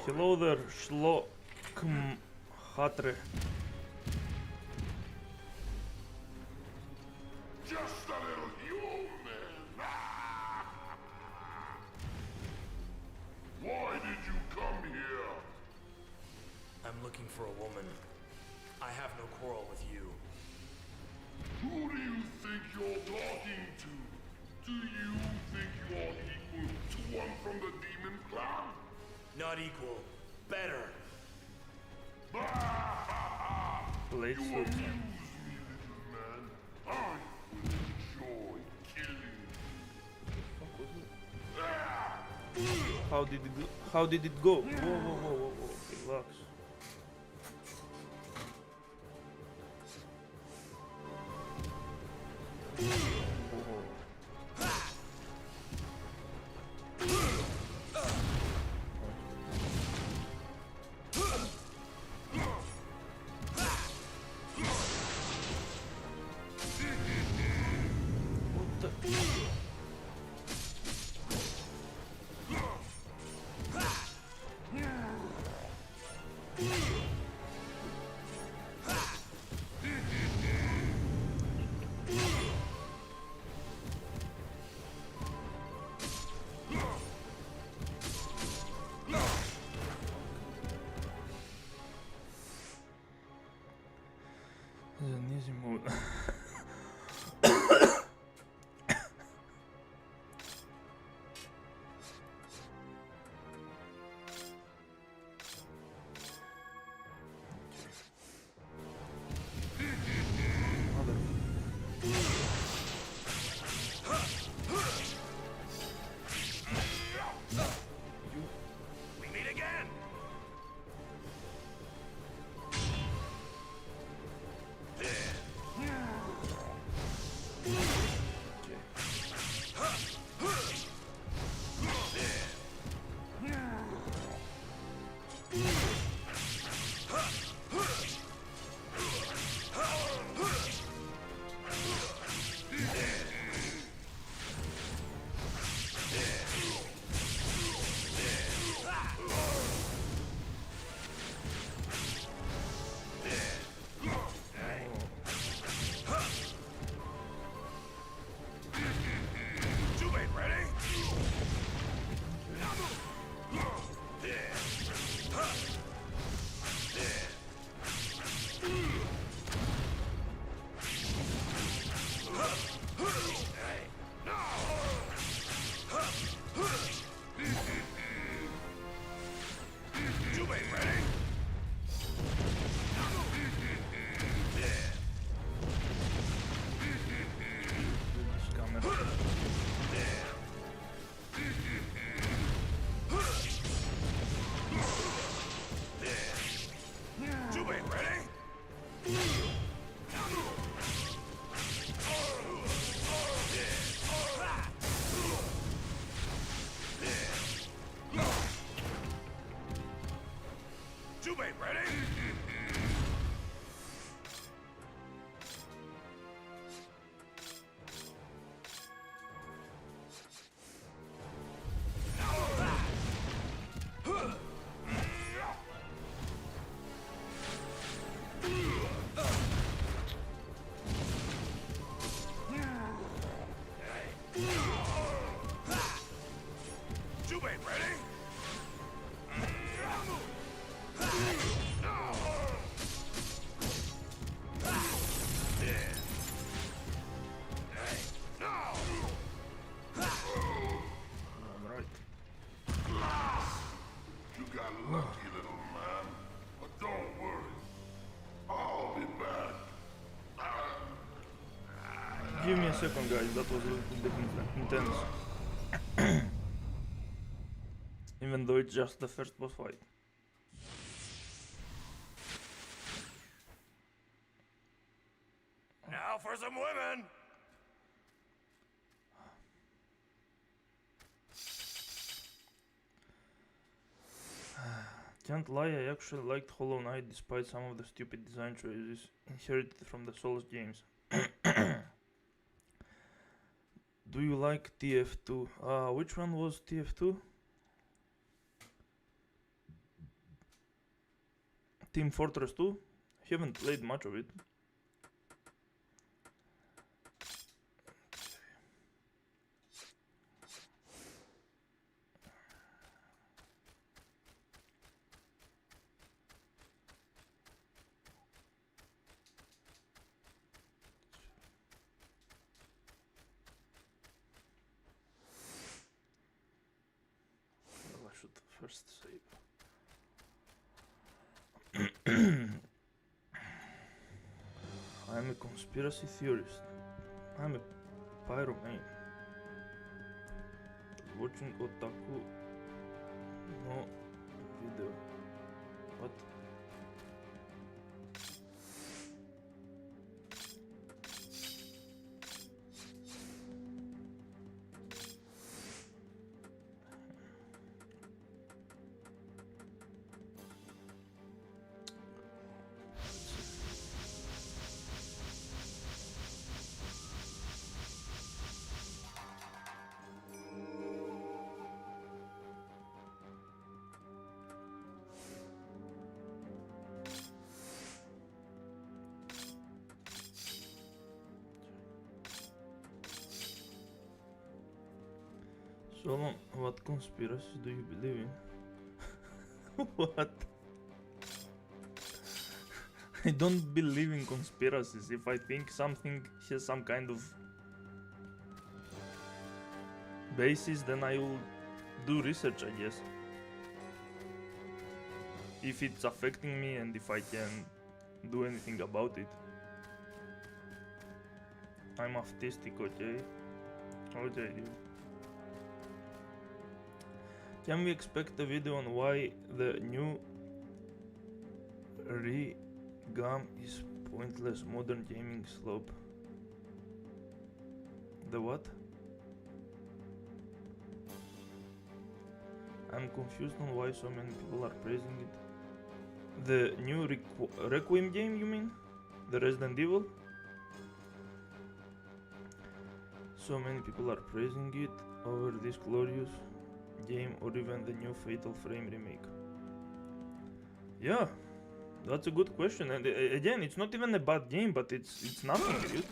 Hello there, Hatre. Just a little human. Why did you come here? I'm looking for a woman. I have no quarrel with you. Who do you think you're talking to? Do you think you're equal to one from the demon clan? Not equal. Better. Let's You see. amuse me, little man. I will enjoy killing you. How did it go? Whoa. Relax. This is an easy mode. We meet again. You got lucky, little man. But don't worry. I'll be back. Give me a second, guys. That was a little bit intense. Even though it's just the first boss fight. Now for some women. Can't lie, I actually liked Hollow Knight despite some of the stupid design choices inherited from the Souls games. Do you like TF2? Which one was TF2? Team Fortress 2. Haven't played much of it. Well, I should first save. I'm a conspiracy theorist. I'm a pyromane. Watching otaku no video. What? Solon, what conspiracies do you believe in? What? I don't believe in conspiracies. If I think something has some kind of basis, then I will do research, I guess. If it's affecting me and if I can do anything about it. I'm autistic, okay? Okay, dude. Can we expect a video on why the new Regam is pointless modern gaming slope? The what? I'm confused on why so many people are praising it. The new Requiem game, you mean? The Resident Evil? So many people are praising it over this glorious game, or even the new Fatal Frame remake. Yeah, that's a good question, and again, it's not even a bad game, but it's nothing, dude.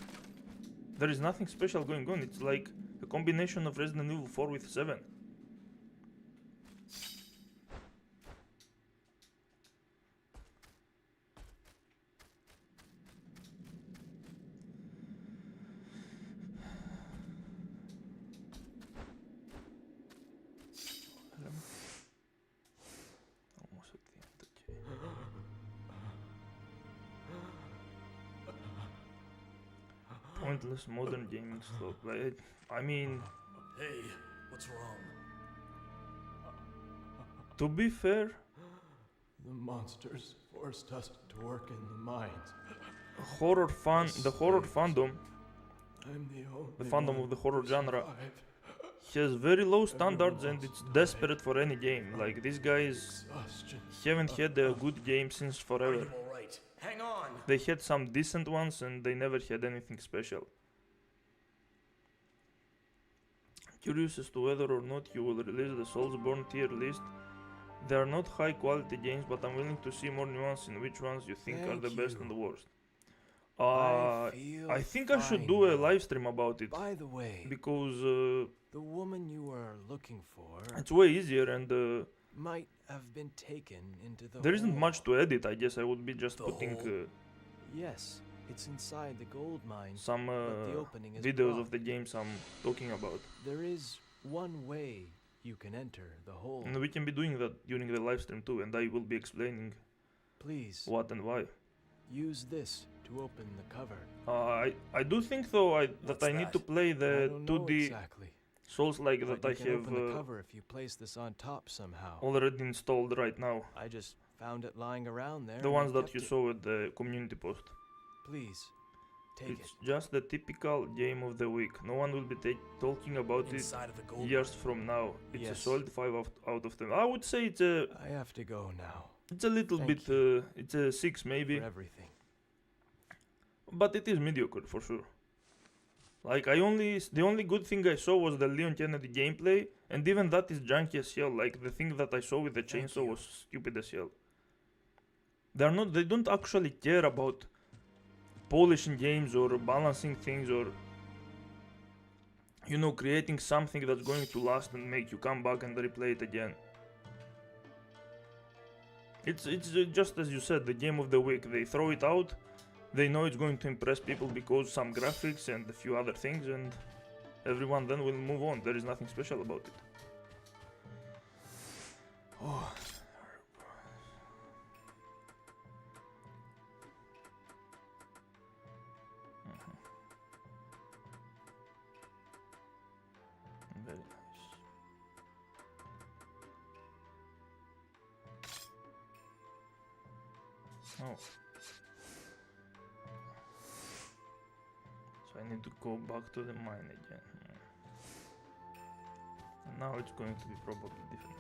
There is nothing special going on. It's like a combination of Resident Evil 4 with 7. Pointless modern gaming slope. I mean, Hey, what's wrong? to be fair, The monsters forced us to work in the mines. the horror fandom, I'm the only the fandom one of the horror who genre survived. has very low standards and it's desperate for any game. Like, these guys Exhaustion. haven't had a good game since Are forever. you alright? Hang on! They had some decent ones and they never had anything special. Curious as to whether or not you will release the Soulsborne tier list. They are not high quality games, but I'm willing to see more nuance in which ones you think are the Thank best you. and the worst. feel I think I should fine do a now. live stream about it, By the way, because the woman you were looking for it's way easier and might have been taken into the there isn't hole. much to edit. I guess I would be just The putting hole? Yes, it's inside the gold mine. some but the opening is videos of blocked. the games I'm talking about. There is one way you can enter the hole. And we can be doing that during the live stream too, and I will be explaining Please what and why. use this to open the cover. I do think though that What's I need to that? play I the don't know 2D exactly. Souls like But that I you can have open the cover if you place this on top somehow. already installed right now. I just found it lying around there. The and I ones that kept you it. saw at the community post. Please, take It's just the typical game of the week. No one will be talking about it Inside of the gold years mine. from now. It's a Yes. solid 5 out of 10. I would say it's a it. I have to go now. it's a little Thank bit it's a 6 maybe, For everything. but it is mediocre for sure. Like the only good thing I saw was the Leon Kennedy gameplay, and even that is janky as hell. Like the thing that I saw with the Thank chainsaw you. was stupid as hell. They don't actually care about polishing games or balancing things or, you know, creating something that's going to last and make you come back and replay it again. It's just as you said, the game of the week. They throw it out, they know it's going to impress people because some graphics and a few other things, and everyone then will move on. There is nothing special about it. Oh. Very nice. Oh. So I need to go back to the mine again. And now it's going to be probably different.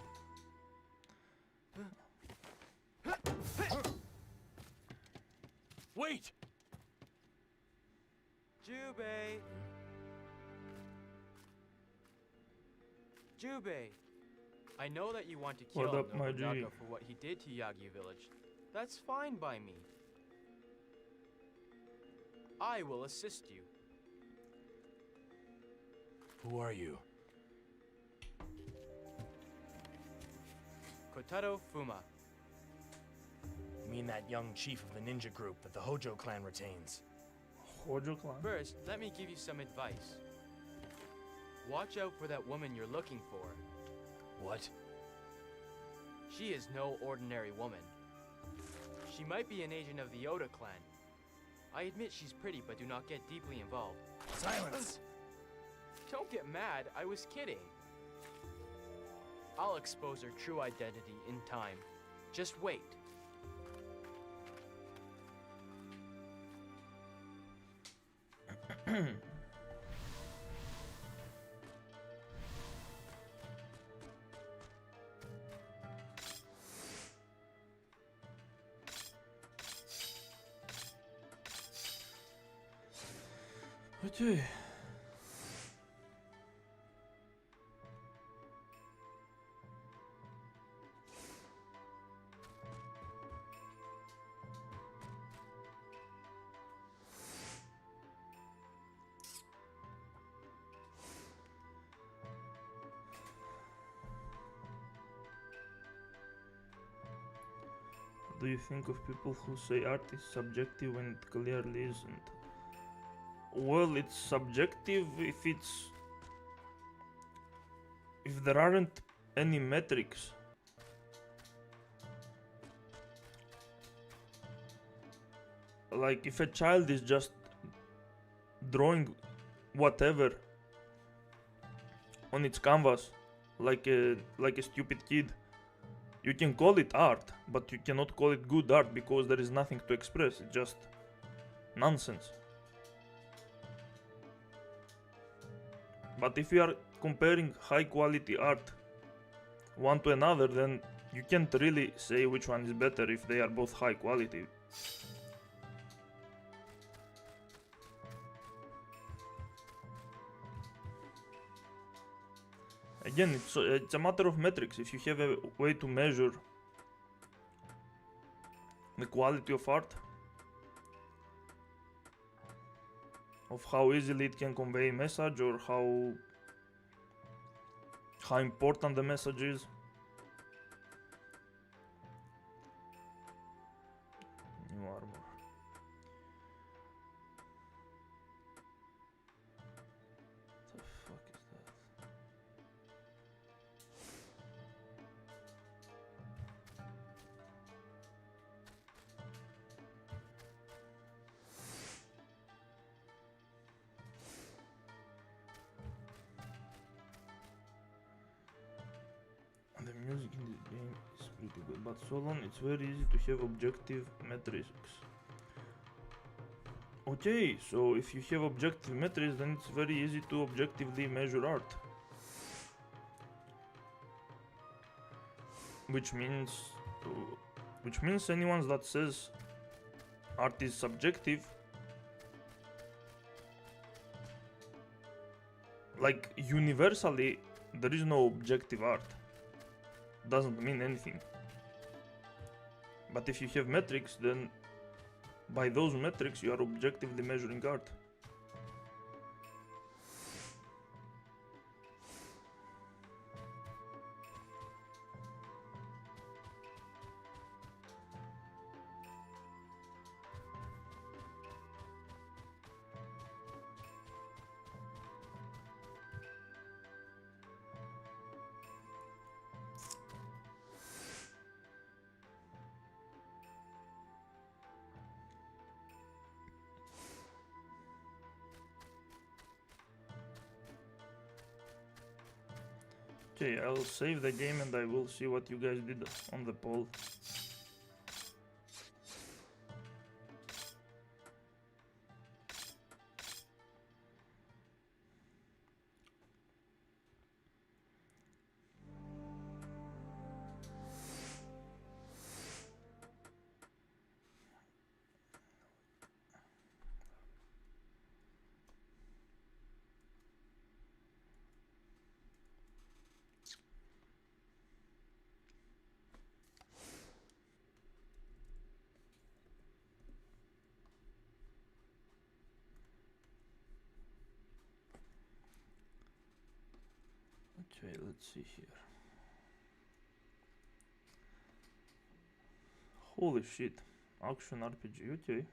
Wait! Jubei! Jubei! I know that you want to kill What up, my G? Nobunaga for what he did to Yagi village. That's fine by me. I will assist you. Who are you? Kotaro Fuma. You mean that young chief of the ninja group that the Hojo clan retains? Hojo clan? First, let me give you some advice. Watch out for that woman you're looking for. What? She is no ordinary woman. She might be an agent of the Oda clan. I admit she's pretty, but do not get deeply involved. Silence! Don't get mad, I was kidding. I'll expose her true identity in time. Just wait. Okay. What do you think of people who say art is subjective when it clearly isn't? Well, it's subjective if there aren't any metrics. Like if a child is just drawing whatever on its canvas, like a stupid kid, you can call it art, but you cannot call it good art because there is nothing to express. It's just nonsense. But if you are comparing high quality art one to another, then you can't really say which one is better if they are both high quality. Again, it's a matter of metrics. If you have a way to measure the quality of art, of how easily it can convey a message or how important the message is. New armor. What the fuck is that? The music in this game is pretty good, but so long it's very easy to have objective metrics. Okay, so if you have objective metrics, then it's very easy to objectively measure art. Which means anyone that says art is subjective, like universally, there is no objective art. Doesn't mean anything. But if you have metrics, then by those metrics you are objectively measuring art. Okay, I'll save the game and I will see what you guys did on the poll. Okay, let's see here. Holy shit. Action RPG, okay.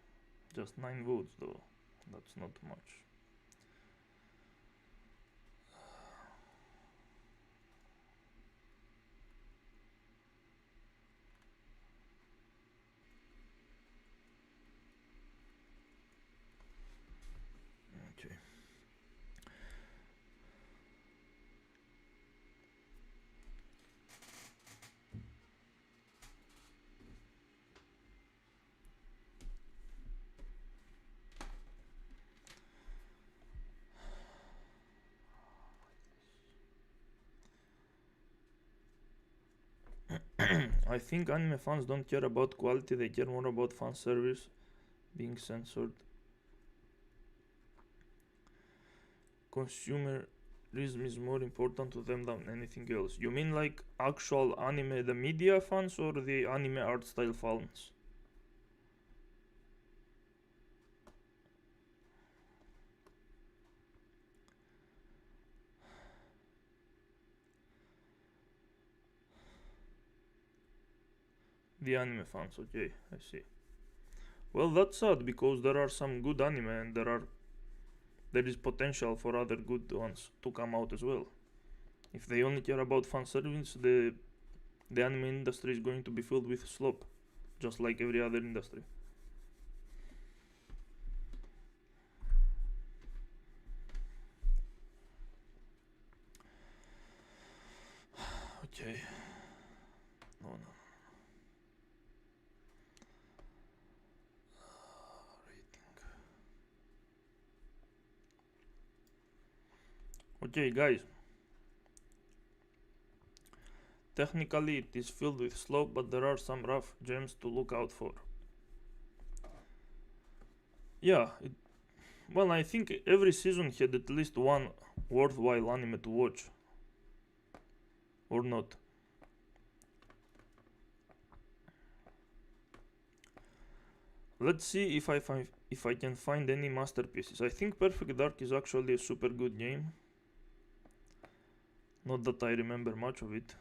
Just 9 votes though. That's not much. Okay. I think anime fans don't care about quality, they care more about fan service being censored. Consumerism is more important to them than anything else. You mean like actual anime, the media fans, or the anime art style fans? The anime fans, okay, I see. Well, that's sad because there are some good anime and there is potential for other good ones to come out as well. If they only care about fan service, the anime industry is going to be filled with slop, just like every other industry. Okay. No. Okay, guys. Technically it is filled with slop, but there are some rough gems to look out for. Yeah, well, I think every season had at least one worthwhile anime to watch. Or not. Let's see if I can find any masterpieces. I think Perfect Dark is actually a super good game. Not that I remember much of it.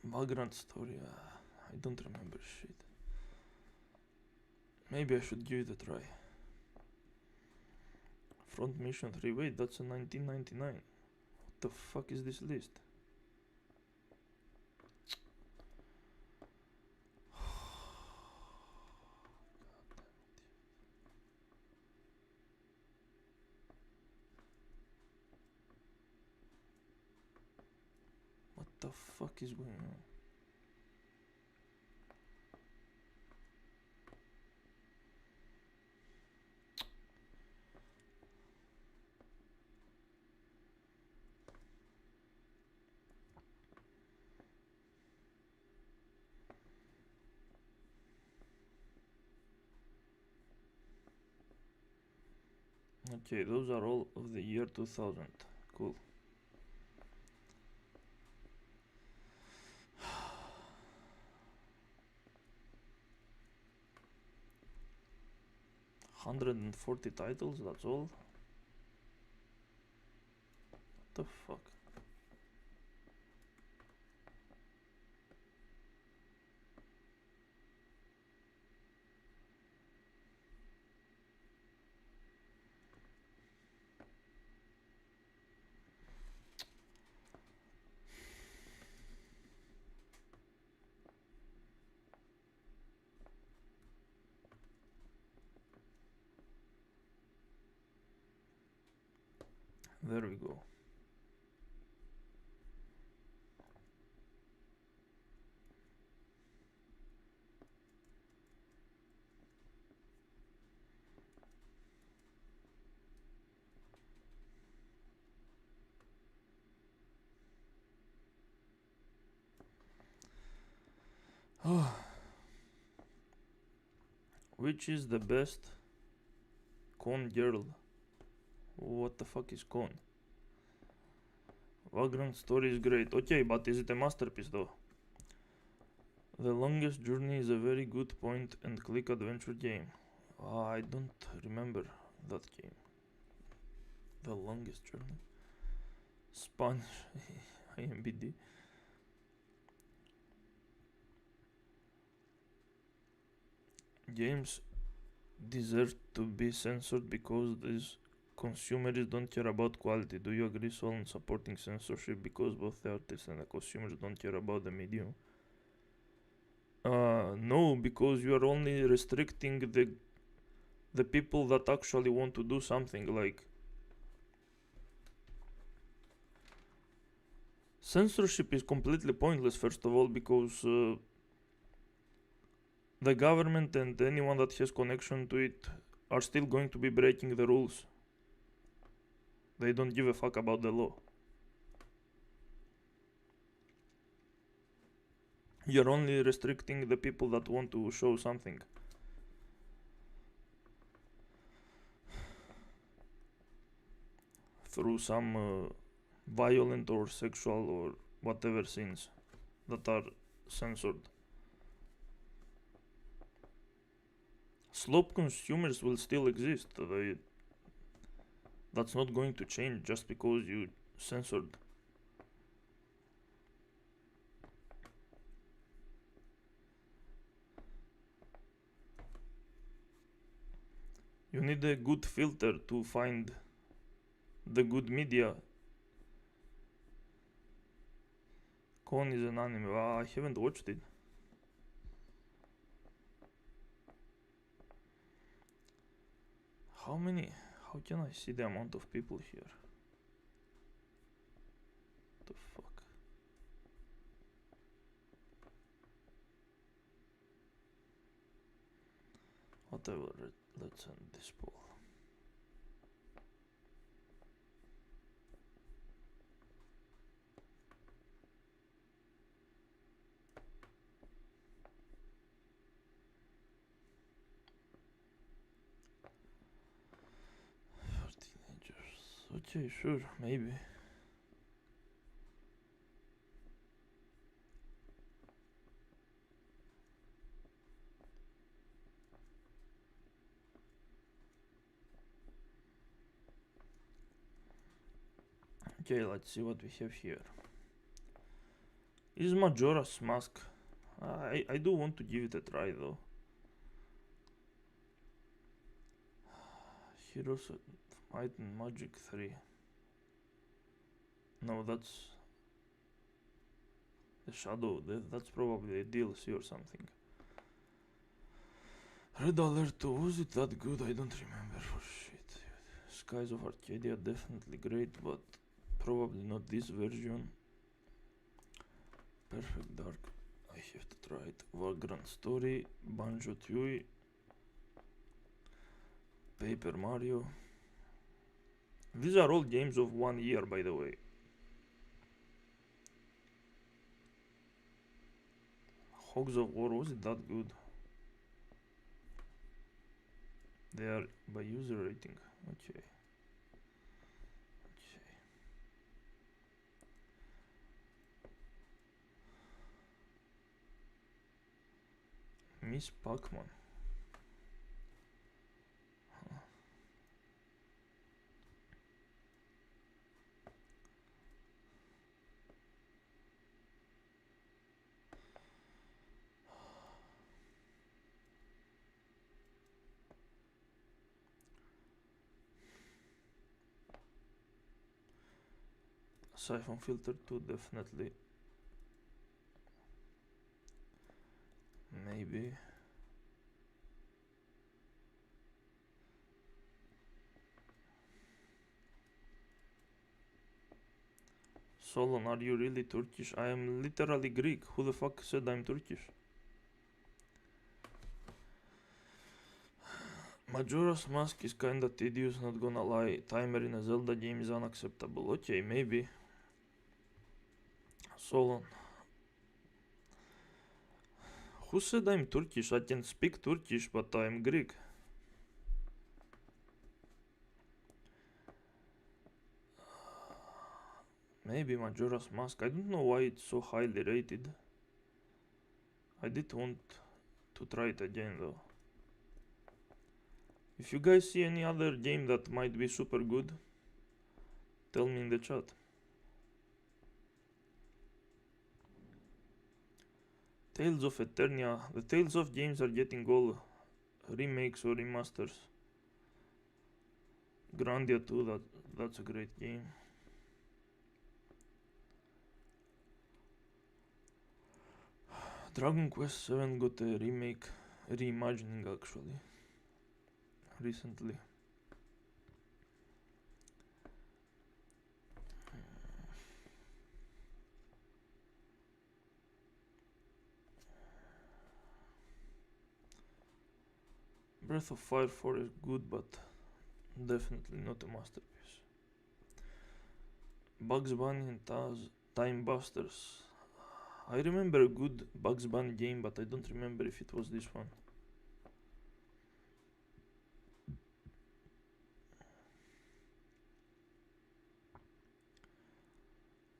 Vagrant Story, I don't remember shit. Maybe I should give it a try. Front Mission 3, wait, that's a 1999. What the fuck is this list? What the fuck is going on? Okay, those are all of the year 2000. Cool. $140 titles, that's all? What the fuck? There we go. Which is the best con girl? What the fuck is con? Vagrant story is great. Okay, but is it a masterpiece though? The Longest Journey is a very good point and click adventure game. I don't remember that game. The Longest Journey. Spanish. IMBD. Games deserve to be censored because these consumers don't care about quality. Do you agree, Sol, on supporting censorship because both the artists and the consumers don't care about the medium? No, because you are only restricting the people that actually want to do something. Like, censorship is completely pointless, first of all, because the government and anyone that has connection to it are still going to be breaking the rules. They don't give a fuck about the law. You're only restricting the people that want to show something. Through some violent or sexual or whatever scenes that are censored. Slope consumers will still exist. That's not going to change just because you censored. You need a good filter to find the good media. Con is an anime. I haven't watched it. How can I see the amount of people here? What the fuck? Whatever, let's end this poll. Okay, sure, maybe. Okay, let's see what we have here. Is Majora's Mask? I do want to give it a try though. Heroes of Might and Magic 3. No, that's the Shadow. That's probably a DLC or something. Red Alert 2, was it that good? I don't remember for shit. Skies of Arcadia, definitely great, but probably not this version. Perfect Dark, I have to try it. Vagrant Story, Banjo-Tooie, Paper Mario. These are all games of 1 year, by the way. Hogs of War, was it that good? They are by user rating. Okay. Miss Pac-Man. Siphon filter 2 definitely. Maybe. Solon, are you really Turkish? I am literally Greek. Who the fuck said I'm Turkish? Majora's Mask is kinda tedious, not gonna lie. Timer in a Zelda game is unacceptable. Okay, maybe. Solon. Who said I'm Turkish? I can speak Turkish, but I'm Greek. Maybe Majora's Mask. I don't know why it's so highly rated. I did want to try it again though. If you guys see any other game that might be super good, tell me in the chat. Tales of Eternia. The Tales of games are getting all remakes or remasters. Grandia 2, that's a great game. Dragon Quest 7 got a remake, reimagining actually, recently. Breath of Fire 4 is good, but definitely not a masterpiece. Bugs Bunny and Time Busters. I remember a good Bugs Bunny game, but I don't remember if it was this one.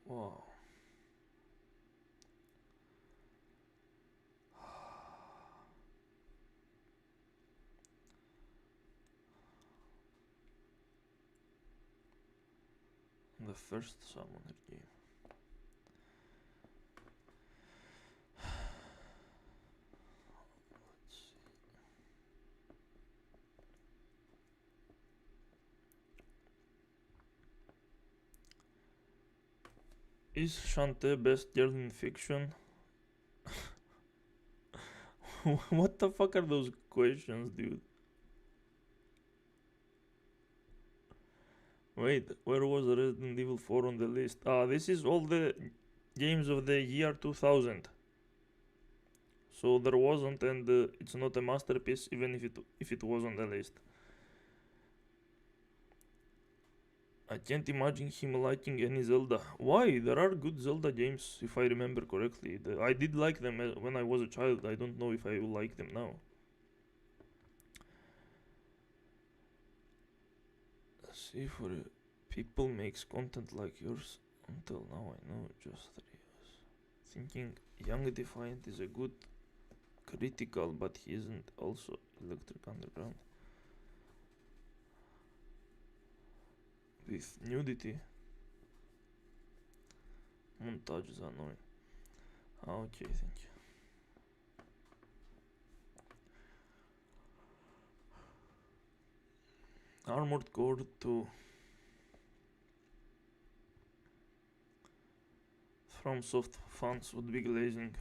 Wow. The first Summoner game. Let's see. Is Shantae best girl in fiction? What the fuck are those questions, dude? Wait, where was Resident Evil 4 on the list? This is all the games of the year 2000. So there wasn't, and it's not a masterpiece even if it was on the list. I can't imagine him liking any Zelda. Why? There are good Zelda games, if I remember correctly. I did like them when I was a child. I don't know if I will like them now. Let's see, for people makes content like yours. Until now I know just 3 years. Thinking Young Defiant is a good critical, but he isn't also Electric Underground. With nudity. Montage is annoying. Okay, thank you. Armored Core 2. FromSoft fans would be glazing.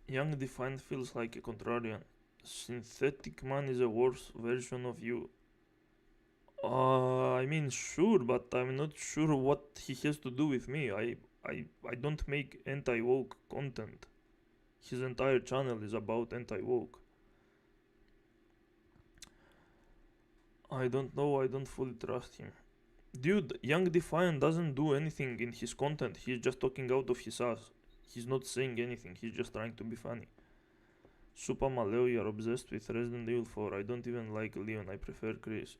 Young Defiant feels like a contrarian. Synthetic Man is a worse version of you. I mean, sure, but I'm not sure what he has to do with me. I I don't make anti-woke content. His entire channel is about anti-woke. I don't know, I don't fully trust him. Dude, Young Defiant doesn't do anything in his content. He's just talking out of his ass. He's not saying anything. He's just trying to be funny. Super Maleo, you're obsessed with Resident Evil 4. I don't even like Leon. I prefer Chris.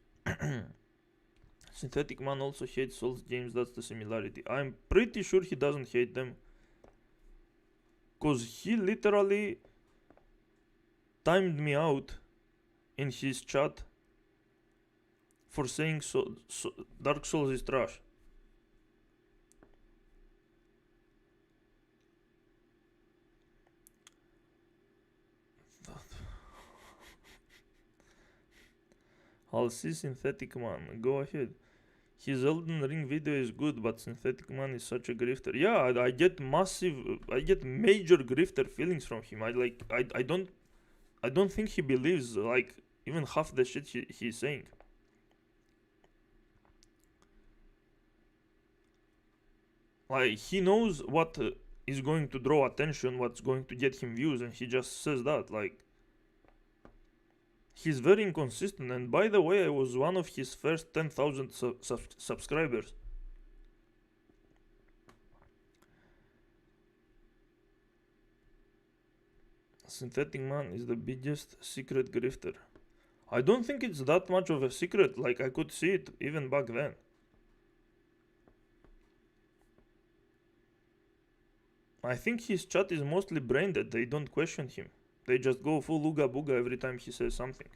Synthetic Man also hates Souls games. That's the similarity. I'm pretty sure he doesn't hate them. Cause he literally timed me out in his chat for saying Dark Souls is trash. I'll see Synthetic Man. Go ahead. His Elden Ring video is good, but Synthetic Man is such a grifter. Yeah, I get major grifter feelings from him. I don't think he believes like even half the shit he's saying. Like, he knows what is going to draw attention, what's going to get him views, and he just says that. Like, he's very inconsistent. And by the way, I was one of his first 10,000 subscribers. Synthetic Man is the biggest secret grifter. I don't think it's that much of a secret. Like, I could see it even back then. I think his chat is mostly brain dead. They don't question him. They just go full ooga booga every time he says something.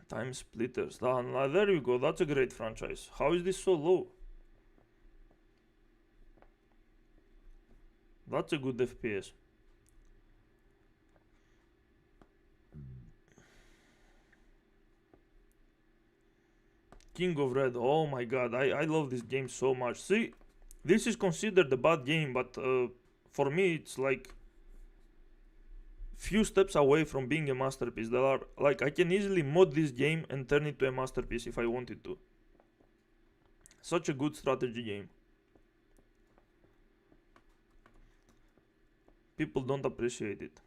Time Splitters. There you go. That's a great franchise. How is this so low? That's a good FPS. King of Red. Oh my god. I love this game so much. See, this is considered a bad game, but for me it's like few steps away from being a masterpiece. There are, like, I can easily mod this game and turn it to a masterpiece if I wanted to. Such a good strategy game. People don't appreciate it.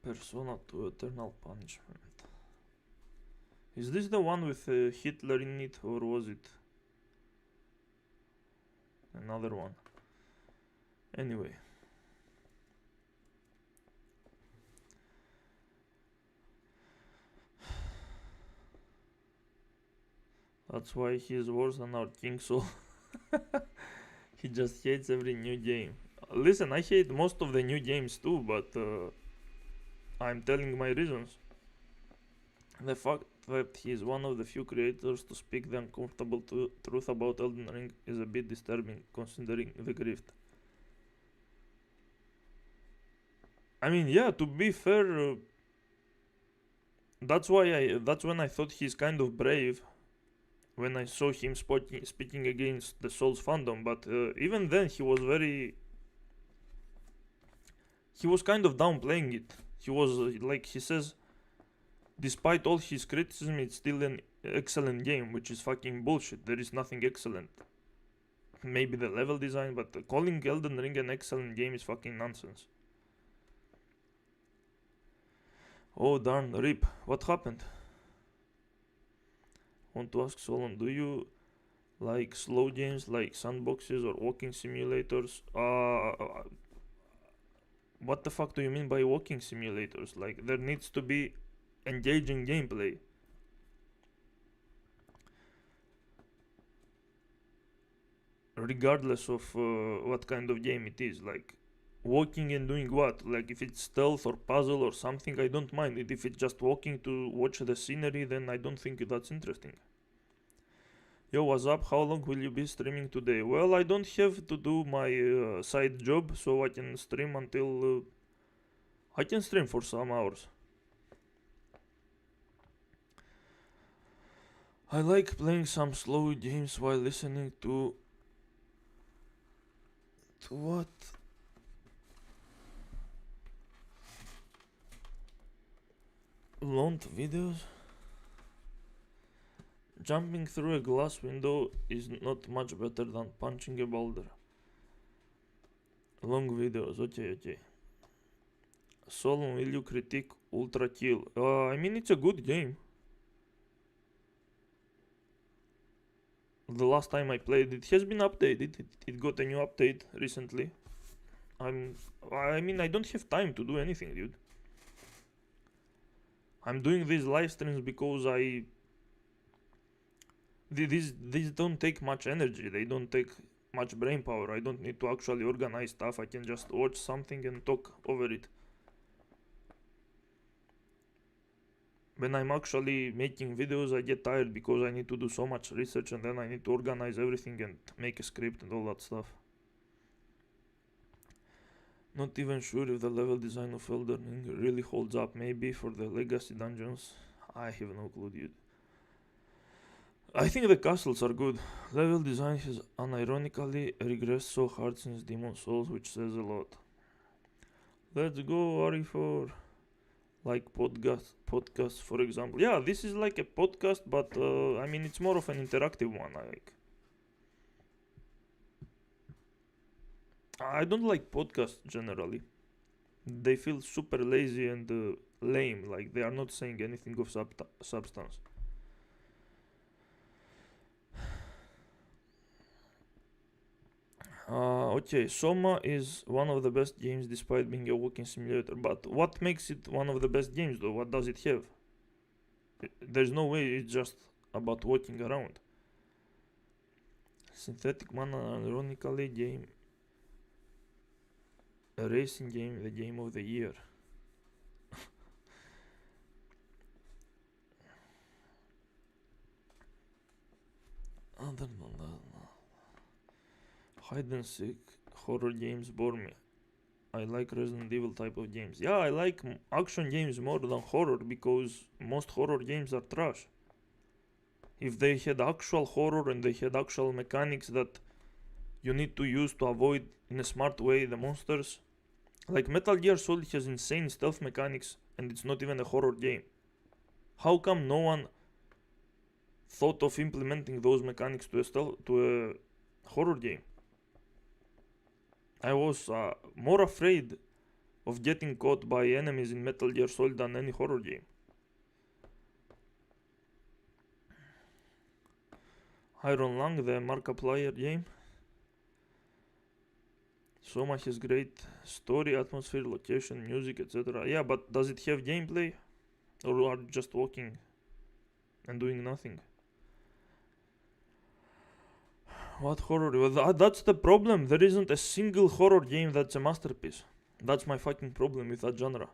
Persona 2 Eternal Punishment. Is this the one with Hitler in it, or was it another one? Anyway. That's why he is worse than our King Soul. He just hates every new game. Listen, I hate most of the new games too, but I'm telling my reasons. The fact that he is one of the few creators to speak the uncomfortable truth about Elden Ring is a bit disturbing, considering the grift. I mean, yeah, to be fair, that's when I thought he's kind of brave, when I saw him speaking against the Souls fandom. But even then, he was kind of downplaying it. He was like, he says, despite all his criticism, it's still an excellent game, which is fucking bullshit. There is nothing excellent. Maybe the level design, but calling Elden Ring an excellent game is fucking nonsense. Oh darn, rip. What happened? Want to ask Solon, do you like slow games like sandboxes or walking simulators? What the fuck do you mean by walking simulators? Like, there needs to be engaging gameplay. Regardless of what kind of game it is. Like, walking and doing what? Like, if it's stealth or puzzle or something, I don't mind it. If it's just walking to watch the scenery, then I don't think that's interesting. Yo, what's up? How long will you be streaming today? Well, I don't have to do my side job, so I can stream until I can stream for some hours. I like playing some slow games while listening to what? Long videos? Jumping through a glass window is not much better than punching a boulder. Long videos, okay. Solon, will you critique Ultra Kill? I mean, it's a good game. The last time I played it has been updated. It got a new update recently. I mean, I don't have time to do anything, dude. I'm doing these live streams because these don't take much energy. They don't take much brain power. I don't need to actually organize stuff. I can just watch something and talk over it. When I'm actually making videos, I get tired because I need to do so much research and then I need to organize everything and make a script and all that stuff. Not even sure if the level design of Elden Ring really holds up. Maybe for the legacy dungeons. I have no clue, dude. I think the castles are good. Level design has unironically regressed so hard since Demon Souls, which says a lot. Let's go, RE4. Like podcasts, for example. Yeah, this is like a podcast, but I mean, it's more of an interactive one. I don't like podcasts generally. They feel super lazy and lame, like they are not saying anything of substance. Okay, Soma is one of the best games despite being a walking simulator. But what makes it one of the best games though? What does it have? There's no way it's just about walking around. Synthetic Mana, ironically, game. A racing game, the game of the year. Other than that, hide and seek horror games bore me. I like Resident Evil type of games. Yeah, I like action games more than horror because most horror games are trash. If they had actual horror and they had actual mechanics that you need to use to avoid in a smart way the monsters. Like Metal Gear Solid has insane stealth mechanics and it's not even a horror game. How come no one thought of implementing those mechanics to a horror game? I was more afraid of getting caught by enemies in Metal Gear Solid than any horror game. Iron Lung, the Markiplier game. Soma has great story, atmosphere, location, music, etc. Yeah, but does it have gameplay? Or are you just walking and doing nothing? What horror? Well, that's the problem. There isn't a single horror game that's a masterpiece. That's my fucking problem with that genre.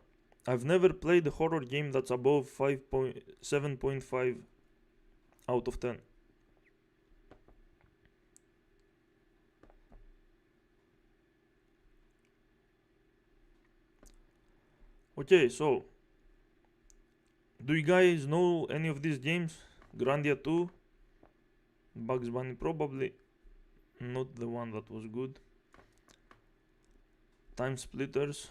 I've never played a horror game that's above 7.5 out of 10. Okay, so do you guys know any of these games? Grandia 2, Bugs Bunny probably, not the one that was good. Time Splitters,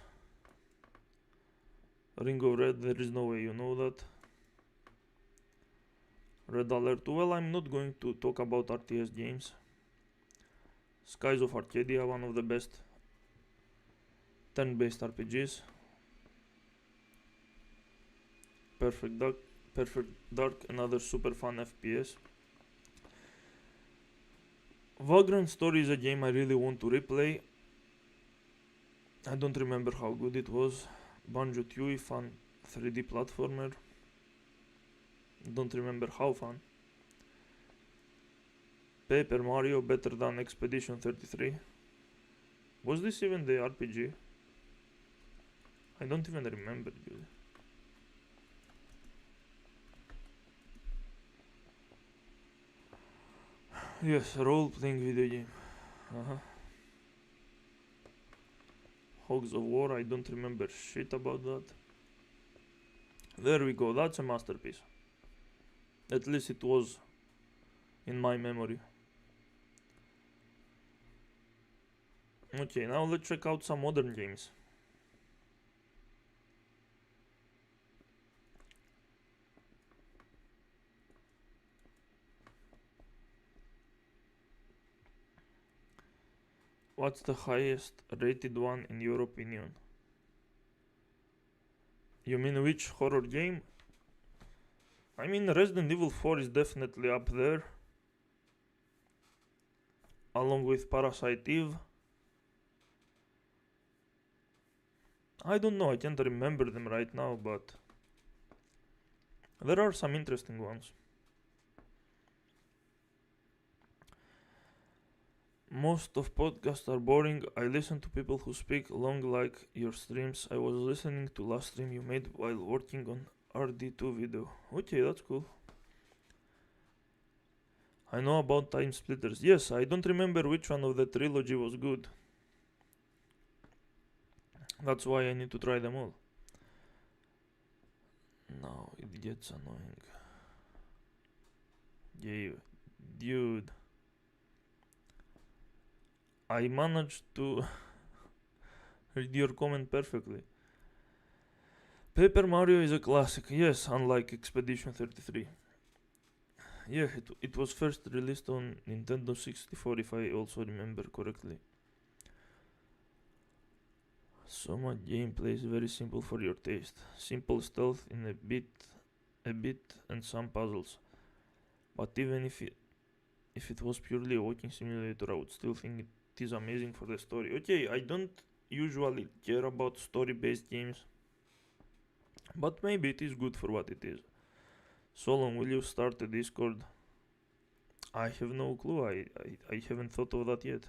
Ring of Red, there is no way you know that. Red Alert, well, I'm not going to talk about RTS games. Skies of Arcadia, one of the best turn-based RPGs. Perfect Dark, another super fun FPS. Vagrant Story is a game I really want to replay. I don't remember how good it was. Banjo-Tooie, fun 3D platformer. Don't remember how fun. Paper Mario, better than Expedition 33. Was this even the RPG? I don't even remember, dude. Yes, role-playing video game. Hogs of War. I don't remember shit about that. There we go. That's a masterpiece. At least it was in my memory. Okay, now let's check out some modern games. What's the highest rated one in your opinion? You mean which horror game? I mean, Resident Evil 4 is definitely up there, along with Parasite Eve. I don't know, I can't remember them right now, but there are some interesting ones. Most of podcasts are boring. I listen to people who speak long like your streams. I was listening to last stream you made while working on RD2 video. Okay, that's cool. I know about Time Splitters. Yes, I don't remember which one of the trilogy was good. That's why I need to try them all. Now it gets annoying. Yeah, dude. I managed to read your comment perfectly. Paper Mario is a classic, yes, unlike Expedition 33. Yeah, it was first released on Nintendo 64 if I also remember correctly. So much gameplay is very simple for your taste. Simple stealth in a bit, and some puzzles. But even if it was purely a walking simulator, I would still think it is amazing for the story. Okay, I don't usually care about story-based games, but maybe it is good for what it is. Solon, will you start a Discord? I have no clue. I haven't thought of that yet.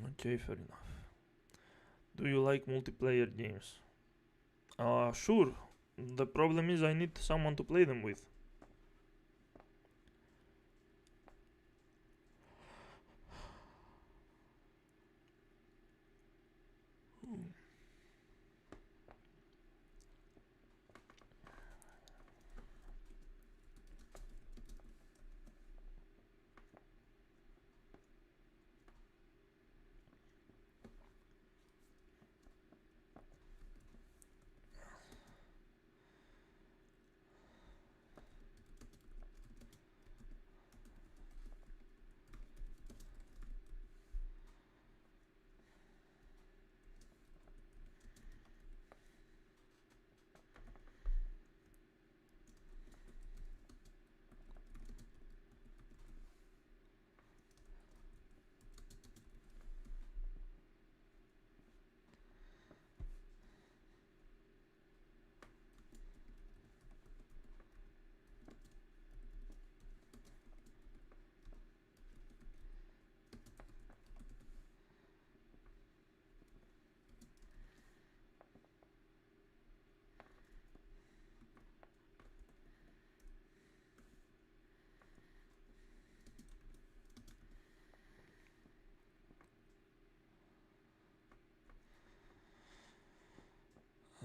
Okay, fair enough. Do you like multiplayer games? Sure. The problem is I need someone to play them with.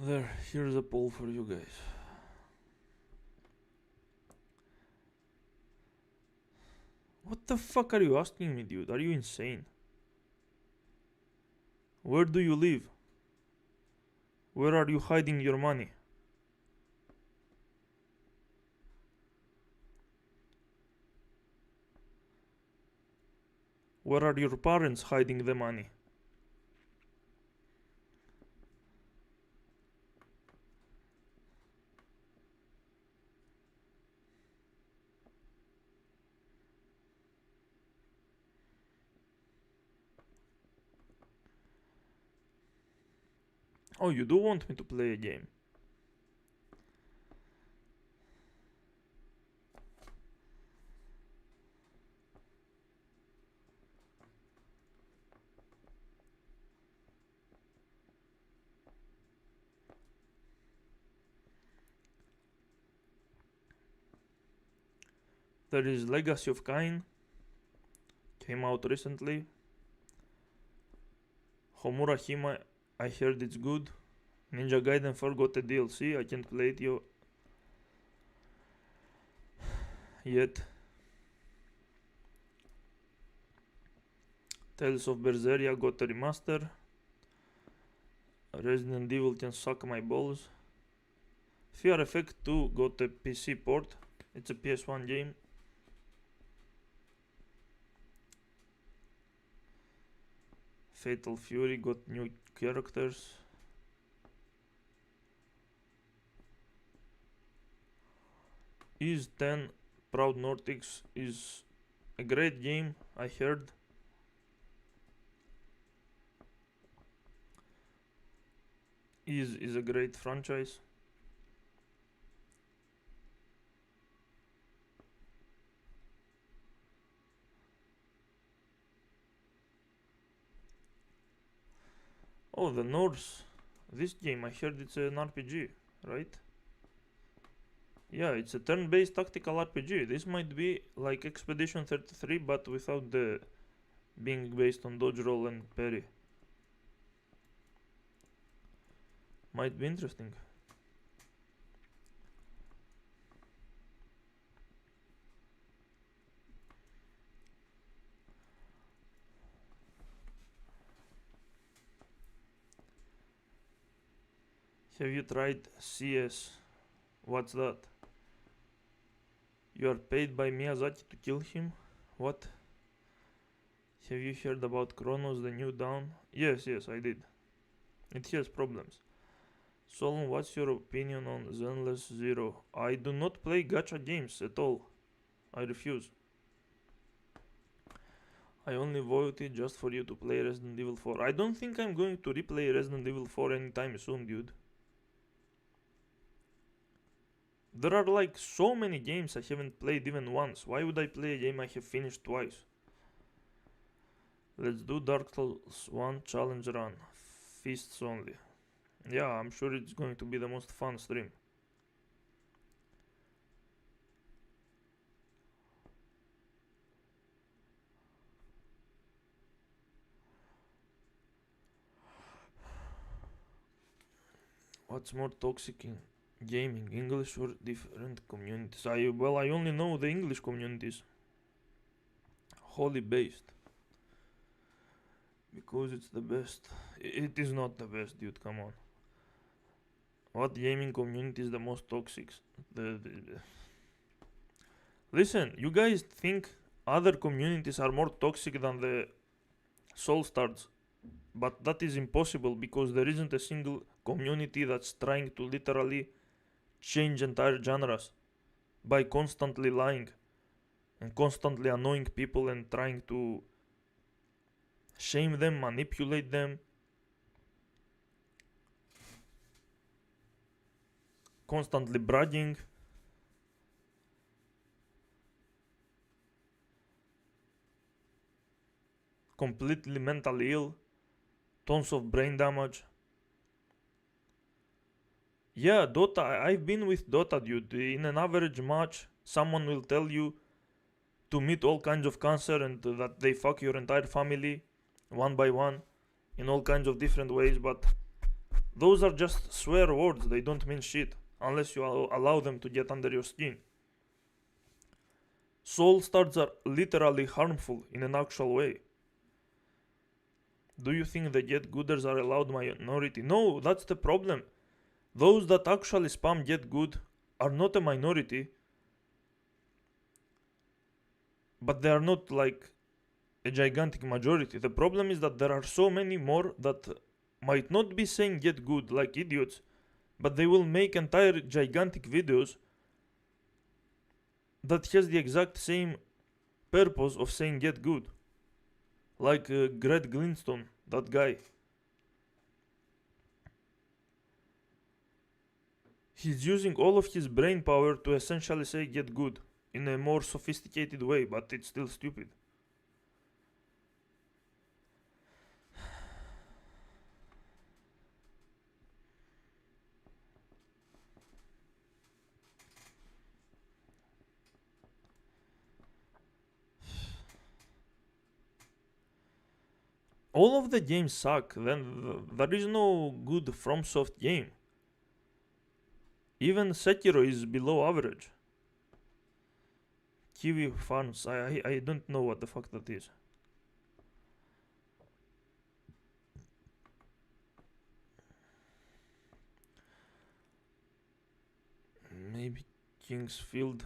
There, here's a poll for you guys. What the fuck are you asking me, dude? Are you insane? Where do you live? Where are you hiding your money? Where are your parents hiding the money? Oh, you do want me to play a game? There is Legacy of Kain, Came out recently. Homura Hima, I heard it's good. Ninja Gaiden 4 got a DLC. I can't play it yet. Tales of Berseria got a remaster. Resident Evil can suck my balls. Fear Effect 2 got a PC port. It's a PS1 game. Fatal Fury got new characters. Is 10 Proud Nordics is a great game, I heard. Is a great franchise. Oh, the Norse. This game, I heard it's an RPG, right? Yeah, it's a turn-based tactical RPG. This might be like Expedition 33, but without the being based on dodge roll and parry. Might be interesting. Have you tried CS? What's that? You are paid by Miyazaki to kill him? What? Have you heard about Chronos, the new Dawn? Yes, I did. It has problems. Solon, what's your opinion on Zenless Zero? I do not play gacha games at all. I refuse. I only voted just for you to play Resident Evil 4. I don't think I'm going to replay Resident Evil 4 anytime soon, dude. There are like so many games I haven't played even once. Why would I play a game I have finished twice? Let's do Dark Souls 1 challenge run. Fists only. Yeah, I'm sure it's going to be the most fun stream. What's more toxic in gaming, English or different communities? I only know the English communities. Wholly based. Because it's the best. It is not the best, dude, come on. What gaming community is the most toxic? Listen, you guys think other communities are more toxic than the Soul Stars, but that is impossible because there isn't a single community that's trying to literally change entire genres by constantly lying and constantly annoying people and trying to shame them, manipulate them, constantly bragging. Completely mentally ill, tons of brain damage. Yeah, Dota, I've been with Dota, dude. In an average match, someone will tell you to meet all kinds of cancer and that they fuck your entire family one by one in all kinds of different ways, but those are just swear words. They don't mean shit unless you allow them to get under your skin. Soul Stars are literally harmful in an actual way. Do you think the get gooders are allowed minority? No, that's the problem. Those that actually spam get good are not a minority, but they are not like a gigantic majority. The problem is that there are so many more that might not be saying get good like idiots, but they will make entire gigantic videos that has the exact same purpose of saying get good. Like Greg Glintstone, that guy. He's using all of his brain power to essentially say get good in a more sophisticated way, but it's still stupid. all of the games suck, then there is no good FromSoft game. Even Sekiro is below average. Kiwi Farms, I don't know what the fuck that is. Maybe Kingsfield.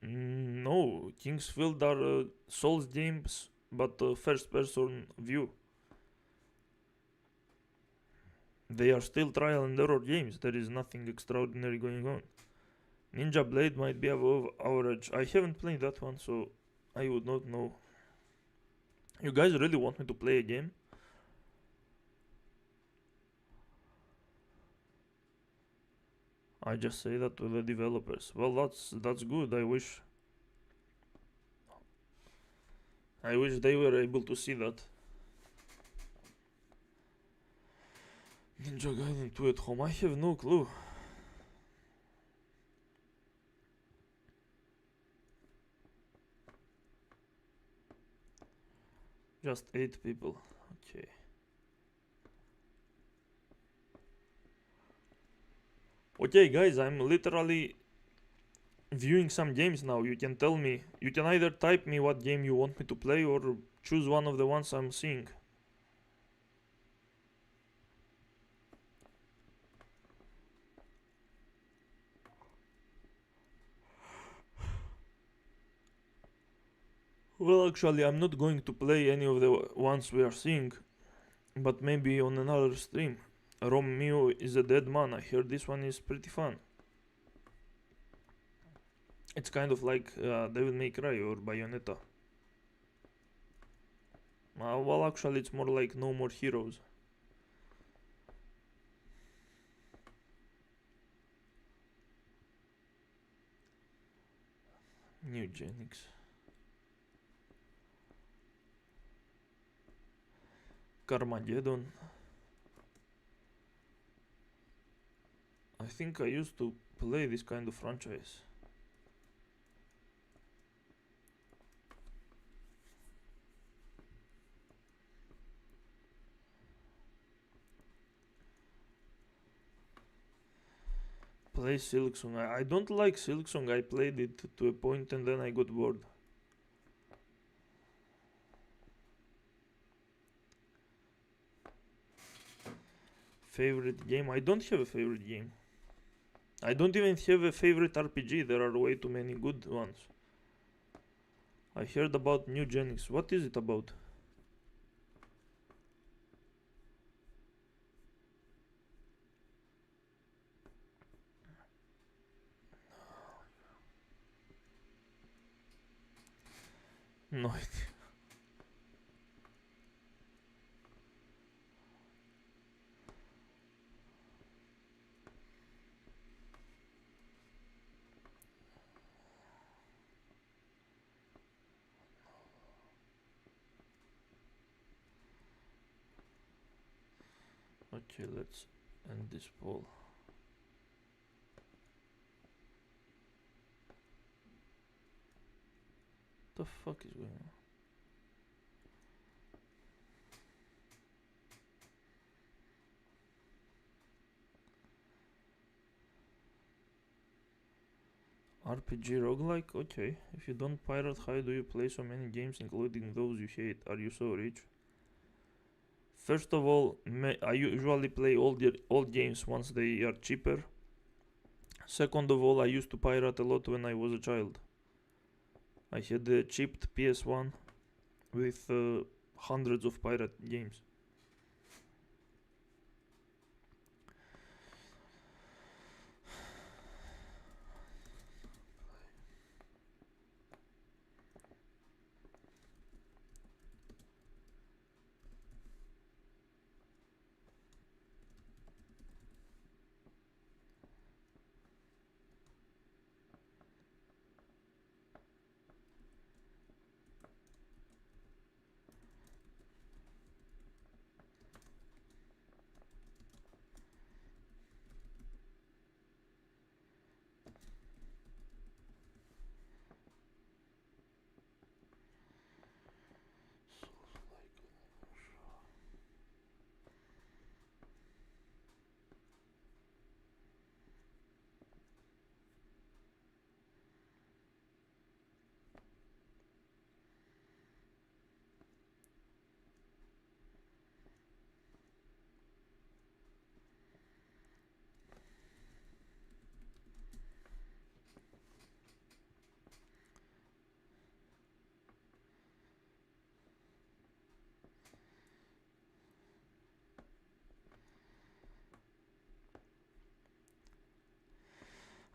No, Kingsfield are Souls games, but first person view. They are still trial and error games. There is nothing extraordinary going on. Ninja Blade might be above average. I haven't played that one, so I would not know. You guys really want me to play a game? I just say that to the developers. Well, that's good. I wish they were able to see that. Ninja Gaiden 2 at home. I have no clue. Just 8 people. Okay. Okay, guys, I'm literally viewing some games now. You can tell me. You can either type me what game you want me to play or choose one of the ones I'm seeing. Well, actually, I'm not going to play any of the ones we are seeing, but maybe on another stream. Romeo is a dead man. I heard this one is pretty fun. It's kind of like Devil May Cry or Bayonetta. Well, actually, it's more like No More Heroes. Newgenics. Carmageddon. I think I used to play this kind of franchise. Play Silksong. I don't like Silksong. I played it to a point and then I got bored. Favorite game? I don't have a favorite game. I don't even have a favorite RPG. There are way too many good ones. I heard about Newgenics. What is it about? No idea. Okay, let's end this poll. The fuck is going on? RPG roguelike? Okay. If you don't pirate, how do you play so many games including those you hate? Are you so rich? First of all, I usually play old games once they are cheaper. Second of all, I used to pirate a lot when I was a child. I had a chipped PS1 with hundreds of pirate games.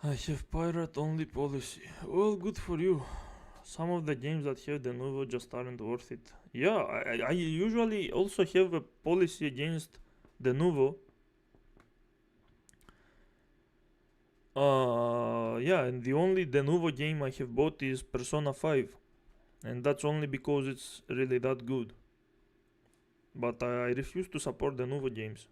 I have pirate only policy. Well, good for you. Some of the games that have the Nuvo just aren't worth it. Yeah, I usually also have a policy against the Nuvo. Yeah, and the only de Nuvo game I have bought is Persona 5. And that's only because it's really that good. But I refuse to support the Nuvo games.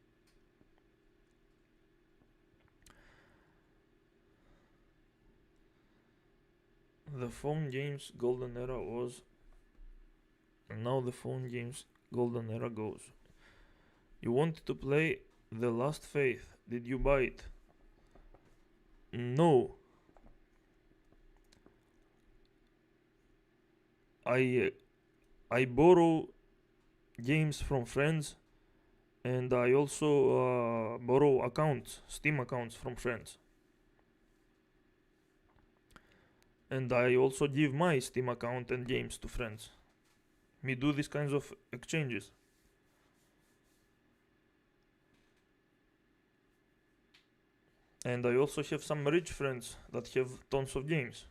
The phone games golden era was, and now the phone games golden era goes. You wanted to play The Last Faith. Did you buy it? No. I borrow games from friends, and I also borrow accounts, Steam accounts from friends. And I also give my Steam account and games to friends. We do these kinds of exchanges. And I also have some rich friends that have tons of games.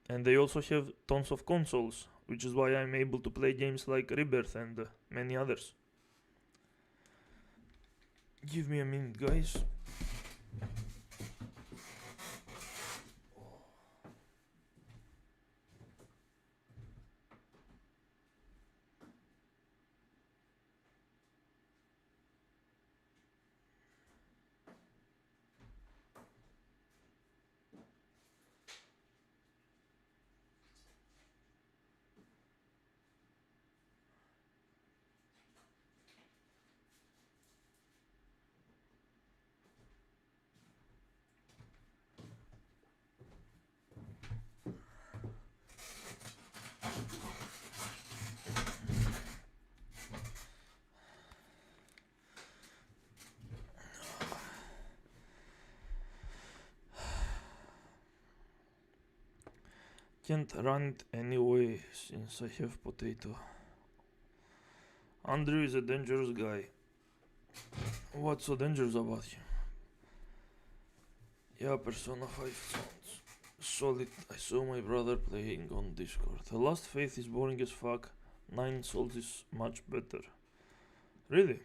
And they also have tons of consoles, which is why I'm able to play games like Rebirth and many others. Give me a minute, guys. Can't run it anyway since I have potato. Andrew is a dangerous guy. What's so dangerous about him? Yeah, Persona 5 sounds solid. I saw my brother playing on Discord. The Last Faith is boring as fuck. 9 Souls is much better. Really?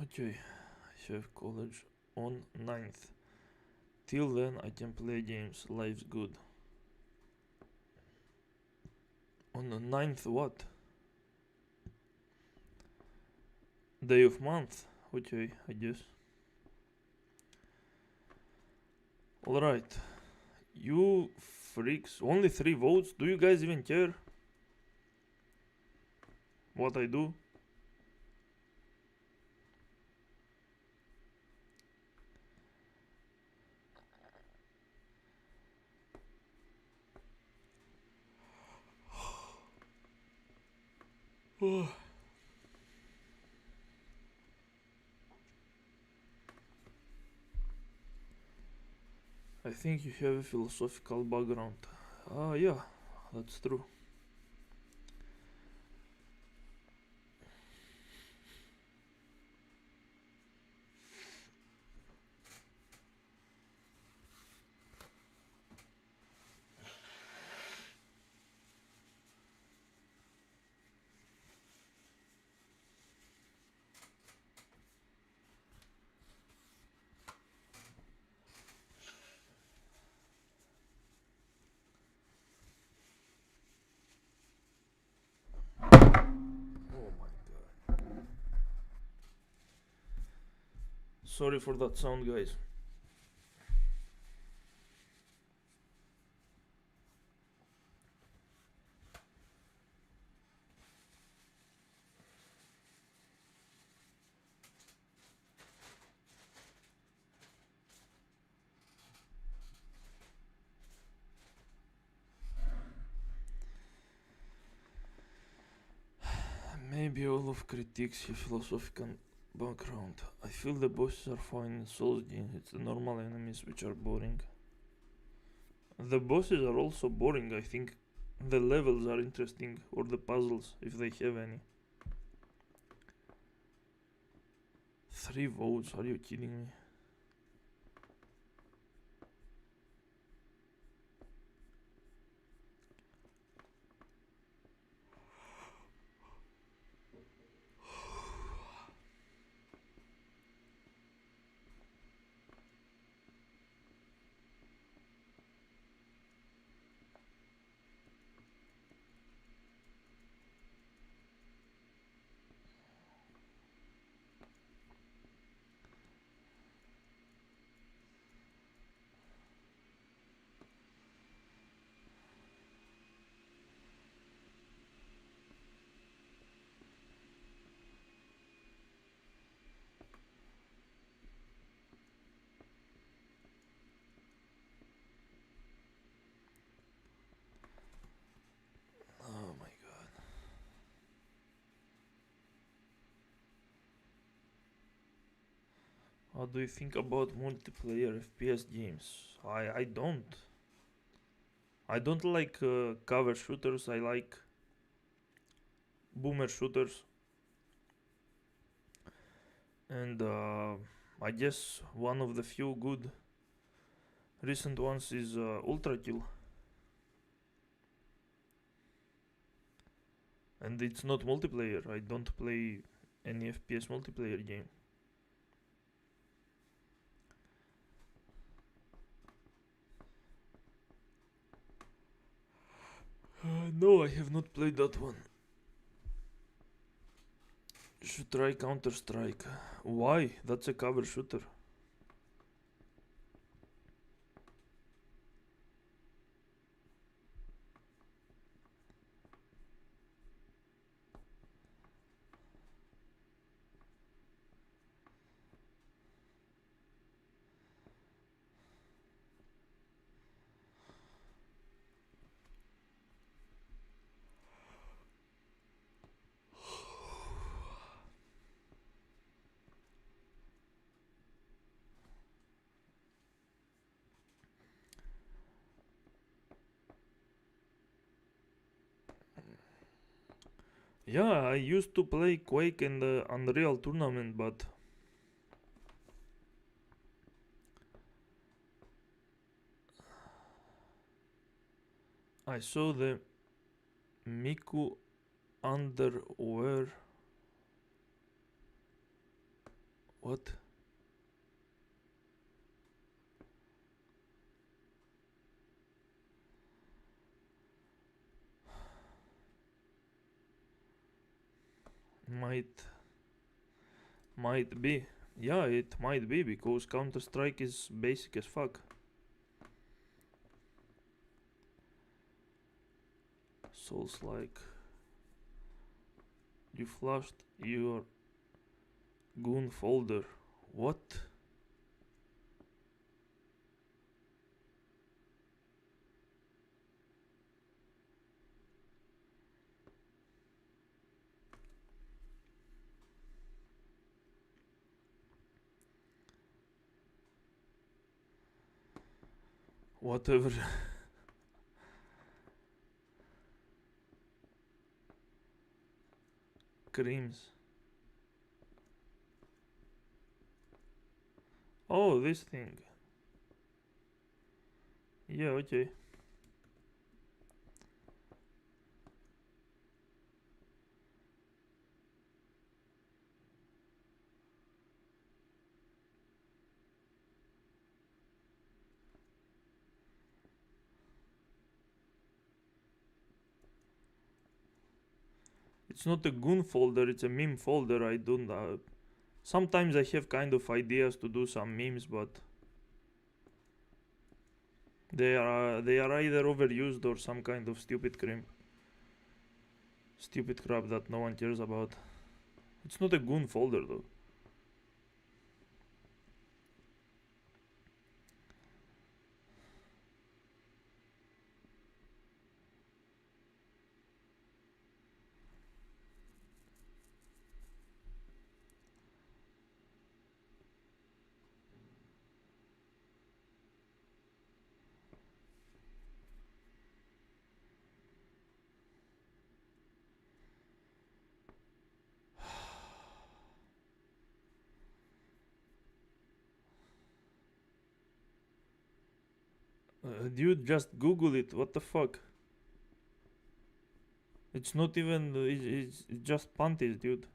Okay, I have college on 9th. Till then I can play games, life's good. On the 9th what? Day of month? Okay, I guess. Alright. You freaks, only 3 votes? Do you guys even care what I do? I think you have a philosophical background. Yeah, that's true. Sorry for that sound, guys. Maybe all of critiques have philosophical background. I feel the bosses are fine in Souls games, it's the normal enemies which are boring. The bosses are also boring, I think. The levels are interesting, or the puzzles, if they have any. 3 votes, are you kidding me? What do you think about multiplayer FPS games? I don't. I don't like cover shooters. I like boomer shooters. And I guess one of the few good recent ones is Ultra Kill. And it's not multiplayer. I don't play any FPS multiplayer game. No, I have not played that one. Should try Counter-Strike. Why? That's a cover shooter. Yeah, I used to play Quake and the Unreal Tournament, but I saw the Miku underwear. What? Might be. Yeah, it might be because Counter-Strike is basic as fuck. Souls like you flushed your goon folder. What? Whatever. Creams. Oh, this thing. Yeah, okay. It's not a goon folder, it's a meme folder. I don't sometimes I have kind of ideas to do some memes, but they are either overused or some kind of stupid crap that no one cares about. It's not a goon folder though. Dude, just Google it. What the fuck? It's not even. It's just panties, dude.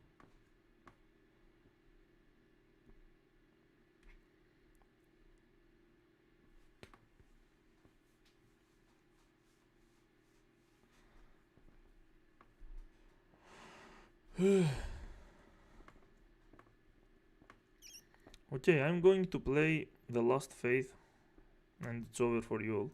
Okay, I'm going to play The Last Faith, and it's over for you all.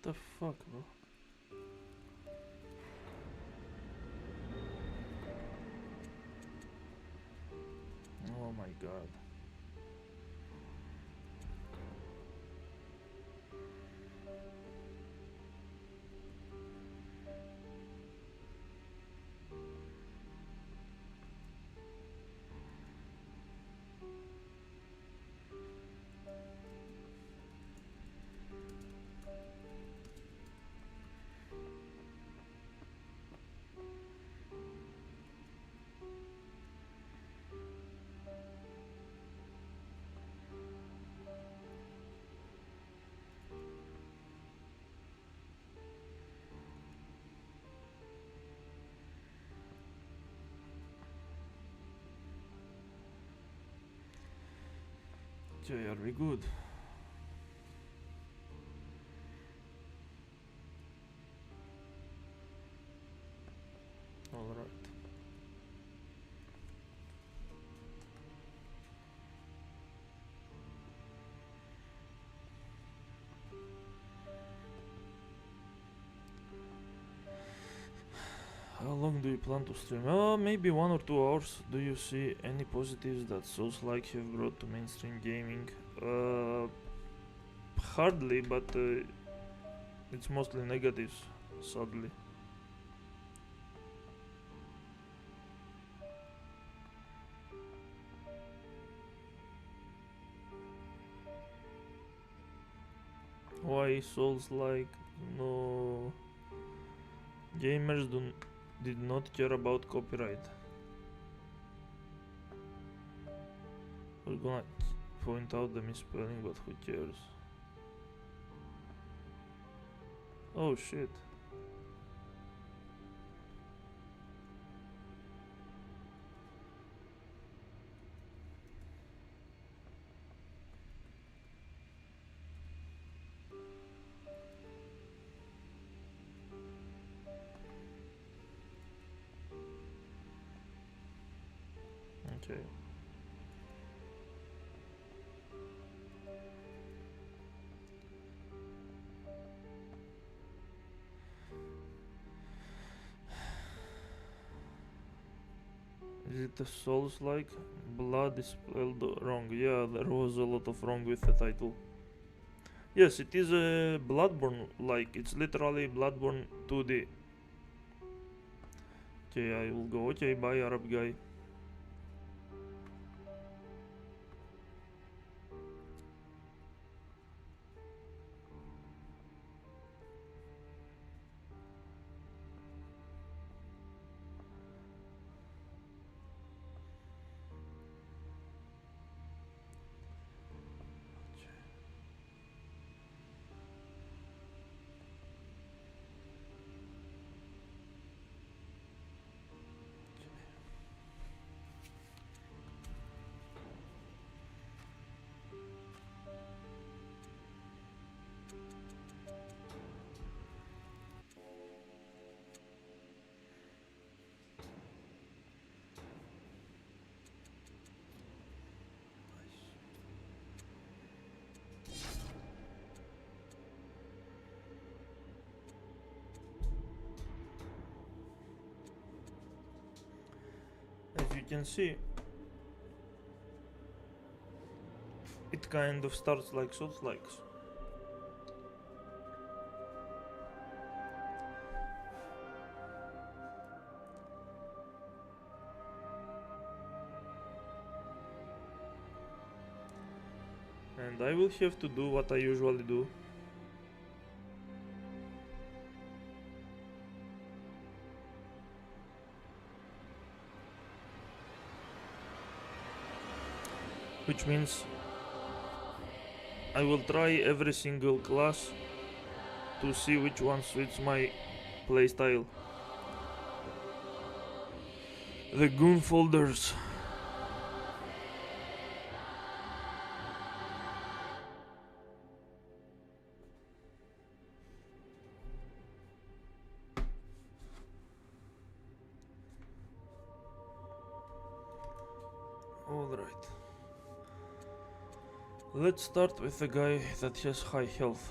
The fuck, bro? Oh my god. Okay, are we good? All right. How long do you plan to stream? Maybe 1 or 2 hours. Do you see any positives that Souls-like have brought to mainstream gaming? Hardly, but it's mostly negatives, sadly. Why Souls-like? No, gamers did not care about copyright. I was gonna point out the misspelling, but who cares? Oh shit. Okay. Is it a Souls-like? Blood is spelled wrong. Yeah, there was a lot of wrong with the title. Yes, it is a Bloodborne-like. It's literally Bloodborne 2D. Okay, I will go. Okay, bye, Arab guy. As you can see, it kind of starts like Souls-likes. And I will have to do what I usually do. Which means I will try every single class to see which one suits my playstyle. The goon folders. Alright. Let's start with the guy that has high health.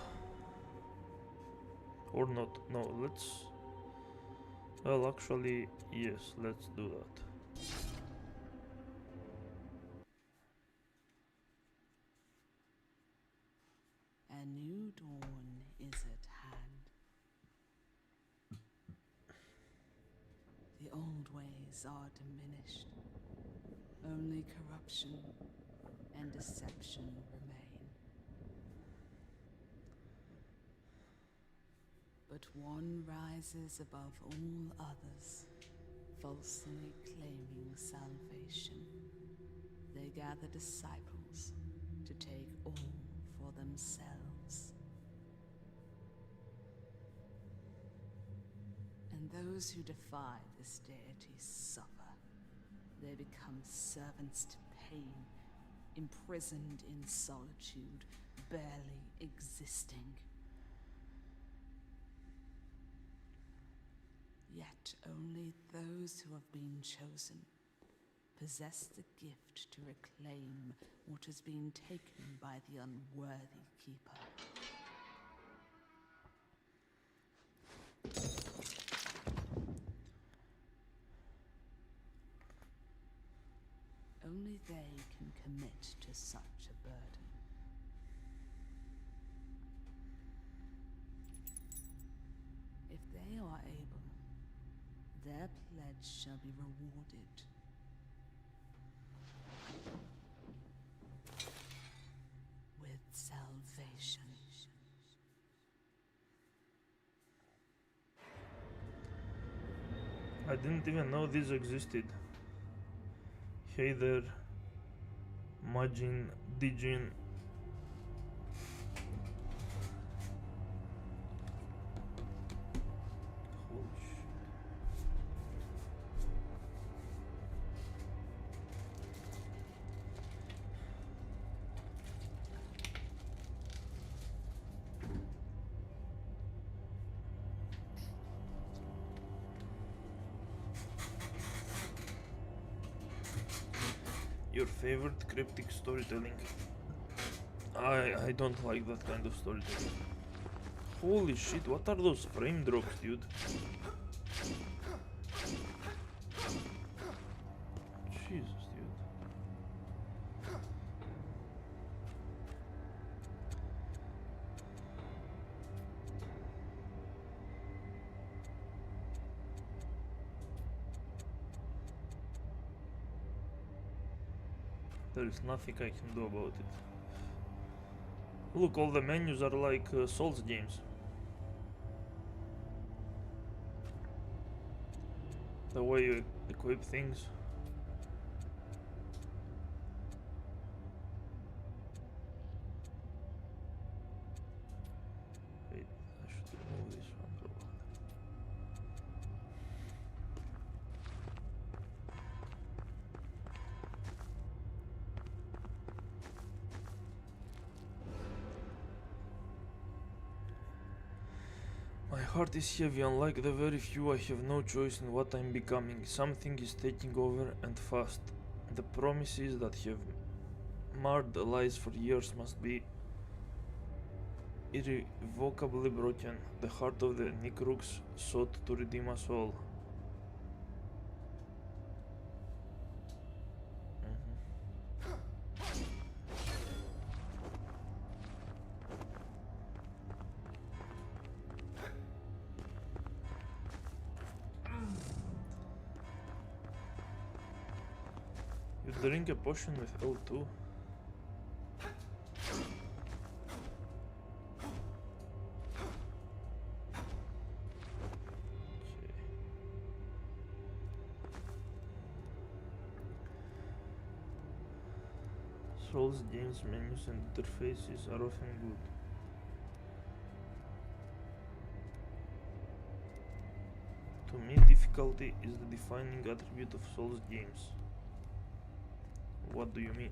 Or not. No, let's... Well, actually, yes, let's do that. A new dawn is at hand. The old ways are diminished. Only corruption and deception remain. But one rises above all others, falsely claiming salvation. They gather disciples to take all for themselves. And those who defy this deity suffer. They become servants to pain, imprisoned in solitude, barely existing. Yet only those who have been chosen possess the gift to reclaim what has been taken by the unworthy keeper. Only they can commit to such a burden. If they are able, their pledge shall be rewarded. With salvation. I didn't even know this existed. Hey there, Majin, Dijin. Holy shit. Your favorite cryptic storytelling? I don't like that kind of storytelling. Holy shit, what are those frame drops, dude? Jesus, dude. There is nothing I can do about it. Look, all the menus are like Souls games. The way you equip things. Wait, I should remove this one probably. My heart is heavy. Unlike the very few, I have no choice in what I'm becoming. Something is taking over, and fast. The promises that have marred the lies for years must be irrevocably broken. The heart of the Nikrooks sought to redeem us all. You drink a potion with L2. Souls games menus and interfaces are often good. To me, difficulty is the defining attribute of Souls games. What do you mean?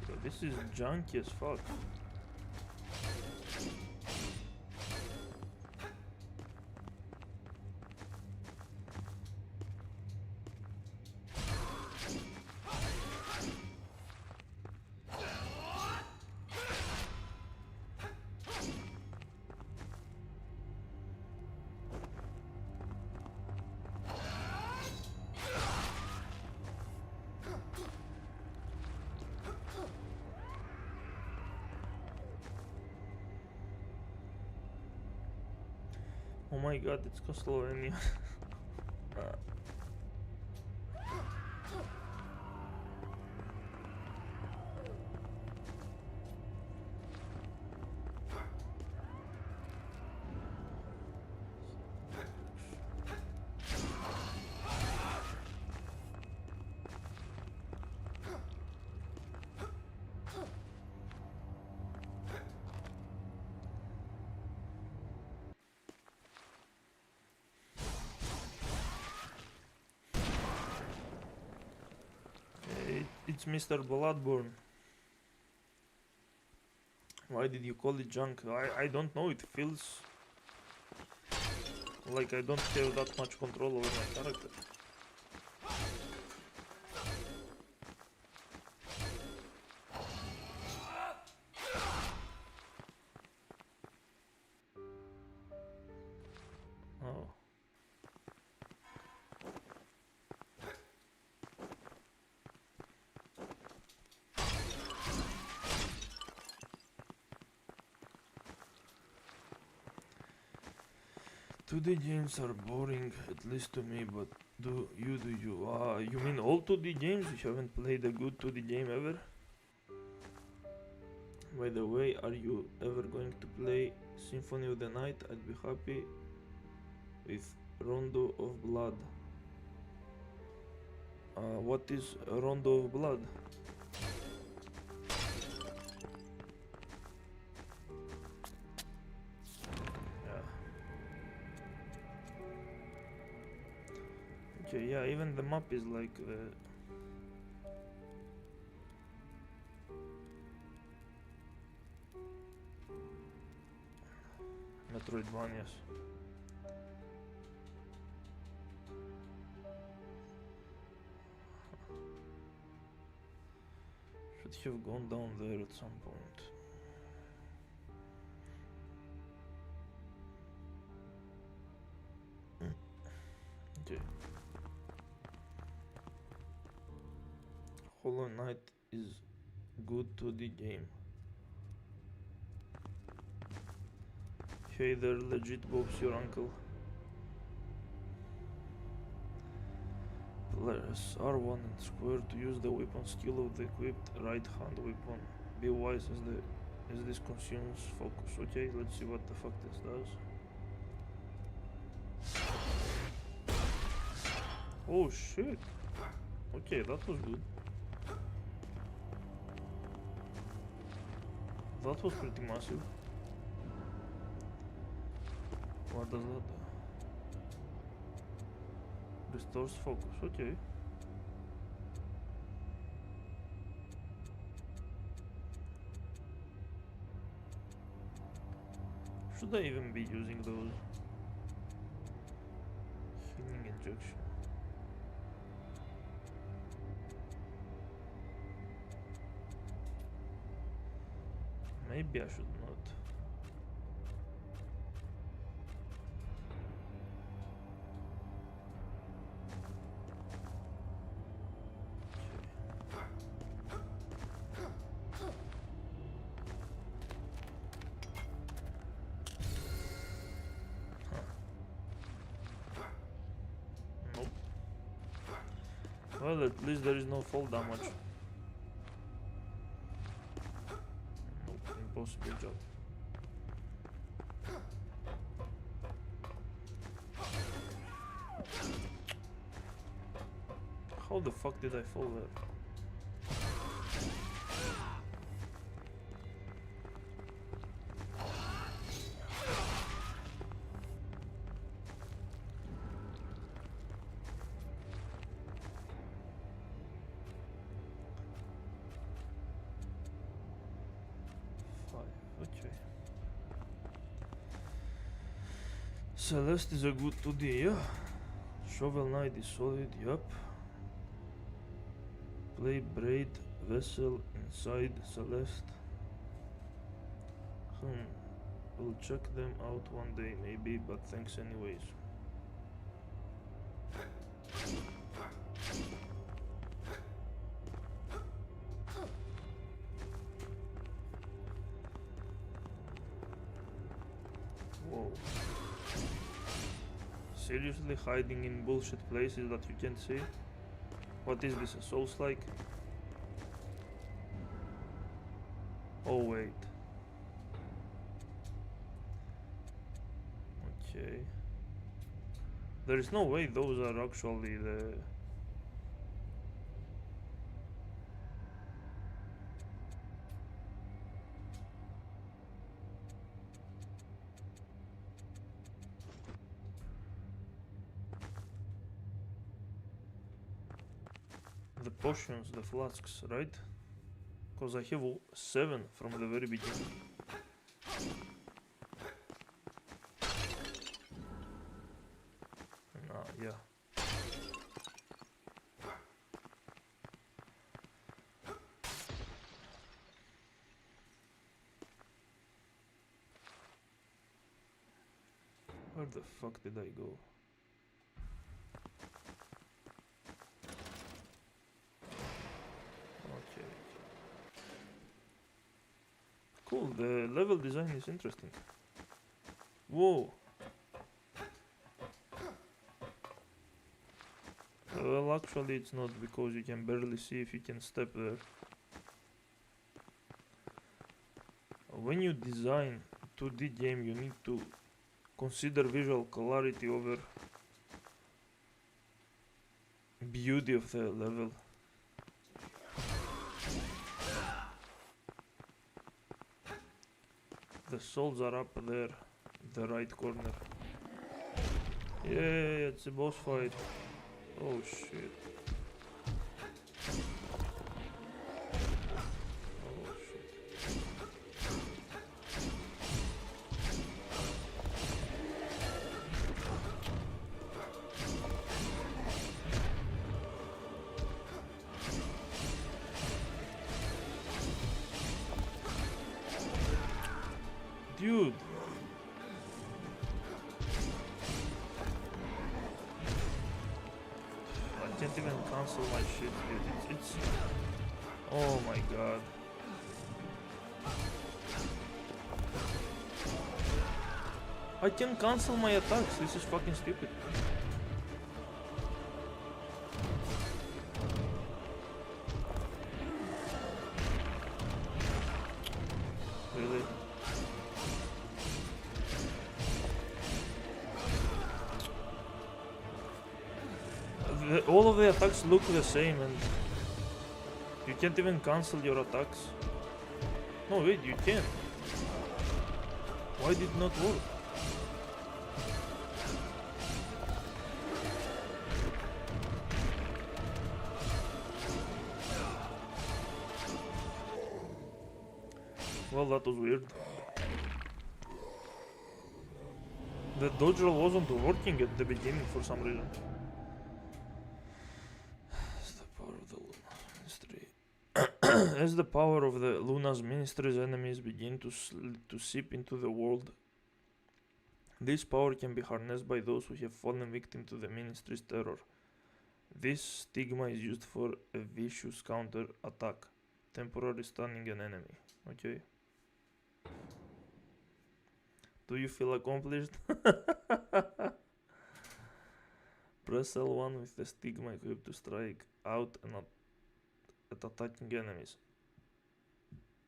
Bro, this is junky as fuck. Oh my god, it's Castlevania. It's Mr. Bloodborne. Why did you call it junk? I don't know, it feels like I don't have that much control over my character. Oh. Today games are boring, at least to me, but do you? You mean all 2D games? You haven't played a good 2D game ever? By the way, are you ever going to play Symphony of the Night? I'd be happy with Rondo of Blood. What is Rondo of Blood? Okay, yeah, even the map is like Metroidvanias. Should have gone down there at some point. Okay. Hollow Knight is good 2D game. Hey there, legit Bob's your uncle. Press R1 and square to use the weapon skill of the equipped right hand weapon. Be wise as this consumes focus. Okay, let's see what the fuck this does. Oh shit. Okay, that was good. That was pretty massive. What does that do? Restores focus, okay. Should I even be using those? Healing injection. Maybe I should not. Nope. Well, at least there is no fall damage. Impossible job. How the fuck did I fall there? Okay. Celeste is a good 2D, yeah. Shovel Knight is solid, yup. Play Braid Vessel inside Celeste. We'll check them out one day maybe, but thanks anyways. Whoa. Seriously, hiding in bullshit places that you can't see? What is this, a Souls-like? Oh wait. Okay. There is no way those are actually the... the potions, the flasks, right? Because I have 7 from the very beginning. Yeah. Where the fuck did I go? Okay. Cool, the level design is interesting. Whoa. Well, actually it's not, because you can barely see if you can step there. When you design 2D game, you need to consider visual clarity over beauty of the level. The souls are up there, the right corner. Yeah, it's a boss fight. Oh shit. Oh shit. Dude. I can't even cancel my shit, dude. It's oh my god. I can cancel my attacks. This is fucking stupid. Really? All of the attacks look the same, and you can't even cancel your attacks. No, wait, you can. Why did it not work? Well, that was weird. The dodge roll wasn't working at the beginning for some reason. As the power of the Luna's ministry's enemies begin to seep into the world, this power can be harnessed by those who have fallen victim to the ministry's terror. This stigma is used for a vicious counter-attack, temporarily stunning an enemy. Okay. Do you feel accomplished? Press L1 with the stigma equipped to strike out and at attacking enemies.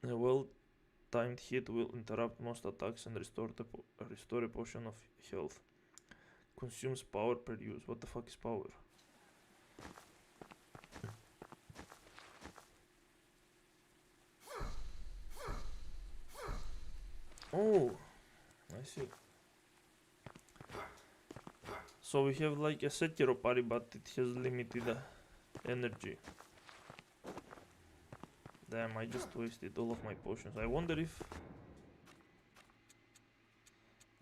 A well-timed hit will interrupt most attacks and restore a potion of health. Consumes power per use. What the fuck is power? Oh, I see. So we have like a Sekiro parry, but it has limited energy. Damn, I just wasted all of my potions. I wonder if...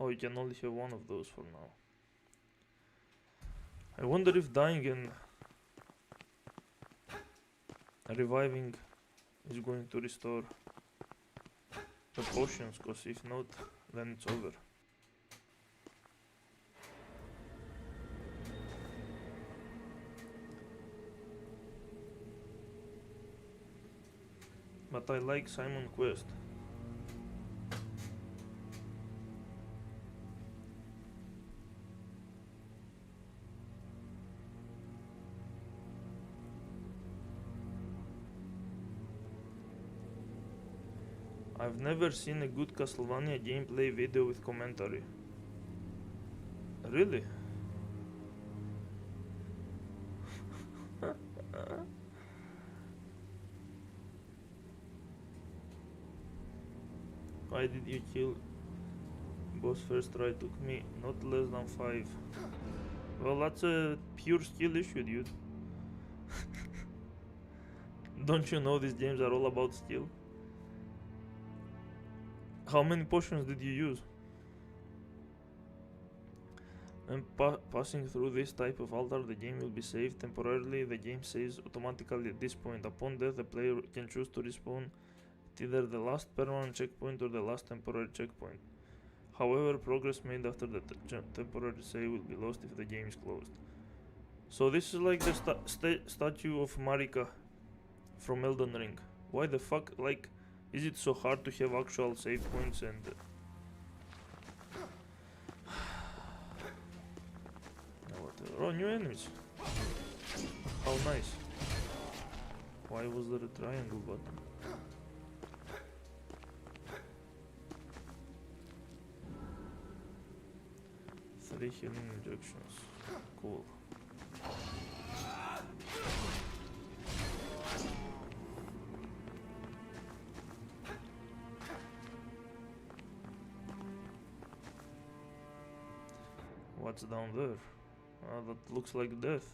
Oh, you can only have one of those for now. I wonder if dying and reviving is going to restore the potions, because if not, then it's over. But I like Simon Quest. I've never seen a good Castlevania gameplay video with commentary. Really? Why did you kill boss first try? Took me not less than 5. Well, that's a pure skill issue, dude. Don't you know these games are all about skill? How many potions did you use? When passing through this type of altar, the game will be saved temporarily. The game saves automatically at this point. Upon death, the player can choose to respawn at either the last permanent checkpoint or the last temporary checkpoint. However, progress made after the temporary save will be lost if the game is closed. So this is like the statue of Marika from Elden Ring. Why the fuck, like, is it so hard to have actual save points and... Oh, new enemies. How nice. Why was there a triangle button? Three healing injections. Cool. What's down there? That looks like death.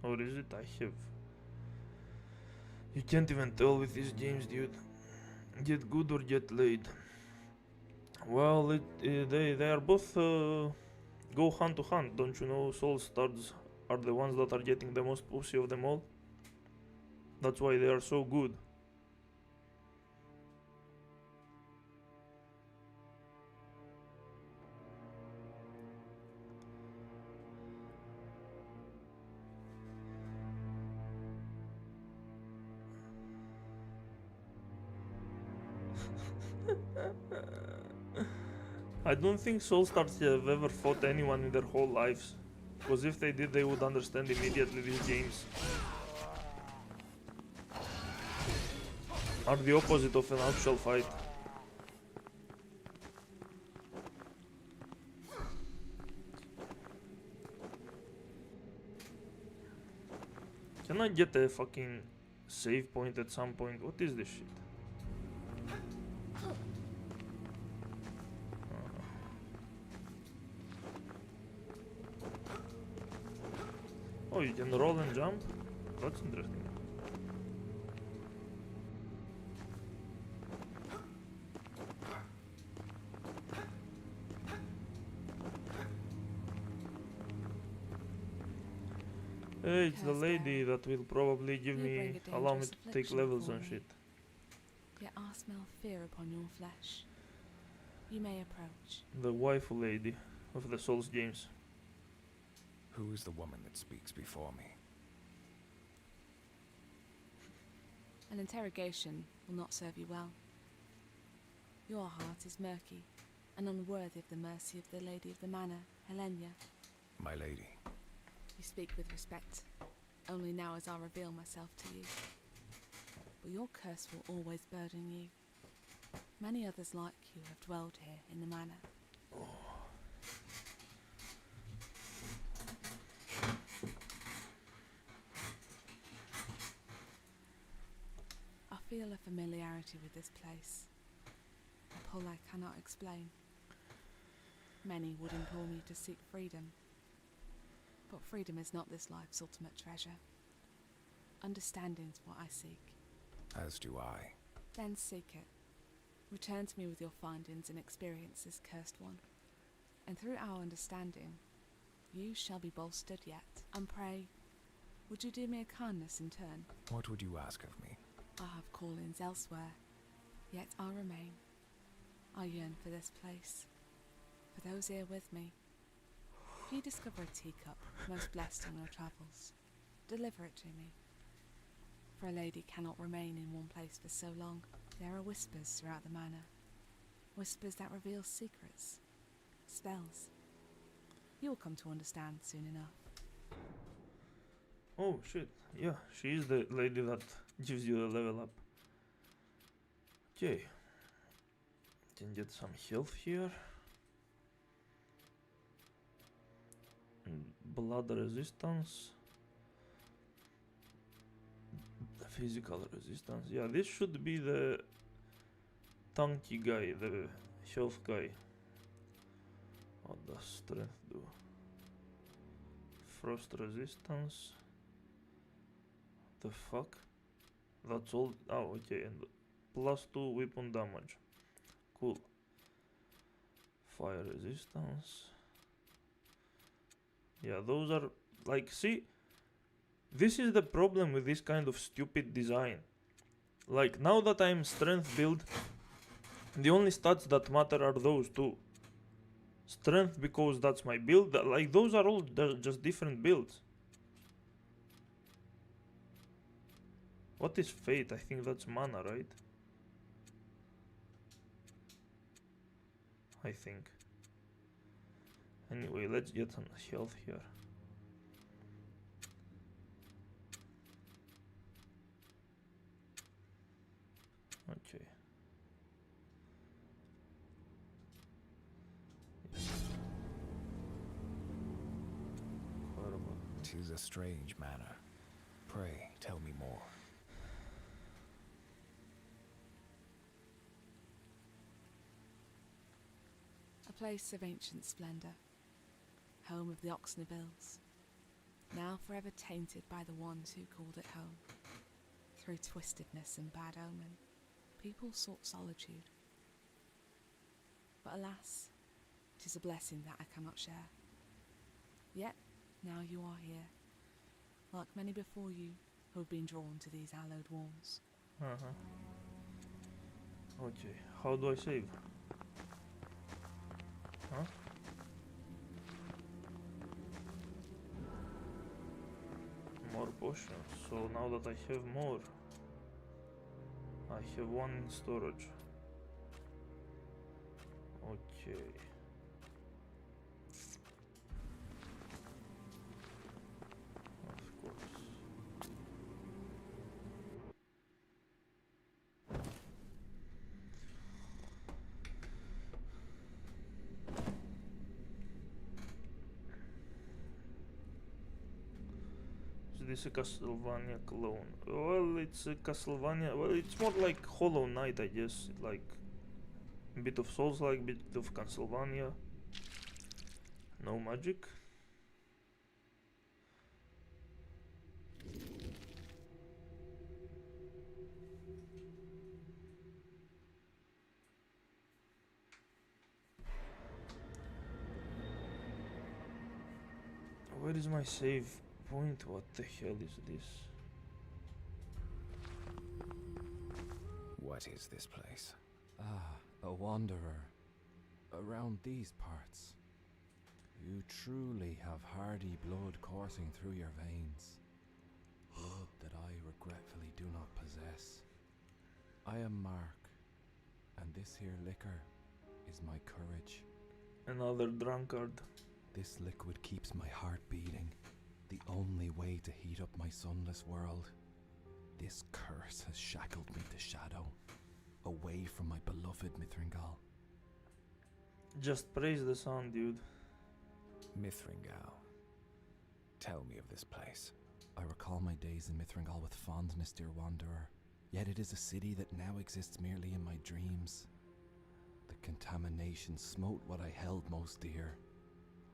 Or is it? I have... You can't even tell with these games, dude. Get good or get laid. Well, they are both go hand to hand. Don't you know soul stars are the ones that are getting the most pussy of them all? That's why they are so good. I don't think soul stars have ever fought anyone in their whole lives. Because if they did, they would understand immediately these games are the opposite of an actual fight. Can I get a fucking save point at some point? What is this shit? Oh, you can roll and jump? That's interesting. Hey, it's the lady that will probably allow me to take levels and shit. Yet I smell fear upon your flesh. You may approach. The waifu lady of the Souls games. Who is the woman that speaks before me? An interrogation will not serve you well. Your heart is murky and unworthy of the mercy of the Lady of the Manor, Helena. My lady. You speak with respect, only now as I reveal myself to you. But your curse will always burden you. Many others like you have dwelled here in the manor. I feel a familiarity with this place, a pull I cannot explain. Many would implore me to seek freedom, but freedom is not this life's ultimate treasure. Understanding's what I seek. As do I. Then seek it. Return to me with your findings and experiences, Cursed One. And through our understanding, you shall be bolstered yet. And pray, would you do me a kindness in turn? What would you ask of me? I have callings elsewhere, yet I remain. I yearn for this place, for those here with me. If you discover a teacup, most blessed on your travels, deliver it to me. For a lady cannot remain in one place for so long. There are whispers throughout the manor. Whispers that reveal secrets, spells. You will come to understand soon enough. Oh shit, yeah, she is the lady that gives you the level up. Okay. Can get some health here. Blood resistance. Physical resistance. Yeah, this should be the tanky guy, the health guy. What does strength do? Frost resistance. The fuck? That's all. Oh, okay. And +2 weapon damage. Cool. Fire resistance. Yeah, those are like, see, this is the problem with this kind of stupid design. Like, now that I'm strength build, the only stats that matter are those two. Strength because that's my build. Like, those are all just different builds. What is fate? I think that's mana, right? I think. Anyway, let's get some health here. Okay. Horrible. 'Tis a strange manner. Pray, tell me more. A place of ancient splendour, home of the Oxnevilles, now forever tainted by the ones who called it home. Through twistedness and bad omen, people sought solitude. But alas, it is a blessing that I cannot share. Yet, now you are here, like many before you who have been drawn to these hallowed walls. Okay, how do I save? Huh? More potions. So now that I have more, I have one in storage. Okay. Of course. Is this a Castlevania clone? Well, it's a Castlevania. Well, it's more like Hollow Knight, I guess. Like a bit of Souls-like, bit of Castlevania. No magic. Where is my save point? What the hell is this? What is this place? Ah, a wanderer. Around these parts. You truly have hardy blood coursing through your veins. Blood that I regretfully do not possess. I am Mark, and this here liquor is my courage. Another drunkard. This liquid keeps my heart beating, the only way to heat up my sunless world. This curse has shackled me to shadow, away from my beloved Mithringal. Just praise the sun, dude. Mithringal. Tell me of this place. I recall my days in Mithringal with fondness, dear wanderer, yet it is a city that now exists merely in my dreams. The contamination smote what I held most dear.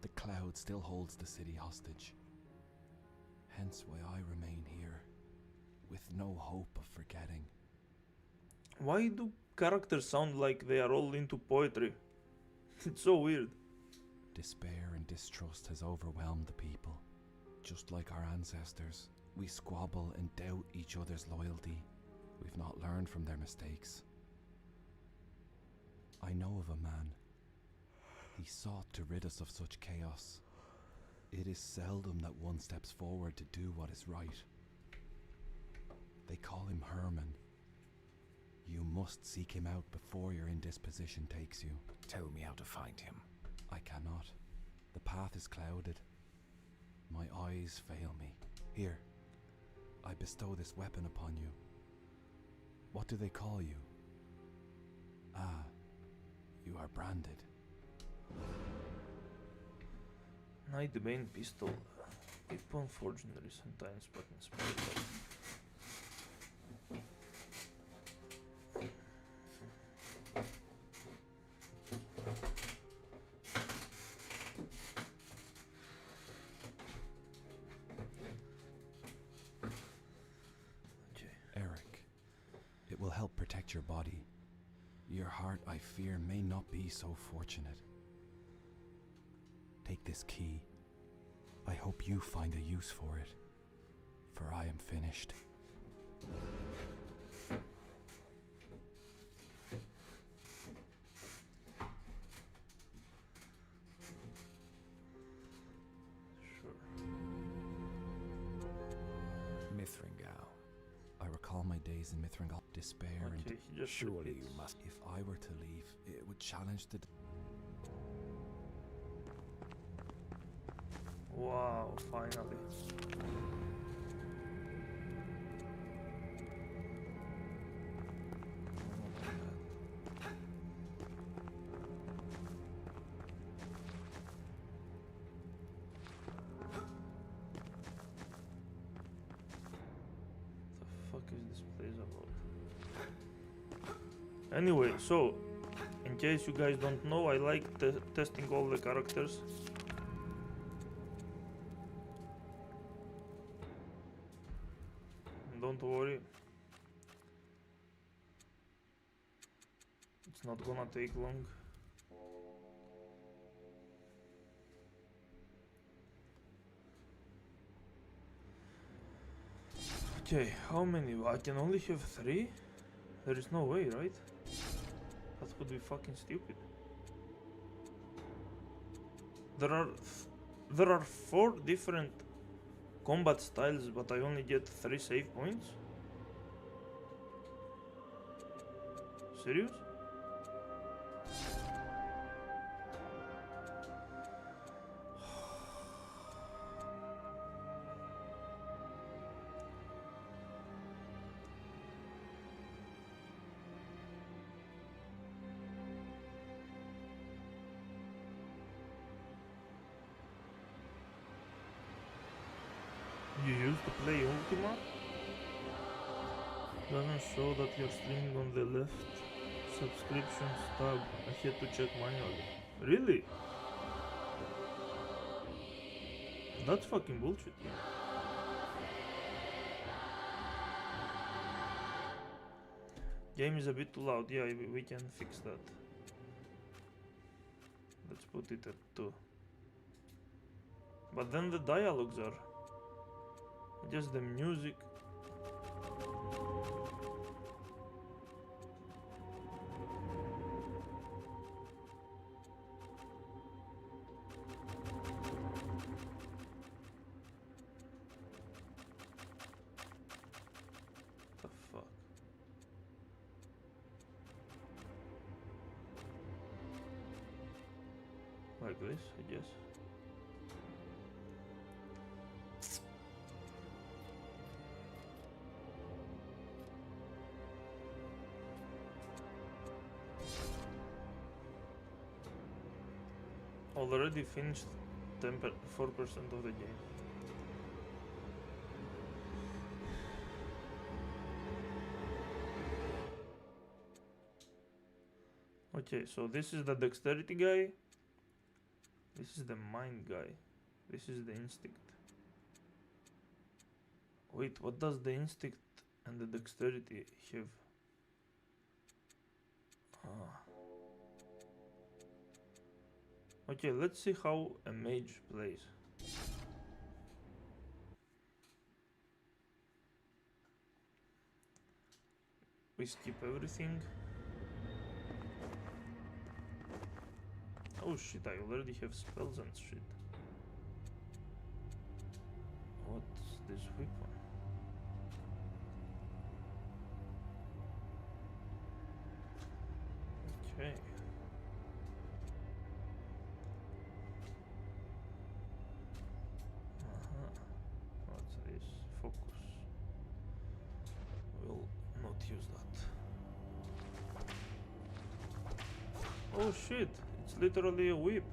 The cloud still holds the city hostage. Hence why I remain here, with no hope of forgetting. Why do characters sound like they are all into poetry? It's so weird. Despair and distrust has overwhelmed the people. Just like our ancestors, we squabble and doubt each other's loyalty. We've not learned from their mistakes. I know of a man. He sought to rid us of such chaos. It is seldom that one steps forward to do what is right. They call him Herman. You must seek him out before your indisposition takes you. Tell me how to find him. I cannot. The path is clouded. My eyes fail me. Here, I bestow this weapon upon you. What do they call you? Ah, you are branded. Night Bane pistol. Weapon forged in recent times, but inspired. Eric, it will help protect your body. Your heart, I fear, may not be so fortunate. Take this key. I hope you find a use for it, for I am finished. Sure. Mithringal. I recall my days in Mithringal, despair Okay, he just Surely repeats. you must. If I were to leave, it would challenge the... Wow, finally. The fuck is this place about? Anyway, so in case you guys don't know, I like testing all the characters. Don't worry, it's not gonna take long. Okay, how many? I can only have 3? There is no way, right? That would be fucking stupid. There are 4 different combat styles, but I only get 3 save points? Serious? You used to play Ultima? Doesn't show that you're streaming on the left subscriptions tab. I had to check manually. Really? That's fucking bullshit. Game is a bit too loud. Yeah, we can fix that. Let's put it at 2. But then the dialogues are just the music. The fuck? Like this, I guess. Already finished 4% of the game. Okay, so this is the dexterity guy. This is the mind guy. This is the instinct. Wait, what does the instinct and the dexterity have? Ah. Okay, let's see how a mage plays. We skip everything. Oh shit, I already have spells and shit. What's this weapon? Okay. What's this? Focus. We'll not use that. Oh shit, it's literally a whip.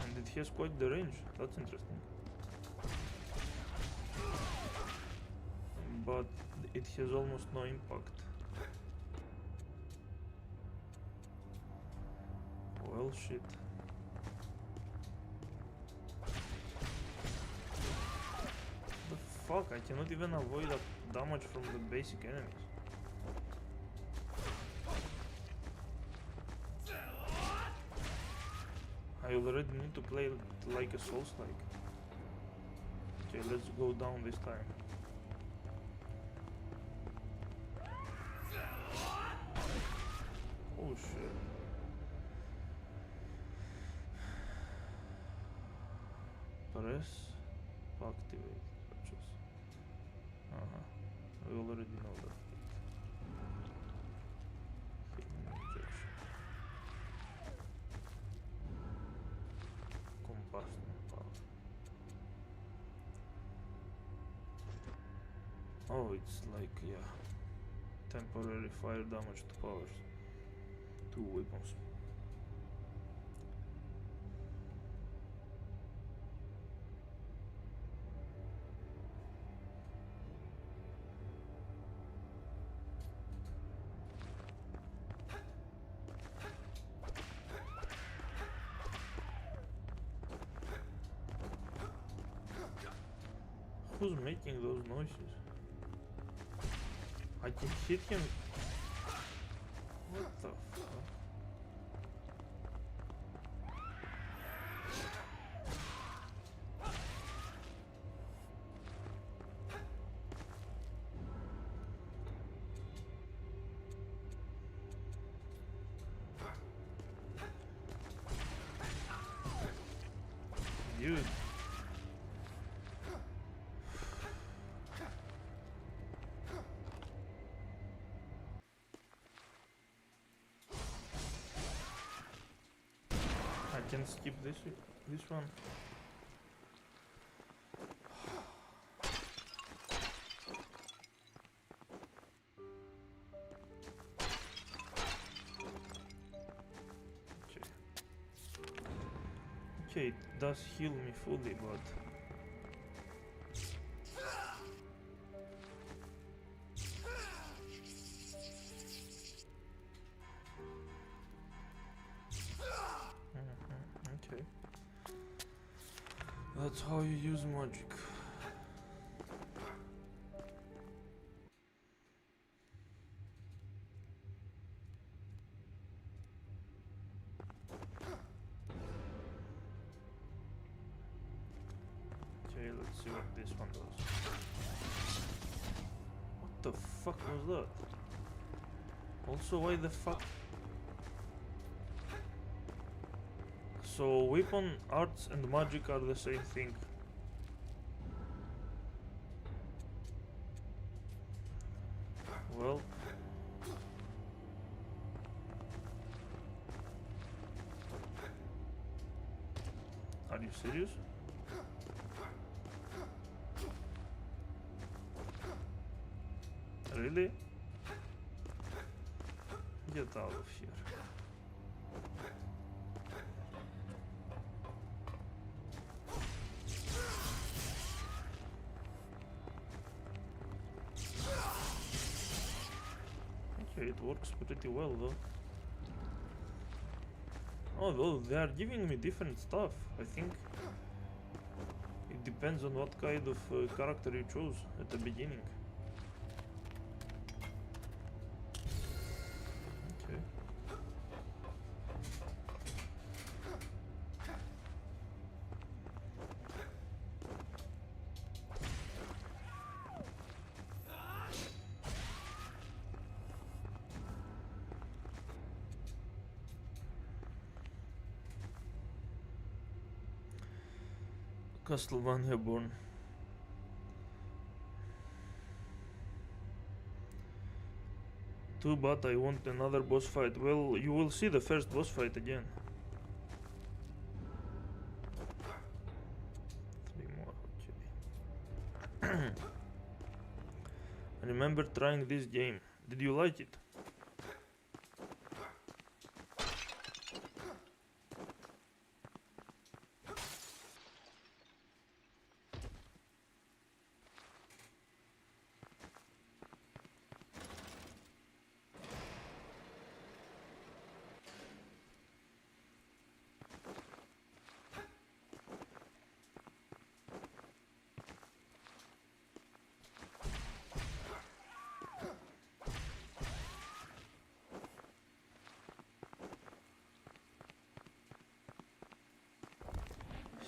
And it has quite the range, that's interesting. But it has almost no impact. Well, shit. The fuck, I cannot even avoid that damage from the basic enemies. I already need to play like a Souls-like. Okay, let's go down this time. Oh shit. Press to activate touches. We already know that. Hidden injection. Combustion power. Oh, it's like, yeah. Temporary fire damage to powers. Two weapons. Who's making those noises? I can hit him. What the fuck? Dude. I can skip this one. Okay. Okay, it does heal me fully, but okay. That's how you use magic. Okay, let's see what this one does. What the fuck was that? Also, why the fuck? So, weapon, arts and magic are the same thing. Well. Are you serious? Really? Get out of here. Okay, it works pretty well though. Although they are giving me different stuff, I think. It depends on what kind of character you chose at the beginning. Okay. Castlevania Born. Too bad I want another boss fight. Well, you will see the first boss fight again. 3 more, okay. I remember trying this game. Did you like it?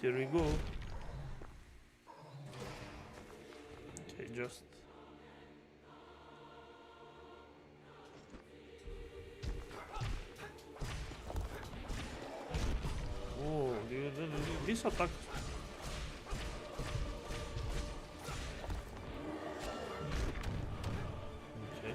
Here we go. Okay, just... Oh, dude, this attack... Okay.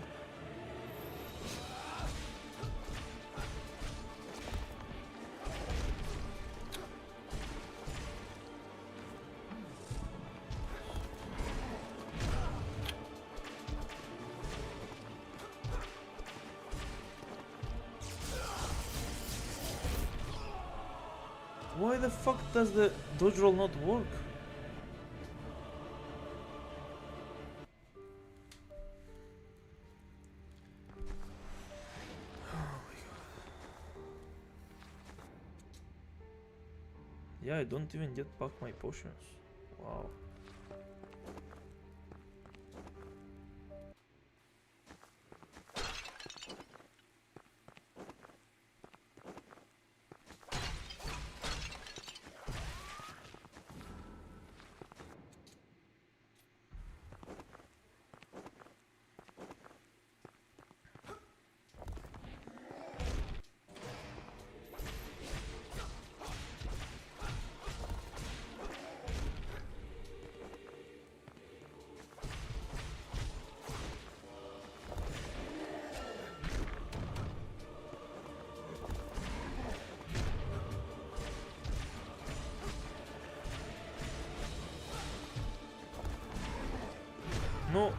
Why the fuck does the dodge roll not work? Yeah, I don't even get back my potions. Wow. No!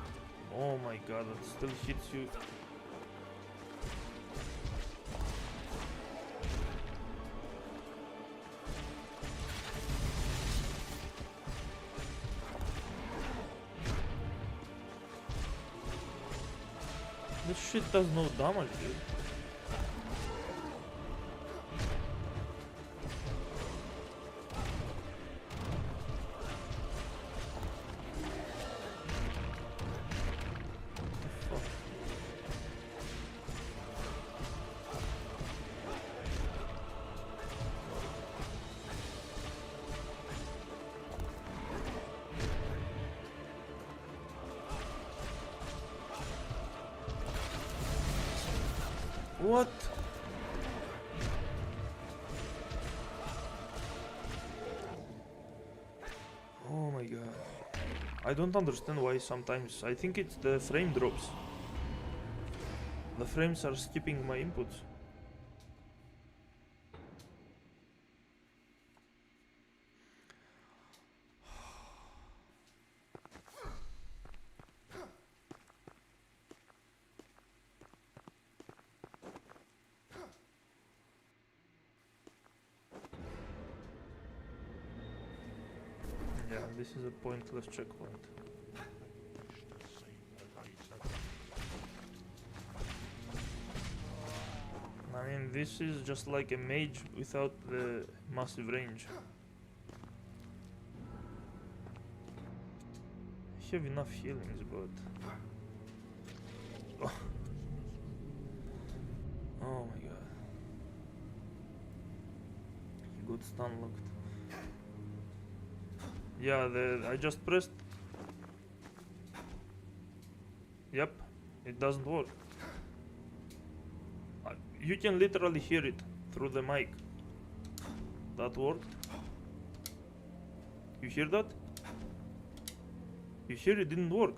Oh my god, that still hits you. This shit does no damage, dude. What? Oh my god. I don't understand why sometimes. I think it's the frame drops. The frames are skipping my inputs. Yeah, this is a pointless checkpoint. I mean, this is just like a mage without the massive range. I have enough healings, but... Oh, oh my god. He got stun locked. Yeah, I just pressed. Yep, it doesn't work. You can literally hear it through the mic. That worked. You hear that? You hear it didn't work.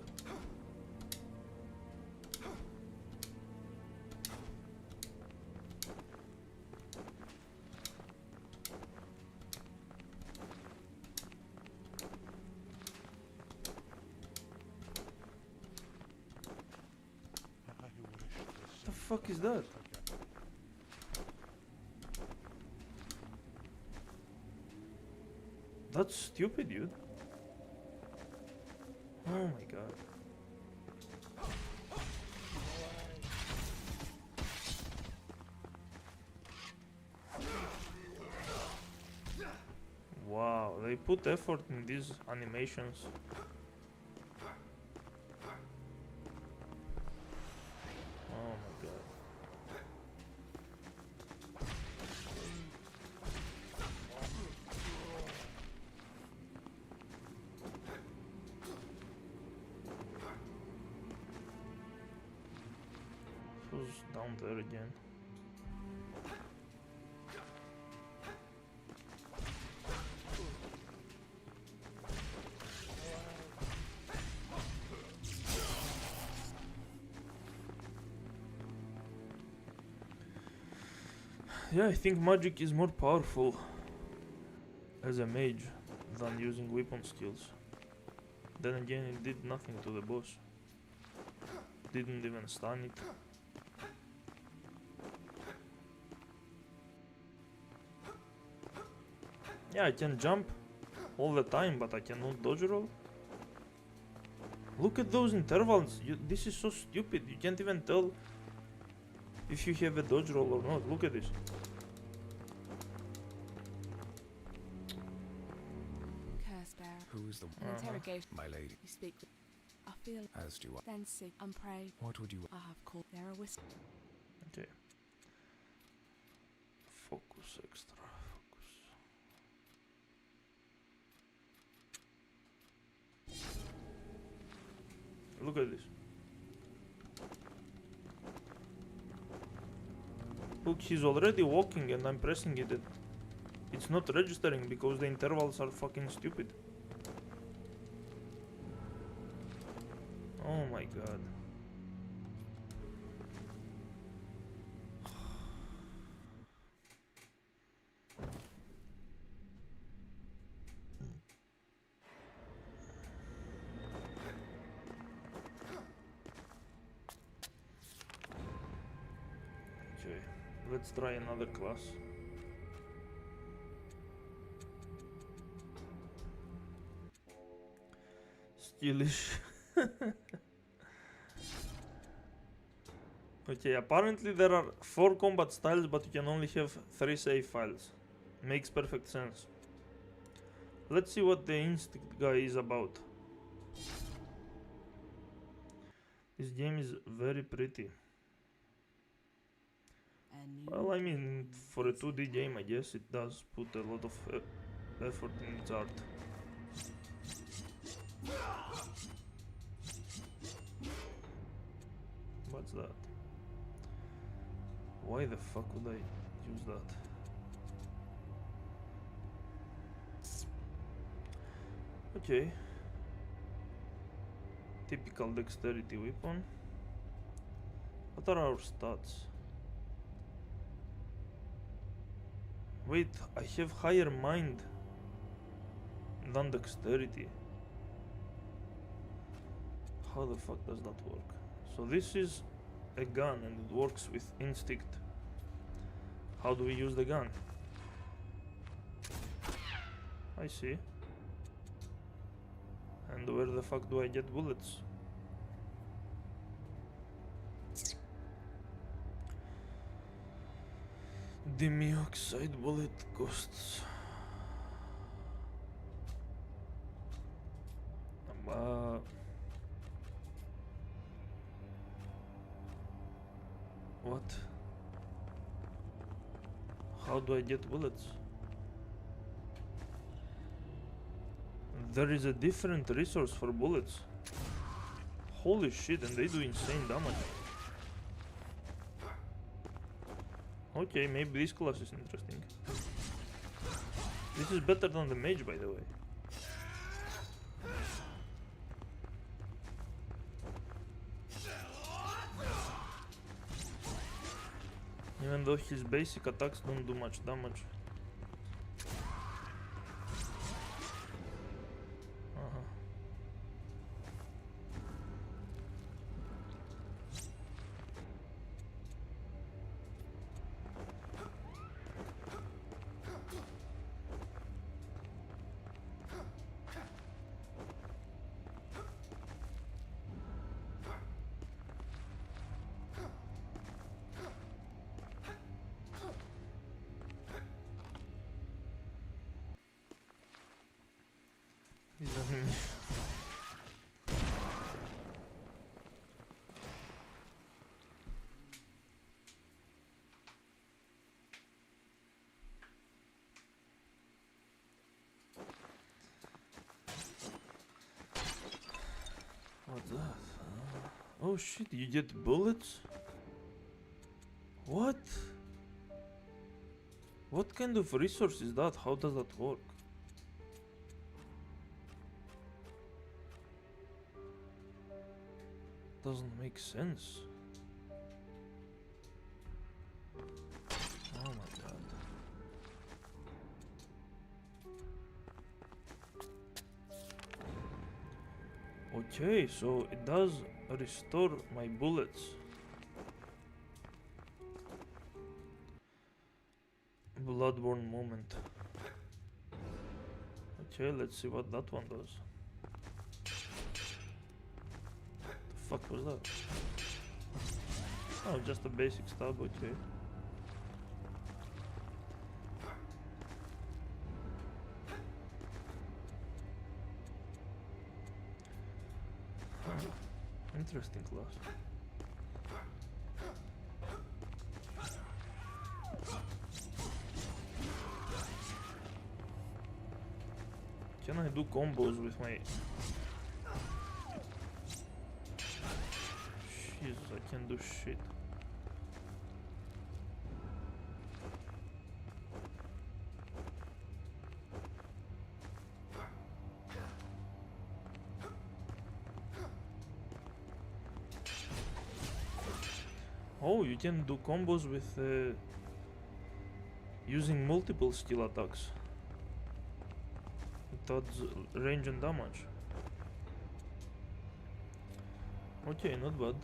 The fuck is that? That's stupid, dude. Oh my god. Wow, they put effort in these animations. Oh my god. goes down there again. Yeah, I think magic is more powerful as a mage than using weapon skills. Then again, it did nothing to the boss. Didn't even stun it. Yeah, I can jump all the time, but I cannot dodge roll. Look at those intervals. This is so stupid. You can't even tell if you have a dodge roll or not. Look at this. Curse bearer. Who's the An interrogation. my lady? You speak with. I feel. As do I. Then seek and pray. What would you? I have called. There are whisper. Okay. Focus extra. Focus. Look at this. Look, he's already walking and I'm pressing it. It's not registering because the intervals are fucking stupid. Oh my god. Okay, let's try another class. Skillish. Okay, apparently there are 4 combat styles, but you can only have 3 save files. Makes perfect sense. Let's see what the instinct guy is about. This game is very pretty. Well, I mean, for a 2D game, I guess it does put a lot of effort in its art. What's that? Why the fuck would I use that? Okay. Typical dexterity weapon. What are our stats? Wait, I have higher mind than dexterity. How the fuck does that work? So this is a gun and it works with instinct. How do we use the gun? I see. And where the fuck do I get bullets? Demioxide bullet costs. What? How do I get bullets? There is a different resource for bullets. Holy shit, and they do insane damage. Okay, maybe this class is interesting. This is better than the mage, by the way. Even though his basic attacks don't do much damage. What's that? Oh shit, you get bullets? What? What kind of resource is that? How does that work? Doesn't make sense. Oh my god. Okay, so it does restore my bullets. Bloodborne moment. Okay, let's see what that one does. The fuck was that? Oh, just a basic stab, okay. Interesting class. Can I do combos with my... Jesus, I can't do shit. Oh, you can do combos with using multiple skill attacks. It adds range and damage. Okay, not bad.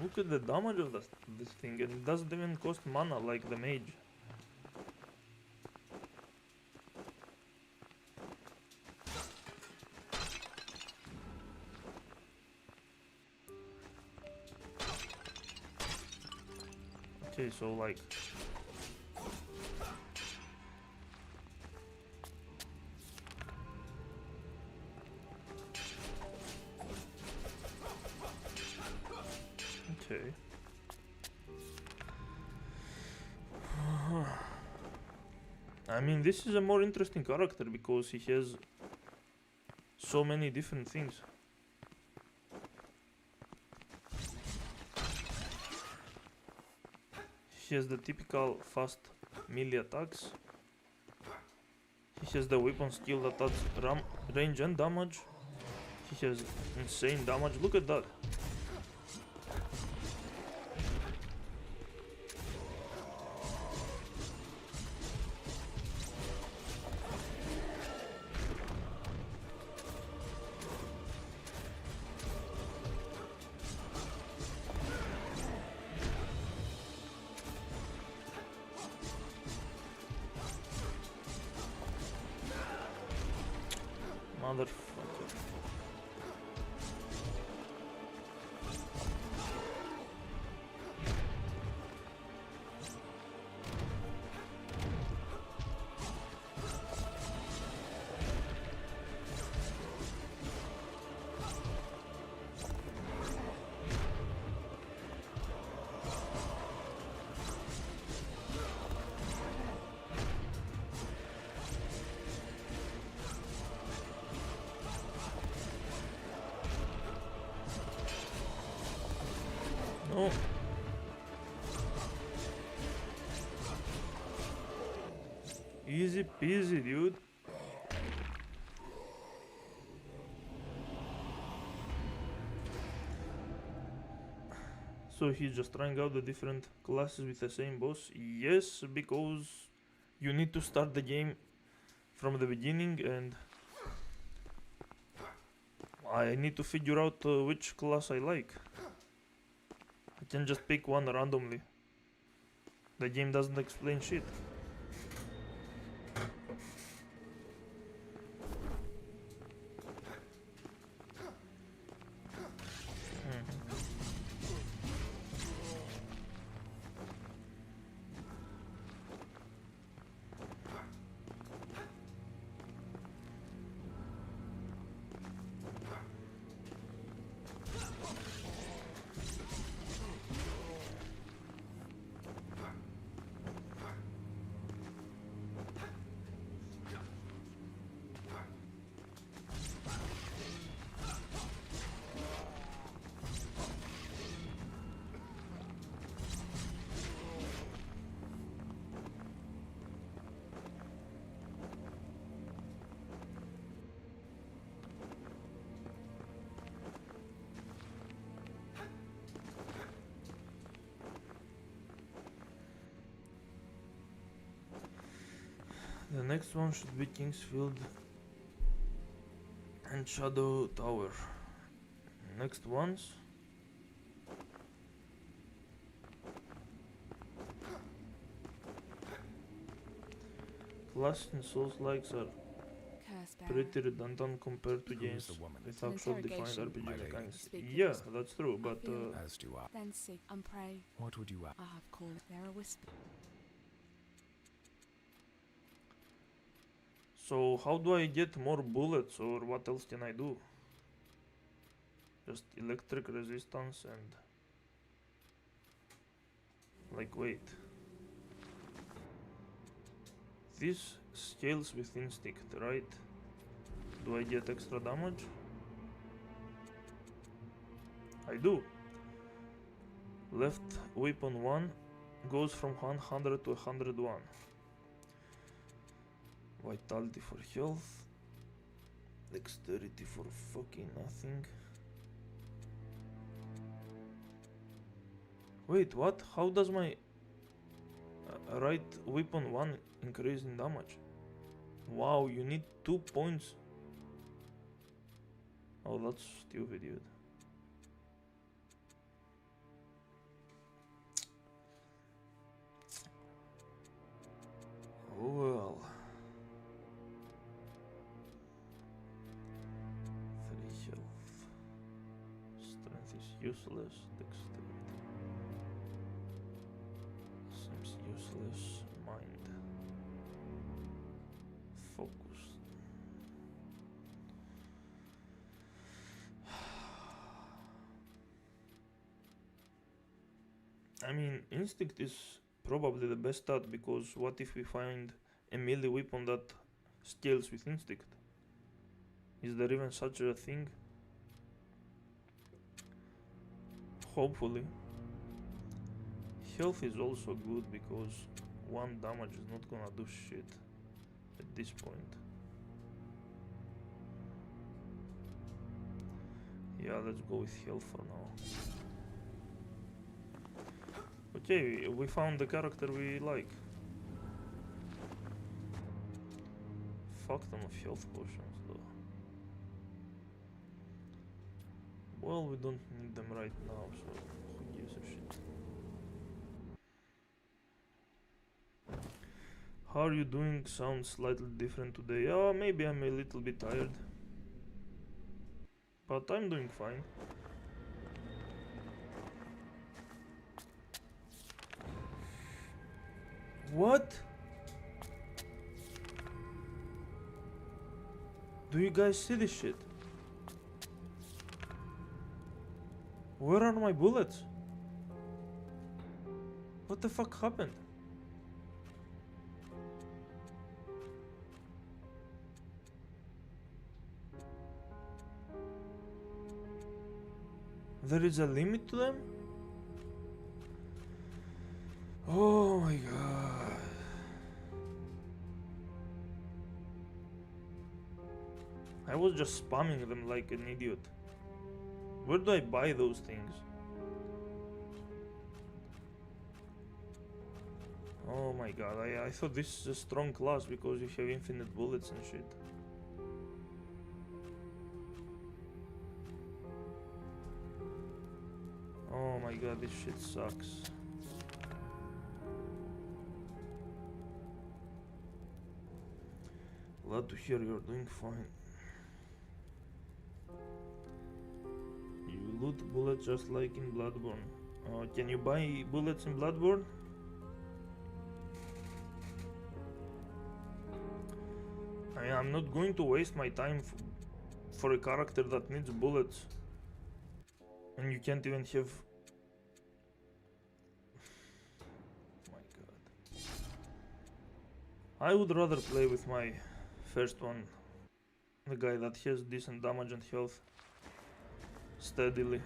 Look at the damage of this thing, and it doesn't even cost mana like the mage. Okay, so like... Okay. I mean, this is a more interesting character because he has so many different things. He has the typical fast melee attacks. He has the weapon skill that adds range and damage. He has insane damage. Look at that. Motherfucker. No. Easy peasy, dude. So he's just trying out the different classes with the same boss? Yes, because you need to start the game from the beginning and I need to figure out which class I like. I can just pick one randomly. The game doesn't explain shit. The next one should be Kingsfield and Shadow Tower. Next ones. Class in Souls-likes are pretty redundant compared to Who's games the woman? with An actual defined interrogation. RPG My lady. mechanics. Speak Yeah, first. that's true, but feel- As do I. Then seek and pray. What would you ask? I have called there a whisper. so how do I get more bullets, or what else can I do? Just electric resistance and... like, wait. This scales with instinct, right? Do I get extra damage? I do. Left weapon 1 goes from 100 to 101. Vitality for health. Dexterity for fucking nothing. Wait, what? How does my right weapon 1 increase in damage? Wow, you need 2 points. Oh, that's stupid, dude. Oh well. 3 health. Strength is useless. Dexterity seems useless. Mind. Focus. I mean, instinct is probably the best stat, because what if we find a melee weapon that scales with instinct? Is there even such a thing? Hopefully. Health is also good, because 1 damage is not gonna do shit at this point. Yeah, let's go with health for now. Okay, we found the character we like. Fuck ton of health potions though. Well, we don't need them right now, so who gives a shit. How are you doing? Sounds slightly different today. Oh, maybe I'm a little bit tired. But I'm doing fine. What? Do you guys see this shit? Where are my bullets? What the fuck happened? There is a limit to them? Oh my god. I was just spamming them like an idiot. Where do I buy those things? Oh my god, I thought this is a strong class because you have infinite bullets and shit. Oh my god, this shit sucks. Glad to hear you're doing fine. You loot bullets just like in Bloodborne. Can you buy bullets in Bloodborne? I'm not going to waste my time for a character that needs bullets. And you can't even have... My god. I would rather play with my first one. The guy that has decent damage and health. Steadily.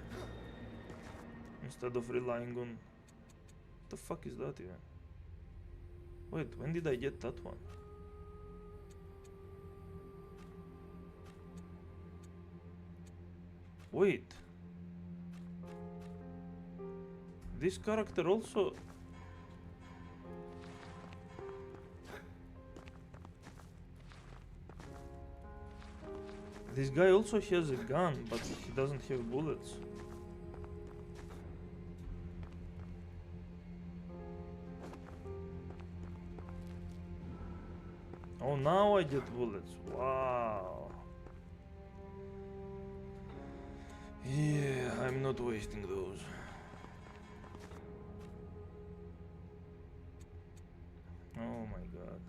Instead of relying on... What the fuck is that even? Wait, when did I get that one? Wait. This character also... This guy also has a gun, but he doesn't have bullets. Oh, now I get bullets. Wow. Yeah, I'm not wasting those. Oh my god.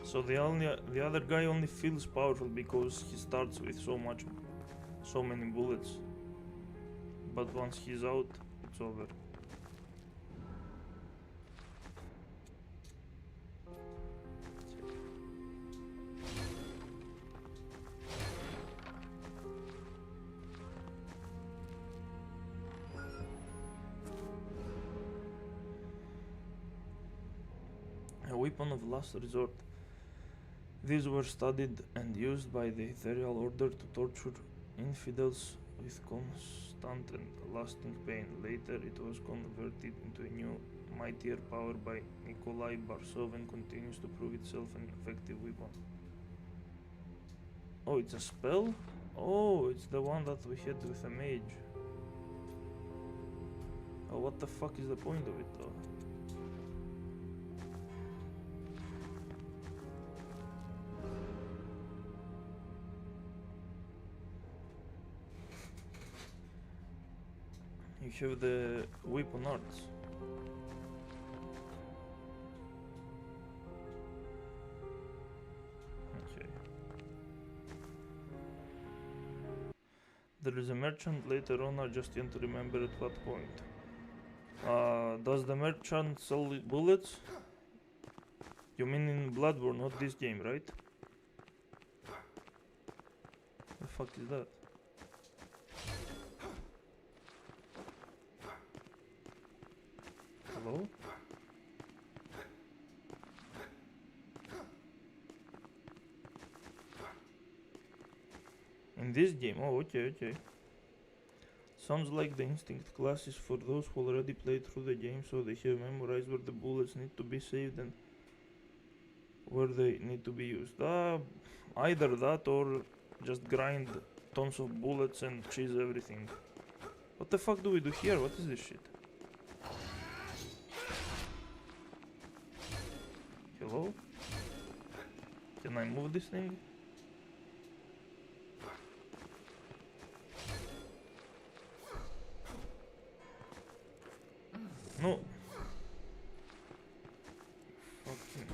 So the other guy only feels powerful because he starts with so many bullets. But once he's out, it's over. A weapon of last resort. These were studied and used by the Ethereal Order to torture infidels with constant and lasting pain. Later it was converted into a new, mightier power by Nikolai Barsov and continues to prove itself an effective weapon. Oh, it's a spell? Oh, it's the one that we had with a mage. Oh, what the fuck is the point of it though? You have the weapon arts. Okay. There is a merchant later on, I just can't remember at what point. Does the merchant sell bullets? You mean in Bloodborne, not this game, right? The fuck is that? Hello? In this game, oh okay. Sounds like the instinct class is for those who already played through the game, so they have memorized where the bullets need to be saved and where they need to be used. Either that or just grind tons of bullets and cheese everything. What the fuck do we do here? What is this shit? Hello? Can I move this thing? No. Fucking.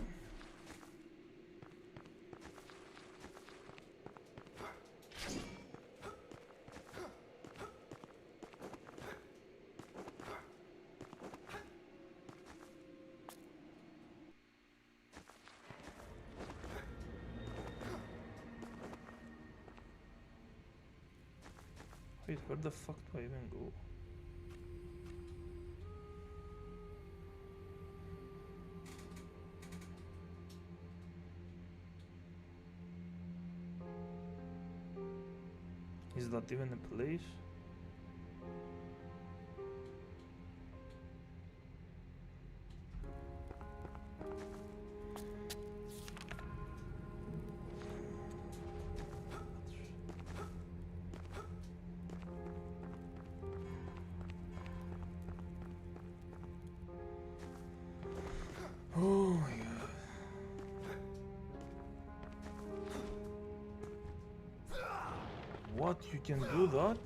Wait, where the fuck do I even go? Is that even a place? Oh my god. What? You can do that?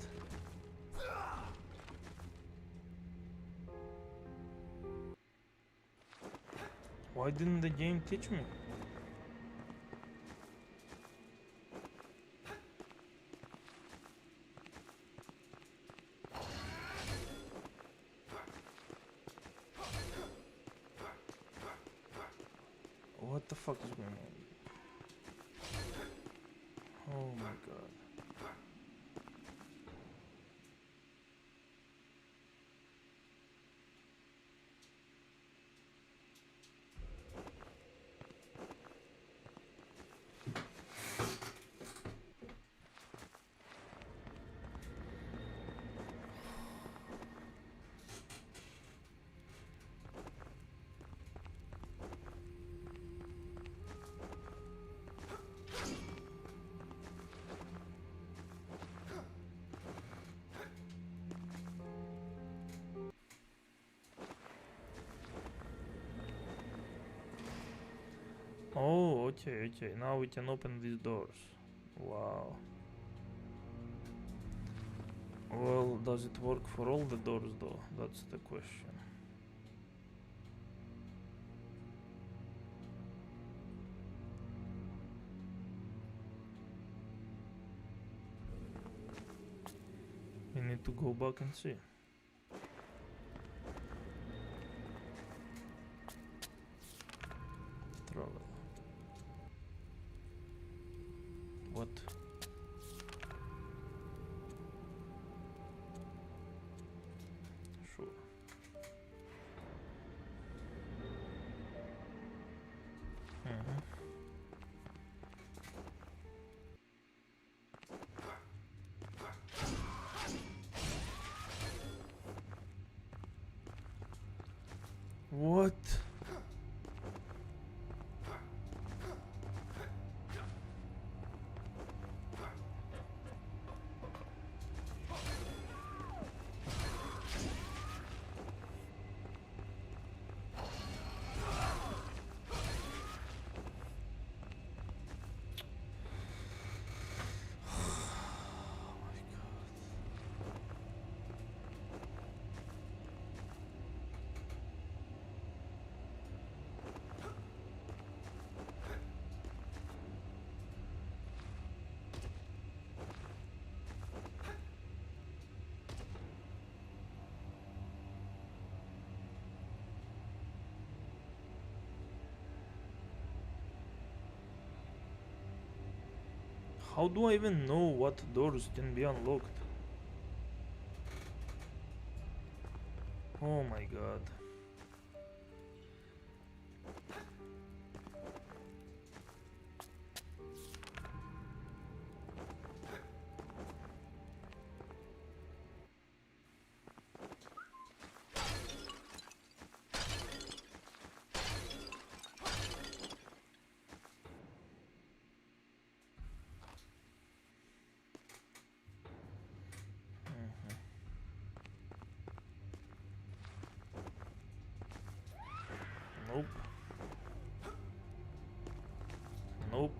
Why didn't the game teach me? What the fuck is going on? Oh my god. Okay, okay. Now we can open these doors. Wow. Well, does it work for all the doors though? That's the question. We need to go back and see. Travel. What? Sure. What? How do I even know what doors can be unlocked? Oh my god. Nope. Nope.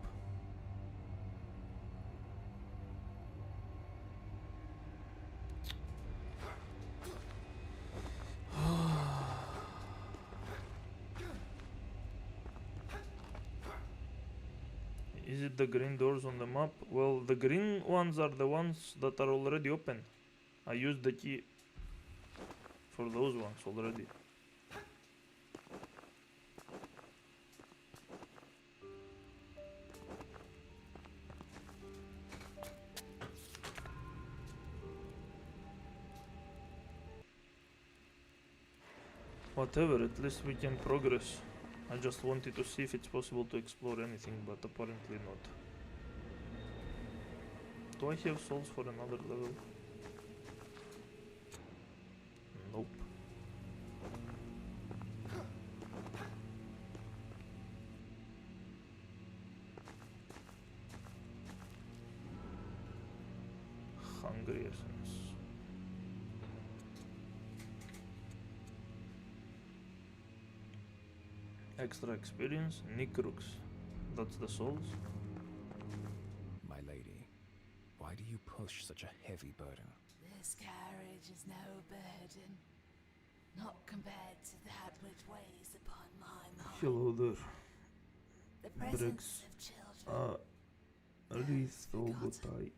Is it the green doors on the map? Well, the green ones are the ones that are already open. I used the key for those ones already. Whatever, at least we can progress. I just wanted to see if it's possible to explore anything, but apparently not. Do I have souls for another level? Nope. Hungry essence. Extra experience, Nikrux. That's the souls. My lady, why do you push such a heavy burden? This carriage is no burden, not compared to that which weighs upon my mind. Hello there. The presence Briggs. of children. Rithogotai.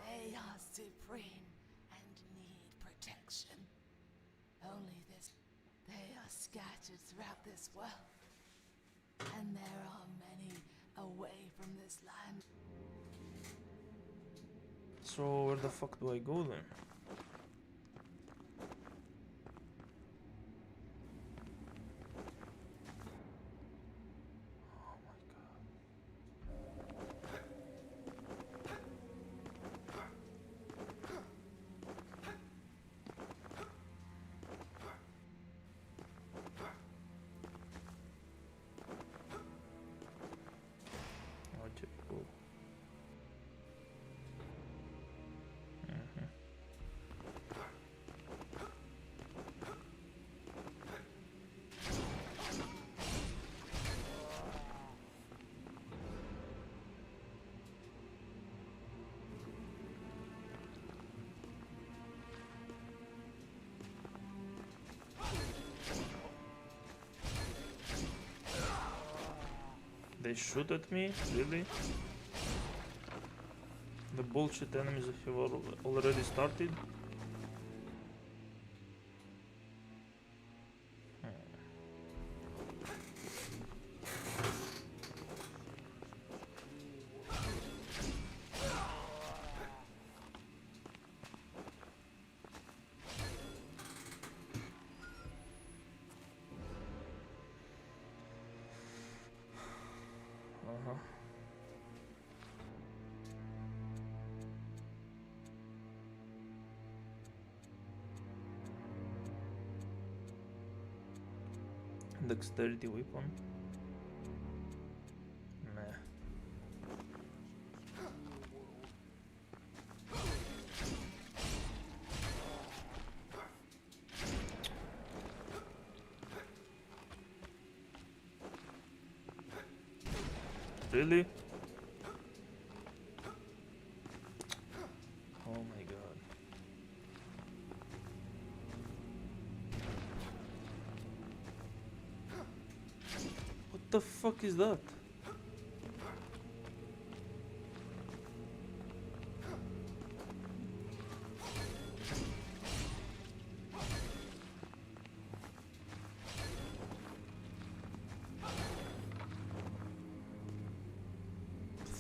They are supreme and need protection. Only this, they are scattered throughout this world, and there are many away from this land. So where the fuck do I go then? Okay, cool. They shoot at me? Really? The bullshit enemies have already started? Uh-huh. Dexterity weapon? Meh. Really? Oh my god. What the fuck is that?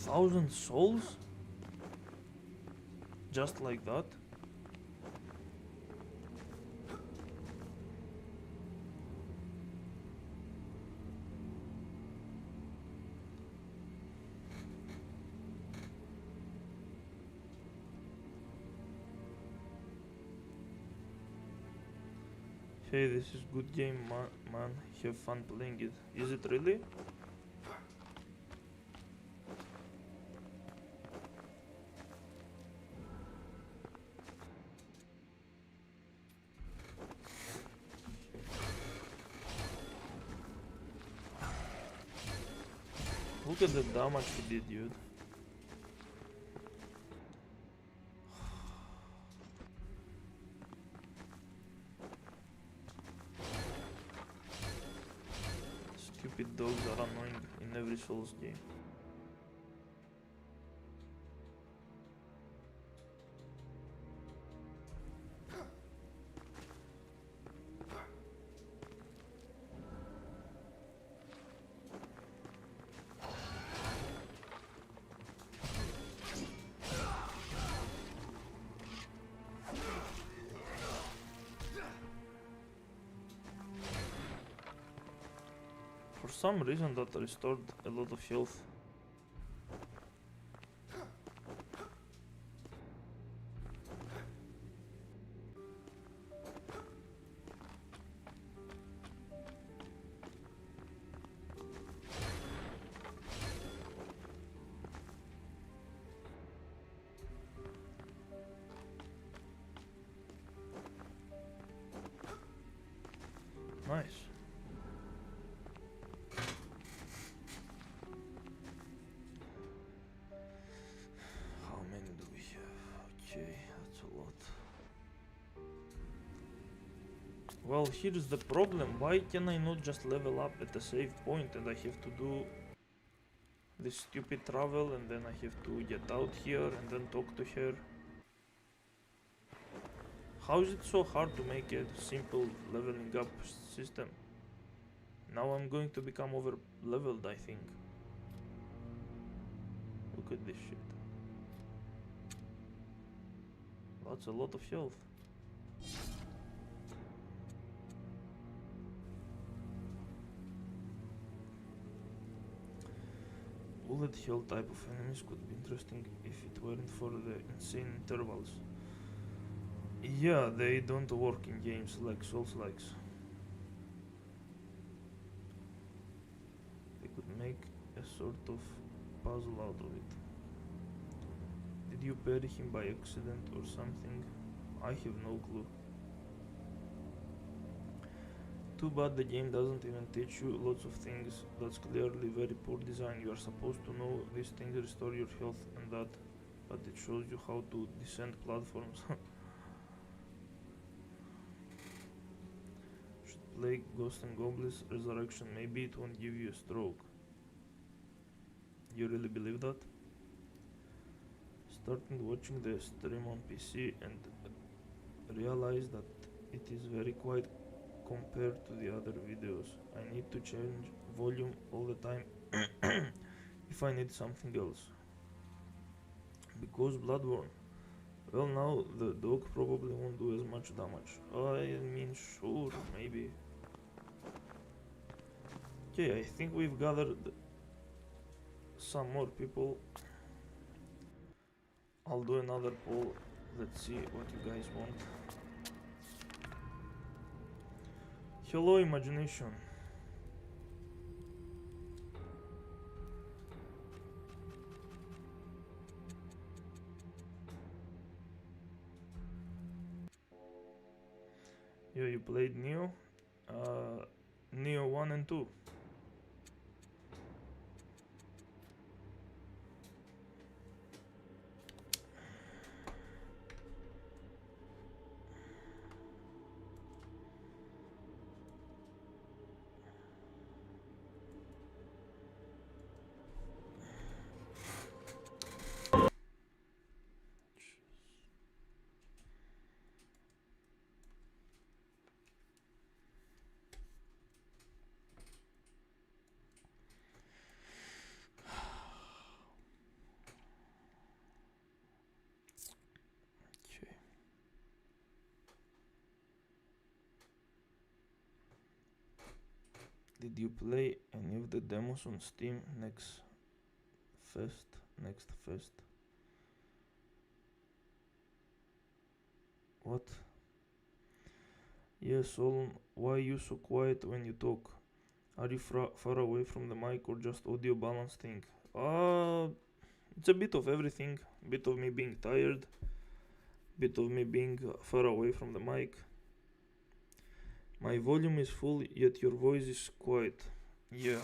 Thousand souls? Just like that? Hey, this is good game, man. Have fun playing it. Is it really? Look at the damage he did, dude. Stupid dogs are annoying in every Souls game. For some reason that restored a lot of health. Nice. How many do we have? Okay, that's a lot. Well, here's the problem. Why can I not just level up at the save point and I have to do this stupid travel and then I have to get out here and then talk to her? How is it so hard to make a simple leveling up system? Now I'm going to become over leveled, I think. Look at this shit. That's a lot of health. Bullet hell type of enemies could be interesting if it weren't for the insane intervals. Yeah, they don't work in games like Souls-likes. They could make a sort of puzzle out of it. Did you bury him by accident or something? I have no clue. Too bad the game doesn't even teach you lots of things. That's clearly very poor design. You are supposed to know these things restore your health and that, but it shows you how to descend platforms. Should play Ghost and Goblins Resurrection. Maybe it won't give you a stroke. You really believe that? Started watching the stream on PC and realized that it is very quiet compared to the other videos. I need to change volume all the time if I need something else. Because Bloodborne. Well, now the dog probably won't do as much damage. I mean, sure, maybe. Okay, I think we've gathered some more people. I'll do another poll. Let's see what you guys want. Hello, imagination. Yeah, you played Neo? Neo 1 and 2. Okay. Did you play any of the demos on Steam next fest? What? Yes, Olin, why you so quiet when you talk? Are you far away from the mic or just audio balance thing? It's a bit of everything. Bit of me being tired. Bit of me being far away from the mic. My volume is full, yet your voice is quiet. Yeah.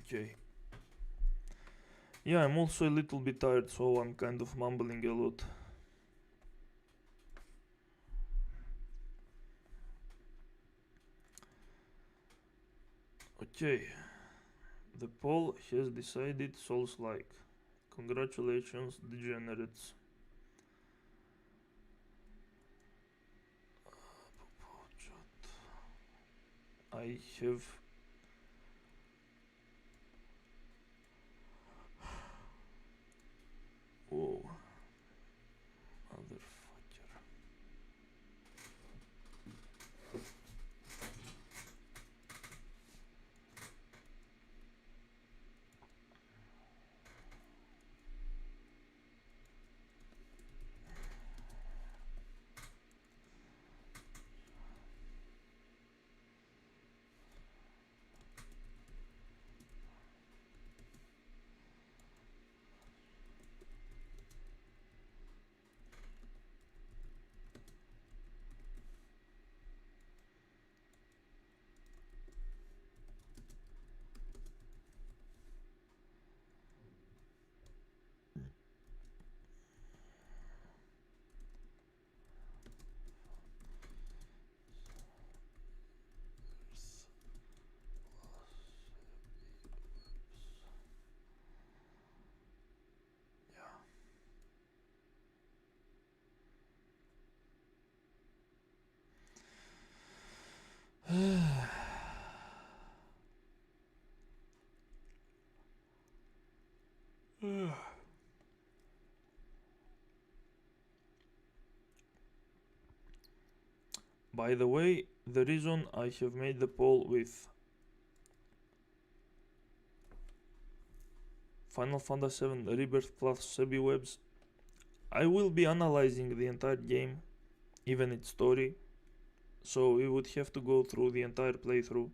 Okay. Yeah, I'm also a little bit tired, so I'm kind of mumbling a lot. Okay. The poll has decided Souls-like. Congratulations, degenerates. I have whoa, motherfucker. By the way, the reason I have made the poll with Final Fantasy VII Rebirth plus Sebbywebz, I will be analyzing the entire game, even its story, so we would have to go through the entire playthrough.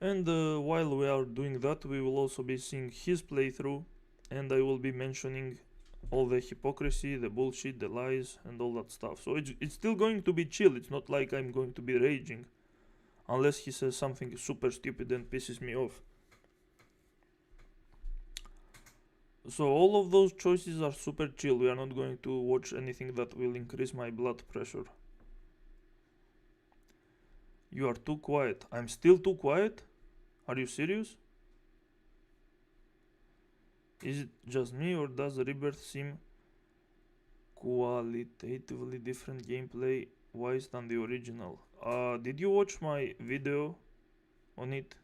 And while we are doing that, we will also be seeing his playthrough, and I will be mentioning all the hypocrisy, the bullshit, the lies, and all that stuff. So it's still going to be chill. It's not like I'm going to be raging, unless he says something super stupid and pisses me off. So all of those choices are super chill. We are not going to watch anything that will increase my blood pressure. You are too quiet. I'm still too quiet? Are you serious? Is it just me, or does Rebirth seem qualitatively different gameplay wise than the original? Did you watch my video on it?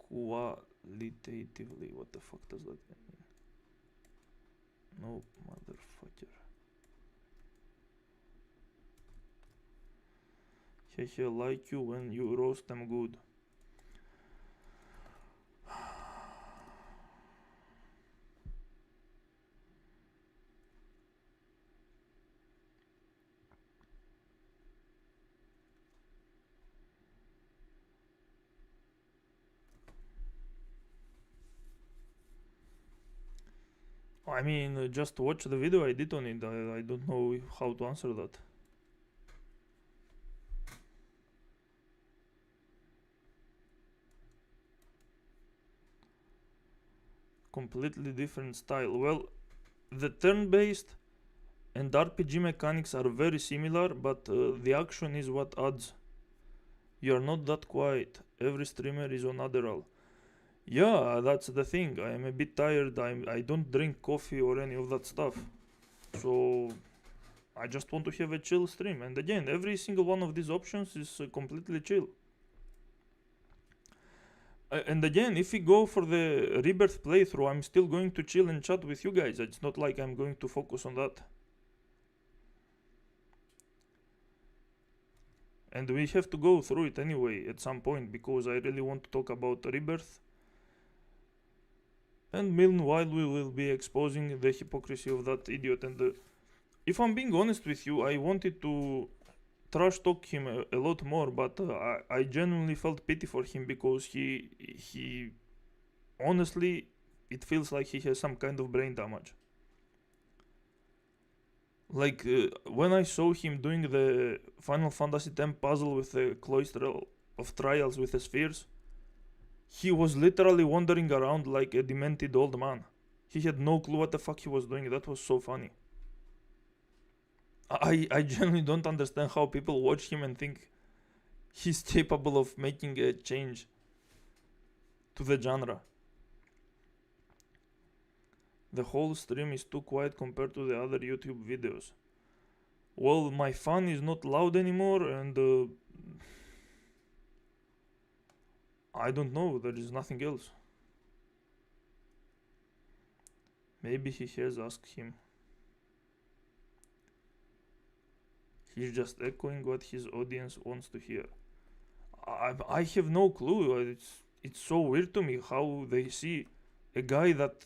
Qualitatively, what the fuck does that mean? No, motherfucker. Hehe, like you when you roast them good. I mean, just watch the video I did on it. I don't know how to answer that. Completely different style. Well, the turn-based and RPG mechanics are very similar, but the action is what adds. You're not that quiet. Every streamer is on Adderall. Yeah, that's the thing. I am a bit tired. I don't drink coffee or any of that stuff. So I just want to have a chill stream. And again, every single one of these options is completely chill. And again, if we go for the Rebirth playthrough, I'm still going to chill and chat with you guys. It's not like I'm going to focus on that. And we have to go through it anyway at some point, because I really want to talk about Rebirth. And meanwhile, we will be exposing the hypocrisy of that idiot. And if I'm being honest with you, I wanted to trash talk him a lot more, but I genuinely felt pity for him, because he honestly, it feels like he has some kind of brain damage. Like when I saw him doing the Final Fantasy X puzzle with the Cloister of Trials with the spheres, he was literally wandering around like a demented old man. He had no clue what the fuck he was doing. That was so funny. I genuinely don't understand how people watch him and think he's capable of making a change to the genre. The whole stream is too quiet compared to the other YouTube videos. Well, my fan is not loud anymore, and I don't know, there is nothing else. Maybe he has asked him. He's just echoing what his audience wants to hear. I have no clue. It's so weird to me how they see a guy that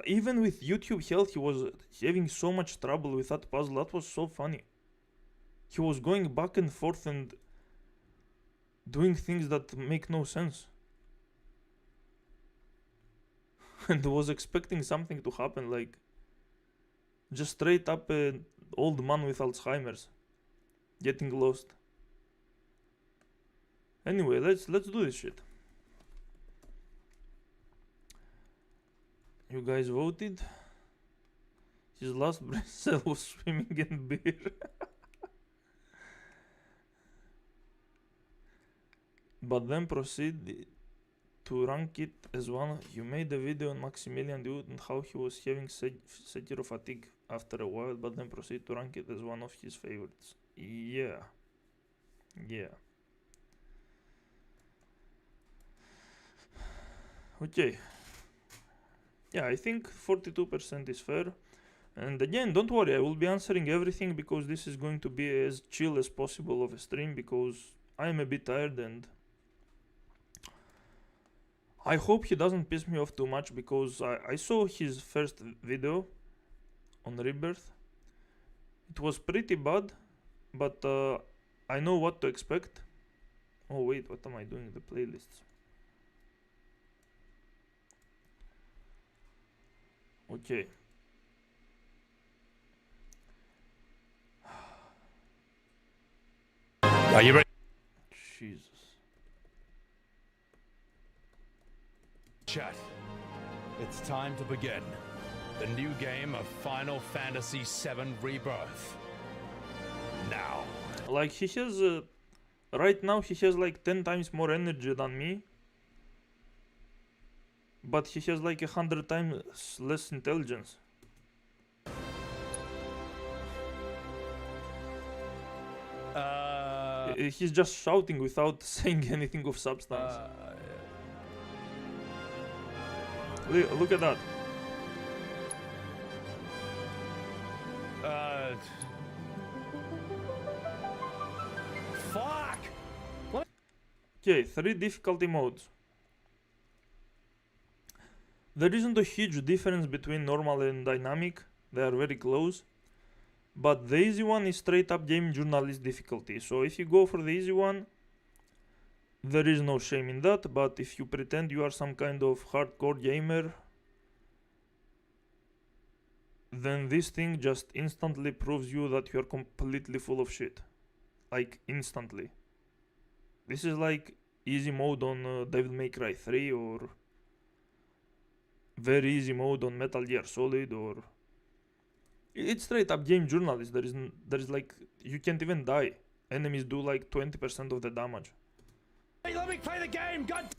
even with YouTube help, he was having so much trouble with that puzzle. That was so funny. He was going back and forth and doing things that make no sense. And was expecting something to happen, like just straight up an old man with Alzheimer's getting lost. Anyway, let's do this shit. You guys voted. His last brain cell was swimming in beer. But then proceed to rank it as one. You made a video on Maximilian Dude and how he was having Sekiro fatigue after a while, but then proceed to rank it as one of his favorites. Yeah. Okay. Yeah, I think 42% is fair. And again, don't worry, I will be answering everything, because this is going to be as chill as possible of a stream, because I am a bit tired, and I hope he doesn't piss me off too much, because I saw his first video on Rebirth. It was pretty bad, but I know what to expect. Oh wait, what am I doing? The playlists. Okay. Are you ready? Jesus. Chat. It's time to begin. The new game of Final Fantasy VII Rebirth. Now. Like, he has right now he has like 10 times more energy than me. But he has like 100 times less intelligence. He's just shouting without saying anything of substance. Look at that. Fuck! Okay, 3 difficulty modes. There isn't a huge difference between normal and dynamic, they are very close. But the easy one is straight up game journalist difficulty, so if you go for the easy one, there is no shame in that, but if you pretend you are some kind of hardcore gamer, then this thing just instantly proves you that you are completely full of shit. Like, instantly. This is like easy mode on Devil May Cry 3 or very easy mode on Metal Gear Solid, or it's straight up game journalist. There is like, you can't even die. Enemies do like 20% of the damage. Hey, let me play the game, god.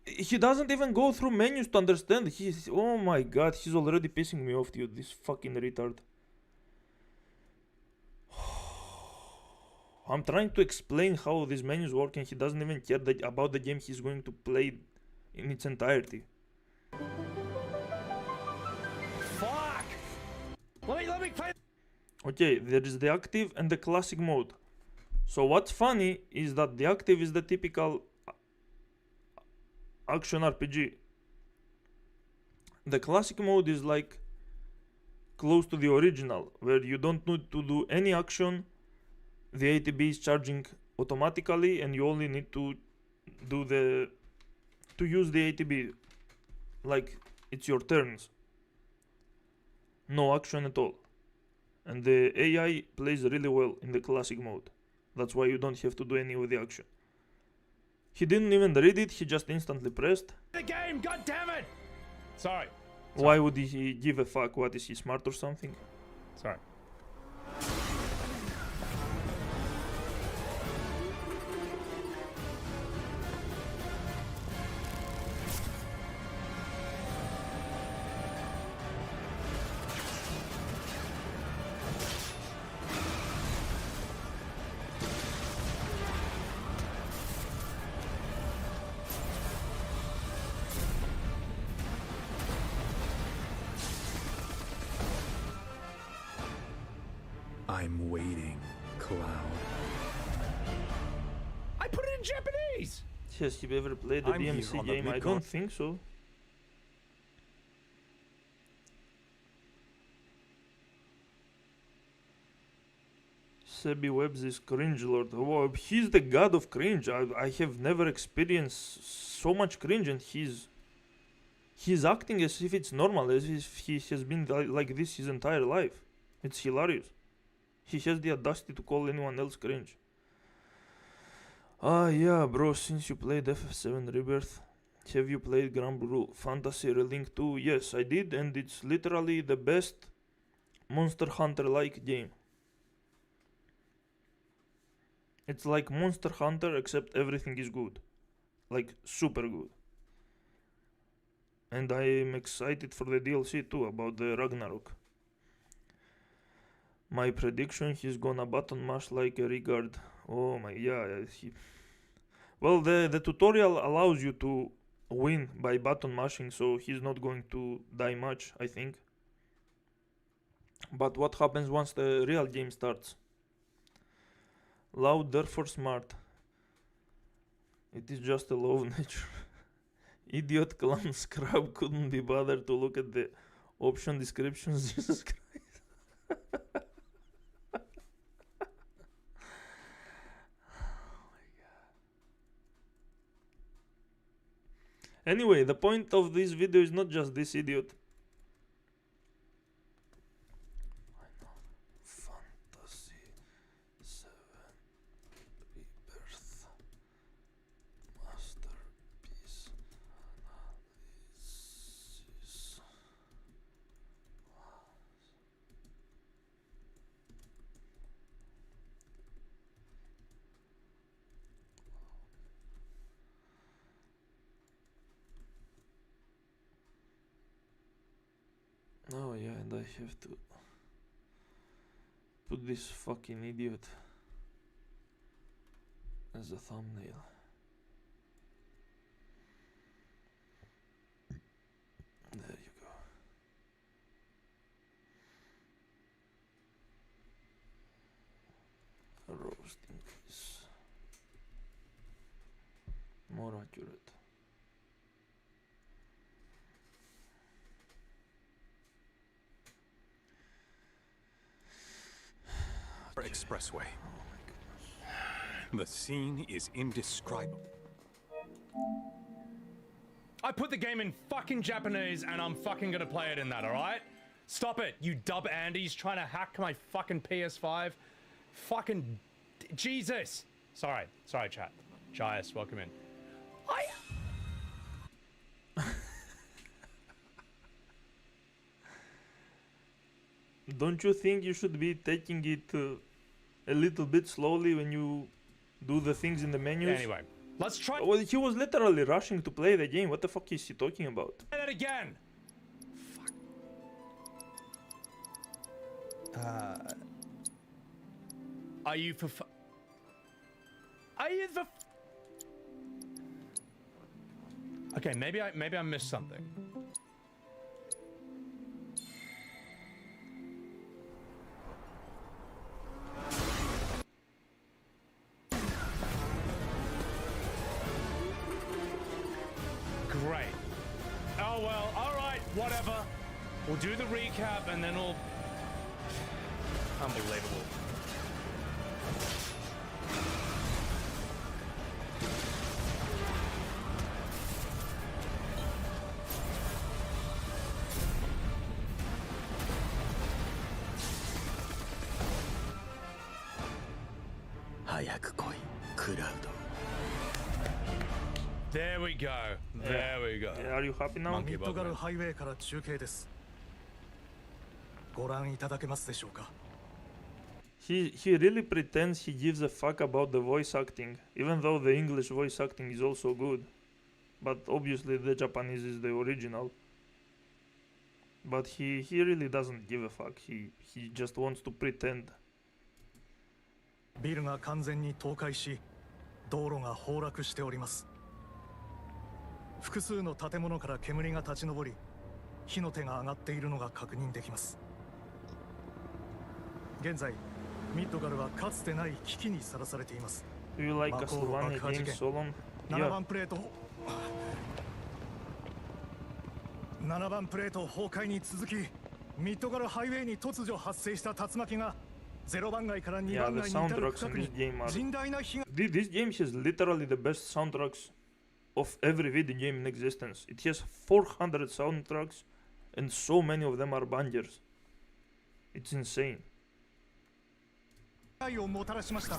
He doesn't even go through menus to understand. He's, oh my god, he's already pissing me off, dude, this fucking retard. I'm trying to explain how these menus work and he doesn't even care about the game he's going to play in its entirety. Fuck! Let me play. Okay, there is the active and the classic mode. So what's funny is that the active is the typical action RPG. The classic mode is like close to the original, where you don't need to do any action. The ATB is charging automatically and you only need to use the ATB like it's your turns. No action at all. And the AI plays really well in the classic mode. That's why you don't have to do any of the action. He didn't even read it, he just instantly pressed. The game, god damn it! Sorry. Why would he give a fuck? What, is he smart or something? Sorry. I'm waiting, Cloud. I put it in Japanese! Has he ever played the I'm here DMC on the game? I big don't con- think so. Sebbywebz is cringe lord. Wow, he's the god of cringe. I have never experienced so much cringe, and he's acting as if it's normal, as if he has been like this his entire life. It's hilarious. He has the audacity to call anyone else cringe. Ah yeah, bro, since you played FF7 Rebirth, have you played Grand Blue Fantasy Relink 2? Yes, I did, and it's literally the best Monster Hunter-like game. It's like Monster Hunter, except everything is good. Like, super good. And I am excited for the DLC too, about the Ragnarok. My prediction, he's gonna button mash like a Rigard. Oh my, yeah. Well, the tutorial allows you to win by button mashing, so he's not going to die much, I think. But what happens once the real game starts? Loud, therefore smart. It is just a law of nature. Idiot clown scrub couldn't be bothered to look at the option descriptions. Jesus Christ. Anyway, the point of this video is not just this idiot. Fantasy 7 Rebirth Masterpiece Analysis. Oh yeah, and I have to put this fucking idiot as a thumbnail. There you go. Roasting is more accurate. Expressway. The scene is indescribable. I put the game in fucking Japanese and I'm fucking gonna play it in that, alright? Stop it, you dub Andy's trying to hack my fucking PS5. Fucking Jesus. Sorry, chat. Gias, welcome in. Don't you think you should be taking it a little bit slowly when you do the things in the menus? Anyway, let's try Well, he was literally rushing to play the game. What the fuck is he talking about? that again. Fuck. Are you for Are you the Okay, maybe I missed something. Great. Oh well, alright, whatever. We'll do the recap and then we'll... Unbelievable. There we go. There we go. Yeah, are you happy now? Monkey ミッド bug ガル man. ハイウェイから中継です。ご覧いただけますでしょうか。 He really pretends he gives a fuck about the voice acting, even though the English voice acting is also good. But obviously the Japanese is the original. But he really doesn't give a fuck. He just wants to pretend. ビルが完全に倒壊し、道路が崩落しております。複数の建物から煙が立ち上り、火の手が上がっているのが確認できます。現在、ミッドガルはかつてない危機にさらされています。 Do you like マコール Castlevania 爆破事 games, 件、 Solon? 7 Yeah. 番プレート7番プレート崩壊に続き、ミッドガルハイウェイに突如発生した竜巻が0番街から2 Yeah, 番 the 街に至る soundtracks 区 in 画 this に game are... 甚大な被害 This game has literally the best soundtracks of every video game in existence. It has 400 soundtracks and so many of them are bangers. It's insane. 被害をもたらしました。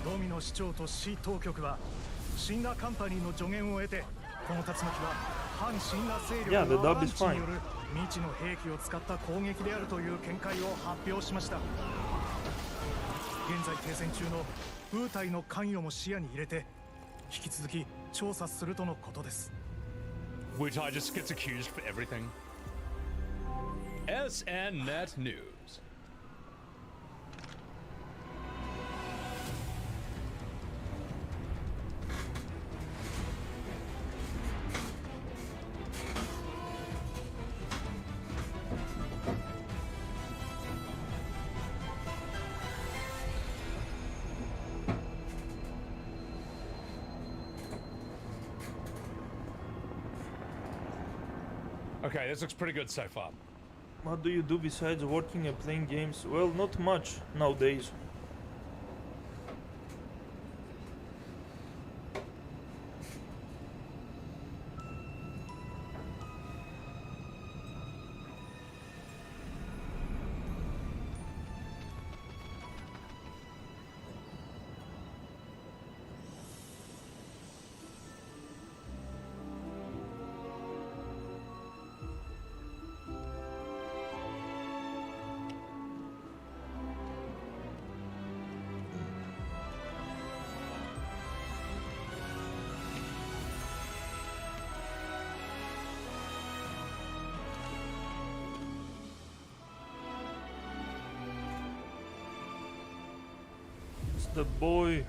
ドミノ市長と市当局はシンナカンパニーの助言を得て、この竜巻は反シンナ勢力 Yeah, the の dub アラン is チに fine. よる未知の兵器を使った攻撃であるという見解を発表しました。現在停戦中の部隊の関与も視野に入れて引き続き調査するとのことです。 Which I just gets accused for everything. SNNet News. Okay, this looks pretty good so far. What do you do besides working and playing games? Well, not much nowadays. The boy.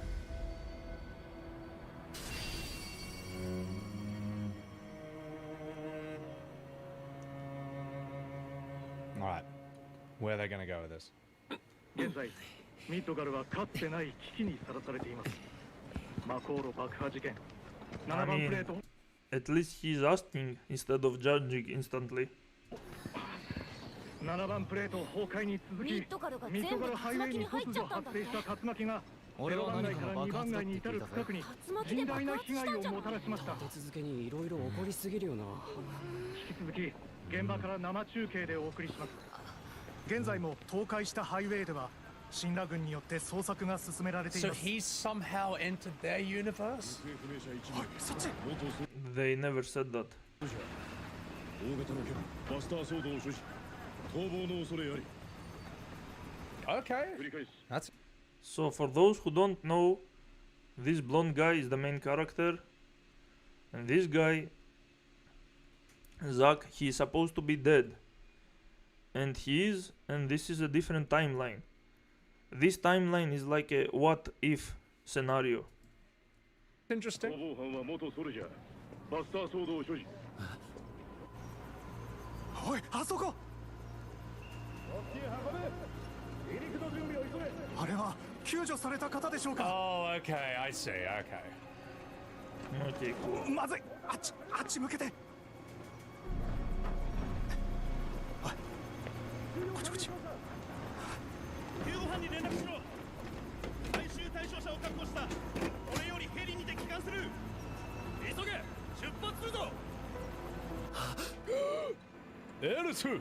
Alright. Where are they gonna go with this? 現在ミッドガルはかつてない危機にさらされています。マコーロ爆破事件。7番プレート。 At least he's asking instead of judging instantly. 7番プレート崩壊に続き、ミッドガルハイウェイに突如発生した竜巻が0番街から2番街に至る区画に甚大な被害をもたらしました。立て続けにいろいろ起こりすぎるよな。引き続き現場から生中継でお送りします。現在も倒壊したハイウェイでは神羅軍によって捜索が進められています。 So he's somehow entered their universe? They never said that. Okay. That's So for those who don't know, this blonde guy is the main character, and this guy, Zack, he is supposed to be dead, and he is, and this is a different timeline. This timeline is like a what if scenario. interesting. おい、あそこ。あれは救助された方でしょうか。 Oh, okay, I see, okay. Okay, cool. まずい、あっち向けて。おい、こっちこっち。救護班に連絡しろ。回収対象者を確保した。俺よりヘリにて帰還する。急げ、出発するぞ。エルス。おい、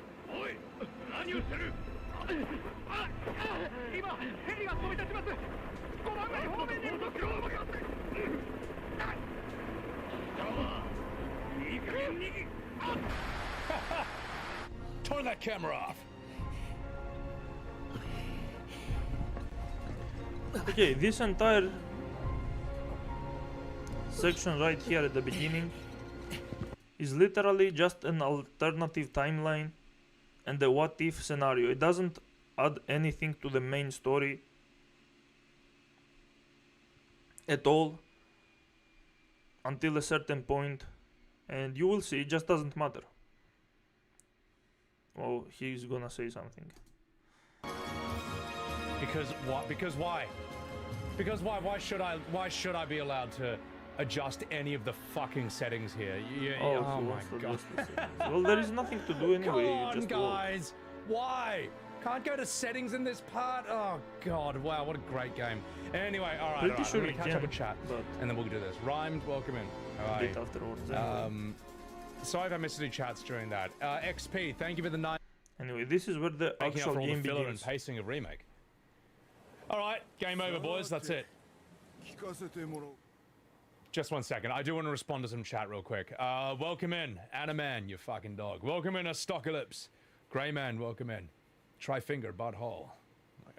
何をしてる。今ヘリが飛び立ちます。5番街方面にいるところ。いい加減逃げ。Turn that camera off. Okay, this entire section right here at the beginning is literally just an alternative timeline and a what if scenario. It doesn't add anything to the main story at all until a certain point, and you will see it just doesn't matter. Oh, he's gonna say something. Because what? Because why? Because why? Why should I be allowed to adjust any of the fucking settings here? Oh my god. Well, there is nothing to do anyway. Come on, you just guys. Why? Can't go to settings in this part? Oh god, wow, what a great game. Anyway, all right, Pretty sure I'm gonna catch up with chat, but and then we'll do this. Rhymed, welcome in. All a right. bit afterwards. Sorry if I missed any chats during that. XP, thank you for the 9. Anyway, this is where the Making up actual for all game the filler and begins. pacing of remake. All right, game over, boys. That's it. Just 1 second. I do want to respond to some chat real quick. Welcome in, Animan, you fucking dog. Welcome in, Astocalypse. Greyman, welcome in. Trifinger, Butthole.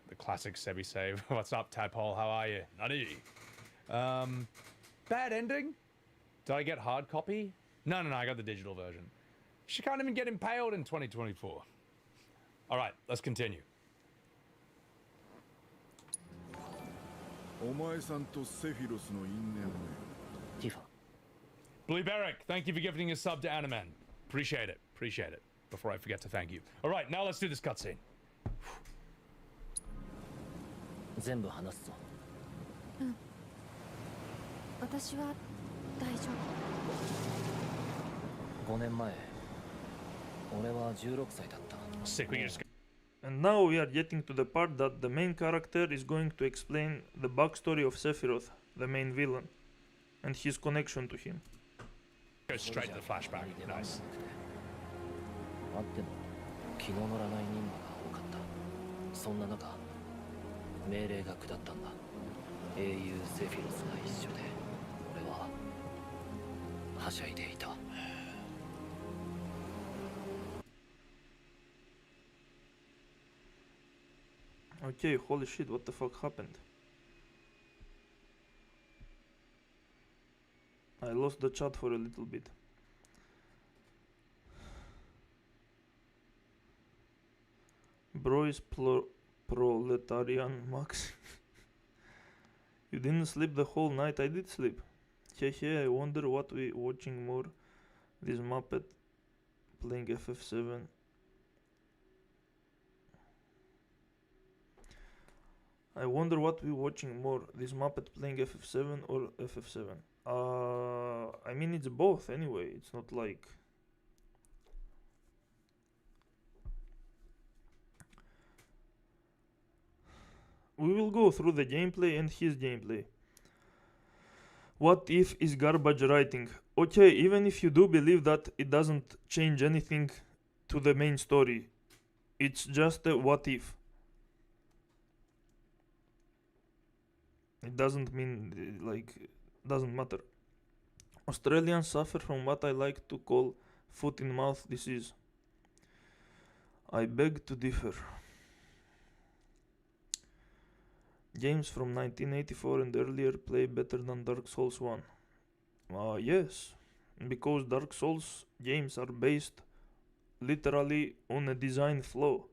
The classic Sebby save. What's up, Tadpole? How are you? Nutty. Bad ending? Did I get hard copy? No, I got the digital version. She can't even get impaled in 2024. All right, let's continue. Blue Beric, thank you for gifting a sub to Animan. Appreciate it. Appreciate it. Before I forget to thank you. All right, now let's do this cutscene. 全部話すぞ。私は大丈夫。5年前、俺は16歳だった。 Sick, we can just... And now we are getting to the part that the main character is going to explain the backstory of Sephiroth, the main villain, and his connection to him. Go straight to the flashback. Nice. あっても気の乗らない任務が多かった。そんな中、命令が下ったんだ。英雄セフィロスが一緒で、俺ははしゃいでいた。Okay, holy shit, what the fuck happened? I lost the chat for a little bit. Bro is proletarian max. You didn't sleep the whole night. I did sleep. Hehe, I wonder what we watching more. This Muppet playing FF7. I wonder what we watching more. This Muppet playing FF7 or FF7. I mean it's both anyway. It's not like... We will go through the gameplay and his gameplay. What if is garbage writing? Okay, even if you do believe that, it doesn't change anything to the main story. It's just a what if. It doesn't mean, like, doesn't matter. Australians suffer from what I like to call foot in mouth disease. I beg to differ. Games from 1984 and earlier play better than Dark Souls 1. Yes, because Dark Souls games are based literally on a design flaw.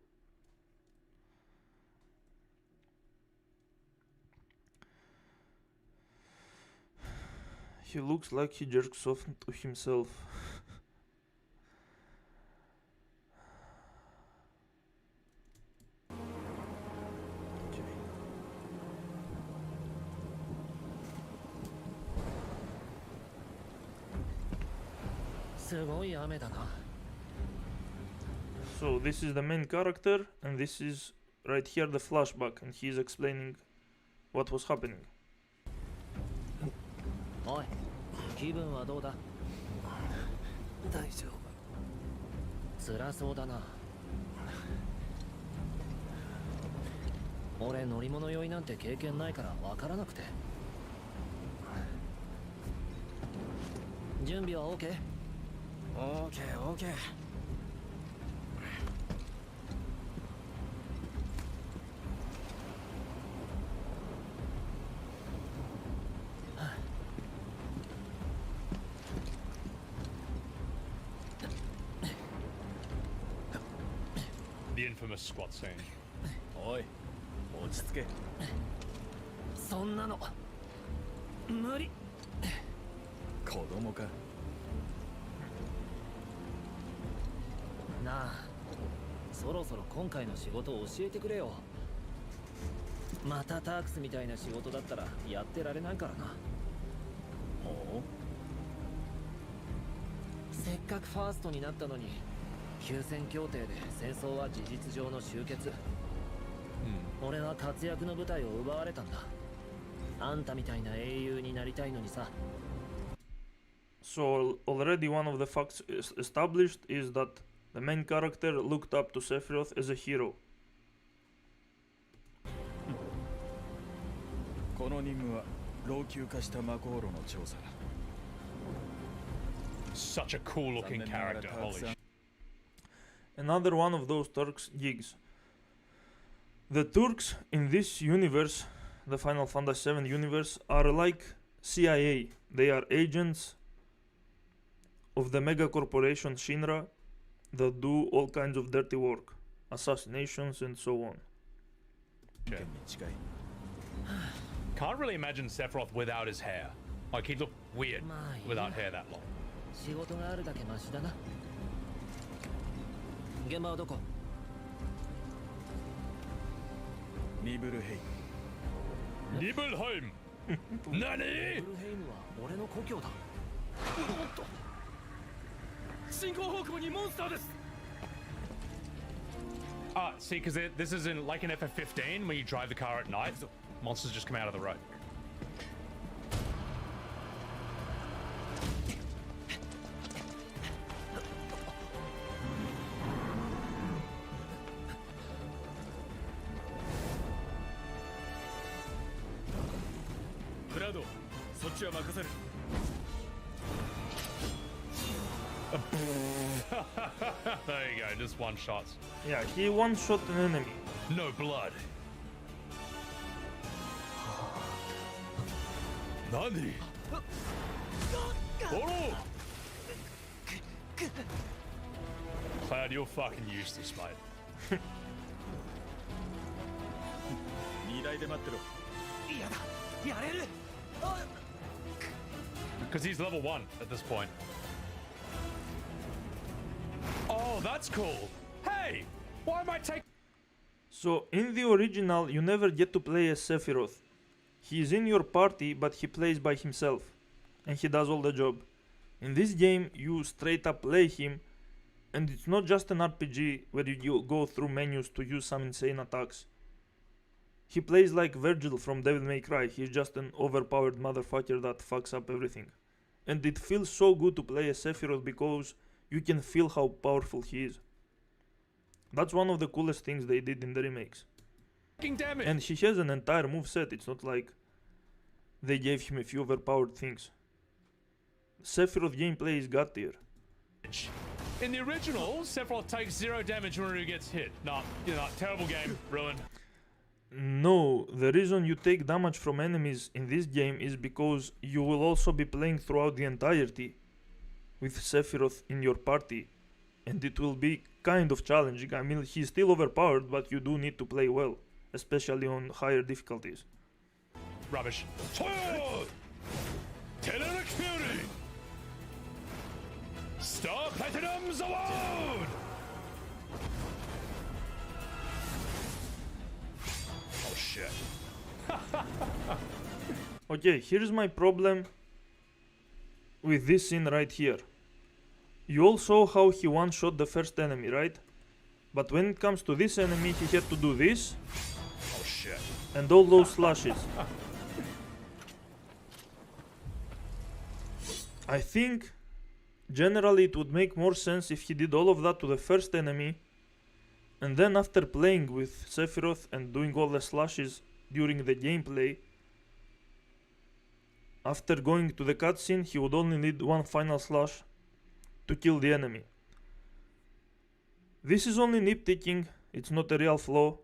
He looks like he jerks off to himself. So this is the main character, and this is right here the flashback, and he's explaining what was happening. おい、気分はどうだ？大丈夫。辛そうだな。俺乗り物酔いなんて経験ないからわからなくて。準備は OK？ OK。The infamous squat scene. おい、落ち着け。そんなの無理。子供か。なあ、そろそろ今回の仕事を教えてくれよ。またタークスみたいな仕事だったらやってられないからな。おう。せっかくファーストになったのに、休戦協定で戦争は事実上の終結。俺は活躍の舞台を奪われたんだ。あんたみたいな英雄になりたいのにさ。So already one of the facts established is that the main character looked up to Sephiroth as a hero. この任務は老朽化した魔航路の調査だ。 Such a cool looking character, holy shit. Another one of those Turks gigs. The Turks in this universe, the Final Fantasy VII universe, are like CIA. They are agents of the mega corporation Shinra that do all kinds of dirty work, assassinations and so on. Yeah. Can't really imagine Sephiroth without his hair. Like he'd look weird without hair that long. 仕事があるだけマシだな。現場はどこ？ニブルヘイム。ニブルヘイム。何？ニブルヘイムは俺の故郷だ。おっと。進行方向にモンスターです。See, because this is in like in FF15 when you drive the car at night, monsters just come out of the road. There you go, just one shot. Yeah, he one-shot an enemy. No blood. Nani? Oh! Cloud, you're fucking useless, mate. 荷台で待ってろ。嫌だ。Because he's level 1 at this point. Oh, that's cool. Hey, why am I taking... So, in the original, you never get to play as Sephiroth. He is in your party, but he plays by himself. And he does all the job. In this game, you straight up play him. And it's not just an RPG where you go through menus to use some insane attacks. He plays like Virgil from Devil May Cry. He's just an overpowered motherfucker that fucks up everything. And it feels so good to play as Sephiroth because you can feel how powerful he is. That's one of the coolest things they did in the remakes. Damage. And he has an entire moveset. It's not like they gave him a few overpowered things. Sephiroth gameplay is god tier. In the original, Sephiroth takes 0 damage whenever he gets hit. Nah, terrible game, ruined. No, the reason you take damage from enemies in this game is because you will also be playing throughout the entirety with Sephiroth in your party, and it will be kind of challenging. I mean, he's still overpowered, but you do need to play well, especially on higher difficulties. Rubbish. Fury! Star Platinum's award! Oh shit. Okay, here's my problem with this scene right here. You all saw how he one-shot the first enemy, right? But when it comes to this enemy, he had to do this. Oh shit. And all those slashes. I think generally it would make more sense if he did all of that to the first enemy, and then after playing with Sephiroth and doing all the slashes during the gameplay, after going to the cutscene, he would only need one final slash to kill the enemy. This is only nitpicking, it's not a real flaw.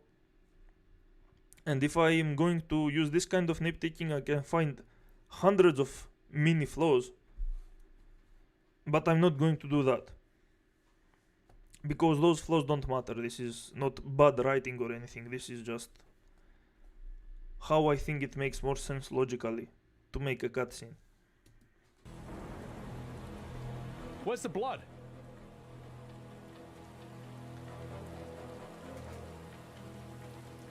And if I am going to use this kind of nitpicking, I can find hundreds of mini flaws. But I'm not going to do that. Because those flaws don't matter. This is not bad writing or anything. This is just how I think it makes more sense logically to make a cutscene. Where's the blood?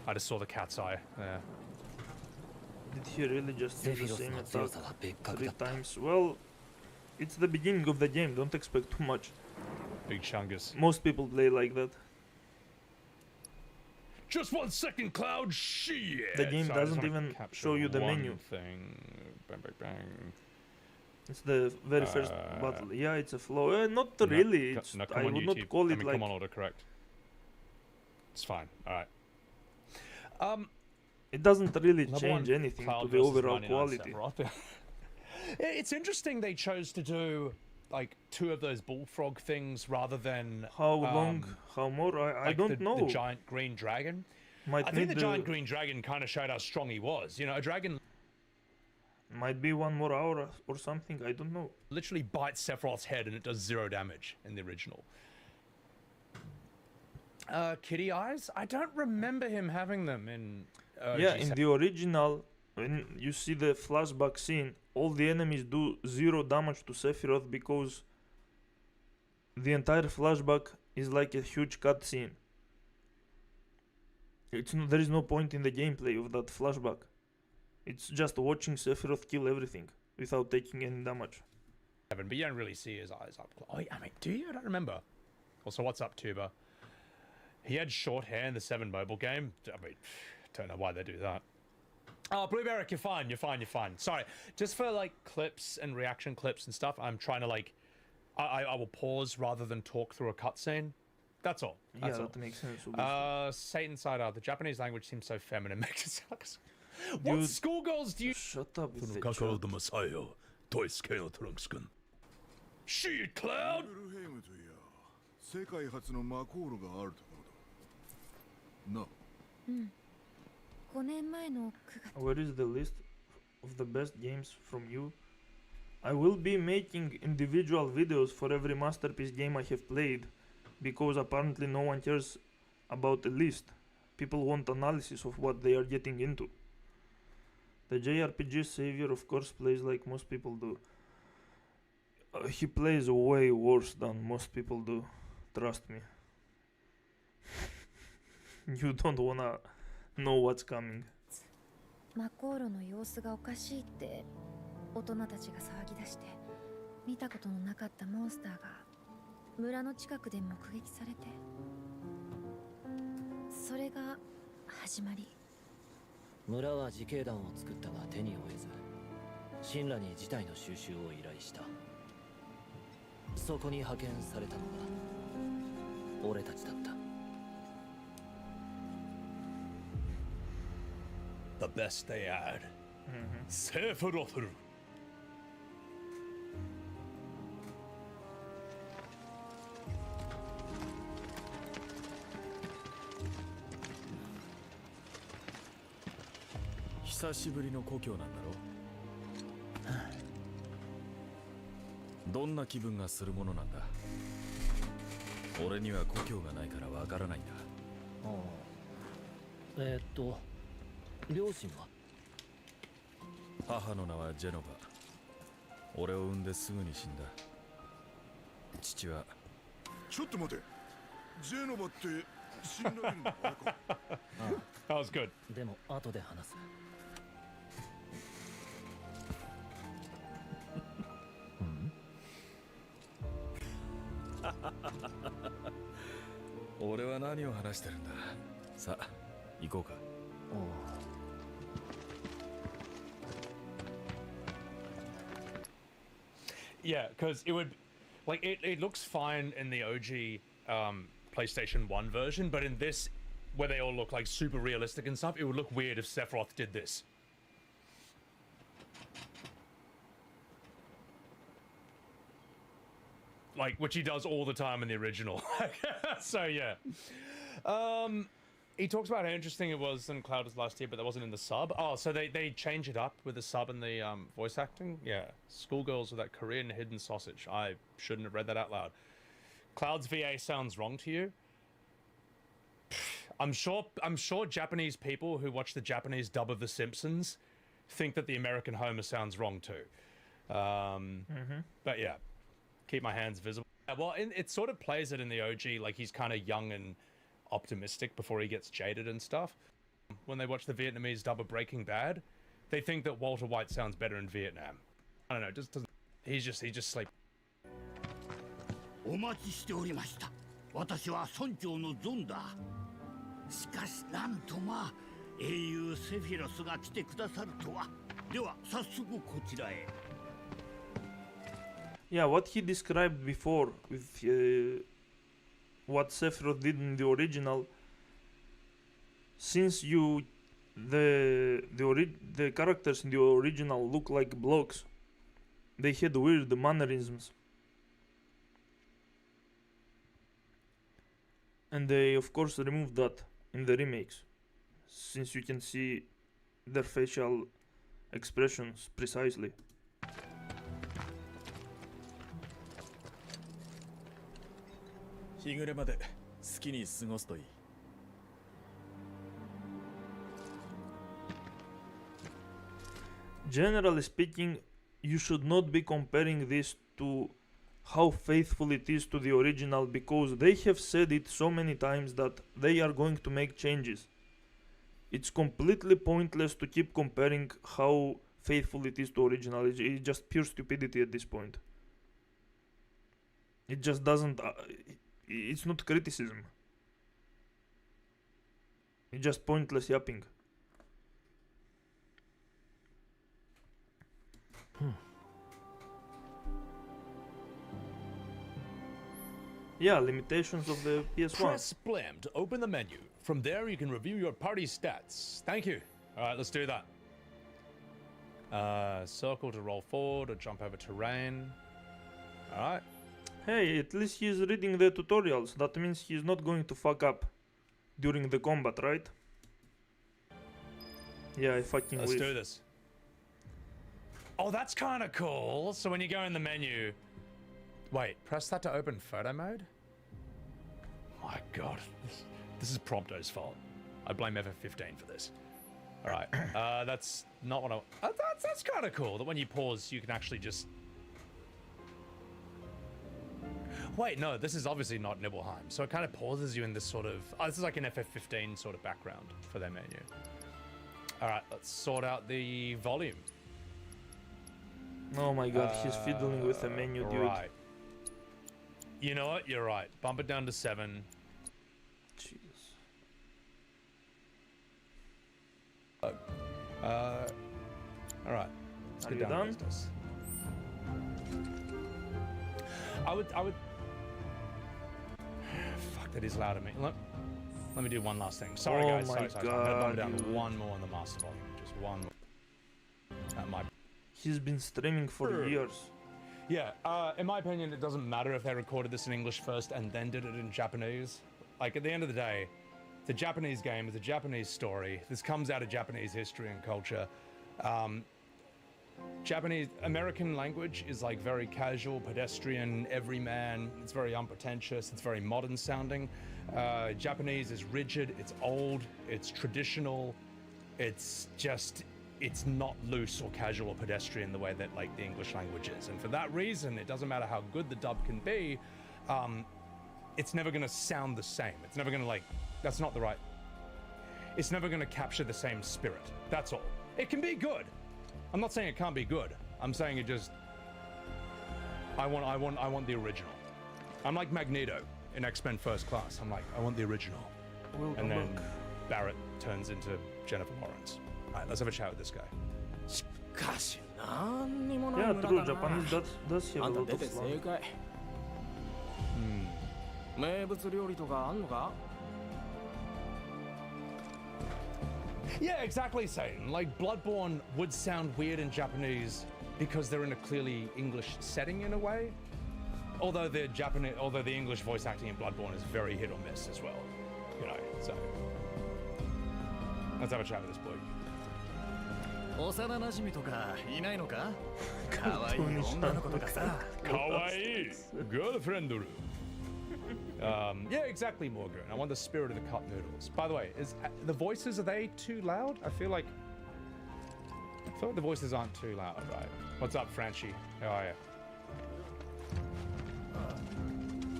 I just saw the cat's eye. Yeah. Did he really just use the same attack 3 times? Well, it's the beginning of the game. Don't expect too much. Big chungus. Most people play like that. Just 1 second, Cloud. Shit. The game doesn't even show you the menu. Thing. Bang, bang, bang. It's the very first battle. Yeah, it's a flaw. Not really. It's, I would not call it like. Come on, autocorrect. It's fine. All right. It doesn't really change anything to the overall quality. It's interesting they chose to do like 2 of those bullfrog things rather than how long, how more. I like don't know. The giant green dragon. I think the giant green dragon kind of showed how strong he was. You know, a dragon might be 1 more hour or something. I don't know. Literally bites Sephiroth's head and it does 0 damage in the original. Kitty eyes? I don't remember him having them in. Yeah, in the original, when you see the flashback scene, all the enemies do 0 damage to Sephiroth because the entire flashback is like a huge cutscene. There is no point in the gameplay of that flashback. It's just watching Sephiroth kill everything without taking any damage. But you don't really see his eyes up. Oh, I mean, do you? I don't remember. Also, what's up, Tuba? He had short hair in the 7 mobile game. I mean, don't know why they do that. Oh, Blue Eric, you're fine. You're fine. You're fine. Sorry. Just for like clips and reaction clips and stuff, I'm trying to like, I will pause rather than talk through a cutscene. That's all. That's all. That makes sense. Satan side out. The Japanese language seems so feminine. Makes it suck. What schoolgirls do you? Shut up with the chat. Shit, Cloud. No. 5年前の9月 Where is the list of the best games from you? I will be making individual videos for every masterpiece game I have played, because apparently no one cares about a list. People want analysis of what they are getting into. The JRPG savior, of course, plays like most people do. He plays way worse than most people do. Trust me. You don't wanna know what's coming. マコーロの様子がおかしいって大人たちが騒ぎ出して、見たことのなかったモンスターが村の近くで目撃されて、それが始まり。村は自警団を作ったが手に負えず、神羅に事態の収集を依頼した。そこに派遣されたのが俺たちだった。The best they had. Sephiroth. 久しぶりの故郷なんだろ。どんな気分がするものなんだ。俺には故郷がないからわからないんだ。両親は？母の名はジェノバ。俺を産んですぐに死んだ。父は。ちょっと待て。ジェノバって死んだのあれか。That was good. でも後で話す。俺は何を話してるんだ。さあ、行こうか。Yeah, because it would, like, it looks fine in the OG PlayStation 1 version, but in this, where they all look like super realistic and stuff, it would look weird if Sephiroth did this. Like, which he does all the time in the original. So yeah. He talks about how interesting it was in Clouders last year, but that wasn't in the sub. Oh, so they change it up with the sub and the voice acting? Yeah. Schoolgirls with that Korean hidden sausage. I shouldn't have read that out loud. Cloud's VA sounds wrong to you? I'm sure Japanese people who watch the Japanese dub of The Simpsons think that the American Homer sounds wrong too. But yeah. Keep my hands visible. Well, it sort of plays it in the OG, like he's kind of young and optimistic before he gets jaded and stuff. When they watch the Vietnamese dub of Breaking Bad, they think that Walter White sounds better in Vietnam. I don't know, just doesn't. He just sleeps. お待ちしておりました。私は村長のゾンだ。しかしなんとまあ英雄セフィロスが来てくださるとは。では早速こちらへ。Yeah, what he described before with what Sephiroth did in the original, since the characters in the original look like blocks, they had weird mannerisms. And they of course removed that in the remakes, since you can see their facial expressions precisely. Generally speaking, you should not be comparing this to how faithful it is to the original, because they have said it so many times that they are going to make changes. It's completely pointless to keep comparing how faithful it is to original. It's just pure stupidity at this point. It just doesn't... it's not criticism. It's just pointless yapping. Yeah, limitations of the PS1. Press Blam to open the menu. From there, you can review your party stats. Thank you. All right, let's do that. Circle to roll forward or jump over terrain. All right. Hey, at least he's reading the tutorials. That means he's not going to fuck up during the combat, right? Yeah, I fucking Let's wish. do this. Oh, that's kind of cool. So when you go in the menu... Wait, press that to open photo mode? My god. This is Prompto's fault. I blame F15 for this. All right. That's not what I. That's kind of cool. That when you pause, you can actually just. Wait, no. This is obviously not Nibelheim, so it kind of pauses you in this sort of. Oh, this is like an FF15 sort of background for their menu. All right. Let's sort out the volume. Oh my god, he's fiddling with the menu, dude. Right. You know what? You're right. Bump it down to 7. Jesus. All right. Let's Are get you down to done? business. I would. Fuck, that is loud at me. Let me do one last thing. Sorry, guys. my Sorry. I'm gonna bump it down God, to 1 more on the master volume. Just 1 more. That might. He's been streaming for years. Yeah, in my opinion, it doesn't matter if they recorded this in English first and then did it in Japanese. Like, at the end of the day, it's a Japanese game, it's a Japanese story. This comes out of Japanese history and culture. American language is like very casual, pedestrian, everyman. It's very unpretentious, it's very modern sounding. Japanese is rigid, it's old, it's traditional. It's not loose or casual or pedestrian the way that like the English language is. And for that reason, it doesn't matter how good the dub can be, it's never gonna sound the same. It's never gonna that's not the right. It's never gonna capture the same spirit. That's all. It can be good. I'm not saying it can't be good. I'm saying it just, I want the original. I'm like Magneto in X-Men First Class. I'm like, I want the original. And then Barrett turns into Jennifer Lawrence. Alright, let's have a chat with this guy. Yeah, true. Japanese does have a lot of slang. Yeah, exactly, Satan. Like, Bloodborne would sound weird in Japanese because they're in a clearly English setting in a way. Although the English voice acting in Bloodborne is very hit or miss as well. You know, so. Let's have a chat with this boy. 幼馴染とかいないのか？可愛い女の子とかさ。可愛い girlfriend. Yeah, exactly, Morgan. I want the spirit of the cup noodles. By the way, is the voices, are they too loud? I feel like the voices aren't too loud, right? What's up, Franchi? How are you?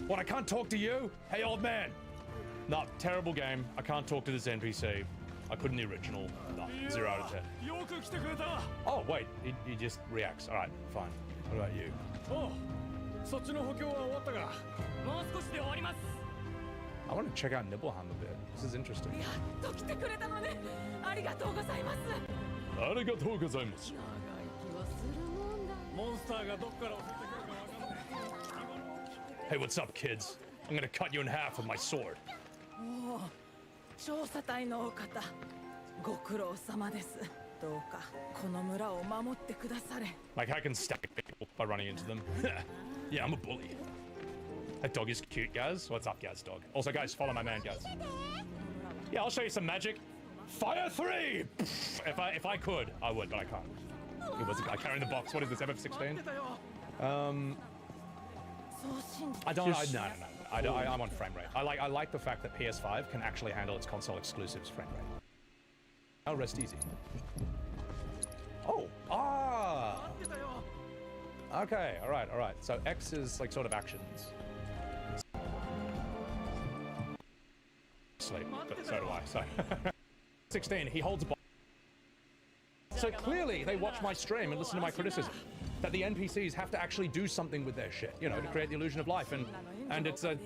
What, I can't talk to you? Hey, old man! No, terrible game. I can't talk to this NPC. I couldn't the original. No, 0 out of 10. Oh, wait, he just reacts. Alright, fine. What about you? I want to check out Nibelheim a bit. This is interesting. Hey, what's up, kids? I'm gonna cut you in half with my sword. Like, I can stack people by running into them. Yeah, I'm a bully. That dog is cute, guys. What's up, guys, dog? Also, guys, follow my man, guys. Yeah, I'll show you some magic. Fire 3! If I could, I would, but I can't. It was a guy carrying the box. What is this, FF16? I'm on frame rate. I like the fact that PS5 can actually handle its console exclusives frame rate. I'll rest easy. Oh, okay, all right. So X is like sort of actions. Sleep, but so do I. So 16, he holds a box. So clearly they watch my stream and listen to my criticism that the NPCs have to actually do something with their shit, you know, to create the illusion of life, and it's a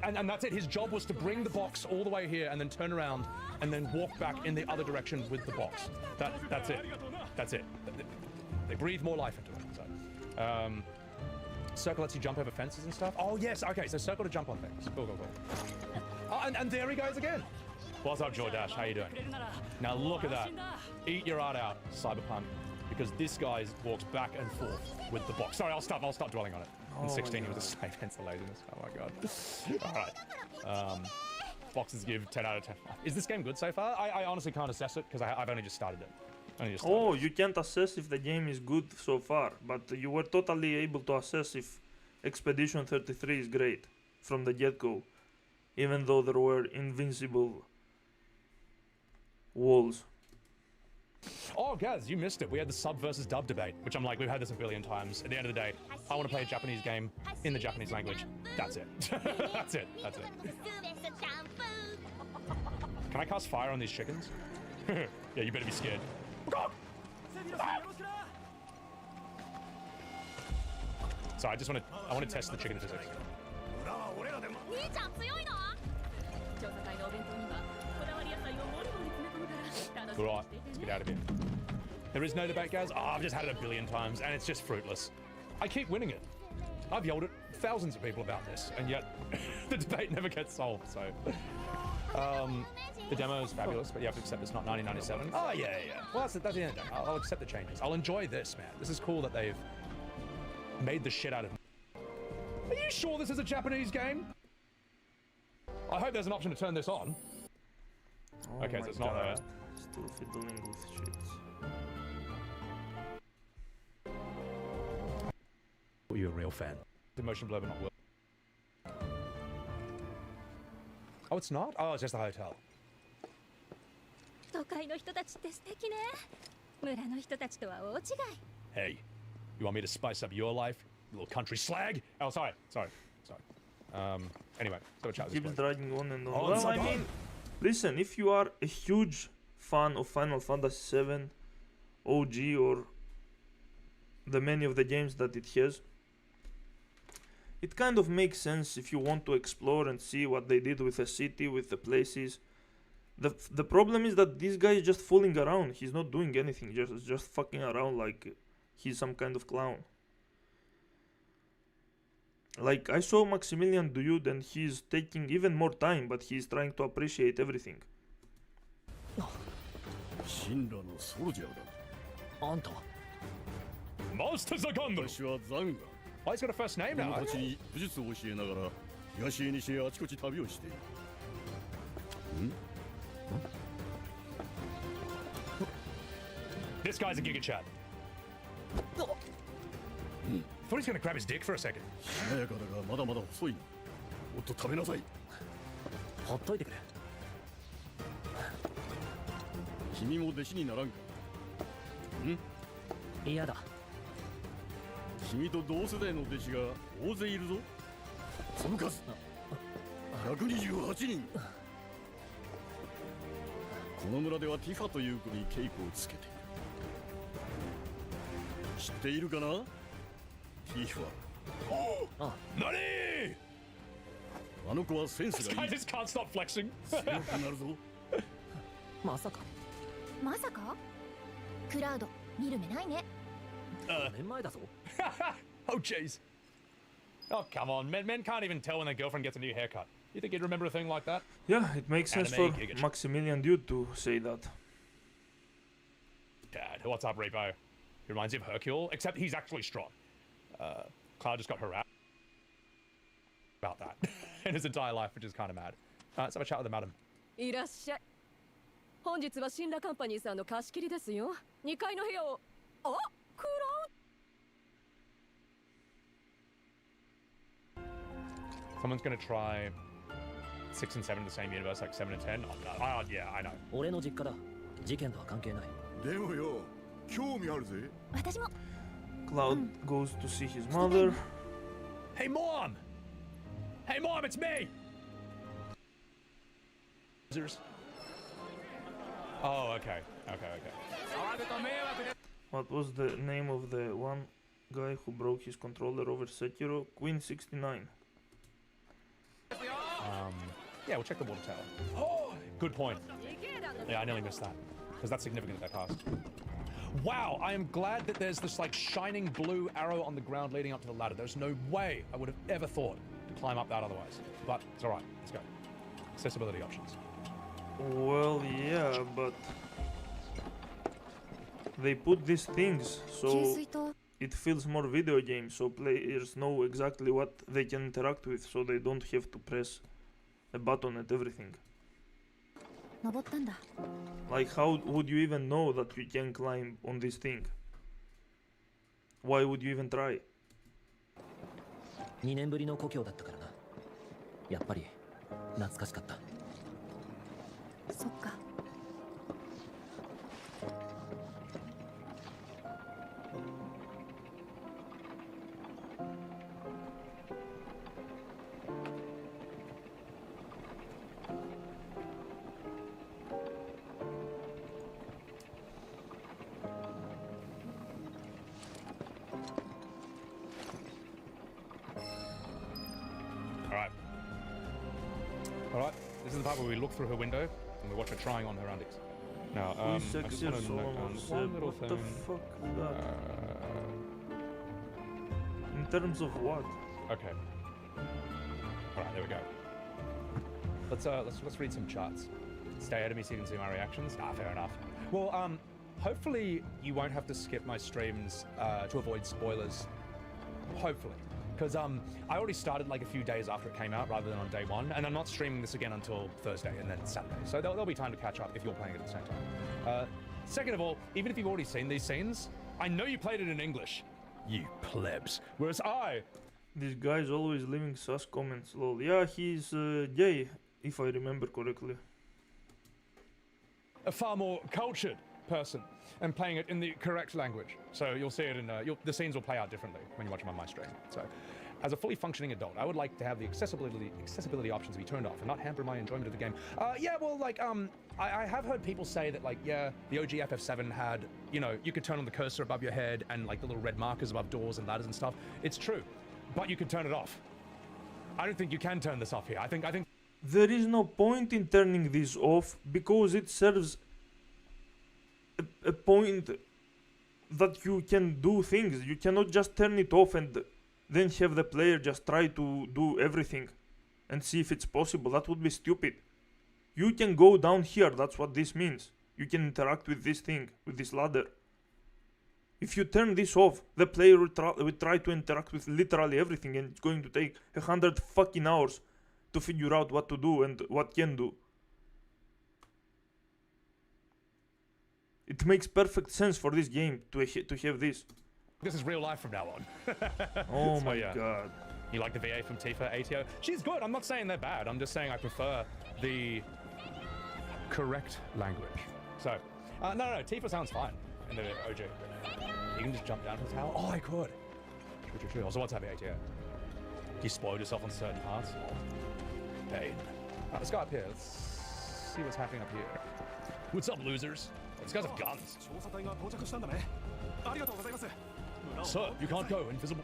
and that's it. His job was to bring the box all the way here and then turn around and then walk back in the other direction with the box. That's it. That's it. They breathe more life into it. So, circle lets you jump over fences and stuff. Oh yes, okay. So circle to jump on things. Cool. Oh, and there he goes again. What's up, Jordash? How you doing? Now look at that. Eat your heart out, Cyberpunk, because this guy walks back and forth with the box. Sorry, I'll stop dwelling on it. In 16, he was a slave, hence the laziness. Oh my god. All right. Boxes give 10 out of 10. Is this game good so far? I honestly can't assess it because I've only just started it. You can't assess if the game is good so far, but you were totally able to assess if Expedition 33 is great from the get-go, even though there were invincible walls. Oh, guys, you missed it. We had the sub versus dub debate, which I'm like, we've had this a billion times. At the end of the day, I want to play a Japanese game in the Japanese language. That's it. That's it. That's it. Can I cast fire on these chickens? Yeah, you better be scared. So I want to test the chicken physics. Alright, let's get out of here. There is no debate, guys. Oh, I've just had it a billion times, and it's just fruitless. I keep winning it. I've yelled at thousands of people about this, and yet the debate never gets solved, so... the demo is fabulous, but you have to accept it's not 1997. Oh, yeah. Well, that's the end of it. I'll accept the changes. I'll enjoy this, man. This is cool that they've made the shit out of me. Are you sure this is a Japanese game? I hope there's an option to turn this on. Oh okay, so it's not there. Still fiddling with shit. Are you a real fan? The motion blur, but not will. Oh, it's not? Oh, it's just a hotel. Hey, you want me to spice up your life, you little country slag? Oh, sorry. Anyway, so chat Keeps dragging on and on. Well, I mean, listen, if you are a huge fan of Final Fantasy VII OG or the many of the games that it has, it kind of makes sense if you want to explore and see what they did with the city, with the places. The problem is that this guy is just fooling around. He's not doing anything, just fucking around like he's some kind of clown. Like, I saw Maximilian Dude and he's taking even more time, but he's trying to appreciate everything. Monsters are gone! Oh, he's got a first name now. This guy's a Giga Chat. Thought he's gonna grab his dick for a second. Nani! This guy just can't stop flexing. Oh jeez. Oh come on, men can't even tell when their girlfriend gets a new haircut. You think he'd remember a thing like that? Yeah, it makes sense for Maximilian Dude to say that. Dad, what's up, Repo? He reminds you of Hercule, except he's actually strong. Cloud just got harassed about that in his entire life, which is kind of mad. Let's have a chat with the madam. Someone's gonna try 6 and 7 in the same universe, like 7 and 10. Oh, no. Oh, yeah, I know. Cloud goes to see his mother. Hey, Mom! Hey, Mom, it's me! Oh, okay. What was the name of the one guy who broke his controller over Sekiro? Queen 69. Yeah, we'll check the water tower. Oh, good point. Yeah, I nearly missed that. Because that's significant that I passed. Wow, I am glad that there's this like shining blue arrow on the ground leading up to the ladder. There's no way I would have ever thought to climb up that otherwise. But it's alright, let's go. Accessibility options. Well, yeah, but they put these things so it feels more video game, so players know exactly what they can interact with, so they don't have to press a button at everything. Like, how would you even know that you can climb on this thing? Why would you even try? 2年ぶりの故郷だったからな。やっぱり懐かしかった。そっか。Alright, this is the part where we look through her window and we watch her trying on her undies. Now, I just want to note down one little thing. What the fuck is that? In terms of what? Okay. Alright, there we go. Let's read some charts. Stay ahead of me so you can see my reactions. Ah, fair enough. Well, hopefully you won't have to skip my streams to avoid spoilers. Hopefully. Because I already started like a few days after it came out rather than on day one, and I'm not streaming this again until Thursday and then Saturday. So there'll be time to catch up if you're playing it at the same time. Second of all, even if you've already seen these scenes, I know you played it in English. You plebs. Whereas I... This guy's always leaving sus comments, lol. Yeah, he's gay, if I remember correctly. A far more cultured person and playing it in the correct language. So you'll see it in the scenes will play out differently when you watch them on my stream. So as a fully functioning adult, I would like to have the accessibility options be turned off and not hamper my enjoyment of the game. Yeah, well, like I have heard people say that, like, yeah, the OG FF7 had, you know, you could turn on the cursor above your head and like the little red markers above doors and ladders and stuff. It's true, but you could turn it off. I don't think you can turn this off here. I think there is no point in turning this off because it serves a point that you can do things. You cannot just turn it off and then have the player just try to do everything and see if it's possible. That would be stupid. You can go down here, that's what this means. You can interact with this thing, with this ladder. If you turn this off, the player will try to interact with literally everything, and it's going to take 100 fucking hours to figure out what to do and what can do. It makes perfect sense for this game to have this. this is real life from now on. Oh So, my yeah. god. You like the VA from Tifa, ATO? She's good. I'm not saying they're bad. I'm just saying I prefer the correct language. So, no, Tifa sounds fine in the OG. You can just jump down from the tower. Oh, I could. True. Also, what's happening, ATO? You spoiled yourself on certain parts. Pain. Let's go up here. Let's see what's happening up here. What's up, losers? These guys have guns. Sir, you can't go. Invisible.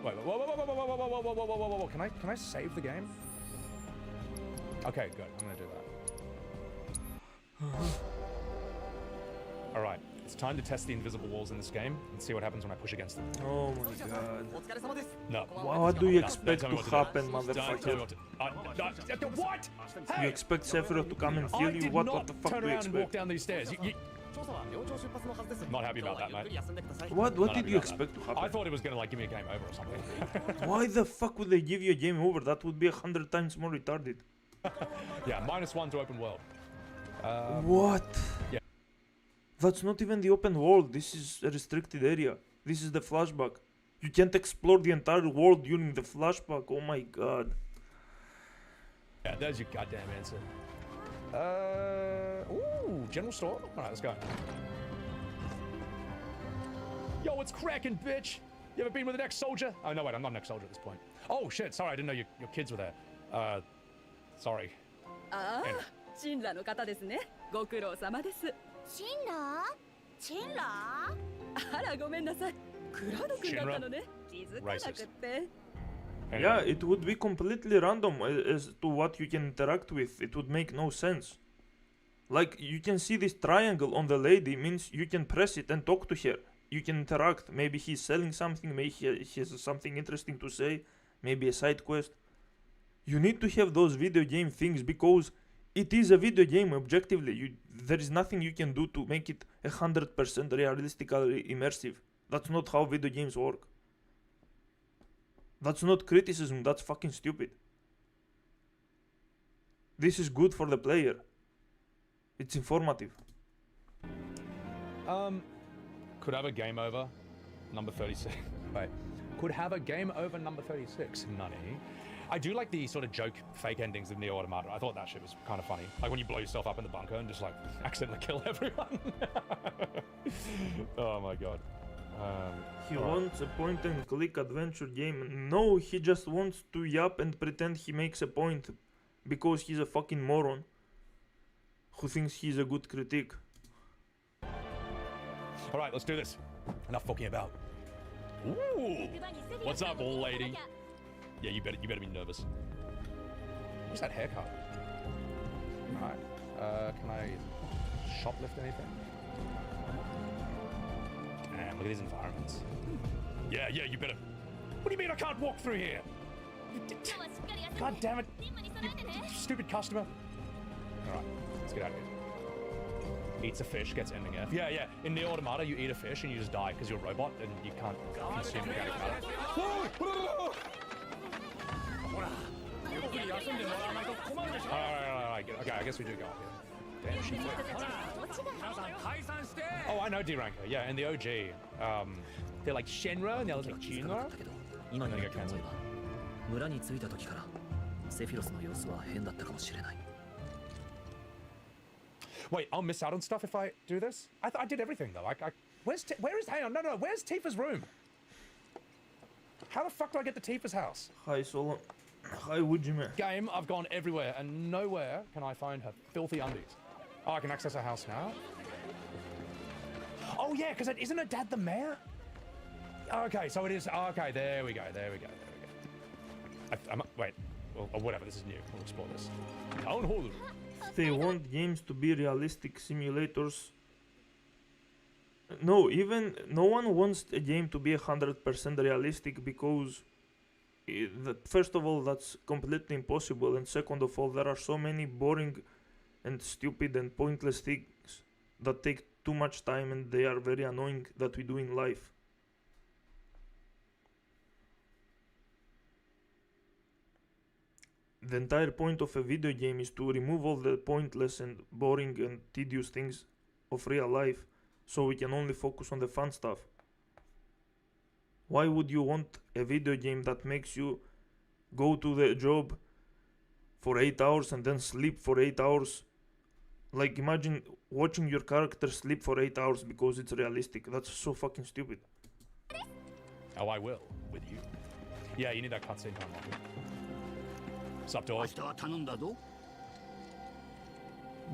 Wait, whoa. Can I save the game? Okay, good. I'm gonna do that. All right, it's time to test the invisible walls in this game and see what happens when I push against them. Oh my god. No. What do you expect to happen, Don't tell me motherfucker? what to what? You expect Sephiroth to come and I kill you? did What not the fuck turn do you around and walk expect? down these stairs. Not happy about that, mate. What Not did happy you about that. expect to happen? I thought it was gonna like give me a game over or something. Why the fuck would they give you a game over? That would be 100 times more retarded. Yeah, -1 to open world. What? Yeah. That's not even the open world. This is a restricted area. This is the flashback. You can't explore the entire world during the flashback. Oh my god. Yeah, there's your goddamn answer. Ooh, general store. All right, let's go. Yo, what's cracking, bitch? You ever been with an ex-soldier? Oh, no, wait, I'm not an ex-soldier at this point. Oh, shit, sorry, I didn't know your kids were there. Sorry. ああ、神羅の方ですね。ご苦労様です。神羅？神羅？あら、ごめんなさい。クラウド君だったのね。気づかなくって。Yeah, it would be completely random as to what you can interact with. It would make no sense. Like, you can see this triangle on the lady means you can press it and talk to her. You can interact. Maybe he's selling something, maybe he has something interesting to say, maybe a side quest. You need to have those video game things because it is a video game objectively. There is nothing you can do to make it 100% realistically immersive. That's not how video games work. That's not criticism, that's fucking stupid. This is good for the player. It's informative. Could have a game over, number 36. Wait, could have a game over number 36, Nunny. I do like the sort of joke fake endings of Neo Automata. I thought that shit was kind of funny. Like when you blow yourself up in the bunker and just like accidentally kill everyone. Oh my god. He alright. wants a point-and-click adventure game. No, he just wants to yap and pretend he makes a point because he's a fucking moron who thinks he's a good critic. Alright, let's do this. Enough fucking about. Ooh! What's up, old lady? Yeah, you better be nervous. What's that haircut? Alright. Can I shoplift anything? Damn, look at these environments. Yeah, you better. What do you mean I can't walk through here? God damn it. You stupid customer. Alright, let's get out of here. Eats a fish, gets ending F. Yeah. In the Automata, you eat a fish and you just die because you're a robot and you can't consume organic matter. Alright. Okay, I guess we do go up here. Damn, she Oh, I know D-Ranker. Yeah, in the OG, they're like Shenra and the other's like Jinra. 今のように思えば村に着いた時からセフィロスの様子は変だったかもしれない。 Wait, I'll miss out on stuff if I do this? I did everything though. Hang on, no, where's Tifa's room? How the fuck do I get to Tifa's house? Hi, Solo. Hi, Wujime. Game, I've gone everywhere and nowhere can I find her filthy undies. Oh, I can access her house now? Oh yeah, because isn't her dad the mayor? Okay, so it is, okay, there we go. Wait, or whatever, this is new, we'll explore this. Town hall. They want games to be realistic simulators. No, even no one wants a game to be 100% realistic because first of all, that's completely impossible, and second of all, there are so many boring and stupid and pointless things that take too much time and they are very annoying that we do in life. The entire point of a video game is to remove all the pointless and boring and tedious things of real life so we can only focus on the fun stuff. Why would you want a video game that makes you go to the job for 8 hours and then sleep for 8 hours? Like, imagine watching your character sleep for 8 hours because it's realistic. That's so fucking stupid. Oh, I will, with you. Yeah, you need that cutscene to unlock it. Sup, dog?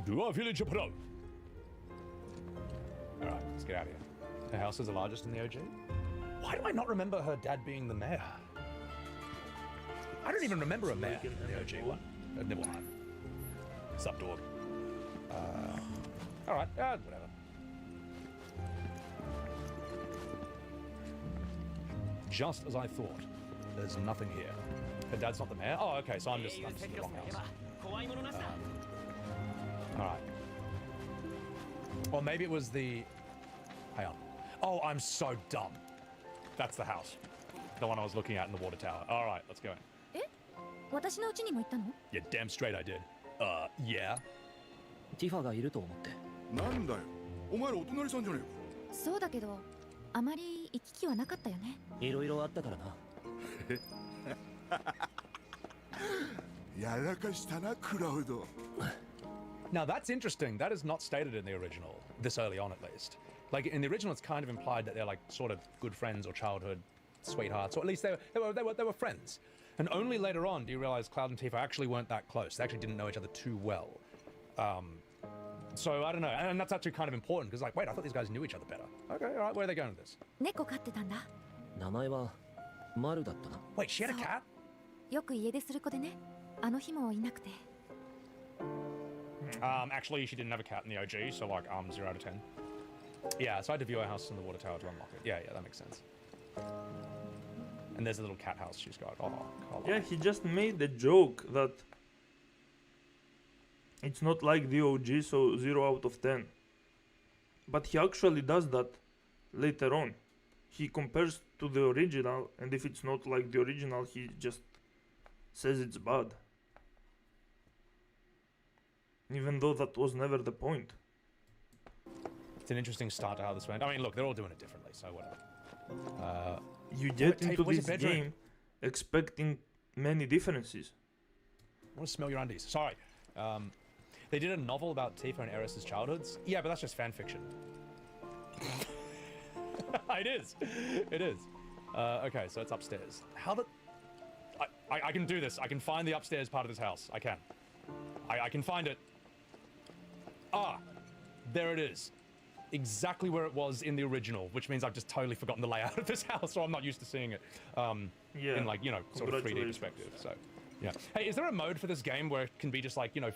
Do our village pro. Alright, let's get out of here. Her house is the largest in the OG? Why do I not remember her dad being the mayor? I don't even remember a mayor in the OG one. Never mind. Sup, dog? Alright, whatever. Just as I thought. There's nothing here. Her dad's not the mayor? Oh, okay, so I'm just in the wrong house. Alright. Or maybe it was the... Hang on. Oh, I'm so dumb. That's the house. The one I was looking at in the water tower. Alright, let's go in. Yeah, damn straight I did. Yeah? ティファがいると思って。なんだよ。お前らお隣さんじゃねえか。そうだけど、あまり行き来はなかったよね。いろいろあったからな。やらかしたな、クラウド。Now that's interesting. That is not stated in the original, this early on at least. Like in the original, it's kind of implied that they're like sort of good friends or childhood sweethearts, or at least they were friends. And only later on do you realize Cloud and Tifa actually weren't that close. They actually didn't know each other too well. So I don't know, and that's actually kind of important because like, wait, I thought these guys knew each other better. Okay, all right, where are they going with this? 猫飼ってたんだ。名前はマルだったな。Wait, she had a cat? よく家出する子でね。あの日もいなくて。Actually, she didn't have a cat in the OG, so like 0 out of 10. Yeah, so I had to view her house in the water tower to unlock it. Yeah, that makes sense. And there's a little cat house she's got. Oh, yeah, he just made the joke that it's not like the OG, so 0 out of 10. But he actually does that later on. He compares to the original, and if it's not like the original, he just says it's bad. Even though that was never the point. It's an interesting start to how this went. I mean, look, they're all doing it differently, so whatever. You get into this game expecting many differences. I want to smell your undies. Sorry. They did a novel about Tifa and Eris's childhoods. Yeah, but that's just fan fiction. It is. It is. Okay, so it's upstairs. How the... I can do this. I can find the upstairs part of this house. I can. I can find it. Ah, there it is. Exactly where it was in the original, which means I've just totally forgotten the layout of this house, so I'm not used to seeing it in, like, you know, sort of 3D perspective. So, yeah. Hey, is there a mode for this game where it can be just like, you know,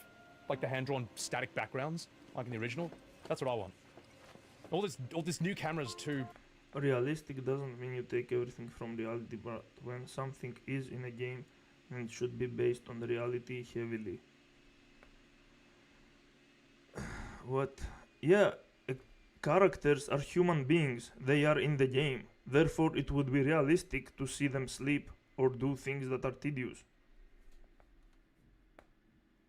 like the hand-drawn static backgrounds, like in the original? That's what I want. All this new cameras too. Realistic doesn't mean you take everything from reality, but when something is in a game, then it should be based on reality heavily. What? Yeah, characters are human beings. They are in the game. Therefore, it would be realistic to see them sleep or do things that are tedious.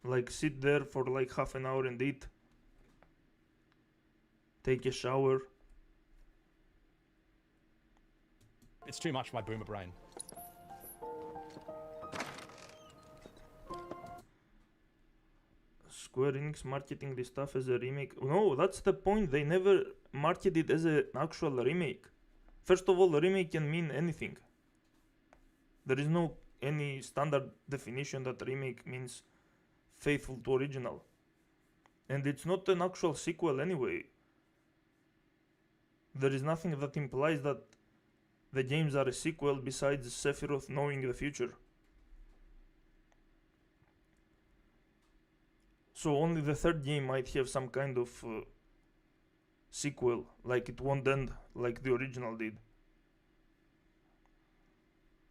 Like sit there for like half an hour and eat. Take a shower. It's too much for my boomer brain. Square Enix marketing this stuff as a remake. No, that's the point. They never marketed it as an actual remake. First of all, a remake can mean anything. There is no any standard definition that remake means faithful to original. And it's not an actual sequel anyway. There is nothing that implies that the games are a sequel besides Sephiroth knowing the future. So only the third game might have some kind of sequel, like it won't end like the original did.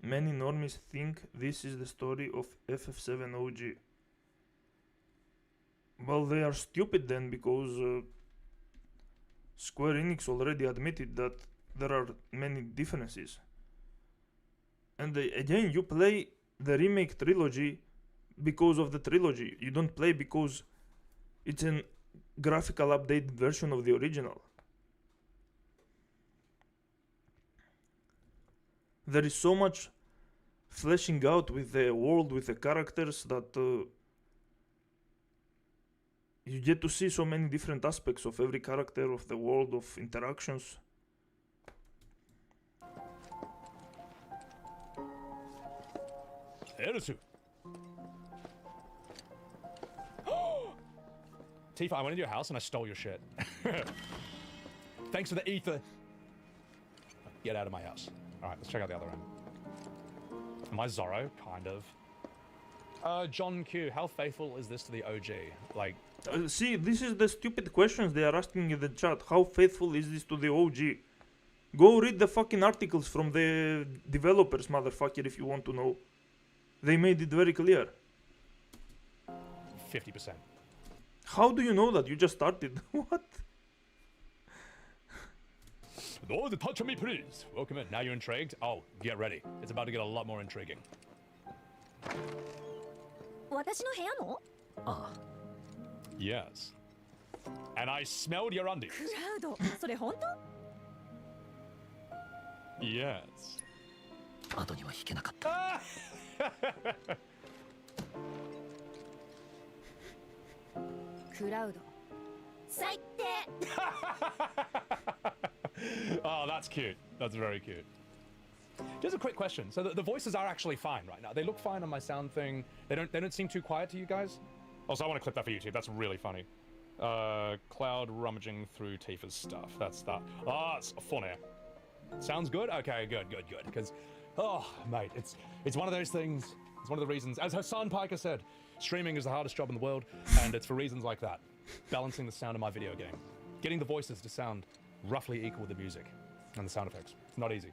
Many normies think this is the story of FF7 OG. Well, they are stupid then, because Square Enix already admitted that there are many differences. And again, you play the remake trilogy because of the trilogy. You don't play because it's a graphical updated version of the original. There is so much fleshing out with the world, with the characters, that you get to see so many different aspects of every character, of the world, of interactions. Tifa, I went into your house and I stole your shit. Thanks for the ether. Get out of my house. Alright, let's check out the other end. Am I Zorro? Kind of. John Q, how faithful is this to the OG? Like... see, this is the stupid questions they are asking in the chat. How faithful is this to the OG? Go read the fucking articles from the developers, motherfucker, if you want to know. They made it very clear. 50%. How do you know that? You just started. What? Oh, the touch on me, please. Welcome in. Now you're intrigued? Oh, get ready. It's about to get a lot more intriguing. 私の部屋も? Yes. And I smelled your undies. クラウド、それ本当? Yes. 後には引けなかった。クラウド。最低! Oh, that's cute. That's very cute. Just a quick question. So the voices are actually fine right now. They look fine on my sound thing. They don't seem too quiet to you guys. Also, I want to clip that for YouTube. That's really funny. Cloud rummaging through Tifa's stuff. That's that. Ah, it's funny. Sounds good? Okay, good. Because, oh, mate, it's one of those things. It's one of the reasons, as Hassan Piker said, streaming is the hardest job in the world, and it's for reasons like that. Balancing the sound of my video game. Getting the voices to sound roughly equal with the music and the sound effects. It's not easy.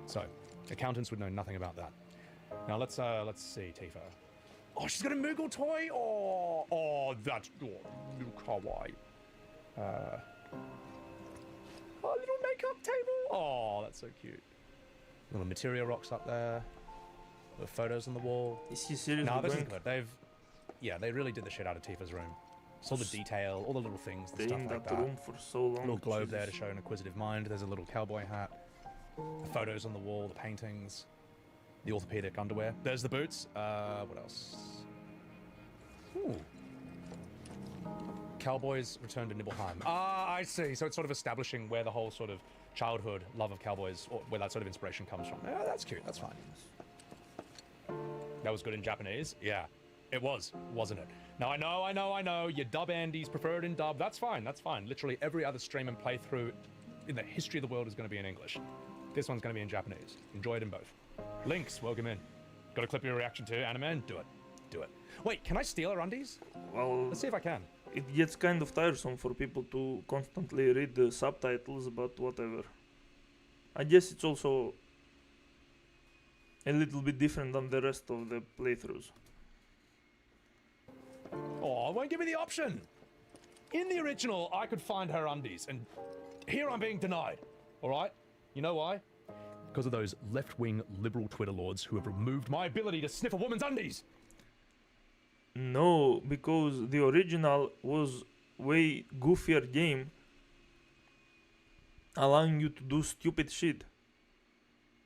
So, accountants would know nothing about that. Now let's see, Tifa. Oh, she's got a Moogle toy? Oh, that's kawaii. Oh, a little makeup table. Oh, that's so cute. Little material rocks up there. Little photos on the wall. Is he seriously No, this is going? good. They really did the shit out of Tifa's room. It's all the detail, all the little things, and Stay stuff in like that that. room for so long. Little globe there to Jesus. show an inquisitive mind. There's a little cowboy hat. The photos on the wall, the paintings, the orthopedic underwear. There's the boots. What else? Ooh. Cowboys return to Nibelheim. Ah, I see. So it's sort of establishing where the whole sort of childhood love of cowboys, or where that sort of inspiration comes from. Yeah, that's cute. That's fine. That was good in Japanese. Yeah, it was, wasn't it? Now I know. Your dub Andy's preferred in dub. That's fine. That's fine. Literally every other stream and playthrough in the history of the world is going to be in English. This one's going to be in Japanese. Enjoy it in both. Links, welcome in. Got a clip of your reaction to Animan? Do it. Do it. Wait, can I steal her undies? Well, let's see if I can. It gets kind of tiresome for people to constantly read the subtitles, but whatever. I guess it's also a little bit different than the rest of the playthroughs. Oh, it won't give me the option. In the original, I could find her undies, and here I'm being denied. All right? You know why? Because of those left-wing liberal Twitter lords who have removed my ability to sniff a woman's undies. No, because the original was way goofier game, allowing you to do stupid shit.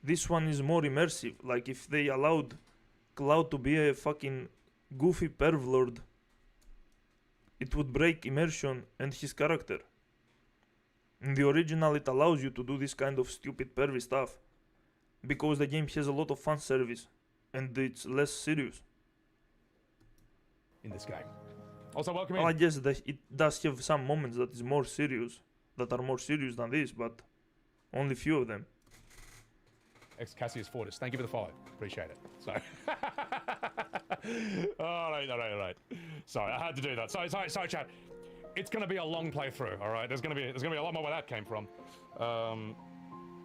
This one is more immersive. Like if they allowed Cloud to be a fucking goofy pervlord, it would break immersion and his character. In the original, it allows you to do this kind of stupid pervy stuff because the game has a lot of fan service and it's less serious. In this game. Also, welcome in. Well, I guess that it does have some moments that is more serious, that are more serious than this, but only few of them. Ex Cassius Fortis, thank you for the follow. Appreciate it. So, all right. Sorry, I had to do that. Sorry, chat. It's gonna be a long playthrough. All right, there's gonna be a lot more where that came from. All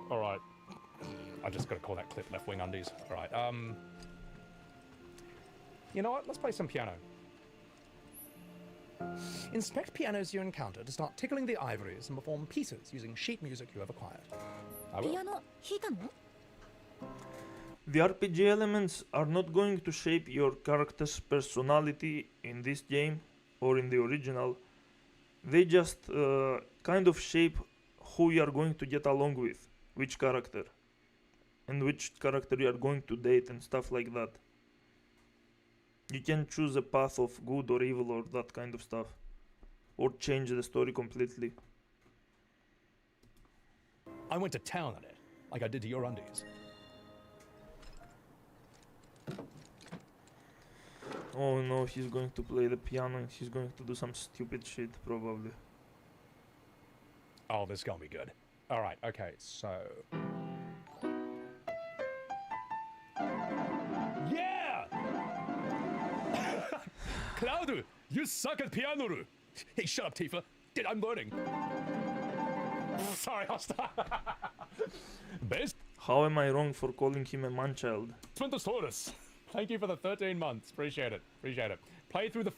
right. I just gotta call that clip left wing undies. All right. You know what? Let's play some piano. Inspect pianos you encounter to start tickling the ivories and perform pieces using sheet music you have acquired. I will. The RPG elements are not going to shape your character's personality in this game or in the original. They just kind of shape who you are going to get along with, which character, and which character you are going to date and stuff like that. You can choose a path of good or evil or that kind of stuff, or change the story completely. I went to town on it, like I did to your undies. Oh no, he's going to play the piano and he's going to do some stupid shit, probably. Oh, this is gonna be good. All right, okay, so... Yeah! Cloud, you suck at piano. Hey, shut up, Tifa. I'm learning. Sorry, I'll stop. Best. How am I wrong for calling him a man-child? Taurus. Thank you for the 13 months. Appreciate it. Play through the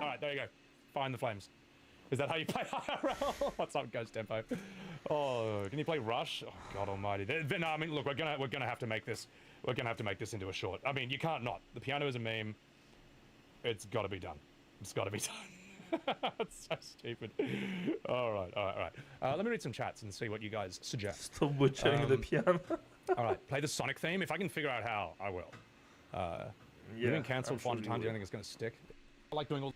Alright, there you go. Find the flames. Is that how you play IRL? What's up, Ghost Tempo? Oh, can you play Rush? Oh, God Almighty. No, I mean, look, we're gonna have to make this. We're gonna have to make this into a short. I mean, you can't not. The piano is a meme. It's got to be done. It's got to be done. That's so stupid. All right. Let me read some chats and see what you guys suggest. Stop butchering the piano. All right, play the Sonic theme. If I can figure out how, I will. You've been cancelled 400 times. Do you think it's gonna stick? I like doing all.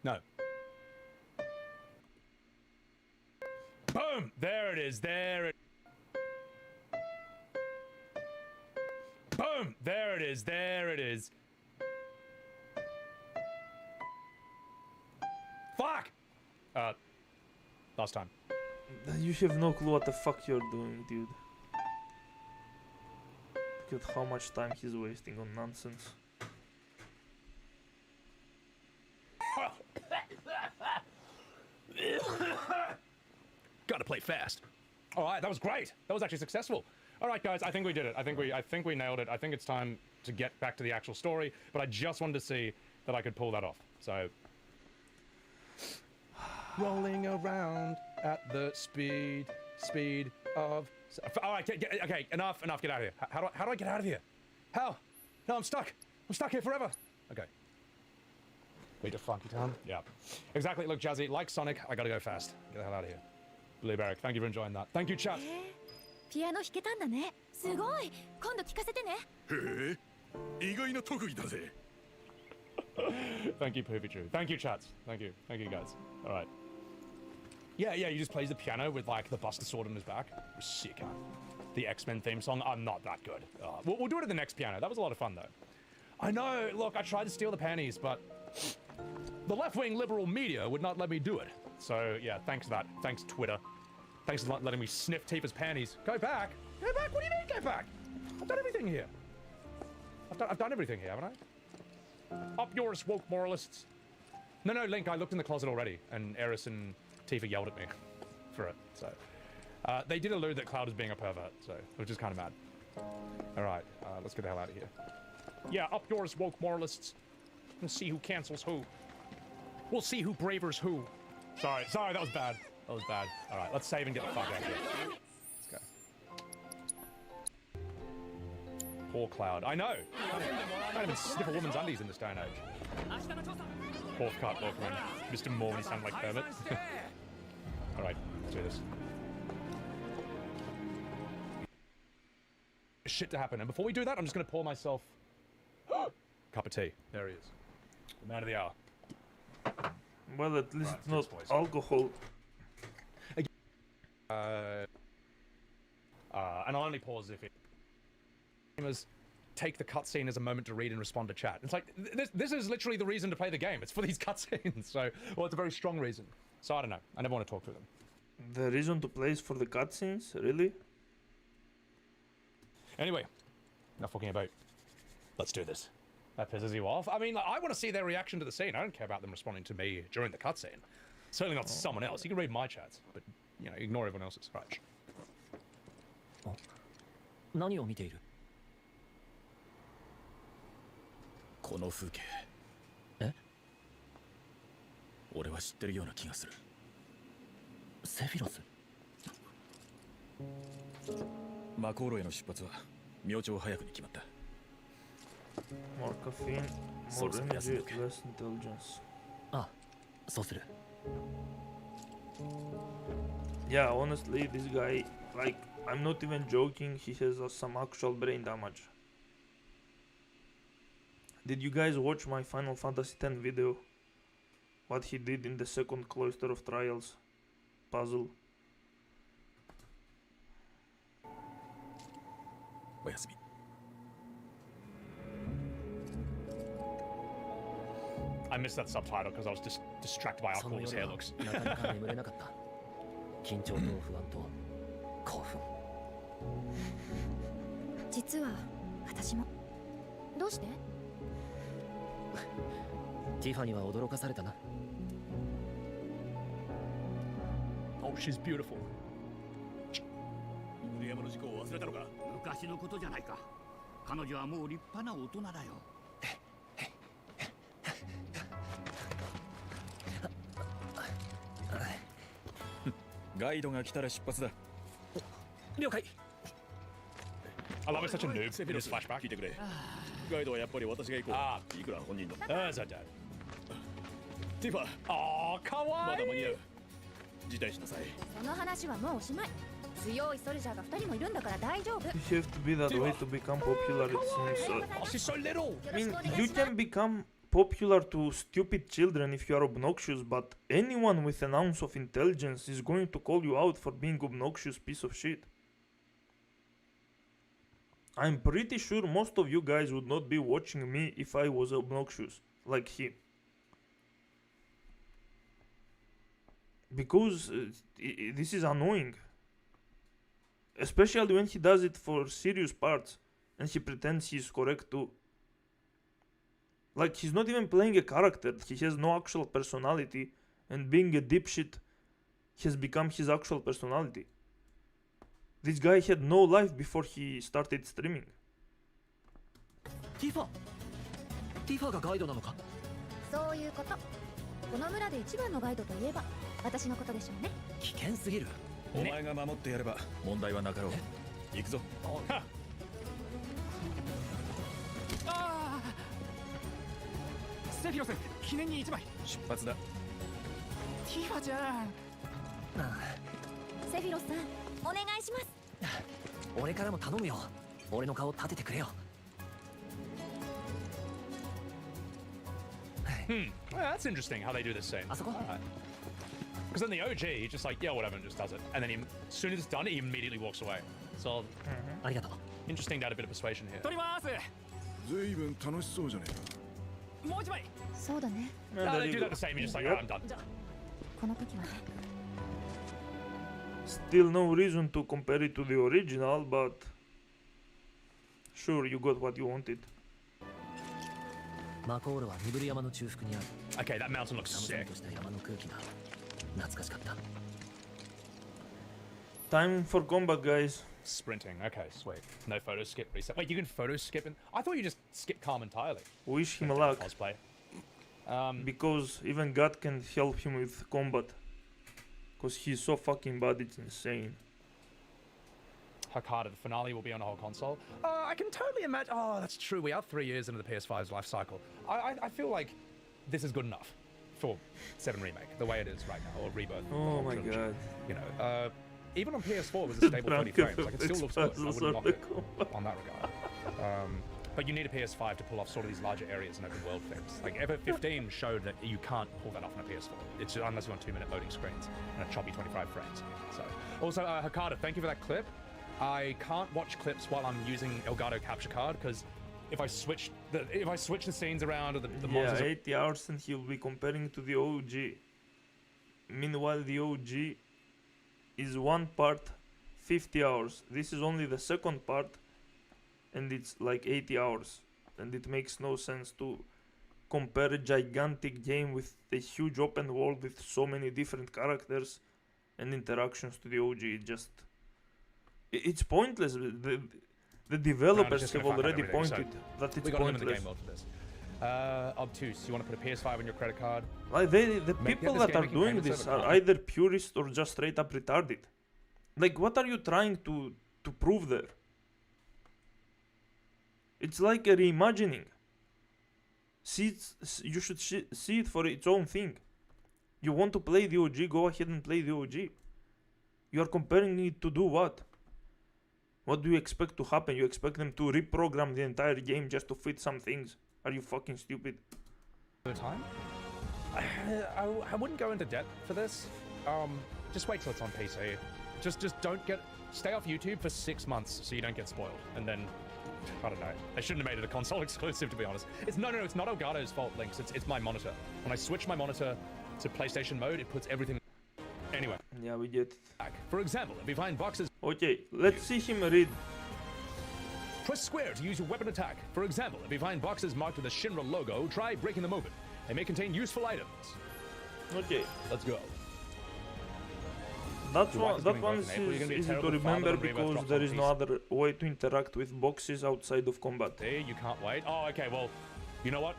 No. Boom! There it is. There it. Boom! There it is. There it is. Fuck! Last time. You have no clue what the fuck you're doing, dude. Look at how much time he's wasting on nonsense. Gotta play fast. All right, that was great. That was actually successful. All right, guys, I think we did it. I think we nailed it. I think it's time to get back to the actual story, but I just wanted to see that I could pull that off. So, rolling around at the speed of. All right, okay, enough. Get out of here. How do I get out of here? How? No, I'm stuck. I'm stuck here forever. Okay. Beat to Funky Town. Yeah, exactly. Look, Jazzy, like Sonic, I gotta go fast. Get the hell out of here. Blue Barrack, thank you for enjoying that. Thank you, chat. ピアノ弾けたんだね。すごい。今度聞かせてね。へえ、意外な特技だぜ。Thank you, Poopy True. Thank you, chats. Thank you, guys. All right. Yeah, he just plays the piano with like the Buster Sword on his back. Sick, huh? The X-Men theme song. I'm not that good. We'll do it at the next piano. That was a lot of fun, though. I know. Look, I tried to steal the panties, but the left-wing liberal media would not let me do it. So yeah, thanks for that. Thanks, Twitter. Thanks for not letting me sniff Tifa's panties. Go back. Go back. What do you mean, go back? I've done everything here. I've done everything here, haven't I? Up yours, woke moralists. No, Link, I looked in the closet already, and Eris and Tifa yelled at me for it, so. They did allude that Cloud is being a pervert, so, which is kind of mad. Alright, let's get the hell out of here. Yeah, up yours, woke moralists. Let's see who cancels who. We'll see who bravers who. Sorry, that was bad. Alright, let's save and get the fuck out of here. Let's go. Poor Cloud. I know! Can't even sniff a woman's undies in this day and age. Fourth cut, welcome in. Mr. Moore when he sounded like Kermit. Alright, let's do this. Shit to happen, and before we do that, I'm just gonna pour myself cup of tea. There he is. The man of the hour. Well, at least it's not alcohol. And I'll only pause if it... Take the cutscene as a moment to read and respond to chat. It's like, this is literally the reason to play the game. It's for these cutscenes, so... Well, it's a very strong reason. So I don't know. I never want to talk through them. The reason to play is for the cutscenes? Really? Anyway, enough talking about. Let's do this. That pisses you off? I mean, like, I want to see their reaction to the scene. I don't care about them responding to me during the cutscene. Certainly not someone else. You can read my chats, but, you know, ignore everyone else's. Right. 何を見ている? この風景。え? 俺は知ってるような気がする。セフィロス? マコーロへの出発は明朝早くに決まった。More caffeine, more energy, less intelligence. あ、そうする。Yeah, honestly, this guy, like, I'm not even joking, he has some actual brain damage. Did you guys watch my Final Fantasy X video? What he did in the second Cloister of Trials puzzle? おやすみ。I missed that subtitle because I was just distracted by how cool his hair looks. なかなか眠れなかった。緊張と不安と興奮。実は私も。どうして？ティファには驚かされたな。Oh, she's beautiful. 犬山の事故を忘れたのか？昔のことじゃないか。彼女はもう立派な大人だよ。ガイドが来たら出発だ。了解。I love it, such a noob in this flashback. 聞いてくれ。ガイドはやっぱり私が行こう。いくら本人の。There's a dad. ティファ。あー、かわいい。まだ間に合う。辞退しなさい。その話はもうおしまい。強いソルジャーが2人もいるんだから大丈夫。You have to be that way to become popular, it seems. Oh, she's so little. I mean, you can become popular to stupid children if you are obnoxious, but anyone with an ounce of intelligence is going to call you out for being obnoxious piece of shit. I'm pretty sure most of you guys would not be watching me if I was obnoxious, like him. Because this is annoying. Especially when he does it for serious parts and he pretends he's correct too. Like, he's not even playing a character, he has no actual personality, and being a dipshit has become his actual personality. This guy had no life before he started streaming. ティファがガイドなのか？そういうこと。この村で一番のガイドといえば私のことでしょうね。危険すぎる。お前が守ってやれば問題はなかろう。行くぞ。ああ。セフィロス、記念に一枚。出発だ。ティファじゃん。セフィロスさん、お願いします。俺からも頼むよ。俺の顔立ててくれよ。Well, that's interesting how they do this scene. Because in the OG, he's just like, yeah, whatever, and just does it. And then as soon as it's done, he immediately walks away. So, interesting to add a bit of persuasion here. 取ります。随分楽しそうじゃねえか。もう一枚。そうだね。No, they do that the same. You're just like, oh, I'm done. この時はね。Still no reason to compare it to the original, but sure, you got what you wanted. マコールはニブル山の中腹にある。Okay, that mountain looks sick. とした山の空気が懐かしかった。Time for combat, guys. Sprinting. Okay, sweet. No photo skip reset. Wait, you can photo skip and I thought you just skip calm entirely. Wish him luck. Cosplay. Because even God can help him with combat. Because he's so fucking bad, it's insane. Hakata, the finale will be on the whole console. I can totally imagine. Oh, that's true. We are 3 years into the PS5's life cycle. I feel like this is good enough for 7 Remake, the way it is right now, or Rebirth. Oh my god. You know, even on PS4 it was a stable 30 frames. Like, it still looks good. I wouldn't knock it on that regard. But you need a PS5 to pull off sort of these larger areas and open world things. Like, FF15 showed that you can't pull that off on a PS4. It's just, unless you're on 2-minute loading screens and a choppy 25 frames. So, also, Hakata, thank you for that clip. I can't watch clips while I'm using Elgato Capture Card because if I switch the scenes around or the monsters. 80 hours and he'll be comparing to the OG. Meanwhile, the OG is one part, 50 hours. This is only the second part, and it's like 80 hours. And it makes no sense to compare a gigantic game with a huge open world with so many different characters and interactions to the OG. It's pointless. The developers have already pointed that it's pointless. Obtuse, you want to put a PS5 on your credit card? Like the people that are doing this are either purists or just straight up retarded. Like, what are you trying to prove there? It's like a reimagining. You should see it for its own thing. You want to play the OG, go ahead and play the OG. You are comparing it to do what? What do you expect to happen? You expect them to reprogram the entire game just to fit some things? Are you fucking stupid? The time? I wouldn't go into debt for this. Just wait till it's on PC. Just stay off YouTube for 6 months so you don't get spoiled. And then, I don't know. They shouldn't have made it a console exclusive, to be honest. It's no, it's not Elgato's fault, Lynx. It's my monitor. When I switch my monitor to PlayStation mode, it puts everything. Anyway. Yeah, we get it. For example, if you find boxes. Okay, let's see him read. Press square to use your weapon attack. For example, if you find boxes marked with the Shinra logo, try breaking them open. They may contain useful items. Okay. Let's go. That one is easy to remember because there is no other way to interact with boxes outside of combat. There, you can't wait. Oh, okay, well, you know what?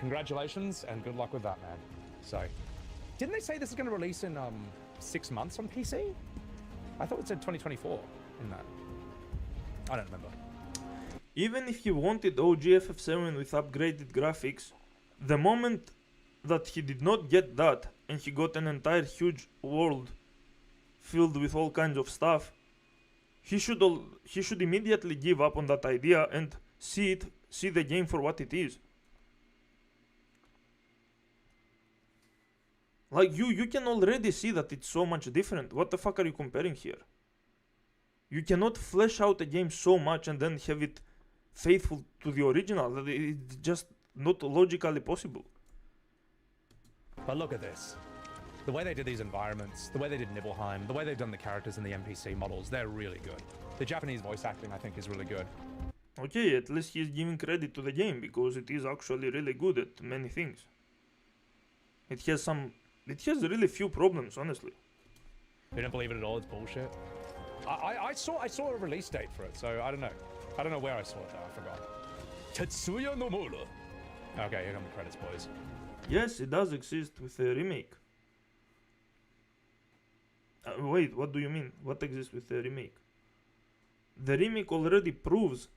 Congratulations and good luck with that, man. So, didn't they say this is going to release in 6 months on PC? I thought it said 2024 in that. I don't remember. Even if he wanted OG FF7 with upgraded graphics, the moment that he did not get that and he got an entire huge world filled with all kinds of stuff, he should immediately give up on that idea and see the game for what it is. Like, you can already see that it's so much different. What the fuck are you comparing here? You cannot flesh out a game so much and then have it faithful to the original. It's just not logically possible. But look at this. The way they did these environments, the way they did Nibelheim, the way they've done the characters and the NPC models, they're really good. The Japanese voice acting, I think, is really good. Okay, at least he's giving credit to the game, because it is actually really good at many things. It has really few problems, honestly. You don't believe it at all? It's bullshit. I saw a release date for it, so I don't know. I don't know where I saw it though. I forgot. Tetsuya Nomura. Okay, here come the credits, boys. Yes, it does exist with a remake. Wait, what do you mean? What exists with the remake? The remake already proves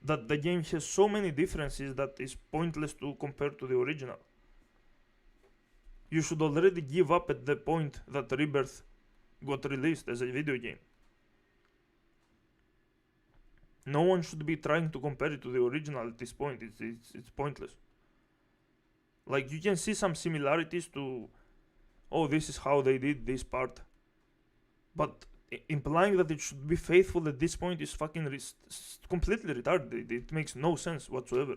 that the game has so many differences that it's pointless to compare to the original. You should already give up at the point that Rebirth got released as a video game. No one should be trying to compare it to the original at this point. It's pointless. Like, you can see some similarities to, oh, this is how they did this part. But implying that it should be faithful at this point is fucking completely retarded. It makes no sense whatsoever.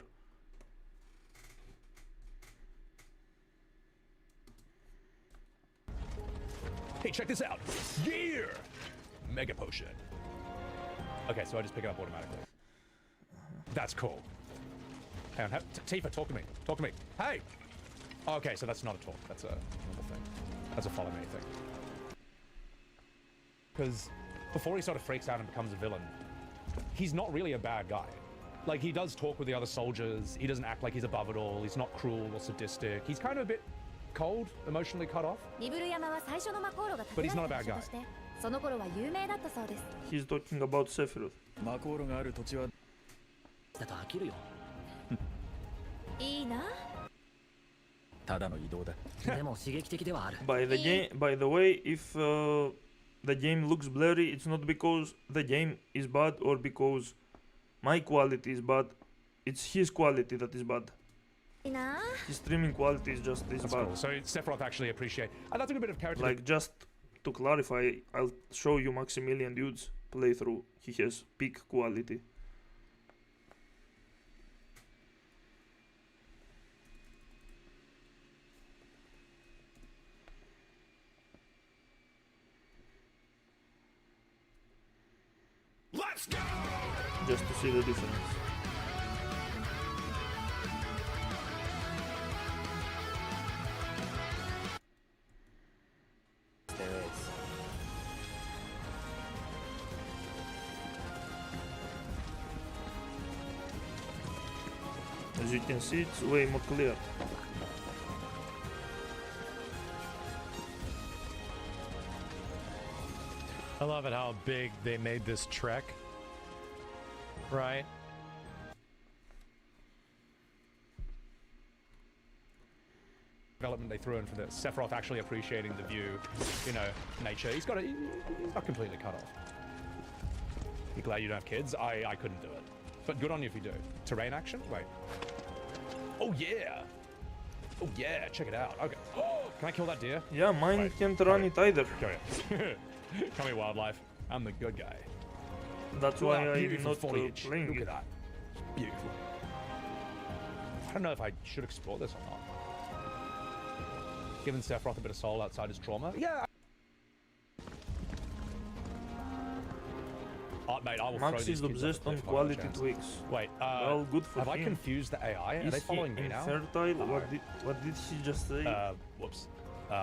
Hey, check this out. Yeah! Mega potion. Okay, so I just pick it up automatically. That's cool. Hang on, Tifa, talk to me. Talk to me. Hey! Okay, so that's not a talk. That's a normal thing. That's a follow me thing. Because before he sort of freaks out and becomes a villain, he's not really a bad guy. Like, he does talk with the other soldiers. He doesn't act like he's above it all. He's not cruel or sadistic. He's kind of a bit cold, emotionally cut off. But he's not a bad guy. He's talking about Sephiroth. By the way, if the game looks blurry, it's not because the game is bad or because my quality is bad. It's his quality that is bad. His streaming quality is just this bad. Cool. So Sephiroth actually appreciate. That's a good bit of character. Like, just to clarify, I'll show you Maximilian Dude's playthrough. He has peak quality. Let's go! Just to see the difference. As you can see, it's way more clear. I love it how big they made this trek. Right? Development they threw in for this. Sephiroth actually appreciating the view, you know, nature. He's not completely cut off. You glad you don't have kids? I couldn't do it. But good on you if you do. Terrain action? Wait. Oh yeah! Oh yeah, check it out. Okay. Can I kill that deer? Yeah, mine can't run it either. Come here. Come here, wildlife. I'm the good guy. That's why I'm not playing Look it. at that. Beautiful. I don't know if I should explore this or not. Giving Sephiroth a bit of soul outside his trauma. Yeah. Oh, mate, I will Max is obsessed on quality tweaks. Wait, well, good for have him. I confused the AI? Are they following me now? Infertile? What did she just say? Whoops.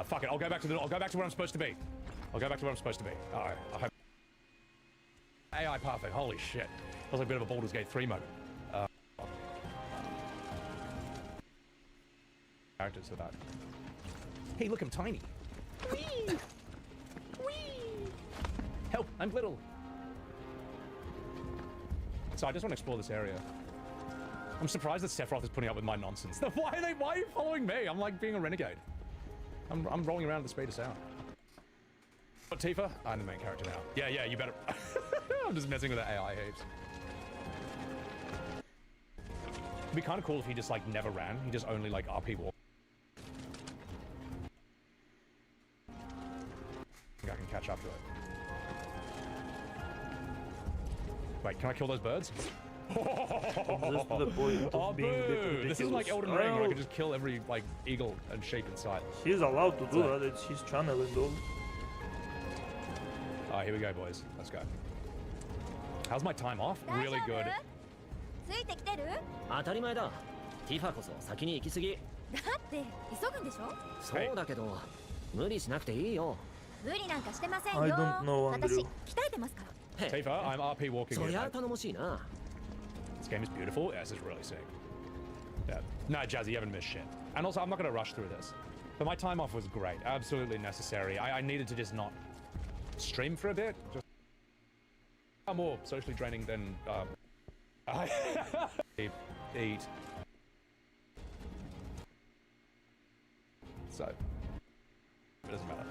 Fuck it. I'll go back to where I'm supposed to be. I'll go back to where I'm supposed to be. Alright. I hope. AI perfect. Holy shit. That was like a bit of a Baldur's Gate 3 moment. Characters for that. Hey, look, I'm tiny. Whee! Whee! Help! I'm little. So I just want to explore this area. I'm surprised that Sephiroth is putting up with my nonsense. Why are you following me? I'm like being a renegade. I'm rolling around at the speed of sound. What, Tifa? I'm the main character now. Yeah, you better. I'm just messing with the AI heaps. It'd be kind of cool if he just like never ran. He just only like RP walked. I think I can catch up to it. Wait, can I kill those birds? Just the point of being a bit ridiculous. This isn't like Elden Ring where I can just kill every like eagle and sheep in sight. He's allowed to do that. It's his channel and all. Alright, here we go, boys. Let's go. How's my time off? Really good. 当たり前だ。ティファこそ先に行き過ぎ。だって急ぐんでしょ？そうだけど、無理しなくていいよ。無理なんかしてません I よ don't know, 私 Andrew. 鍛えてますから Tifa, I'm RP walking in. そりゃ mate. 頼もしいな。 This game is beautiful. Yeah, this is really sick. Yeah. No, Jazzy, you haven't missed shit. And also, I'm not going to rush through this. But my time off was great. Absolutely necessary. I needed to just not stream for a bit. Just far more socially draining than eat. So, it doesn't matter.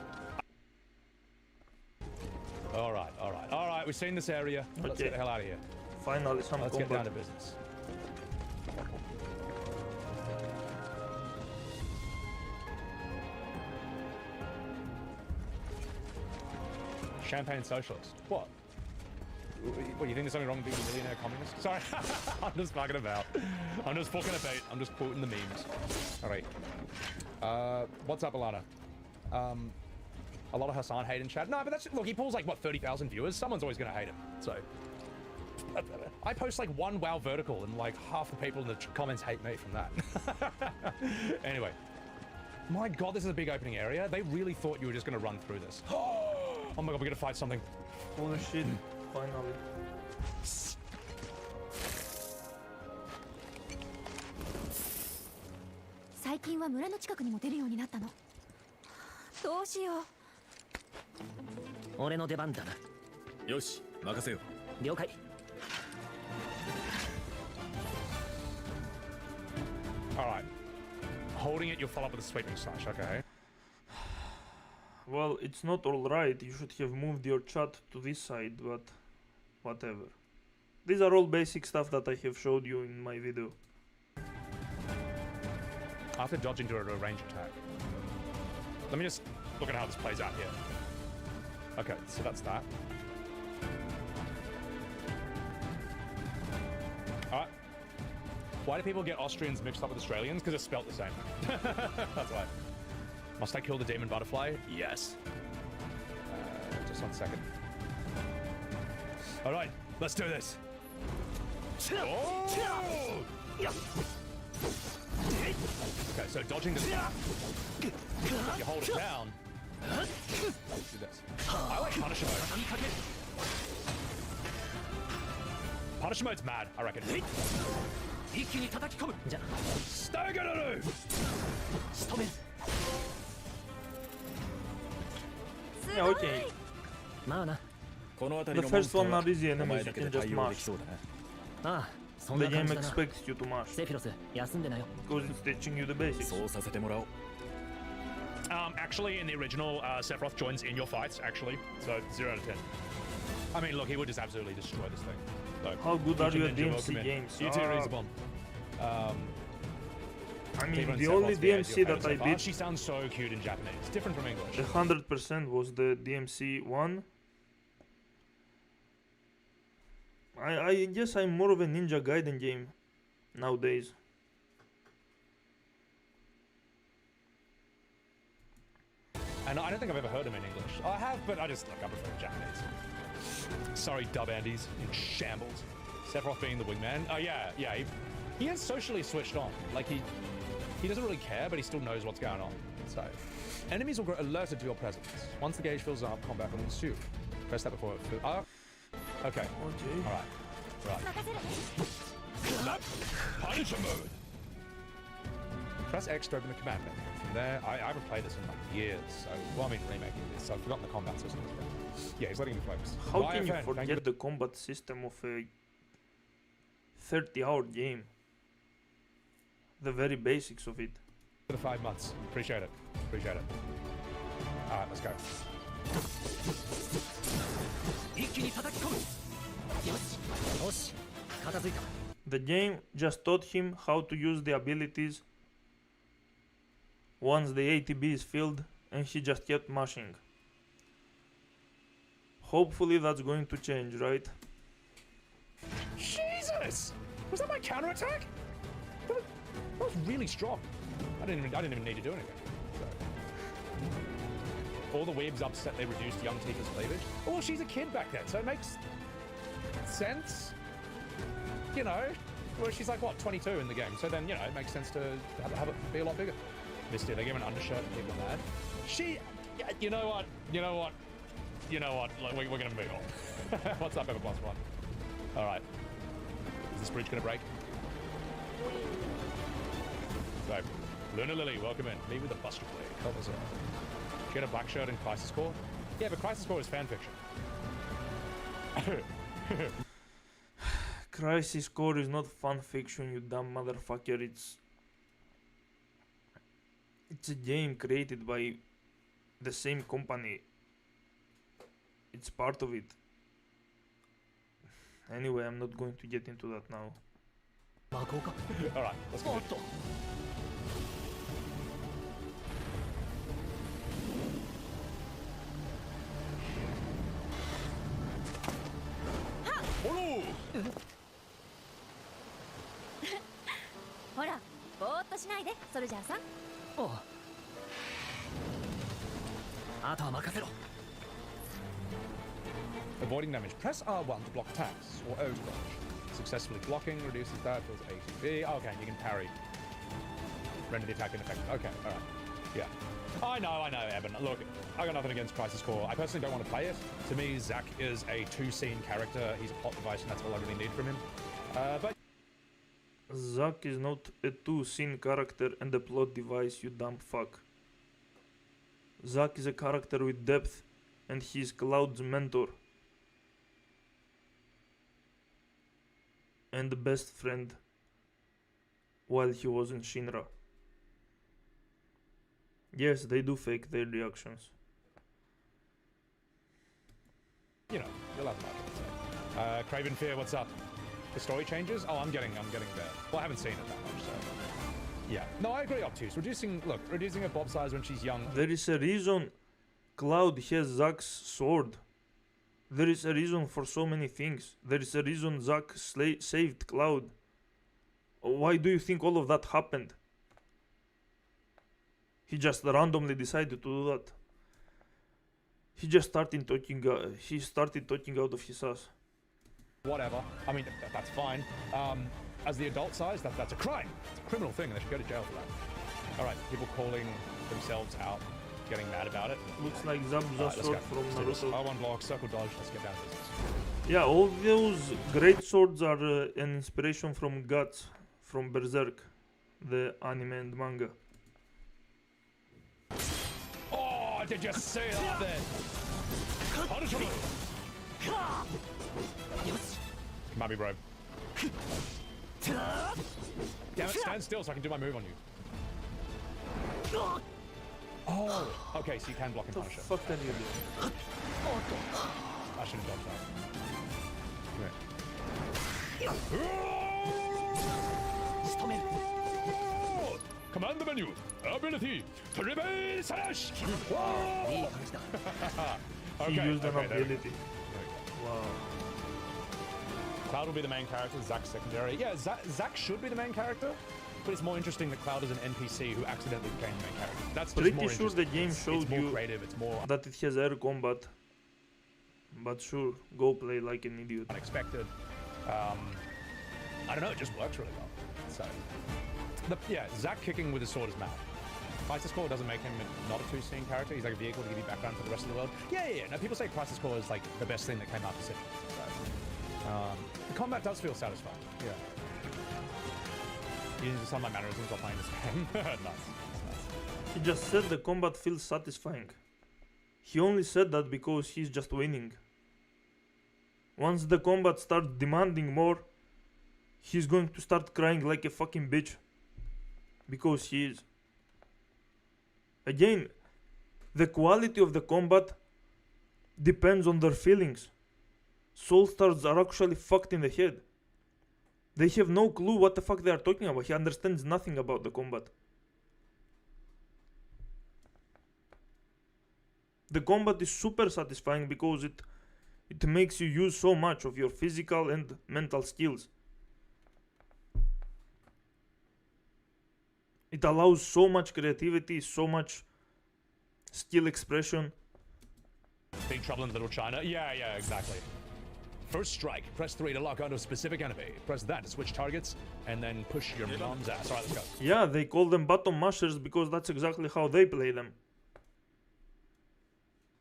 All right. We've seen this area. Let's Okay. get the hell out of here. Finally, some Let's get down to combat. business. Champagne socialist. What? What, you think there's something wrong with being a millionaire communist? Sorry, I'm just fucking about. I'm just fucking about. I'm just quoting the memes. All right. What's up, Alana? A lot of Hassan hate in chat. No, but that's, look, he pulls like, what, 30,000 viewers? Someone's always gonna hate him, so. I post like one WoW vertical and like half the people in the comments hate me from that. Anyway. My god, this is a big opening area. They really thought you were just gonna run through this. Oh my god, we're gonna fight something. Oh shit, finally. 最近は村の近くにも出るようになったの。どうしよう。俺の出番だな。よし、任せよ。了解。Alright. Holding it, you'll follow up with a sweeping slash, okay. Well, it's not alright. You should have moved your chat to this side, but whatever. These are all basic stuff that I have showed you in my video. After dodging to a range attack. Let me just look at how this plays out here. Okay, so that's that. Alright. Why do people get Austrians mixed up with Australians? Because it's spelt the same. That's why. Must I kill the demon butterfly? Yes. Just 1 second. Alright, let's do this. Oh! Okay, so dodging does you hold it down. Let's do this. I like Punisher mode. Punisher mode's mad, I reckon. Stagger! Stop it! Yeah, okay. The first one are easy enemies, you can just mash. The game expects you to mash. Because it's teaching you the basics. Actually, in the original, Sephiroth joins in your fights, actually. So, 0 out of 10. I mean, look, he would just absolutely destroy this thing. So, how good are you at DMC games? You too, Rizabon. I mean, the only DMC that I beat... She sounds so cute in Japanese. It's different from English. 100% was the DMC one. I guess I'm more of a Ninja Gaiden game nowadays. And I don't think I've ever heard him in English. I have, but I just, look, I prefer Japanese. Sorry, dub Andes in shambles. Sephiroth being the wingman. Oh, yeah, he is socially switched on. Like, he doesn't really care, but he still knows what's going on. So, enemies will grow alerted to your presence. Once the gauge fills up, combat will ensue. Press that before it fills up. Okay. Alright. Right. Punisher mode! Press X to open the command menu. From there, I haven't played this in like years, so, well, I mean, remaking this, so I've forgotten the combat system. Yeah, he's letting me focus. How can you forget the combat system of a 30-hour game? The very basics of it. For the 5 months. Appreciate it. Appreciate it. Alright, let's go. The game just taught him how to use the abilities once the ATB is filled, and he just kept mashing. Hopefully that's going to change, right? Jesus! Was that my counterattack? That was really strong. I didn't even need to do anything. So. All the weebs upset they reduced young Tifa's cleavage. Oh, well, she's a kid back then, so it makes sense. You know, well, she's like, what, 22 in the game. So then, you know, it makes sense to have it be a lot bigger. Misty, they give an undershirt and people are mad. You know what? You know what? You know what? Like, we're gonna move on. What's up, Ever Plus One? All right. Is this bridge gonna break? So, Luna Lily, welcome in. Meet with the Buster Blade. Help us out. Get a black shirt in Crisis Core? Yeah, but Crisis Core is fanfiction. Crisis Core is not fan fiction, you dumb motherfucker. It's a game created by the same company. It's part of it. Anyway, I'm not going to get into that now. Alright, let's go. Avoiding damage. Press R1 to block attacks, or O to dodge. Successfully blocking reduces that, fills ATB. Okay, and you can parry. Render the attack ineffective. Okay, alright. Yeah. I know, Evan. Look, I got nothing against Crisis Core. I personally don't want to play it. To me, Zack is a two-scene character. He's a plot device, and that's all I really need from him. But Zack is not a two-scene character and a plot device, you dumb fuck. Zack is a character with depth, and he's Cloud's mentor. And the best friend while he was in Shinra. Yes, they do fake their reactions. You know, you'll have that. Craven Fear, what's up? The story changes? Oh, I'm getting there. Well, I haven't seen it that much, so. Yeah. No, I agree, Obtuse. Reducing her bob size when she's young. There is a reason Cloud has Zack's sword. There is a reason for so many things. There is a reason Zack saved Cloud. Why do you think all of that happened? He just randomly decided to do that. He just started talking. He started talking out of his ass. Whatever. I mean, that's fine. As the adult size, that's a crime. It's a criminal thing, and they should go to jail for that. All right, people calling themselves out, getting mad about it. Looks like Zabuza's sword from Naruto. R1 block, circle dodge. Let's get down to business. Yeah, all those great swords are an inspiration from Guts, from Berserk, the anime and manga. Oh, did you see that then? Punishment! Come at me, bro. Damn it, stand still so I can do my move on you. Oh, okay, so you can block and punish it. What the fuck are you doing? I should have dodged that. Command the menu. Ability. Rebirth slash. He used an ability. Wow. Cloud will be the main character, Zack's secondary. Yeah, Zack should be the main character, but it's more interesting that Cloud is an NPC who accidentally became the main character. That's just pretty sure the game showed it's more creative, it's more that it has air combat. But sure, go play like an idiot. Unexpected. I don't know, it just works really well. So, yeah, Zack kicking with his sword is mad. Crisis Core doesn't make him not a two-scene character. He's like a vehicle to give you background for the rest of the world. Yeah. No, people say Crisis Core is like the best thing that came out of City. So, the combat does feel satisfying. Yeah. Using some of my mannerisms while playing this game. Nice. He just said the combat feels satisfying. He only said that because he's just winning. Once the combat starts demanding more, he's going to start crying like a fucking bitch. Because he is. Again, the quality of the combat depends on their feelings. Soul Stars are actually fucked in the head. They have no clue what the fuck they are talking about. He understands nothing about the combat. The combat is super satisfying because it makes you use so much of your physical and mental skills. It allows so much creativity, so much skill expression. Big trouble in Little China? Yeah, exactly. First strike, press 3 to lock onto a specific enemy. Press that to switch targets, and then push your mom's ass. Alright, let's go. Yeah, they call them button mashers because that's exactly how they play them.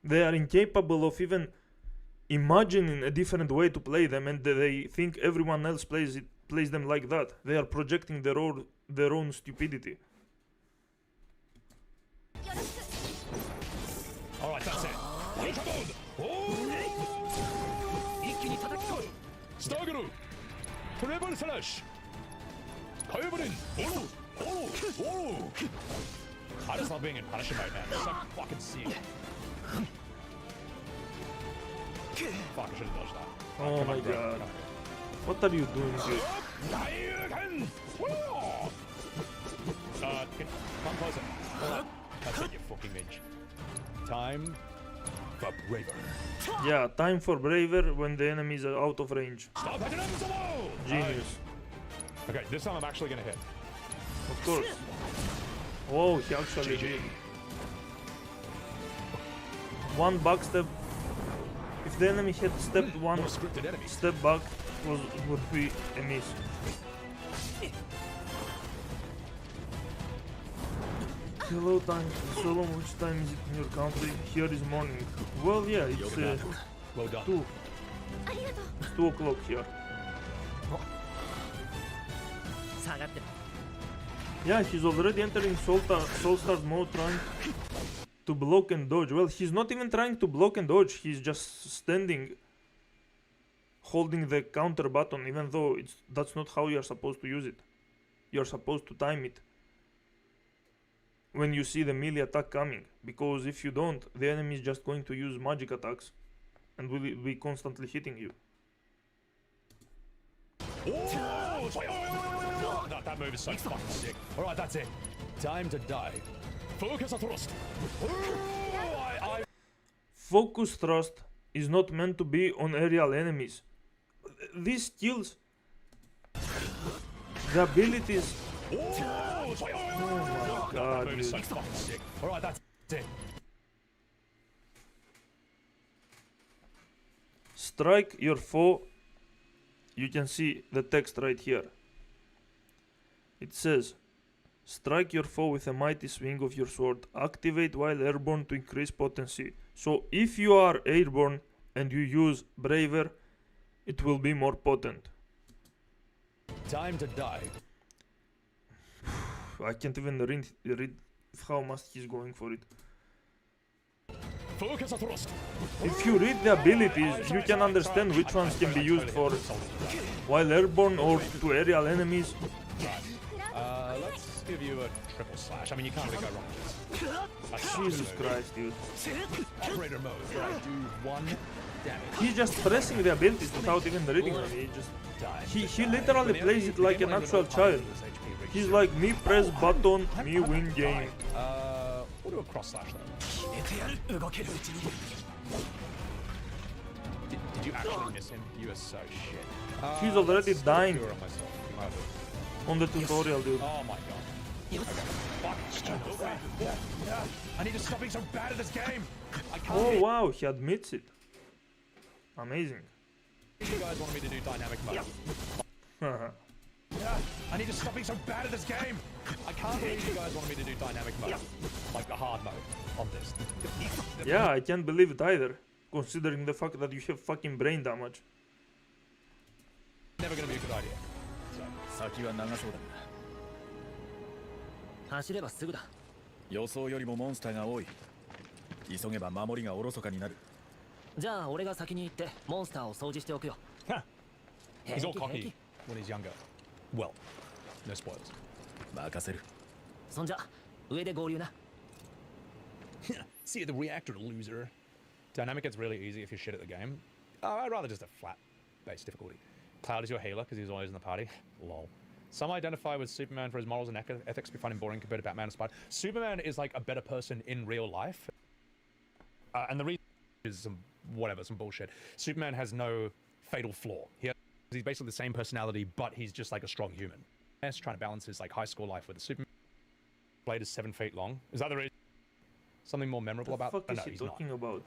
they are incapable of even imagining a different way to play them, and they think everyone else plays them like that. They are projecting their own stupidity. All right, that's it. Staggeru, Treble Slash, Kyberin, I just love being in Punisher mode, man. It's so fucking sick. Fuck, I should have dodged that. Oh my god. What are you doing here? Come closer. That's it, you fucking bitch. Time for Braver. Yeah, time for Braver when the enemies are out of range. Stop hitting them, Solo! Genius. Okay, this time I'm actually gonna hit. Of course. Oh, he actually did. One backstep. If the enemy had stepped one step back, would be a miss. Hello, time. Solo, which time is it in your country? Here is morning. Well, yeah, it's well done. 2. It's 2 o'clock here. Yeah, he's already entering Soulstar mode, trying to block and dodge. Well, he's not even trying to block and dodge. He's just standing, holding the counter button, even though that's not how you're supposed to use it. You're supposed to time it when you see the melee attack coming, because if you don't, the enemy is just going to use magic attacks and will be constantly hitting you. That move is so fucking sick. Alright, that's it. Time to die. Focus a thrust. Focus thrust is not meant to be on aerial enemies. These skills, the abilities. Oh my god, that move is so fucking sick. Alright, that's it. Strike your foe. You can see the text right here. It says, strike your foe with a mighty swing of your sword. Activate while airborne to increase potency. So if you are airborne and you use Braver, it will be more potent. Time to die. I can't even read how much he's going for it. Focus a thrust. If you read the abilities, you can understand which ones can be used for while airborne or to aerial enemies. Let's give you a triple slash. I mean, you can't really go wrong with this. Jesus Christ, dude. Operator mode, where I do 1 damage. He's just pressing the abilities without even reading them. He literally plays it like an actual child. He's like, me press button, me win game. We'll do a cross slash though. Did you actually miss him? You are so shit. He's already dying on on the tutorial, dude. Oh my god. Okay. Fuck. I need to stop being so bad at this game. I can't. Oh wow, he admits it. Amazing. You guys want me to do dynamic mode? I need to stop being so bad at this game. I can't believe you guys want me to do dynamic mode, like the hard mode on this. Yeah, I can't believe it either, considering the fact that you have fucking brain damage. Never gonna be a good idea. 先は長そうだな。走ればすぐだ。予想よりもモンスターが多い。急げば守りがおろそかになる。じゃあ俺が先に行ってモンスターを掃除しておくよ。He's all cocky when he's younger. Well, no spoilers. 任せる。そんじゃ上で合流な。See the reactor, loser. Dynamic gets really easy if you're shit at the game. I'd rather just a flat base difficulty. Cloud is your healer because he's always in the party. Lol. Some identify with Superman for his morals and ethics. We find him boring compared to Batman and Spider. Superman is like a better person in real life. And the reason is some bullshit. Superman has no fatal flaw. He's basically the same personality, but he's just like a strong human. He's trying to balance his like high school life with the Superman. Blade is 7 feet long. Is that the reason? Something more memorable about? What the fuck no, is he talking about?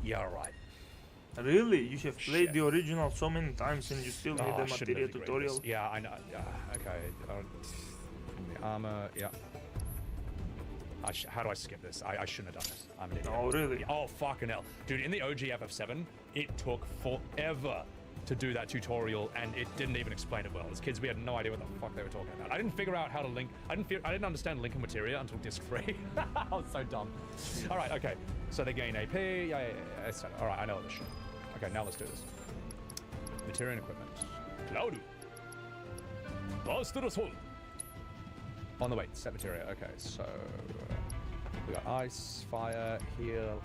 Yeah, right. Really? You have played the original so many times and you still need the materia tutorial? Yeah, I know. Okay. The armor, yeah. How do I skip this? I shouldn't have done this. I'm an idiot. Oh, really? Yeah, oh, fucking hell. Dude, in the OG FF7, it took forever to do that tutorial, and it didn't even explain it well. As kids, we had no idea what the fuck they were talking about. I didn't figure out how to link. I didn't understand linking materia until disc 3. I was so dumb. All right, okay. So they gain AP. Yeah. All right, I know this shit. Okay, now let's do this. Materia and equipment. Cloudy. On the way, set materia. Okay, so we got ice, fire, heal.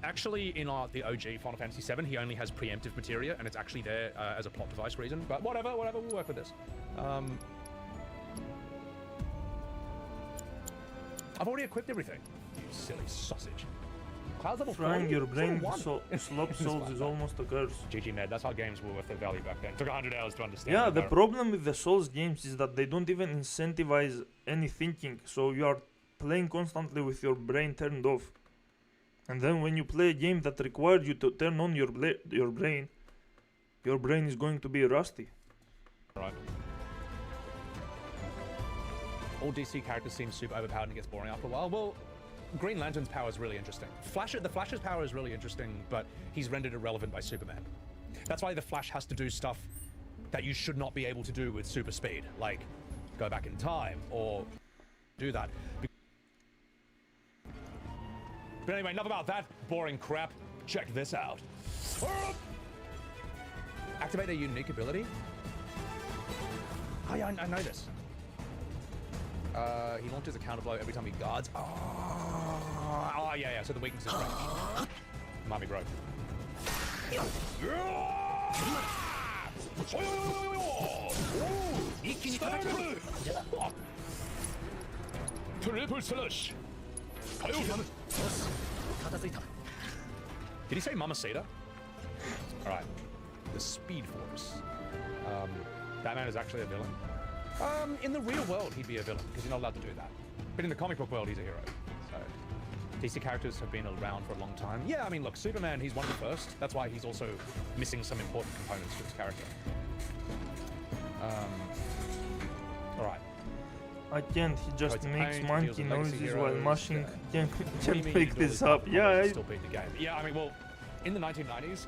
Actually, in the OG Final Fantasy VII, he only has preemptive materia, and it's actually there as a plot device reason. But whatever, we'll work with this. I've already equipped everything. You silly sausage. Cloud's level 40? Frying your brain Level 1. slop souls is almost a curse. GG Ned, that's how games were worth their value back then. It took 100 hours to understand. Yeah, the problem with the Souls games is that they don't even incentivize any thinking, so you are playing constantly with your brain turned off. And then when you play a game that requires you to turn on your brain is going to be rusty. Right. All DC characters seem super overpowered and it gets boring after a while. Well, Green Lantern's power is really interesting. The Flash's power is really interesting, but he's rendered irrelevant by Superman. That's why the Flash has to do stuff that you should not be able to do with super speed, like go back in time or do that. But anyway, enough about that boring crap. Check this out. Activate a unique ability. Oh yeah, I know this. He launches a counter blow every time he guards. Oh yeah, so the weakness is range. Might be broke. Triple slash. Did he say Mamacita? Alright. The Speed Force. Batman is actually a villain. In the real world, he'd be a villain, because you're not allowed to do that. But in the comic book world, he's a hero. So, DC characters have been around for a long time. Yeah, I mean, look, Superman, he's one of the first. That's why he's also missing some important components to his character. Alright. I can't, he just makes monkey noises while mashing. Can't pick this up. Yeah, Still beat the game. Yeah, I mean, well, in the 1990s,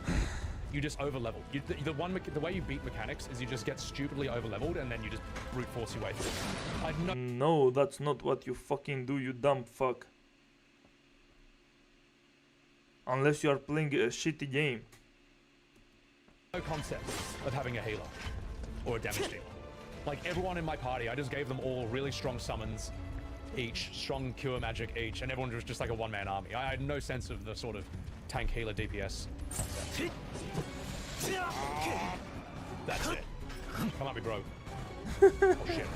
you just over-leveled. The way you beat mechanics is you just get stupidly over-leveled and then you just brute force your way through. No, that's not what you fucking do, you dumb fuck. Unless you are playing a shitty game. No concept of having a healer or a damage dealer. Like everyone in my party, I just gave them all really strong summons each, strong cure magic each, and everyone was just like a one-man army. I had no sense of the sort of tank healer DPS concept. That's it. Come on, big bro. Oh shit.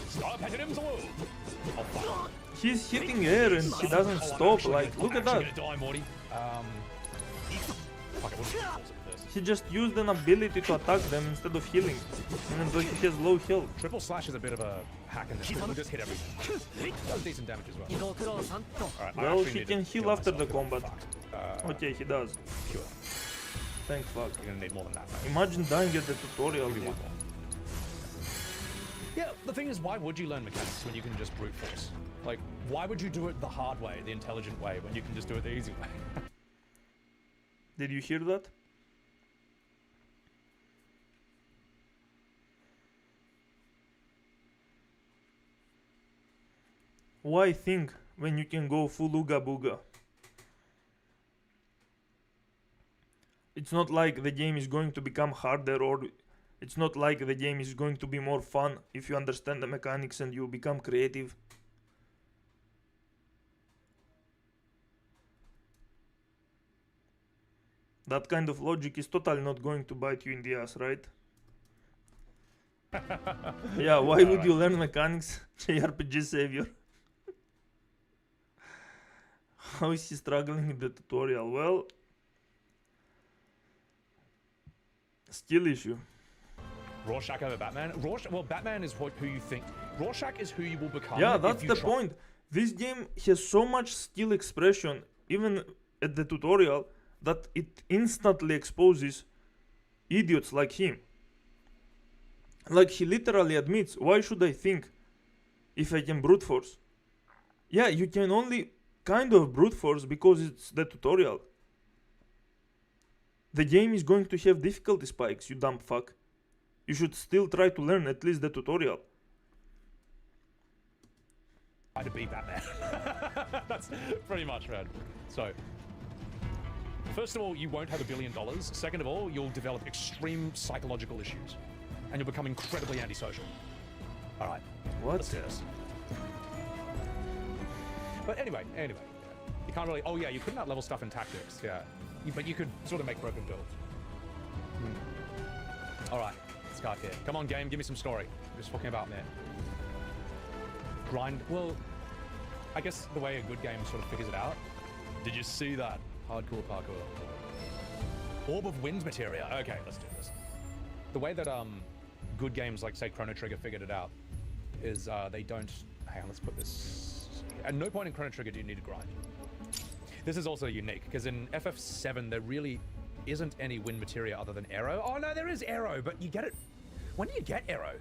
Stop hitting him, oh fuck. He's hitting air and he doesn't stop, like, look at that. Fuck, it wasn't force it first. He just used an ability to attack them instead of healing. And then he has low health. Triple slash is a bit of a hack in this. We'll just hit everything. Does decent damage as well. Alright, well, he can heal after the combat. Okay, he does. Pure. Thank fuck. You're gonna need more than that, mate. Imagine dying at the tutorial. Yeah, the thing is, why would you learn mechanics when you can just brute force? Like, why would you do it the hard way, the intelligent way, when you can just do it the easy way? Did you hear that? Why think when you can go full ooga booga? It's not like the game is going to become harder, or it's not like the game is going to be more fun if you understand the mechanics and you become creative. That kind of logic is totally not going to bite you in the ass, right? Yeah, why would you learn mechanics? JRPG savior. How is he struggling in the tutorial? Well, skill issue. Rorschach over Batman? Well, Batman is who you think. Rorschach is who you will become. Yeah, that's the point. This game has so much skill expression, even at the tutorial, that it instantly exposes idiots like him. Like, he literally admits, why should I think if I can brute force. Yeah, you can only kind of brute force because it's the tutorial. The game is going to have difficulty spikes, you dumb fuck. You should still try to learn at least the tutorial. Try to beat Batman. That's pretty much, man. So, first of all, you won't have $1 billion. Second of all, you'll develop extreme psychological issues. And you'll become incredibly antisocial. Alright. What? Let's do this. But anyway. You can't really... Oh yeah, you couldn't out-level stuff in tactics, yeah. But you could sort of make broken builds. Alright, let's start here. Come on, game, give me some story. I'm just fucking about there. Grind... Well, I guess the way a good game sort of figures it out. Did you see that? Hardcore parkour. Orb of Wind materia. Okay, let's do this. The way that good games like, say, Chrono Trigger figured it out is they don't... Hang on, let's put this... At no point in Chrono Trigger do you need to grind. This is also unique, because in FF7 there really isn't any wind materia other than arrow. Oh no, there is arrow, but you get it... When do you get arrow?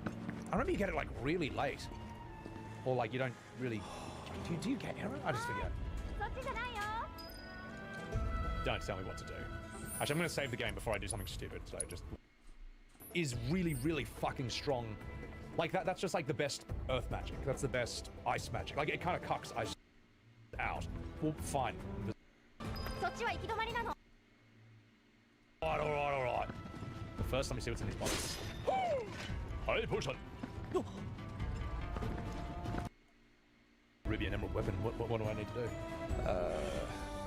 I remember you get it like really late. Or like you don't really... Do you get arrow? I just forget. Don't tell me what to do. Actually, I'm gonna save the game before I do something stupid, so just... Is really, really fucking strong. Like that's just like the best earth magic. That's the best ice magic. Like it kind of cucks ice out. Well, fine. Alright. But first, let me see what's in these boxes. Hey, push on. Ruby and Emerald weapon. What do I need to do?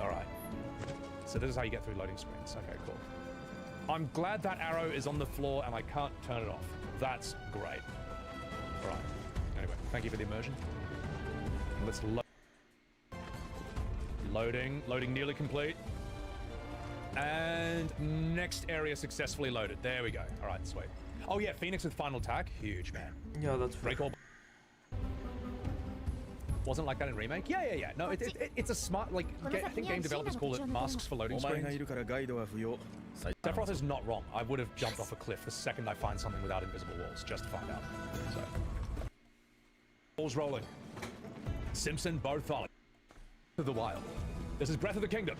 Alright. So this is how you get through loading screens. Okay, cool. I'm glad that arrow is on the floor and I can't turn it off. That's great. Alright. Anyway, thank you for the immersion. Let's load. Loading nearly complete. And next area successfully loaded. There we go. Alright, sweet. Oh yeah, Phoenix with final attack. Huge, man. Yeah, that's break all. Wasn't like that in Remake? Yeah. No, it's a smart, like, I think game developers call it masks for loading screens. Sephiroth is not wrong. I would have jumped off a cliff the second I find something without invisible walls, just to find out. So. Balls rolling. Simpson Bartholomew. To the Wild. This is Breath of the Kingdom.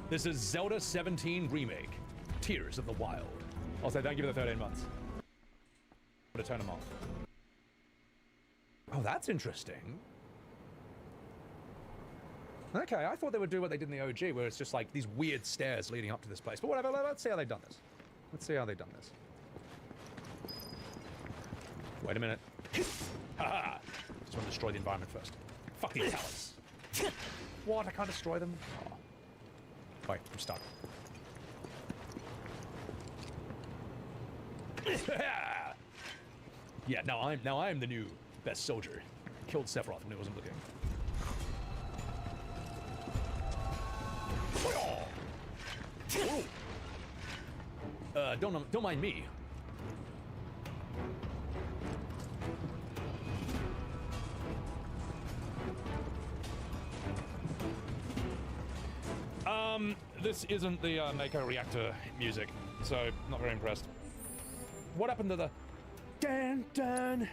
This is Zelda 17 Remake. Tears of the Wild. I'll say thank you for the 13 months. I'm gonna turn them off. Oh, that's interesting. Okay, I thought they would do what they did in the OG, where it's just like these weird stairs leading up to this place. But whatever, let's see how they've done this. Wait a minute. Haha! Just want to destroy the environment first. Fuck these talents. What? I can't destroy them? Oh. Wait, I'm stuck. Yeah, now I'm the new best soldier. Killed Sephiroth when he wasn't looking. Don't mind me. This isn't the Mako reactor music, so not very impressed. What happened to the dun dun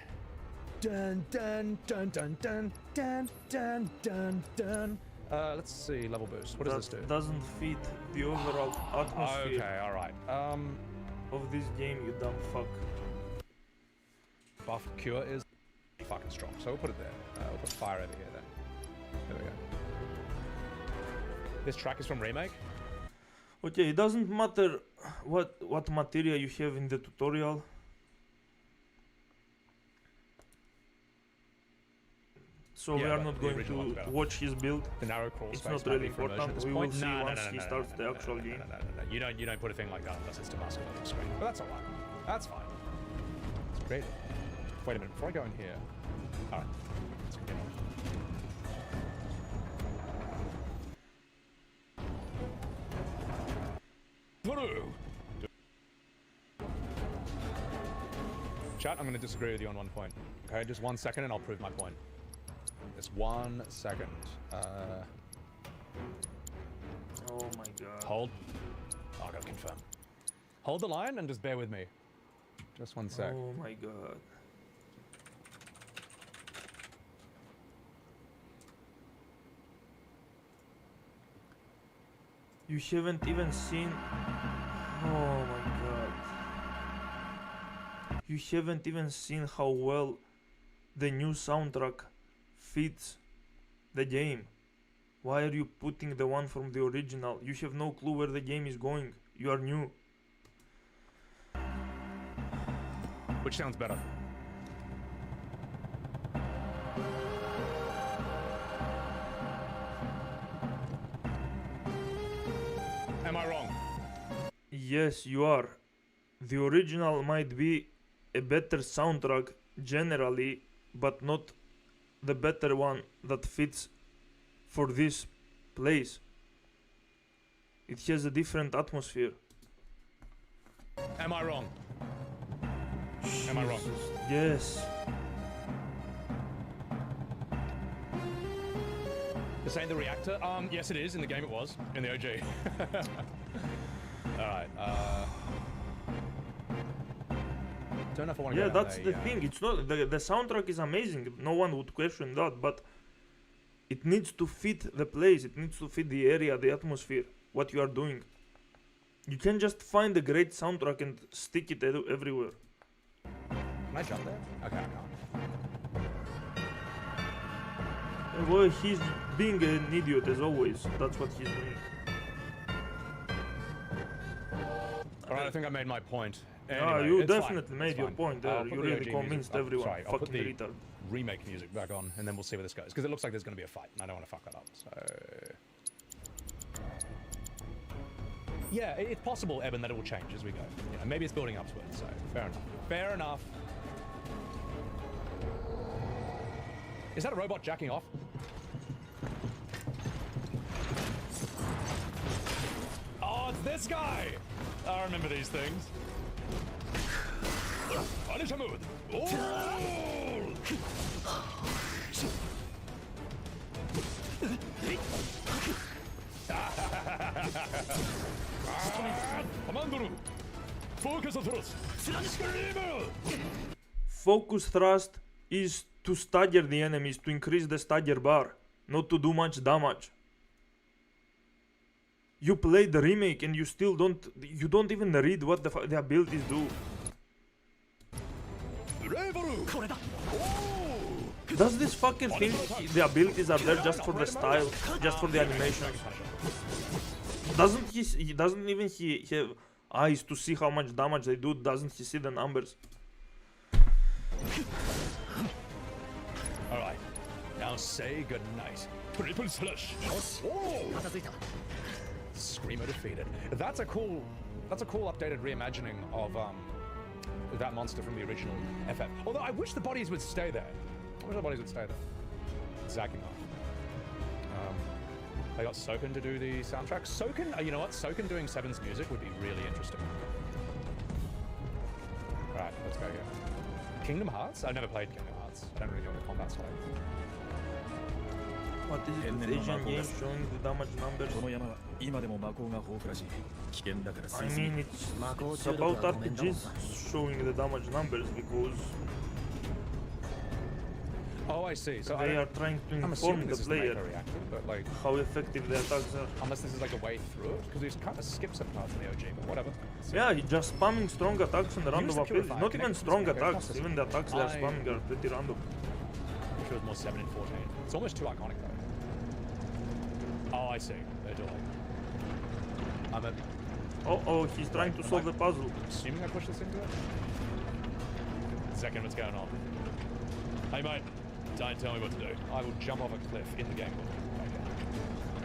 dun dun dun dun dun dun dun dun dun? Let's see, level boost. What does this do? Doesn't fit the overall atmosphere. Okay, alright. Of this game, you dumb fuck. Buff cure is fucking strong, so we'll put it there. We'll put fire over here then. There we go. This track is from Remake? Okay, it doesn't matter what material you have in the tutorial. So yeah, we are not going to watch his build. The narrow crawl it's space not really important. We will see once he starts the actual game. You don't put a thing like that unless it's to mask on the screen. But that's alright. That's fine. It's great. Wait a minute, before I go in here. Alright. Let's continue. Chat, I'm going to disagree with you on one point. Okay, just 1 second and I'll prove my point. Just 1 second. Oh my god. Hold. Oh, I gotta confirm. Hold the line and just bear with me. Just 1 sec. Oh my god. You haven't even seen... Oh my god. You haven't even seen how well the new soundtrack fits the game. Why are you putting the one from the original? You have no clue where the game is going. You are new. Which sounds better? Am I wrong? Yes, you are. The original might be a better soundtrack generally, but not the better one that fits for this place. It has a different atmosphere. Am I wrong? Am I wrong? Yes. This ain't the reactor? Yes it is. In the game it was. In the OG. Alright, don't know if I want to Yeah, go down that's a, the thing. It's not the soundtrack is amazing. No one would question that, but it needs to fit the place. It needs to fit the area, the atmosphere, what you are doing. You can't just find a great soundtrack and stick it everywhere. Can I jump there? Okay, I can't. Well, he's being an idiot as always. That's what he's doing. Alright, I think I made my point. Ah, Anyway, you it's definitely fine. made It's your fine. point I'll there. put You the really OG convinced music. everyone. Sorry, I'll put Fucking the retard. remake music back on, and then we'll see where this goes. Because it looks like there's going to be a fight, and I don't want to fuck that up. So, yeah, it's possible, Eben, that it will change as we go. You know, maybe it's building up to it. So, fair enough. Fair enough. Is that a robot jacking off? Oh, it's this guy! I remember these things. Punish him with. Commander, focus thrust. Focus thrust is to stagger the enemies, to increase the stagger bar, not to do much damage. You play the remake and you still don't even read what the abilities do. Does this fucker think the abilities are there just for the style, just for the animation? Doesn't he doesn't even he have eyes to see how much damage they do? Doesn't he see the numbers? Alright, now say goodnight. Triple slash. Screamer defeated. That's a cool updated reimagining of that monster from the original FF. Although I wish the bodies would stay there. I wish the bodies would stay there. Zacking off. They got Soken to do the soundtrack. Soken, you know what? Soken doing Seven's music would be really interesting. Alright, let's go here. Kingdom Hearts? I've never played Kingdom Hearts. I don't really know the combat style. What is it with Asian games showing the damage numbers? I mean, it's about RPGs showing the damage numbers because oh, I see. So they are trying to inform the player but like how effective the attacks are. Unless this is like a way through it, because we've kind of skipped some parts in the OG, but whatever. So yeah, he's just spamming strong attacks and random abilities. Not even strong attacks, even the attacks they are spamming are pretty random. Which was more 7 and 14. It's almost too iconic though. Oh, I see. They're doing. I'm at. Oh, he's trying to solve the puzzle. Assuming I push this into it. Second, what's going on? Hey mate, don't tell me what to do. I will jump off a cliff in the game.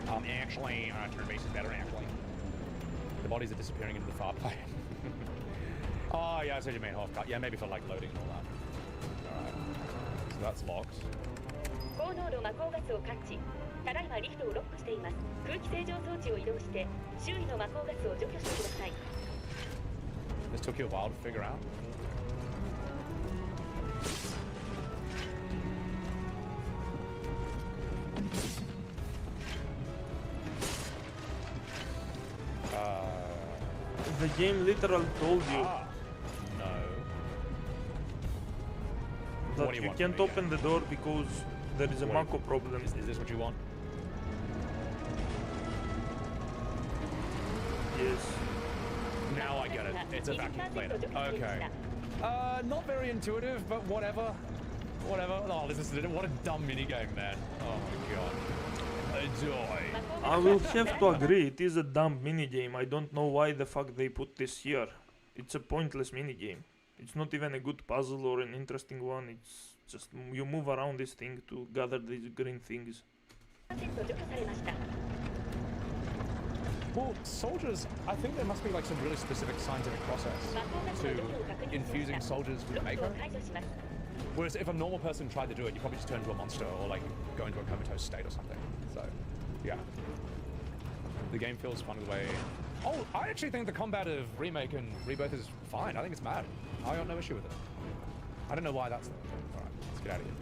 Actually, turn-based is better actually. The bodies are disappearing into the far plane. Oh yeah, I see what you mean, half cut. Yeah, maybe for like loading and all that. Alright. So that's locked. 高濃度魔法ガスを感知。ただいまリフトをロックしています。空気清浄装置を移動して周囲の魔法ガスを除去してください。This took you a while to figure out. The game literally told you that you can't open the door because there is a Mako problem. Is this what you want? yes. Now I get it. It's a vacuum cleaner. Okay. Not very intuitive, but whatever. Whatever. Oh, this is what a dumb minigame, man. Oh my god. Enjoy. I will have to agree, it is a dumb minigame. I don't know why the fuck they put this here. It's a pointless minigame. It's not even a good puzzle or an interesting one. It's just you move around this thing to gather these green things. Well, soldiers, I think there must be like some really specific scientific process to infusing soldiers with Mako. Whereas if a normal person tried to do it, you probably just turn into a monster or like go into a comatose state or something. So, yeah. The game feels fun the way... Oh, I actually think the combat of Remake and Rebirth is fine. I think it's mad. I got no issue with it. I don't know why that's... Alright, let's get out of here.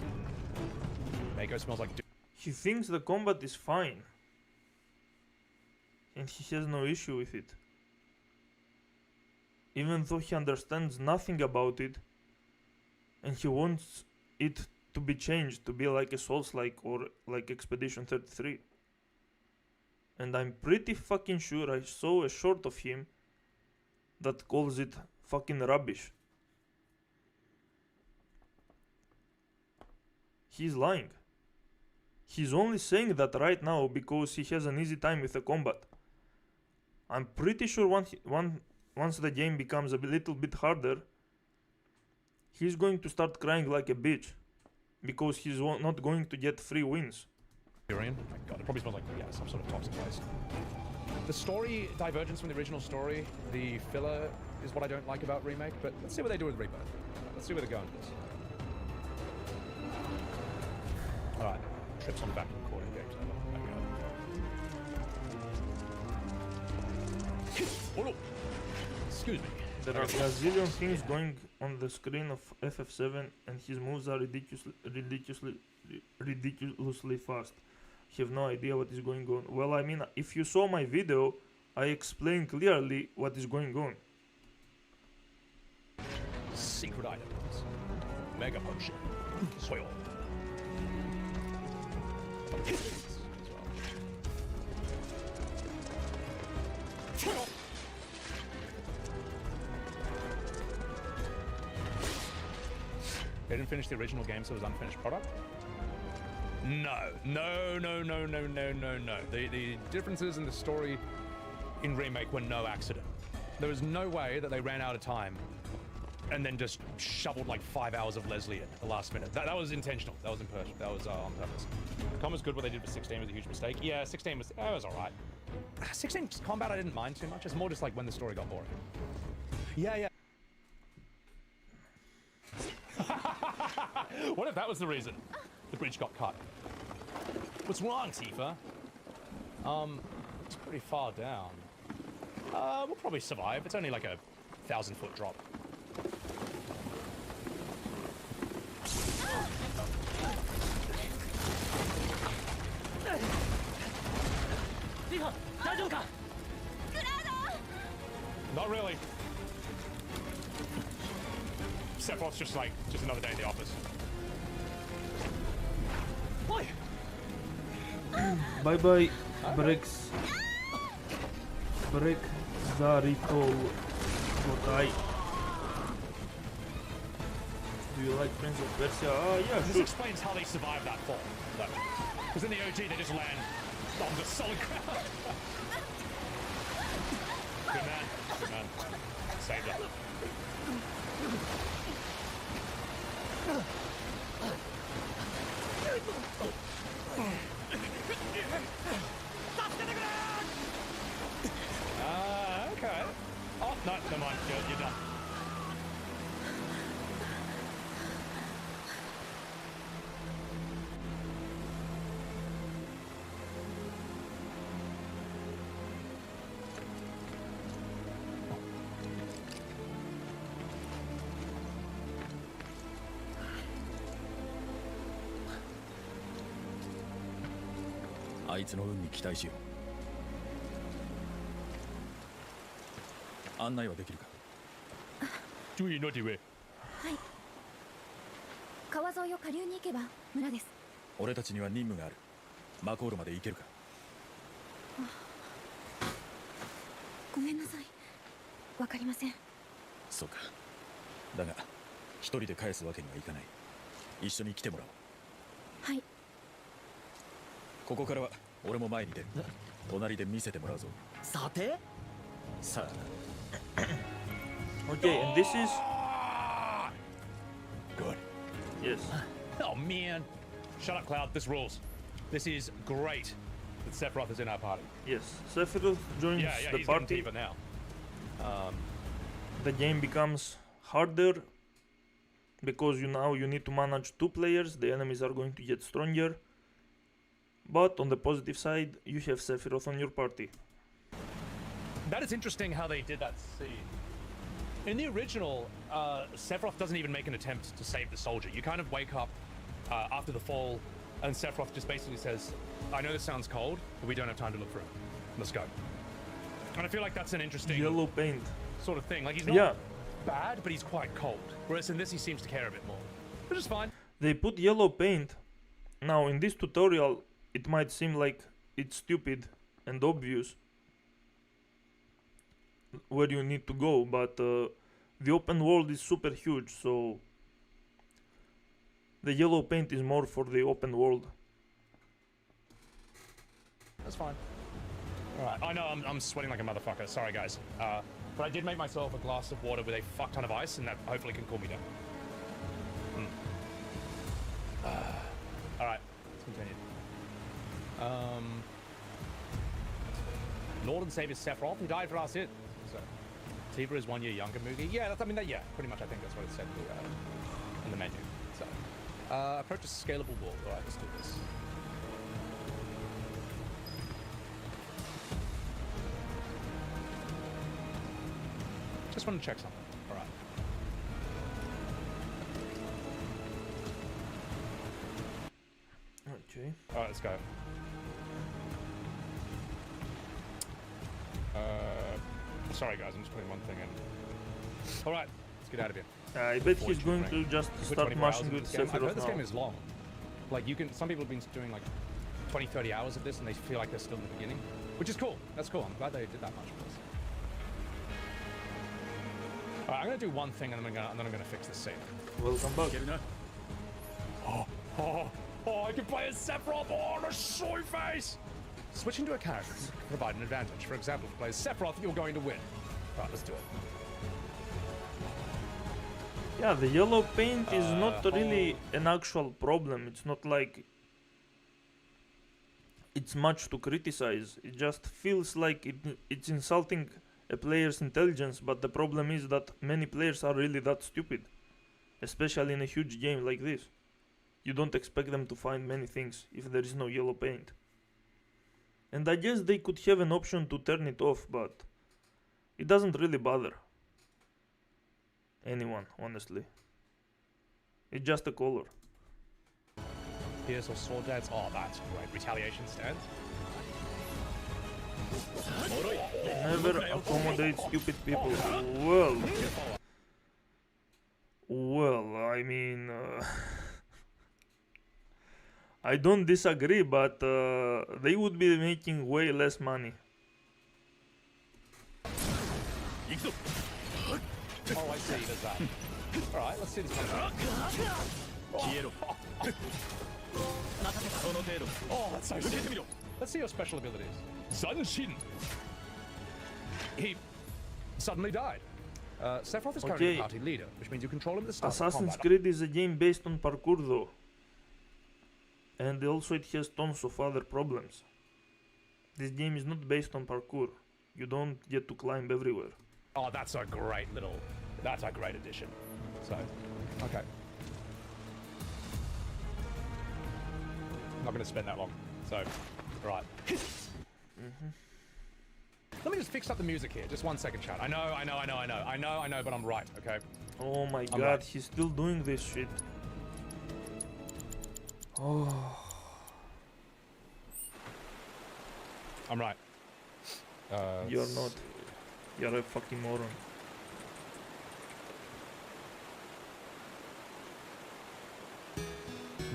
Mako smells like... He thinks the combat is fine. And he has no issue with it. Even though he understands nothing about it. And he wants it to be changed to be like a Souls-like or like Expedition 33. And I'm pretty fucking sure I saw a short of him that calls it fucking rubbish. He's lying. He's only saying that right now because he has an easy time with the combat. I'm pretty sure once the game becomes a little bit harder, he's going to start crying like a bitch because he's not going to get free wins. Durian? Oh my god, it probably smells like, yeah, some sort of toxic waste. The story divergence from the original story, the filler, is what I don't like about Remake, but let's see what they do with Rebirth. Let's see where they're going with this. Alright, trips on the back of the recording game's over. Oh, excuse me. There are gazillion things going on the screen of FF7 and his moves are ridiculously fast. You have no idea what is going on. Well, I mean, if you saw my video, I explained clearly what is going on. Secret items. Mega potion. Soil. They didn't finish the original game, so it was unfinished product? No. The differences in the story in Remake were no accident. There was no way that they ran out of time and then just shoveled like 5 hours of Leslie in at the last minute. That was intentional. That was on purpose. Combat's good. What they did with 16 was a huge mistake. Yeah, 16 was alright. 16 combat I didn't mind too much. It's more just like when the story got boring. Yeah. What if that was the reason the bridge got cut? What's wrong, Tifa? It's pretty far down. We'll probably survive. It's only like a 1,000-foot drop. Not really. Sephiroth's just another day in the office. Why? Bye bye, Brex. Break Zarito Gotai. Do you like Prince of Persia? Yeah, This explains how they survived that fall. Because in the OG, they just land on the solid ground. Good man. Saved up. Okay. Oh, no, never mind. You're done.あいつの運に期待しよう。案内はできるか。注意の手上。はい。川沿いを下流に行けば村です。俺たちには任務がある。マコールまで行けるか。ごめんなさい。わかりません。そうか。だが一人で返すわけにはいかない。一緒に来てもらおう。はい。ここからは俺も前に出る。隣で見せてもらうぞ。さてさあな。 Okay, and this is Good. yes. Oh man. Shut up, Cloud. This rules. This is great that Sephiroth is in our party. Yes, Sephiroth joins Yeah, the he's party. getting deeper now. The game becomes harder because you need to manage 2 players. The enemies are going to get stronger. But on the positive side, you have Sephiroth on your party. That is interesting how they did that scene. In the original, Sephiroth doesn't even make an attempt to save the soldier. You kind of wake up after the fall, and Sephiroth just basically says, I know this sounds cold, but we don't have time to look through. Let's go. And I feel like that's an interesting Yellow paint sort of thing. Like, he's not bad, but he's quite cold. Whereas in this, he seems to care a bit more, which is fine. They put yellow paint. Now, in this tutorial, it might seem like it's stupid and obvious where you need to go, but the open world is super huge, so the yellow paint is more for the open world. That's fine. Alright, I know I'm sweating like a motherfucker. Sorry, guys. But I did make myself a glass of water with a fuck ton of ice, and that hopefully can cool me down. Alright, let's continue. Lord and Savior Sephiroth, who died for our sins. So, Tifa is 1 year younger, Moogie. Yeah, that's, I mean, yeah, pretty much I think that's what it said in the menu. So, approach a scalable wall. Alright, let's do this. Just want to check something. Alright. Okay. Alright, let's go. Sorry guys, I'm just putting one thing in. Alright, let's get out of here. I bet he's going to just start mashing with I've heard Sephiroth this now. game is long. Like, some people have been doing like 20, 30 hours of this and they feel like they're still in the beginning. Which is cool. That's cool. I'm glad they did that much for this. Alright, I'm gonna do one thing and then I'm gonna fix this scene. Welcome back. Oh, I can play as Sephiroth! Oh, the soy face! Switching to a character can provide an advantage. For example, if you play as Sephiroth, you're going to win. Right, let's do it. Yeah, the yellow paint is not really an actual problem. It's not like it's much to criticize. It just feels like it's insulting a player's intelligence, but the problem is that many players are really that stupid. Especially in a huge game like this. You don't expect them to find many things if there is no yellow paint. And I guess they could have an option to turn it off, but it doesn't really bother anyone, honestly. It's just a color. Pierce or sword dance? Oh, that's great. Retaliation stance? Never accommodate stupid people. Well, I mean, I don't disagree, but they would be making way less money. Oh, I see. There's that. Alright, let's see this one. Oh, that's so sick. Let's see your special abilities. Zanshin. He suddenly died. Sephiroth is currently Okay. party leader, which means you control him at the start of Assassin's combat. Creed is a game based on parkour though. And also it has tons of other problems. This game is not based on parkour. You don't get to climb everywhere. Oh, that's a great addition. So, okay. Not going to spend that long. So, right. Let me just fix up the music here. Just 1 second, chat. I know, but I'm right, okay? Oh my god, right. he's still doing this shit. Oh. I'm right. You're not. You're a fucking moron.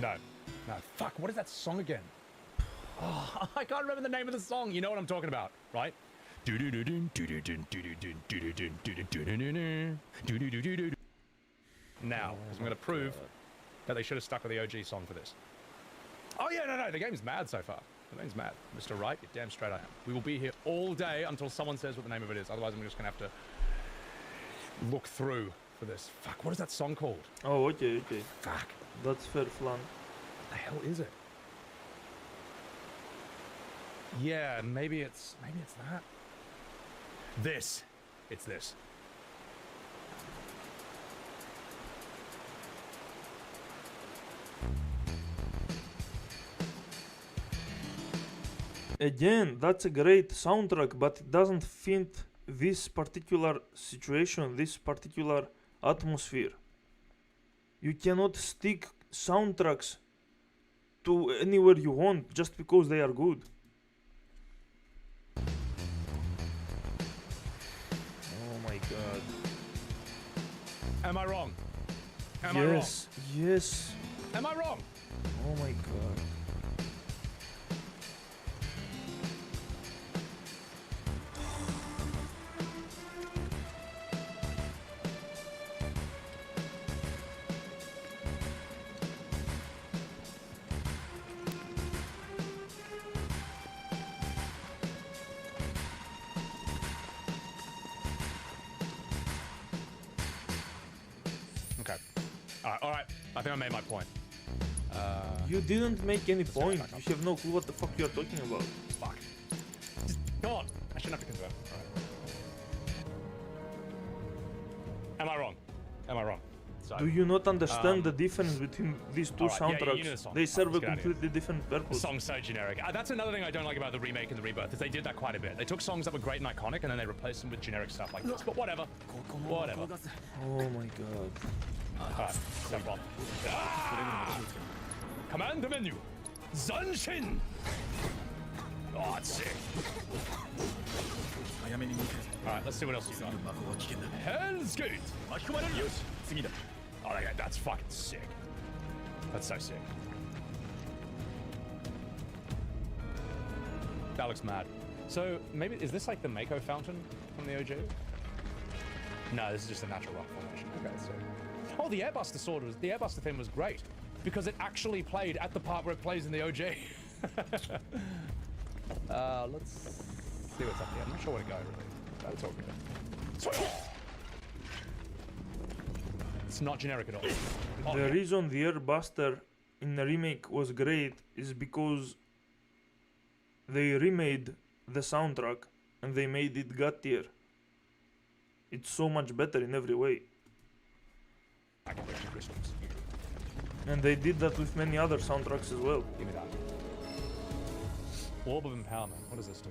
No. Fuck, what is that song again? Oh, I can't remember the name of the song. You know what I'm talking about, right? Now, because I'm going to prove that they should have stuck with the OG song for this. Oh yeah, no, the game's mad so far. The game's mad. Mr. Right, you're damn straight I am. We will be here all day until someone says what the name of it is. Otherwise, I'm just going to have to look through for this. Fuck, what is that song called? Oh, okay. Fuck. That's fair flan. What the hell is it? Yeah, maybe it's that. This. It's this. Again, that's a great soundtrack, but it doesn't fit this particular situation, this particular atmosphere. You cannot stick soundtracks to anywhere you want just because they are good. Oh my god. Am I wrong? Yes. Am I wrong? Oh my god. Alright. I think I made my point. You didn't make any point. You have no clue what the fuck you're talking about. Fuck. Just, come on. I shouldn't have to convert. Am I wrong? So, do you not understand the difference between these two soundtracks? you know the song. They serve a Let's get out of completely different purpose. The song's so generic. That's another thing I don't like about the remake and the Rebirth, is they did that quite a bit. They took songs that were great and iconic and then they replaced them with generic stuff like this. But whatever. Whatever. Oh my god. Alright, step one. Command menu. Zanshin! Oh, it's sick. Alright, let's see what else you got. Hell's Gate! Oh, that's fucking sick. That's so sick. That looks mad. So, maybe, is this like the Mako fountain from the OG? No, this is just a natural rock formation. Okay, so. Oh, the Airbuster theme was great. Because it actually played at the part where it plays in the OG. Let's see what's up here. I'm not sure where to go, really. That's all good. It's not generic at all. Oh, the reason the Airbuster in the remake was great is because they remade the soundtrack and they made it God tier. It's so much better in every way. I can break the crystals. And they did that with many other soundtracks as well. Give me that. Orb of Empowerment. What does this do?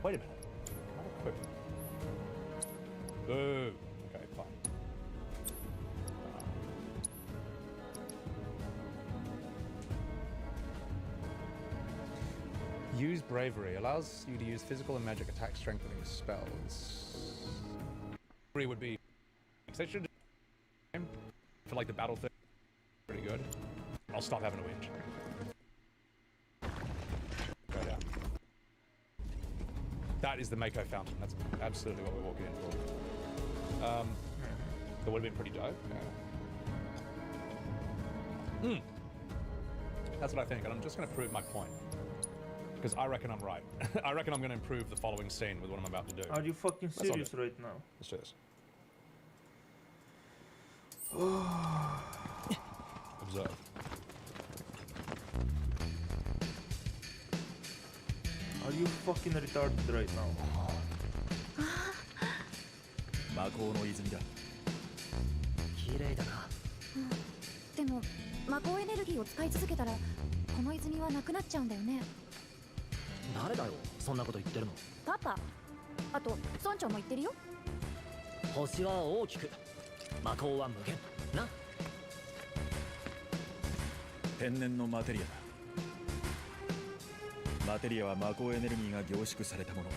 Wait a minute. Not equipped. Boo. Okay, fine. Use Bravery. Allows you to use physical and magic attack strengthening spells. Bravery would be... They should for like the battle thing. Pretty good. I'll stop having a whinge. Go down. That is the Mako fountain. That's absolutely what we're walking in for. That would have been pretty dope. Yeah. That's what I think, and I'm just going to prove my point. Because I reckon I'm right. I reckon I'm going to improve the following scene with what I'm about to do. Are you fucking serious right now? Let's do this. Observe. Are you fucking retarded right now? 魔法の泉だ。綺麗だな。でも魔法エネルギーを使い続けたらこの泉はなくなっちゃうんだよね。誰だよ、そんなこと言ってるの。パパ。あと村長も言ってるよ。星は大きく、魔法は無限。な。天然のマテリアだ。マテリアは魔法エネルギーが凝縮されたもの。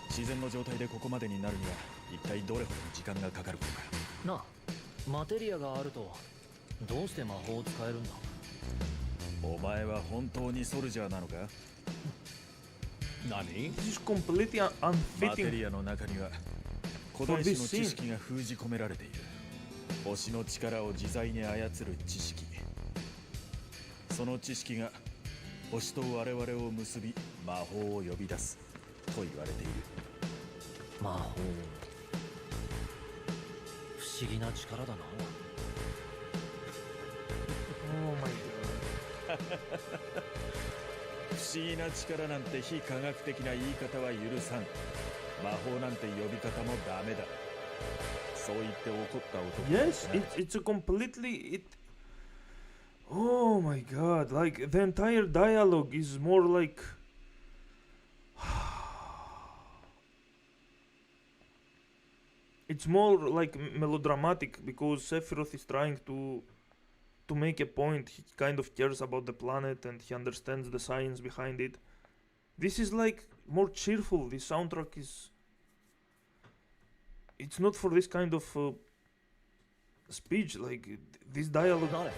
自然の状態でここまでになるには一体どれほどの時間がかかることか。なあ、マテリアがあるとどうして魔法を使えるんだ。お前は本当にソルジャーなのか？何？ This is completely マテ unfitting リアの中には古代史の知識が封じ込められている。星の力を自在に操る知識。その知識が星と我々を結び魔法を呼び出すと言われている。魔法。不思議な力だな。Oh my god 不思議な力なんて非科学的な言い方は許さん。魔法なんて呼び方もダメだ。そう言って怒った男。 Yes, it's a completely Oh my god, like the entire dialogue is more like it's more like melodramatic because Sephiroth is trying to make a point. He kind of cares about the planet and he understands the science behind it. This is like more cheerful. This soundtrack is it's not for this kind of speech. Like this dialogue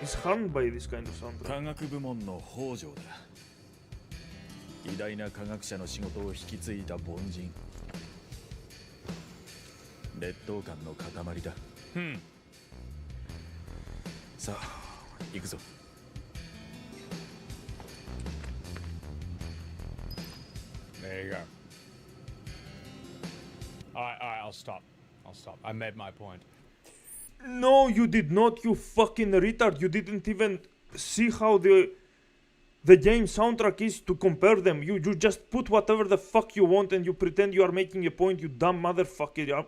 is harmed by this kind of soundtrack. 科学部門の北条だ。偉大な科学者の仕事を引き継いだ凡人。劣等感の塊だ。さあ、行くぞ。There you go. Alright, I'll stop. I made my point. No, you did not, you fucking retard. You didn't even see how the game soundtrack is to compare them. You just put whatever the fuck you want and you pretend you are making a point, you dumb motherfucker.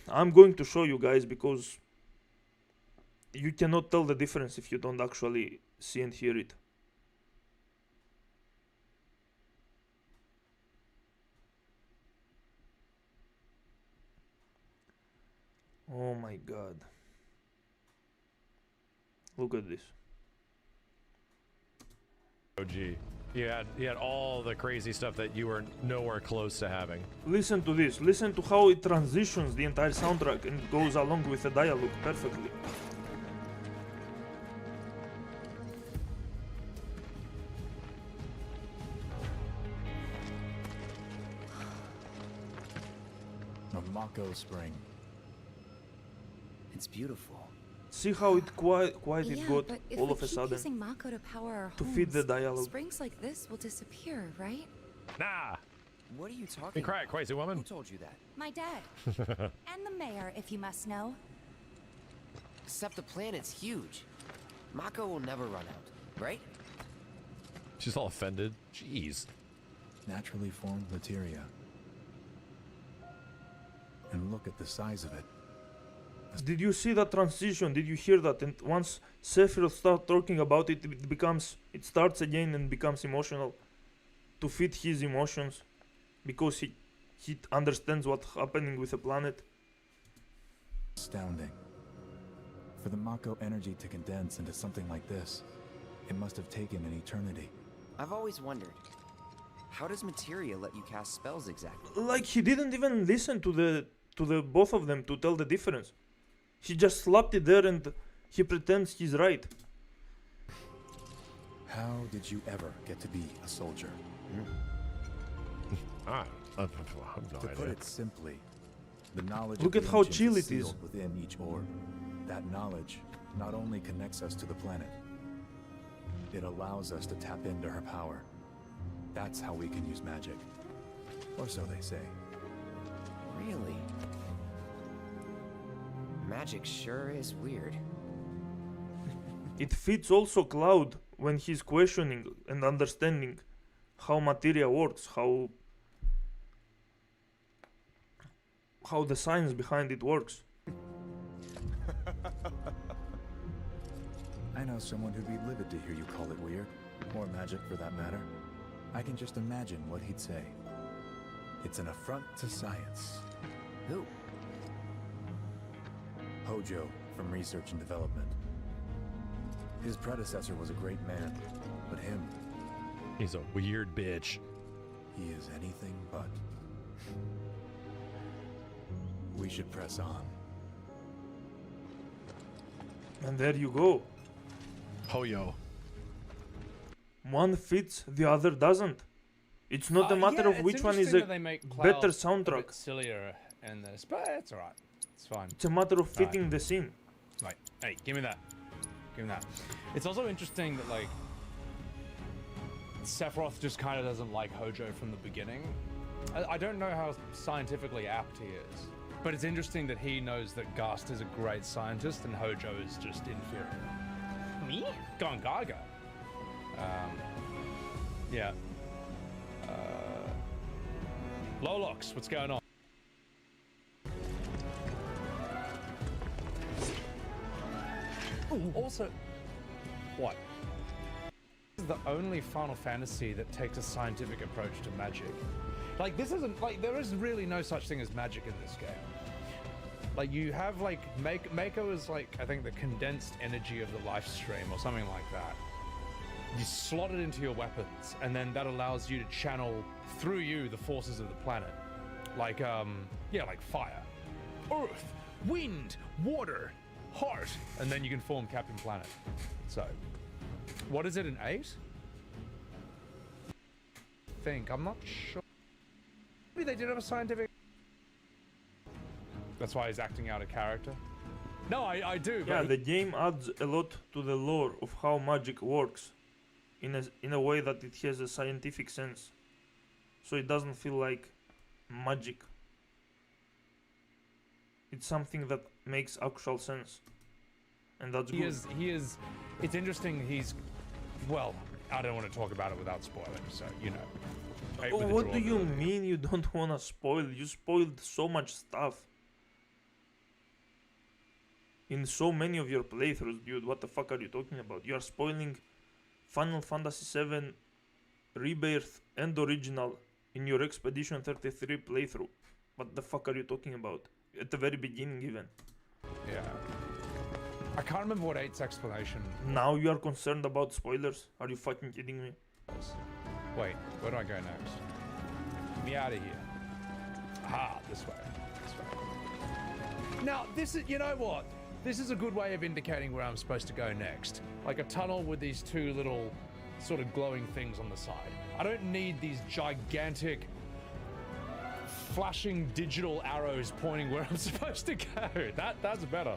I'm going to show you guys because you cannot tell the difference if you don't actually see and hear it. Oh my god. Look at this. OG. You had all the crazy stuff that you were nowhere close to having. Listen to this. Listen to how it transitions the entire soundtrack and goes along with the dialogue perfectly. The Mako Spring. It's beautiful. See how it quiet it got but if all we of a keep sudden using Mako to power our to homes, feed the dialogue. springs like this will disappear, right? Nah. What are you talking Be quiet, crazy woman. Who told you that? My dad. And the mayor, if you must know. Except the planet's huge. Mako will never run out, right? She's all offended. Jeez. Naturally formed materia. And look at the size of it. Did you see that transition? Did you hear that? And once Sephiroth starts talking about it, it starts again and becomes emotional to fit his emotions because he understands what's happening with the planet. Astounding. For the Mako energy to condense into something like this, it must have taken an eternity. I've always wondered, how does materia let you cast spells exactly? Like he didn't even listen to the both of them to tell the difference. He just slapped it there and he pretends he's right. How did you ever get to be a soldier? I have no To put idea. it simply, the knowledge Look of at the how ancients chill is it is. sealed within each orb. That knowledge not only connects us to the planet, it allows us to tap into her power. That's how we can use magic. Or so they say. Really? Magic sure is weird. It fits also Cloud when he's questioning and understanding how materia works, how the science behind it works. I know someone who'd be livid to hear you call it weird, or magic for that matter. I can just imagine what he'd say. It's an affront to science. Who? Hojo from Research and Development. His predecessor was a great man, but him, He's a weird bitch. he is anything but. We should press on. And there you go. Hoyo. One fits, the other doesn't. It's not a matter of which one is a better soundtrack. A bit sillier in this, but it's alright. It's fine. It's a matter of fitting the scene. Right. Hey, give me that. Give me that. It's also interesting that, like, Sephiroth just kind of doesn't like Hojo from the beginning. I don't know how scientifically apt he is, but it's interesting that he knows that Gast is a great scientist and Hojo is just inferior. Me? Gongaga. Yeah. Lolox, what's going on? Also, what? This is the only Final Fantasy that takes a scientific approach to magic. Like, this isn't, like, there is really no such thing as magic in this game. Like, you have, like, Mako is, like, I think the condensed energy of the life stream or something like that. You slot it into your weapons, and then that allows you to channel through you the forces of the planet. Like, yeah, like fire, earth, wind, water, heart, and then you can form Captain Planet. So, what is it, an 8? I think, I'm not sure. Maybe they did have a scientific... That's why he's acting out a character. No, I do. Yeah, the game adds a lot to the lore of how magic works, in a way that it has a scientific sense, so it doesn't feel like magic. It's something that makes actual sense, and that's good. He is. It's interesting. He's, well, I don't want to talk about it without spoiling, so you know. Oh, what do you mean you don't want to spoil? You spoiled so much stuff in so many of your playthroughs, dude. What the fuck are you talking about? You are spoiling Final Fantasy VII Rebirth and Original in your Expedition 33 playthrough. What the fuck are you talking about? At the very beginning even. Yeah. I can't remember what 8's explanation. Now you are concerned about spoilers? Are you fucking kidding me? Wait, where do I go next? Get me out of here. Ah, this way. This way. Now, this is, you know what? This is a good way of indicating where I'm supposed to go next. Like a tunnel with these two little sort of glowing things on the side. I don't need these gigantic flashing digital arrows pointing where I'm supposed to go. That's better.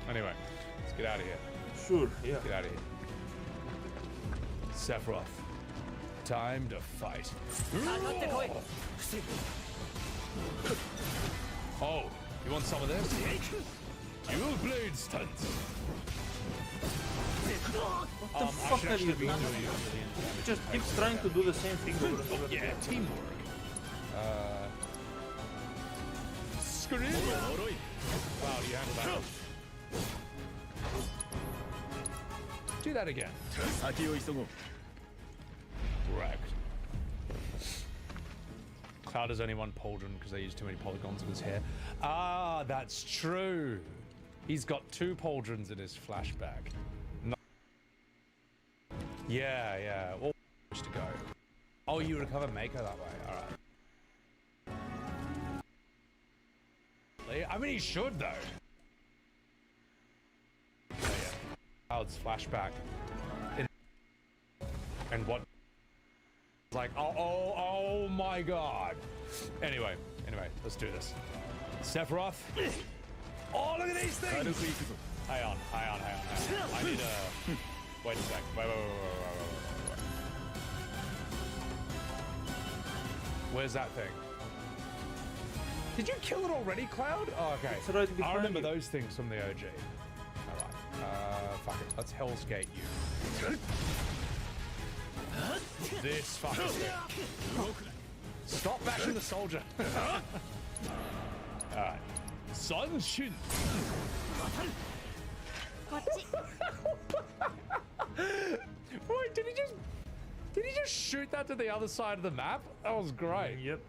Anyway, let's get out of here. Sure, yeah. Let's get out of here. Sephiroth. Time to fight. Oh, you want some of this? Dual blade stunts. What the fuck are you doing? He just keeps trying to do the same thing over and over again. Yeah, teamwork. Scream! Wow, you handled that. Do that again. Correct. Cloud has only one pauldron because they use too many polygons in his hair. Ah, that's true. He's got 2 pauldrons in his flashback. No. Yeah, yeah. Well, to go. Oh, you recover Mako that way. Alright. I mean, he should, though. Oh, yeah. Cloud's flashback. And what? Like, oh my god. Anyway, let's do this. Sephiroth. Oh, look at these things! Hang on. I need a... Wait a sec. Wait. Where's that thing? Did you kill it already, Cloud? Oh, okay. It's right behind I remember you. those things from the OG. Alright. Fuck it. Let's Hell's Gate you. This fucking thing. Stop bashing the soldier. Alright. Sun Shin. Wait, did he just shoot that to the other side of the map? That was great. Yep.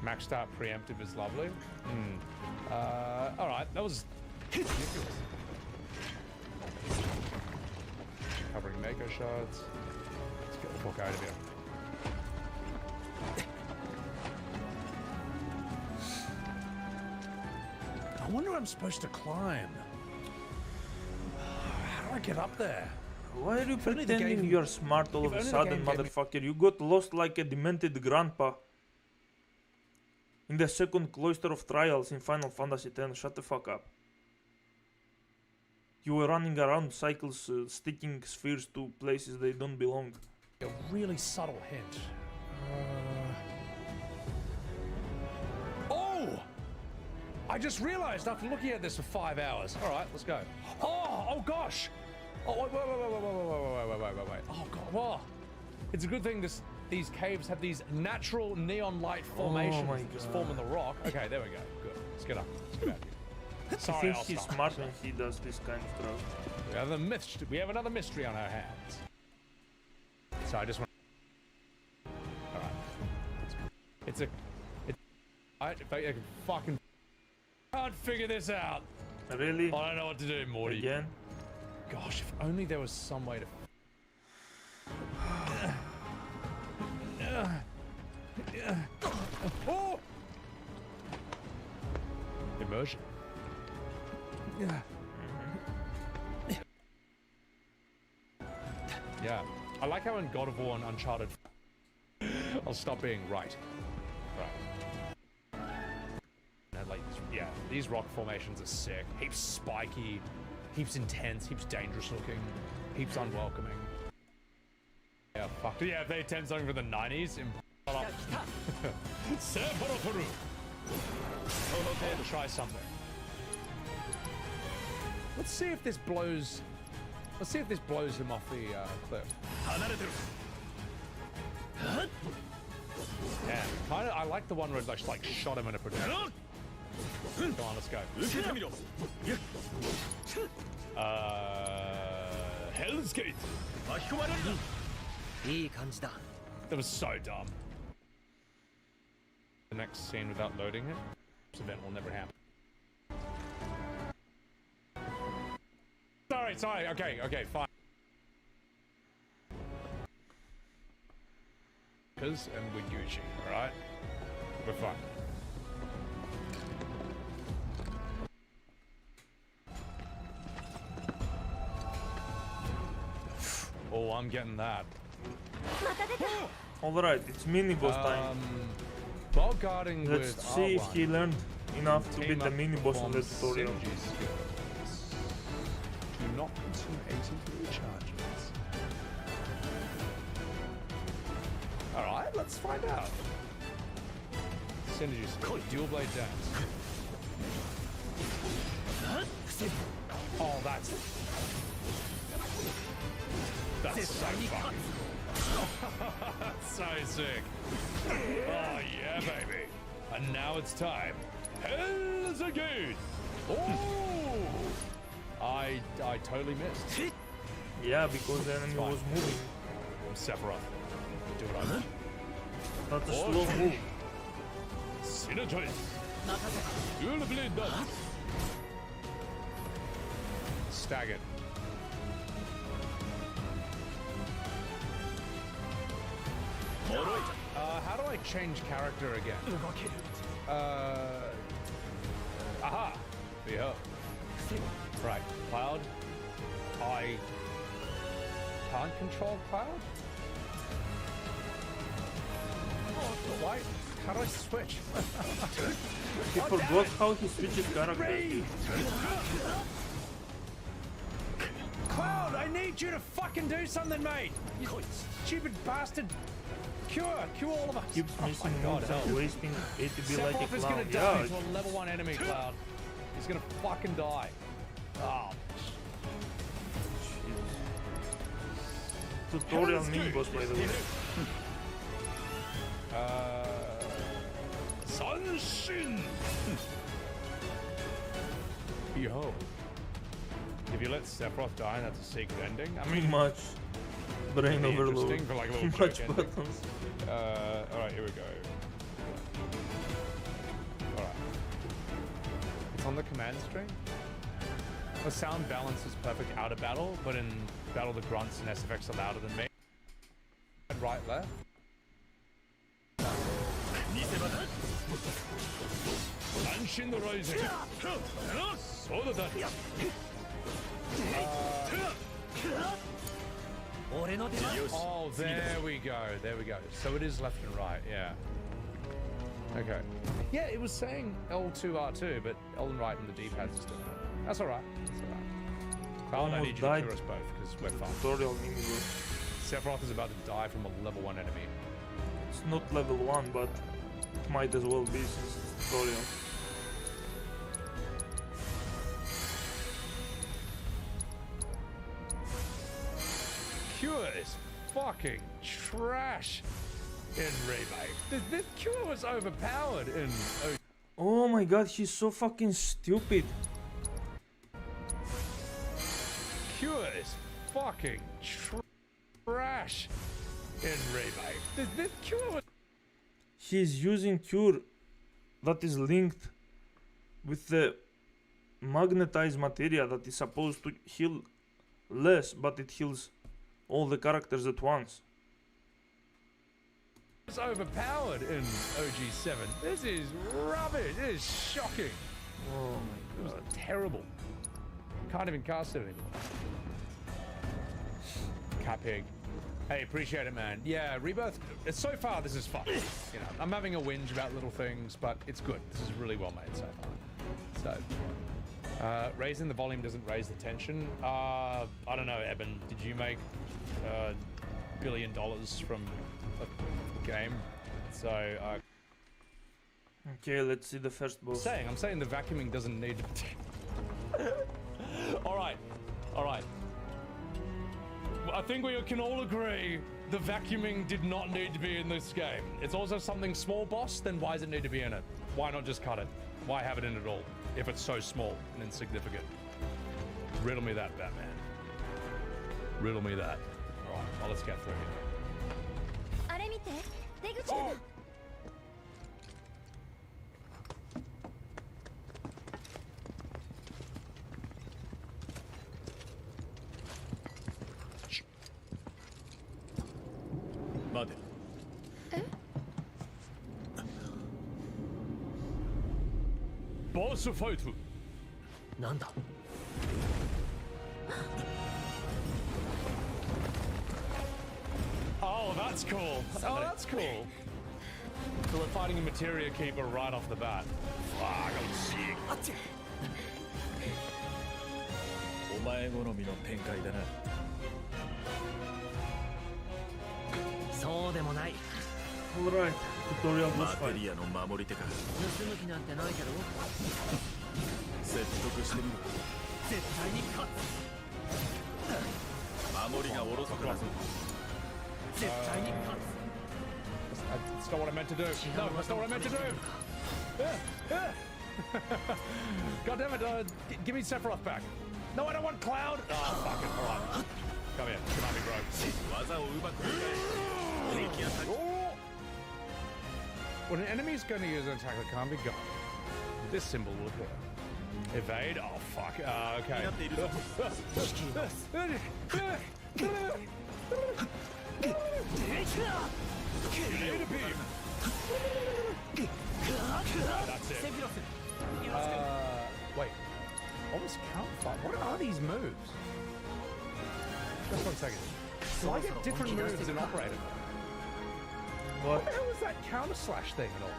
Maxed out preemptive is lovely. Alright, that was ridiculous. Covering Mako shards. Let's get the fuck out of here. I wonder where I'm supposed to climb. to get up there. Why are you If only the pretending game- you're smart all if of a only the sudden, game gave me- motherfucker? You got lost like a demented grandpa. In the second cloister of trials in Final Fantasy X. Shut the fuck up. You were running around cycles, sticking spheres to places they don't belong. A really subtle hint. Oh! I just realized after looking at this for 5 hours. All right, let's go. Oh gosh! Oh, wait. Oh god, whoa! It's a good thing these caves have these natural neon light formations my just God. forming the rock. Okay, there we go. Good. Let's get up. Let's get out of here. I Sorry, think I'll he's stop. smart when he does this kind of stuff. We have another mystery on our hands. So I just want. All right. If I can fucking can't figure this out. Really? I don't know what to do, Morty. Again? Gosh, if only there was some way to. Oh! Immersion. Yeah, I like how in God of War and Uncharted, I'll stop being right. And like, yeah, these rock formations are sick. Heaps spiky, heaps intense, heaps dangerous looking, heaps unwelcoming. Yeah, fuck. Yeah, if they attempt something from the 90s, try something. Let's see if this blows. Let's see if this blows him off the cliff. Yeah, kind of. I like the one where it like shot him in a projectile. Come on, let's go. Hell's Gate. That was so dumb. The next scene without loading it, this event will never happen. Sorry. Okay, fine. And with Yuji, alright? We're fine. Oh, I'm getting that. Alright, it's mini boss time. Ball guarding Let's with see if R1. he learned enough to Team beat the up mini boss on the performs tutorial. synergy skills. Do not consume ATP charges. Alright, let's find out. Synergy skills. Dual blade dance. Oh, that's so fun. So sick. Oh yeah, baby. And now it's time. Hell's a Gate. Oh! I totally missed. Yeah, because the enemy was moving. Sephiroth. Do what I want. That's a slow move. Synergize. Dual blade dance. Staggered. How do I change character again? Aha! Yeah. Right, Cloud. I can't control Cloud? Why? How do I switch? He forgot how he switches characters. Cloud, I need you to fucking do something, mate! You stupid bastard! Cure all of us! Keeps missing moves and wasting ATB like a Sephiroth is clown. gonna die Yeah, to a level 1 enemy, Cloud. He's gonna fucking die. Oh. tutorial mini boss by the way. Sunshin! Yo. If you let Sephiroth die, that's a secret ending. I mean, Much brain pretty overload. interesting for like a little Much joke ending. buttons. Alright, here we go. Alright. It's on the command string. The sound balance is perfect out of battle, but in battle the grunts and SFX are louder than me. Right, left. Anshin the Rising. Soda Dance. Oh, there we go. There we go. So it is left and right. Yeah. Okay. Yeah, it was saying L2, R2, but L and right and the D-pads is doing it. That's alright. That's alright. Carl, I need you to cure us both, because we're fine. Tutorial Sephiroth is about to die from a level 1 enemy. It's not level 1, but it might as well be since it's tutorial. Cure is fucking trash in Rebirth. The Cure was overpowered in... Oh my god, he's so fucking stupid. Cure is fucking trash in Rebirth. The Cure was... He's using cure that is linked with the magnetized materia that is supposed to heal less, but it heals all the characters at once. It's overpowered in OG7. This is rubbish. It is shocking. Oh my god. It was terrible. Can't even cast it anymore. Cat pig. Hey, appreciate it, man. Yeah, Rebirth. So far, this is fun. You know, I'm having a whinge about little things, but it's good. This is really well made so far. So, raising the volume doesn't raise the tension. I don't know, Eben. Did you make $1 billion from a game? So, okay, let's see the first boss. I'm saying the vacuuming doesn't need. All right. I think we can all agree the vacuuming did not need to be in this game. It's also something small, boss, then why does it need to be in it? Why not just cut it? Why have it in at all, if it's so small and insignificant? Riddle me that, Batman. Riddle me that. All right, well, let's get through here. Oh! Boss fight. Nanda. Oh, that's cool. Oh, that's cool. So we're fighting a Materia Keeper right off the bat. Fuck, I'm sick. お前好みの展開だな。そうでもない。Alright, tutorial boss マ fight. テリアの守り手か。盗む気なんてないけど。説得してみろ。絶対に勝つ。守りがおろそかだぞ。絶対に勝つ。That's not what I meant to do. No, that's not what I meant to do. God damn it! Give me Sephiroth back. No, I don't want Cloud. Oh, fuck it. All right, come here. Come at me, bro. When an enemy is going to use an attack that can't be got, this symbol will appear. Evade? Oh, fuck. Okay. That's it. Wait. What was Counterfire? What are these moves? Just 1 second. So I get different moves in Operator. What the hell was that counter slash thing and all?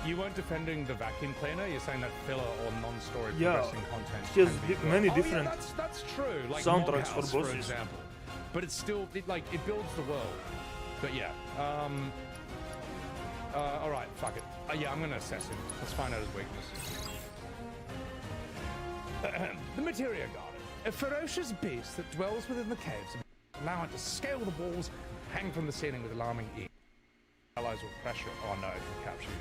You weren't defending the vacuum cleaner. You're saying that filler or non-story progressing content. She has many Oh, different yeah, that's true. Like soundtracks for Mob House, bosses. example. But it's still it builds the world. But yeah. All right. Fuck it. Yeah, I'm gonna assess him. Let's find out his weakness. The Materia Garden, a ferocious beast that dwells within the caves, allowing it to scale the walls, hang from the ceiling with alarming ease. Allies will pressure. Oh no, it can capture you.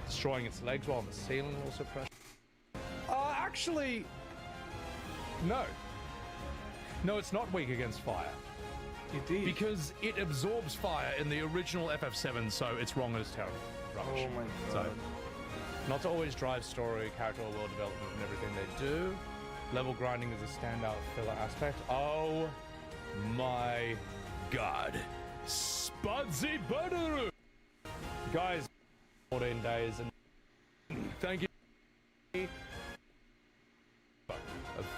Destroying its legs while on the ceiling will also pressure. Actually, no. No, it's not weak against fire. It is. Because it absorbs fire in the original FF7, so it's wrong and it's terrible. Rubbish. Oh my god. So, not to always drive story, character, or world development and everything they do. Level grinding is a standout filler aspect. Oh my god. Spudsy butter! Guys, 14 days and thank you But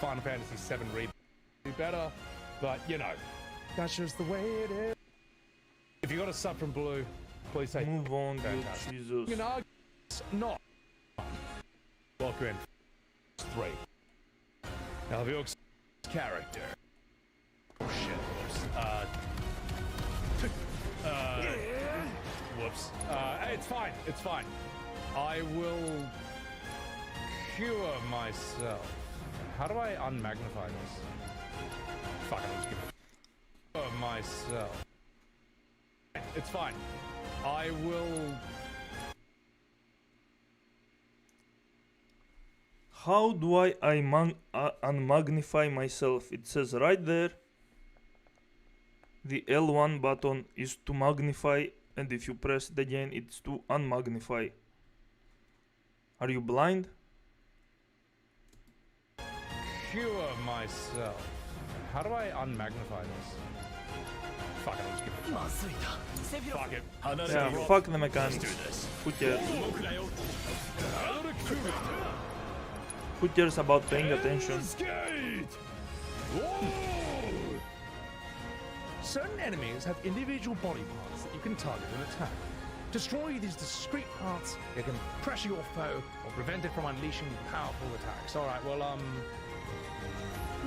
Final Fantasy VII Rebirth be better, but you know, that's just the way it is. If you got a sub from Blue, please say move on, dude. Jesus. You know, it's not. Welcome in. 3. Now the character. Oh shit. Whoops. It's fine. It's fine. I will cure myself. How do I unmagnify this? Fuck, I'll just give it. Cure myself. It's fine. I will. How do I unmagnify myself? It says right there. The L1 button is to magnify, and if you press it again, it's to unmagnify. Are you blind? Cure myself. How do I unmagnify this? Fuck it, I'll just give it. Fuck it. Yeah, fuck the mechanics. Who cares? Who cares about paying attention? Certain enemies have individual body parts that you can target and attack. Destroy these discrete parts, it can pressure your foe or prevent it from unleashing powerful attacks. Alright, well,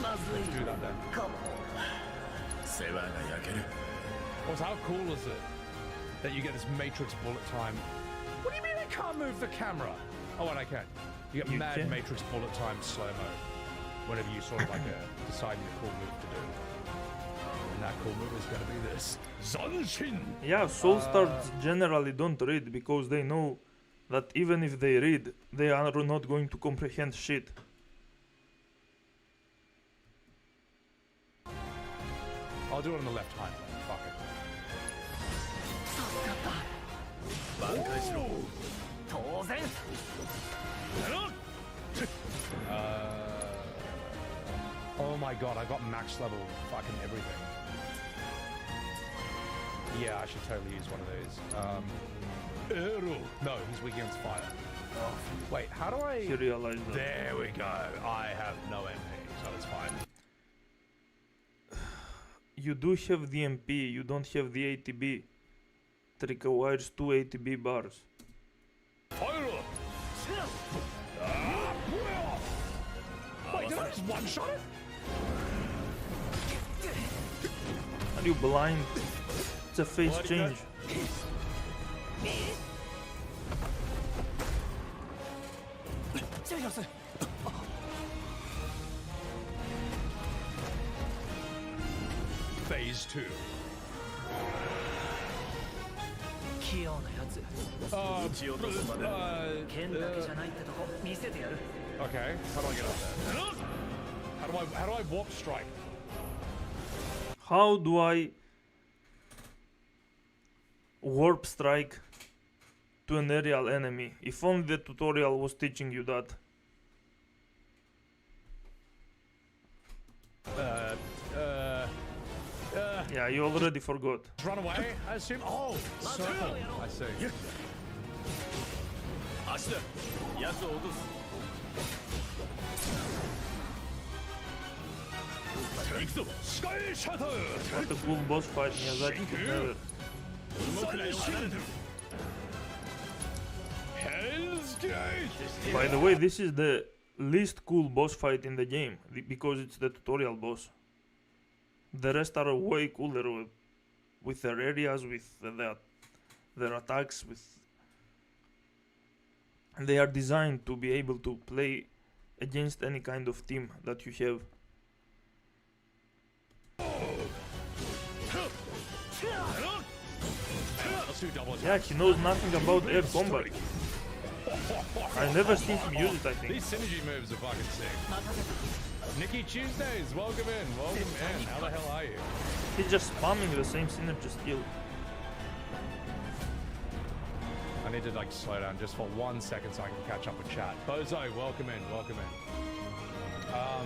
let's do that then. Come on. Also, how cool is it that you get this Matrix bullet time? What do you mean I can't move the camera? Oh, and I can. You get mad Matrix bullet time slow-mo whenever you sort of like decide your cool move to do. And that cool move is gonna be this. Zanshin! Yeah, Soul Stars generally don't read because they know that even if they read, they are not going to comprehend shit. I'll do it on the left hand. Fuck it. Oh my god, I got max level fucking everything. Yeah, I should totally use one of these. Arrow. No, he's weak against fire. Oh. Wait, how do I... You realize that. There we go. I have no MP, so it's fine. You do have the MP, you don't have the ATB. It requires 2 ATB bars. Wait, did I just one-shot it? Are you blind? It's a face change. Phase 2. Okay, how do I get up there? How do I warp strike? How do I warp strike to an aerial enemy? If only the tutorial was teaching you that. Yeah, you already forgot. Run away, I assume. Oh, circle. I see. What a cool boss fight, Miyazaki could never. By the way, this is the least cool boss fight in the game, because it's the tutorial boss. The rest are way cooler with their areas, with their attacks, they are designed to be able to play against any kind of team that you have. Yeah, he knows nothing about air combat. I never seen him use it, I think. These synergy moves are fucking sick. Nikki Tuesdays, welcome in, welcome in. How the hell are you? He's just spamming the same synergy skill. I need to like slow down just for 1 second so I can catch up with chat. Bozo, welcome in, welcome in.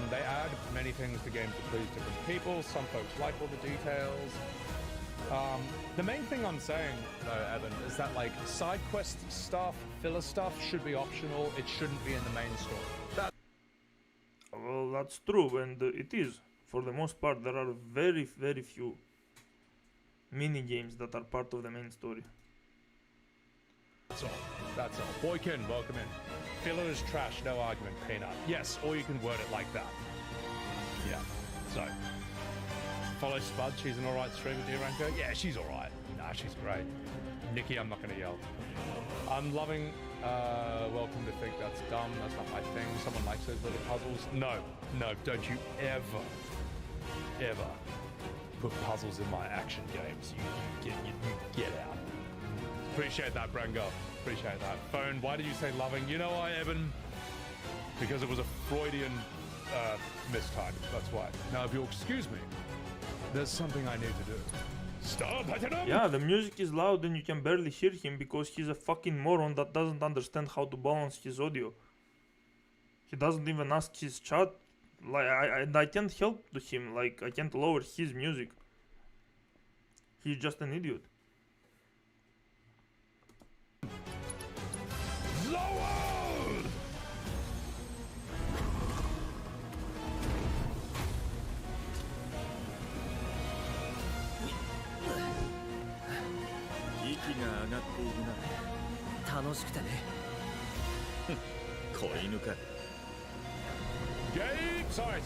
They add many things to games to please different people. Some folks like all the details. The main thing I'm saying, though, Evan, is that like side quest stuff, filler stuff should be optional. It shouldn't be in the main story. Well, that's true, and it is. For the most part, there are very, very few mini games that are part of the main story. That's all. That's all. Boykin, welcome in. Filler is trash, no argument, Peanut. Yes, or you can word it like that. Yeah. So, follow Spud. She's an alright streamer, Duranko. Yeah, she's alright. Nah, she's great. Nikki, I'm not gonna yell. I'm loving. Welcome to think that's dumb. That's not my thing. Someone likes those little puzzles. No, don't you ever put puzzles in my action games. You get out. Appreciate that, Brango. Appreciate that. Phone, why did you say loving? You know why, Evan? Because it was a Freudian mistype. That's why. Now, if you'll excuse me, there's something I need to do. Stop! Yeah, the music is loud and you can barely hear him because he's a fucking moron that doesn't understand how to balance his audio. He doesn't even ask his chat. Like I can't help him. Like I can't lower his music. He's just an idiot. Lowered! Gay! Sorry.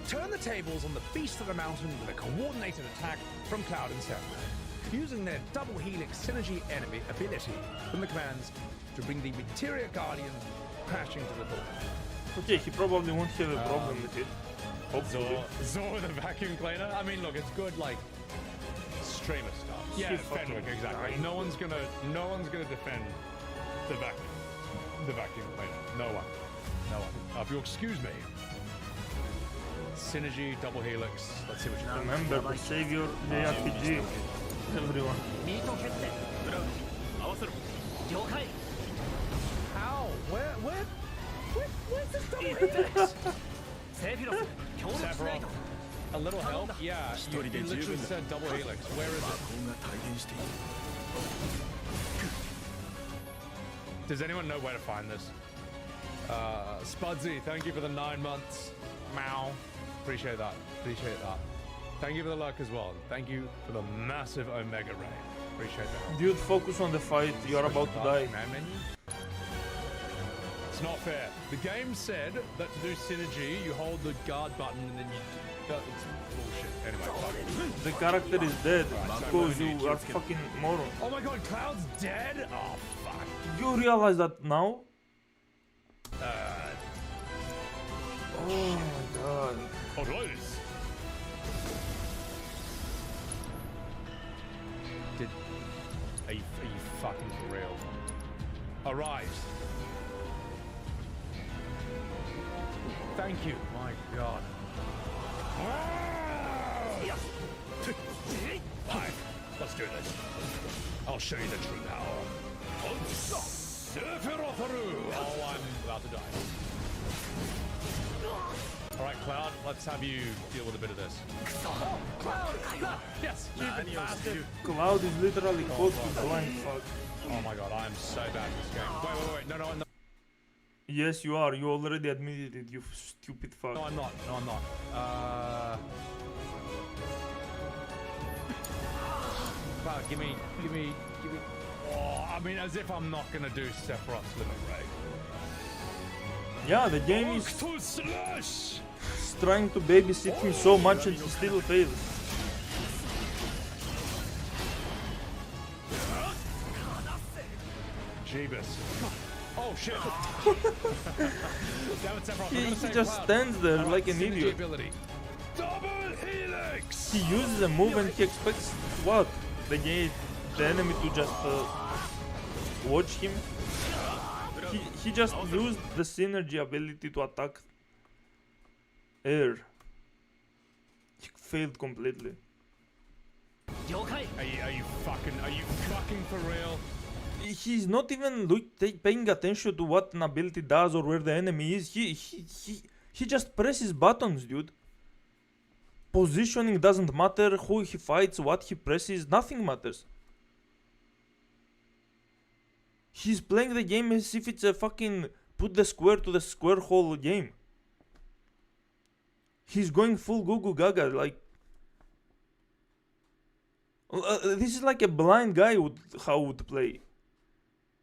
Turn the tables on the beast of the mountain with a coordinated attack from Cloud and Samurai, using their double helix synergy enemy ability from the commands to bring the Materia Guardian crashing to the door. Okay, he probably won't have a problem with it. Hopefully. Zor the vacuum cleaner. I mean, look, it's good like streamer stuff. Yeah, Fenwick, exactly. No one's gonna defend the vacuum cleaner. No one. If you'll excuse me. Synergy, double helix. Let's see what you can. Remember the savior, JRPG. Everyone. How? Where's this double helix? Sephiroth. A little help? Yeah, you literally said double helix. Where is it? Does anyone know where to find this? Spudsy, thank you for the 9 months. Meow. Appreciate that. Thank you for the luck as well. Thank you for the massive Omega Ray. Appreciate that. Dude, focus on the fight. You are about to die. It's not fair. The game said that to do synergy, you hold the guard button and then you... It's bullshit. Anyway, the character is dead because you are fucking moron. Oh my god, Cloud's dead? Oh, fuck. You realize that now? Oh my god. Alright. Are you fucking for real? Alright. Thank you. My god. Fine. Let's do this. I'll show you the true power. Oh, I'm about to die. Alright, Cloud, let's have you deal with a bit of this. Oh, Cloud! Yes, stupid bastard! Cloud is literally caught with blind fuck. Oh my god, I am so bad at this game. Wait. No. Yes, you are. You already admitted it, you stupid fuck. No, I'm not. Cloud, give me. Oh, I mean, as if I'm not gonna do Sephiroth's limit break. Yeah, the game is trying to babysit him so much and he still fails. Jeebus. Oh shit! He just stands there like an idiot. Double helix! He uses a move and he expects what? The enemy to just watch him? He just used the synergy ability to attack air. He failed completely. Are you fucking for real? he's not even paying attention to what an ability does or where the enemy is. He just presses buttons, dude. Positioning doesn't matter, who he fights, what he presses, nothing matters. He's playing the game as if it's a fucking put the square to the square hole game. He's going full goo goo gaga, like this is like a blind guy how would play.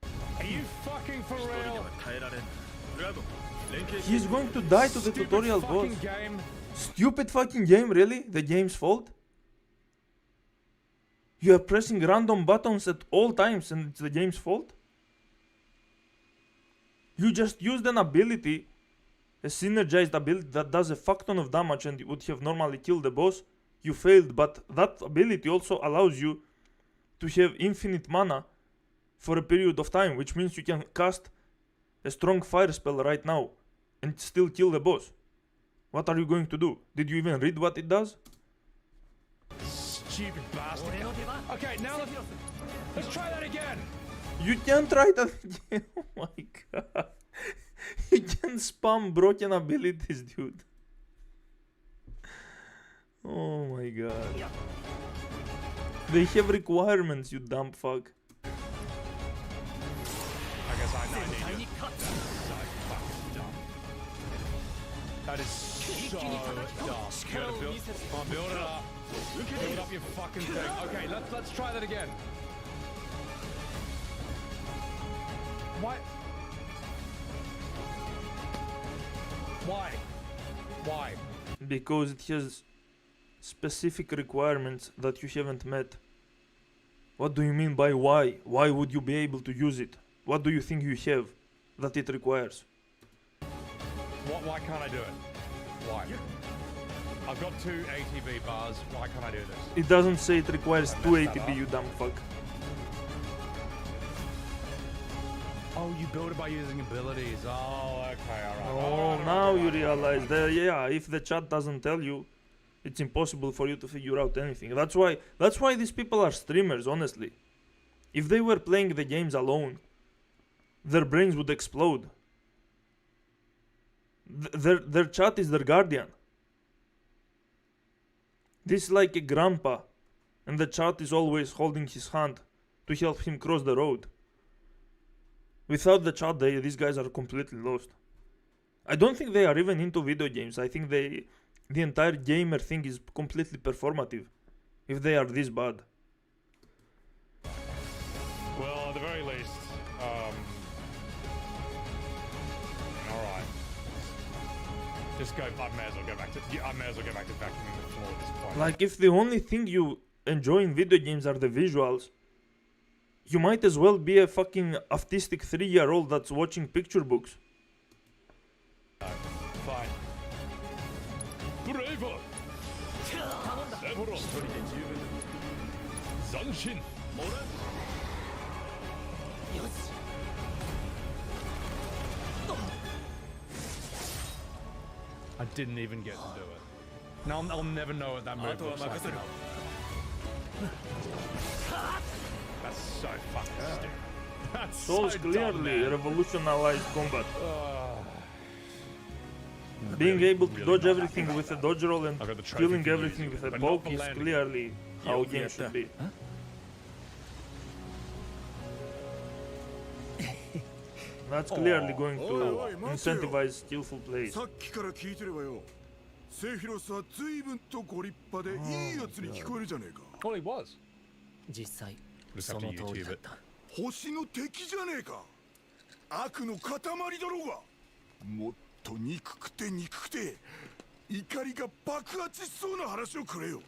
Are you fucking for real? He's going to die to the tutorial boss. Game. Stupid fucking game, really? The game's fault? You are pressing random buttons at all times and it's the game's fault? You just used an ability, a synergized ability that does a fuck ton of damage and would have normally killed the boss. You failed, but that ability also allows you to have infinite mana for a period of time, which means you can cast a strong fire spell right now and still kill the boss. What are you going to do? Did you even read what it does? Stupid bastard. Okay, now let's try that again. You can try that again. Oh my god. You can spam broken abilities, dude. Oh my god. They have requirements, you dumb fuck. I guess I need you. That's so fucking dumb. That is so dumb. You gotta build it up. Build up your fucking thing. Okay, let's try that again. Why? Why? Why? Because it has specific requirements that you haven't met. What do you mean by why? Why would you be able to use it? What do you think you have that it requires? Why can't I do it? Why? I've got 2 ATB bars. Why can't I do this? It doesn't say it requires 2 ATB, you dumb fuck. Oh, you build it by using abilities. Oh, okay, alright. Oh, now you realize that, yeah, if the chat doesn't tell you, it's impossible for you to figure out anything. That's why these people are streamers, honestly. If they were playing the games alone, their brains would explode. Their chat is their guardian. This is like a grandpa, and the chat is always holding his hand to help him cross the road. Without the chat, these guys are completely lost. I don't think they are even into video games. I think the entire gamer thing is completely performative, if they are this bad. Well, at the very least, alright. Just go, I may as well go back to vacuuming the floor at this point. Like, if the only thing you enjoy in video games are the visuals, you might as well be a fucking autistic 3-year-old that's watching picture books. Fine. Braver! Severos! Zanshin! I didn't even get to do it. Now I'll never know what that move looks like. That's so fucking stupid. That's Souls so clearly dumb, revolutionized combat. Being able to dodge everything with a dodge roll and killing everything with a poke is clearly how games should be. That's clearly going to incentivize skillful plays. Oh, Well, he was. 実際 Just そ have の to 通り YouTube だっ it. た。星の敵じゃねえか。悪の塊だろうが。もっと憎くて憎くて怒りが爆発しそうな話をくれよ。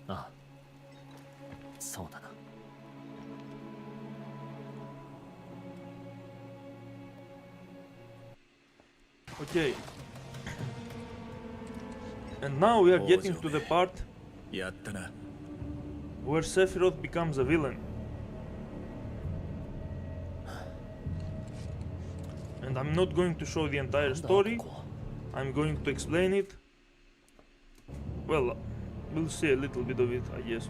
ああ、そうだな。Okay. And now we are getting to the part where Sephiroth becomes a villain. And I'm not going to show the entire story. I'm going to explain it. Well, we'll see a little bit of it, I guess.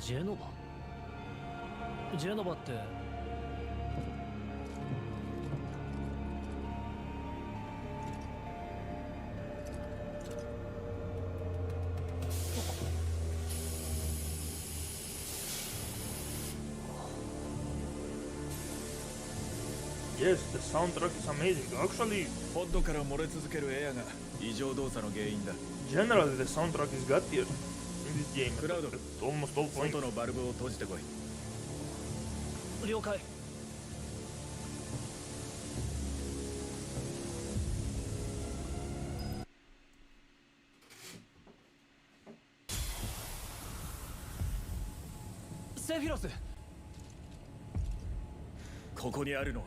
ジェノバ？ジェノバって。Yes, the soundtrack is amazing. Actually, ポッドから漏れ続けるエアが異常動作の原因だ。 generally the soundtrack is god tier in this game. クラウド、 At almost all points. 外のバルブを閉じてこい。了解。セフィロス。ここにあるのは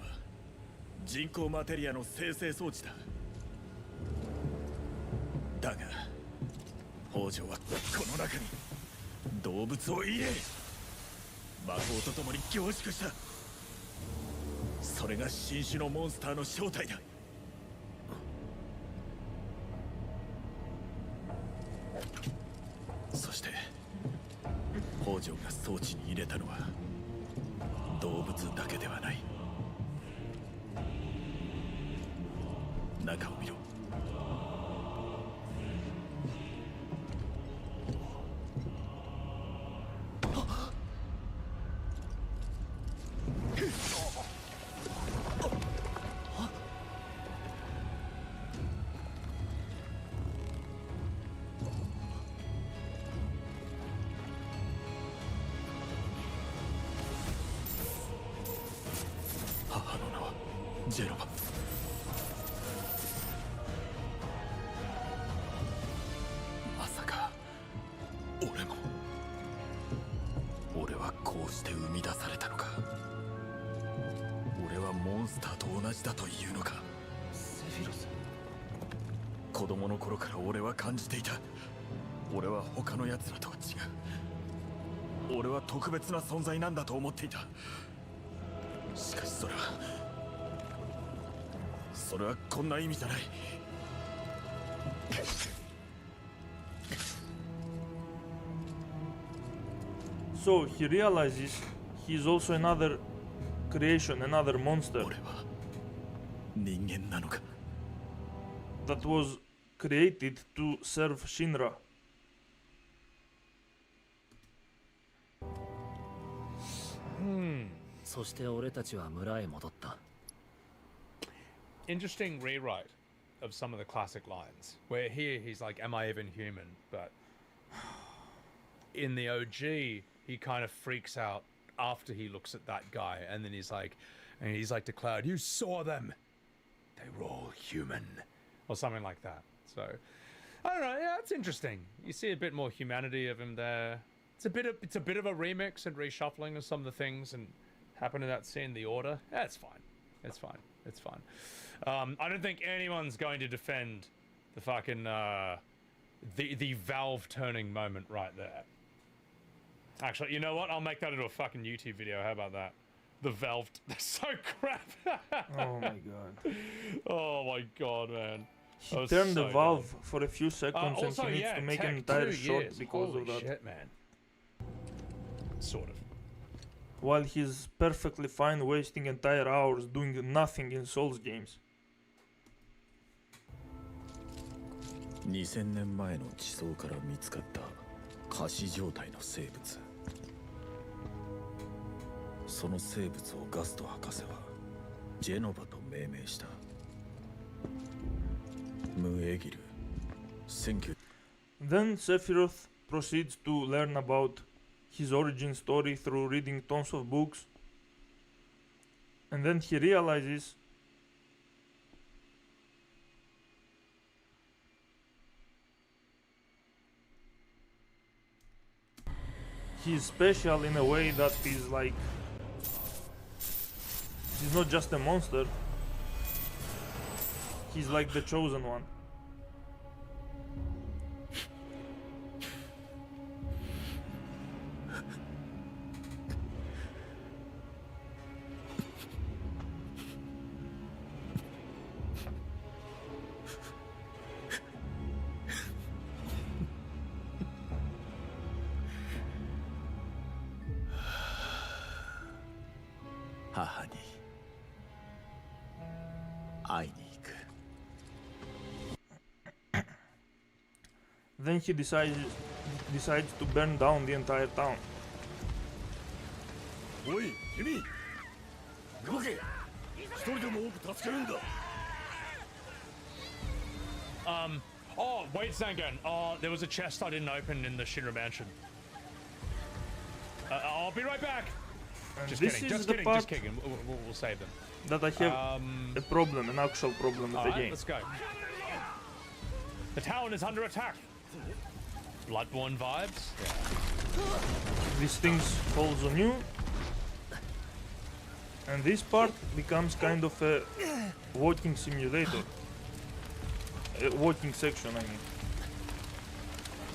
人工マテリアの生成装置だ。だが北条はこの中に動物を入れ魔法とともに凝縮した。それが新種のモンスターの正体だ。そして北条が装置に入れたのは動物だけではない。中を見ろ。母の名はジェノバ。まさか俺はこうして生み出されたのか。俺はモンスターと同じだというのか。セフィロス。子供の頃から俺は感じていた。俺は他の奴らとは違う。俺は特別な存在なんだと思っていた。しかしそれはこんな意味じゃない。So he realizes he's also another creation, another monster 俺は人間なのか。 that was created to serve Shinra. そして俺たちは村へ戻った。Interesting rewrite of some of the classic lines. Where here he's like, "Am I even human?" But in the OG, he kind of freaks out after he looks at that guy, and then he's like to Cloud, "You saw them. They were all human," or something like that. So I don't know. Yeah, it's interesting. You see a bit more humanity of him there. It's a bit of a remix and reshuffling of some of the things and happened in that scene. The order. Yeah, it's fine. It's fine. It's fine. I don't think anyone's going to defend the fucking the valve turning moment right there. Actually, you know what? I'll make that into a fucking YouTube video. How about that? The valve. They're so crap. Oh my god. Oh my god, man. He turned the valve for a few seconds also, and he needs to make an entire shot because Holy of that. Shit, man. Sort of. While he's perfectly fine wasting entire hours doing nothing in Souls games. 2000年前の地層から見つかった仮死状態の生物。その生物をガスト博士はジェノバと命名した。ムエギル、Then Sephiroth proceeds to learn about his origin story through reading tons of books, and then he realizes he's special in a way that is like he's not just a monster, he's like the chosen one. 母に会いに行く。 Then he decides to burn down the entire town. おい君、動け。一人でも多く助けるんだ。Oh, wait, Zangan. Oh, there was a chest I didn't open in the Shinra mansion. I'll be right back. And Just this kidding, is just the kidding, part just kidding. We'll save them. That I have a problem, an actual problem with the game. Let's go. The town is under attack. Bloodborne vibes. These things falls on you. And this part becomes kind of a walking simulator. A walking section, I mean.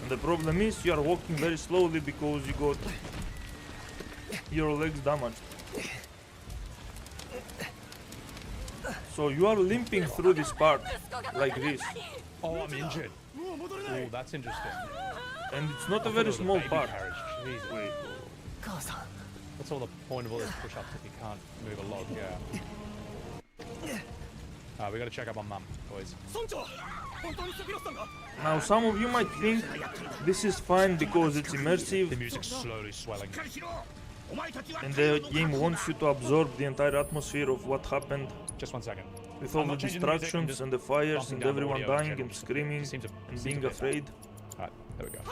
And the problem is you are walking very slowly because you got your legs damaged. So you are limping through this part like this. Oh, I'm injured. Oh, that's interesting. And it's not a very small part. Jesus. Wait. What's all the point of all these push-ups if you can't move a log? Yeah. We gotta check up on Mum, boys. Now some of you might think this is fine because it's immersive. The music's slowly swelling. And the game wants you to absorb the entire atmosphere of what happened. Just 1 second. With all the distractions and the fires and everyone dying and screaming and being afraid. Alright, there we go.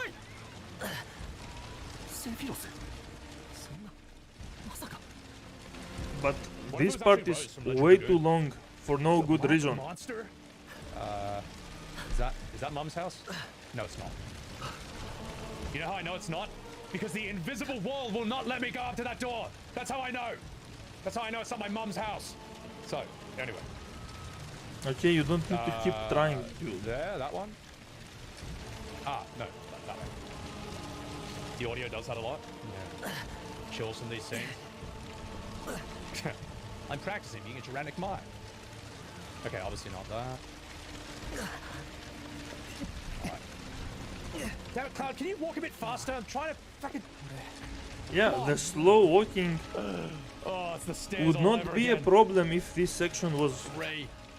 But this part is way too long for no good reason. Monster? Is that Mum's house? No, it's not. You know how I know it's not? Because the invisible wall will not let me go up to that door. That's how I know. That's how I know it's not my mum's house. So, anyway. Okay, you don't need to keep trying. There, that one. Ah, no, that way. The audio does that a lot. Yeah. Chills from these scenes. I'm practicing being a tyrannic mind. Okay, obviously not that. Right. Damn it, Cloud, can you walk a bit faster? I'm trying to fucking... Yeah, the slow walking Oh, it's the stairs would all not over be again. a problem if this section was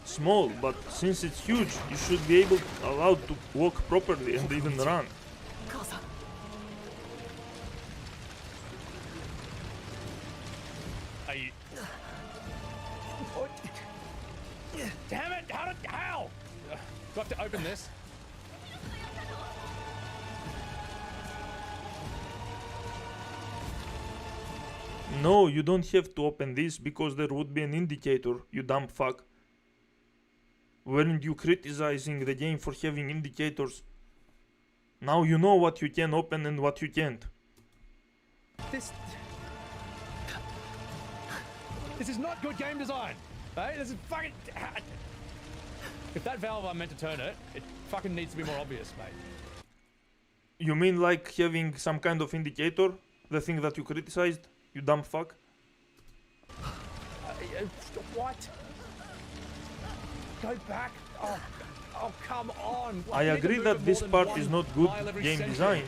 small, but since it's huge, you should be allowed to walk properly and even run. Are you... Damn it! How? Do I have to open this? No, you don't have to open this because there would be an indicator, you dumb fuck. Weren't you criticizing the game for having indicators? Now you know what you can open and what you can't. This is not good game design. Hey, this is fucking... If that valve I'm meant to turn it, it fucking needs to be more obvious, mate. You mean like having some kind of indicator? The thing that you criticized? You dumb fuck? What? Go back? Oh, come on. I agree that this part is not good game design.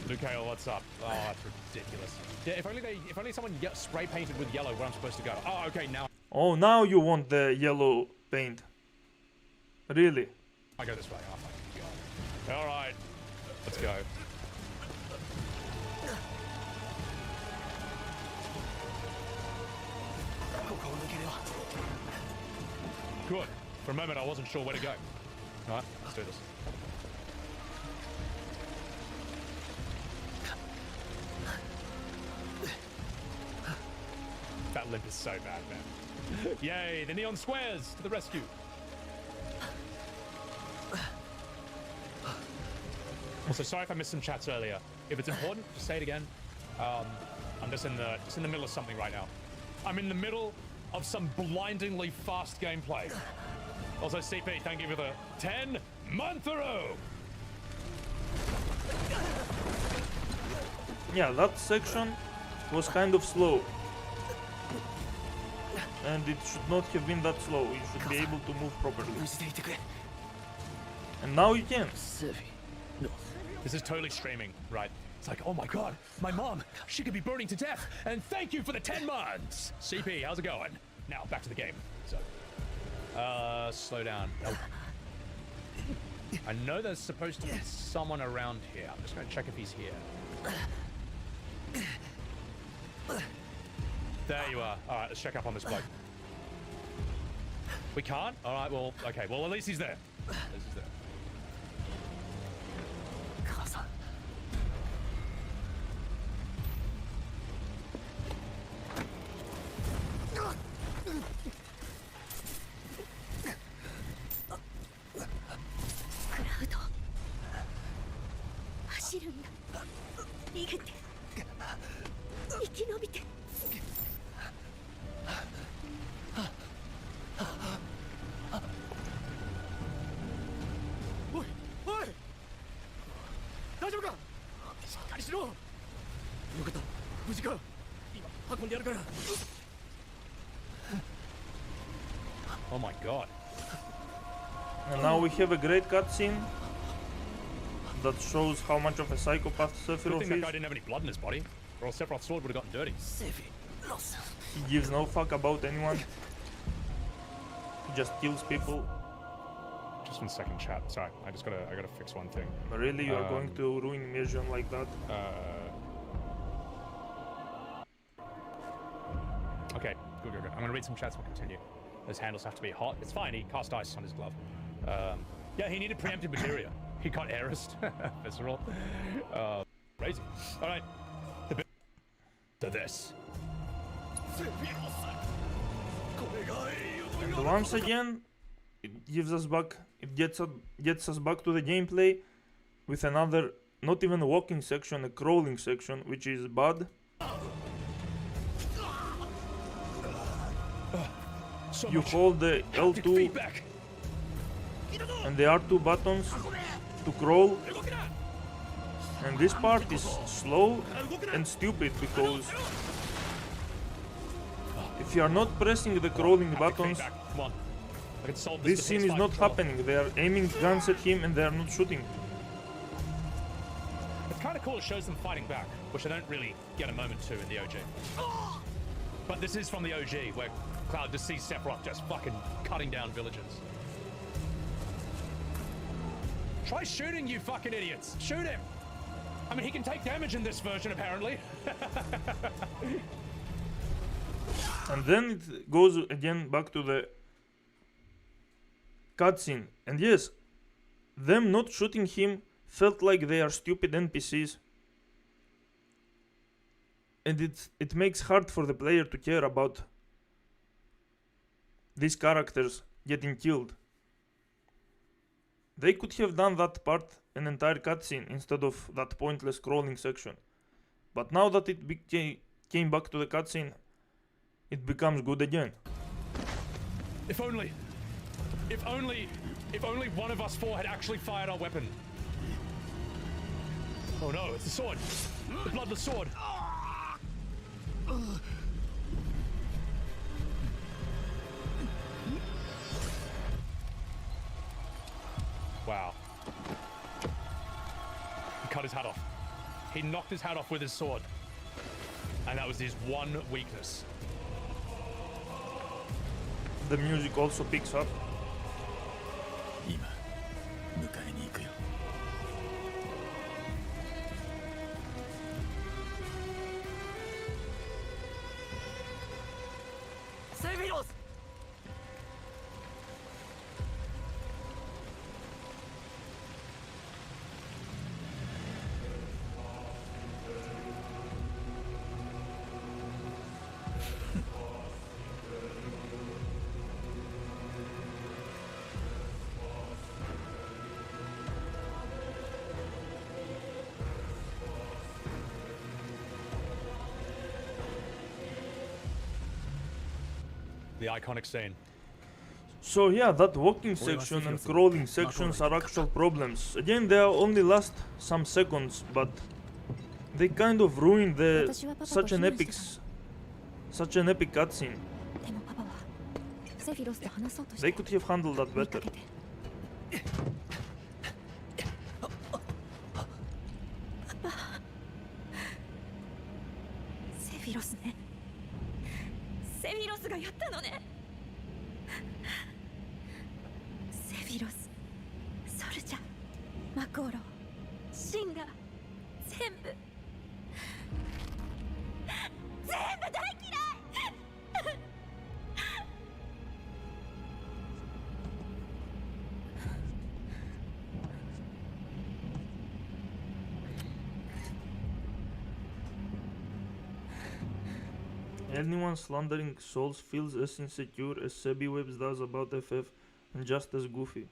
Lucael, what's up? Oh, that's ridiculous. Yeah, if only someone spray painted with yellow where I'm supposed to go. Oh, okay, now. Oh, now you want the yellow paint. Really? I go this way. Oh my god. Alright. Let's go. Good. For a moment I wasn't sure where to go. Alright, let's do this. That limp is so bad, man. Yay, the neon squares to the rescue. Also, sorry if I missed some chats earlier. If it's important, just say it again. I'm just in the middle of something right now. I'm in the middle of some blindingly fast gameplay. Also, CP, thank you for the 10-month row. Yeah, that section was kind of slow. And it should not have been that slow. You should be able to move properly. And now you can. This is totally streaming, right? It's like, oh my god, my mom, she could be burning to death, and thank you for the 10 months! CP, how's it going? Now, back to the game. So, slow down. Oh. I know there's supposed to be someone around here. I'm just gonna check if he's here. There you are. Alright, let's check up on this bloke. We can't? Alright, well, okay. Well, at least he's there. At least he's there. Oh my god. And now we have a great cutscene that shows how much of a psychopath Good Sephiroth thing that is. guy didn't have any blood in his body, or else Sephiroth's sword would have gotten dirty. He gives no fuck about anyone. He just kills people. Just 1 second, chat. Sorry, I gotta fix one thing. Really, you are going to ruin immersion like that? Okay, good. I'm gonna read some chats. We'll continue. Those handles have to be hot. It's fine. He cast ice on his glove. Yeah, he needed preemptive materia. He got Aerist. Visceral. Crazy. All right. The bit to this. And once again, it gives us back. It gets us back to the gameplay with another, not even a walking section, a crawling section, which is bad. You hold the L2 and the R2 buttons to crawl, and this part is slow and stupid because if you are not pressing the crawling buttons, this scene is not happening. They are aiming guns at him and they are not shooting. It's kind of cool. It shows them fighting back, which I don't really get a moment to in the OG. But this is from the OG, where Cloud just sees Sephiroth just fucking cutting down villagers. Try shooting, you fucking idiots! Shoot him! I mean, he can take damage in this version, apparently. And then it goes again back to the cutscene. And yes, them not shooting him felt like they are stupid NPCs. And it makes hard for the player to care about these characters getting killed. They could have done that part an entire cutscene instead of that pointless crawling section. But now that it came back to the cutscene, it becomes good again. If only one of us four had actually fired our weapon. Oh no, it's the sword. The bloodless sword. Wow. He cut his hat off. He knocked his hat off with his sword. And that was his one weakness. The music also picks up. The iconic scene. So yeah, that walking section and crawling sections are actual problems. Again, they only last some seconds, but they kind of ruin such an epic cutscene. They could have handled that better. フィロスね。セフィロスがやったのね。セフィロス、ソルジャー、マコーロー、シンラー、全部大嫌い。Anyone slandering souls feels as insecure as Sebbywebz does about FF, and just as goofy.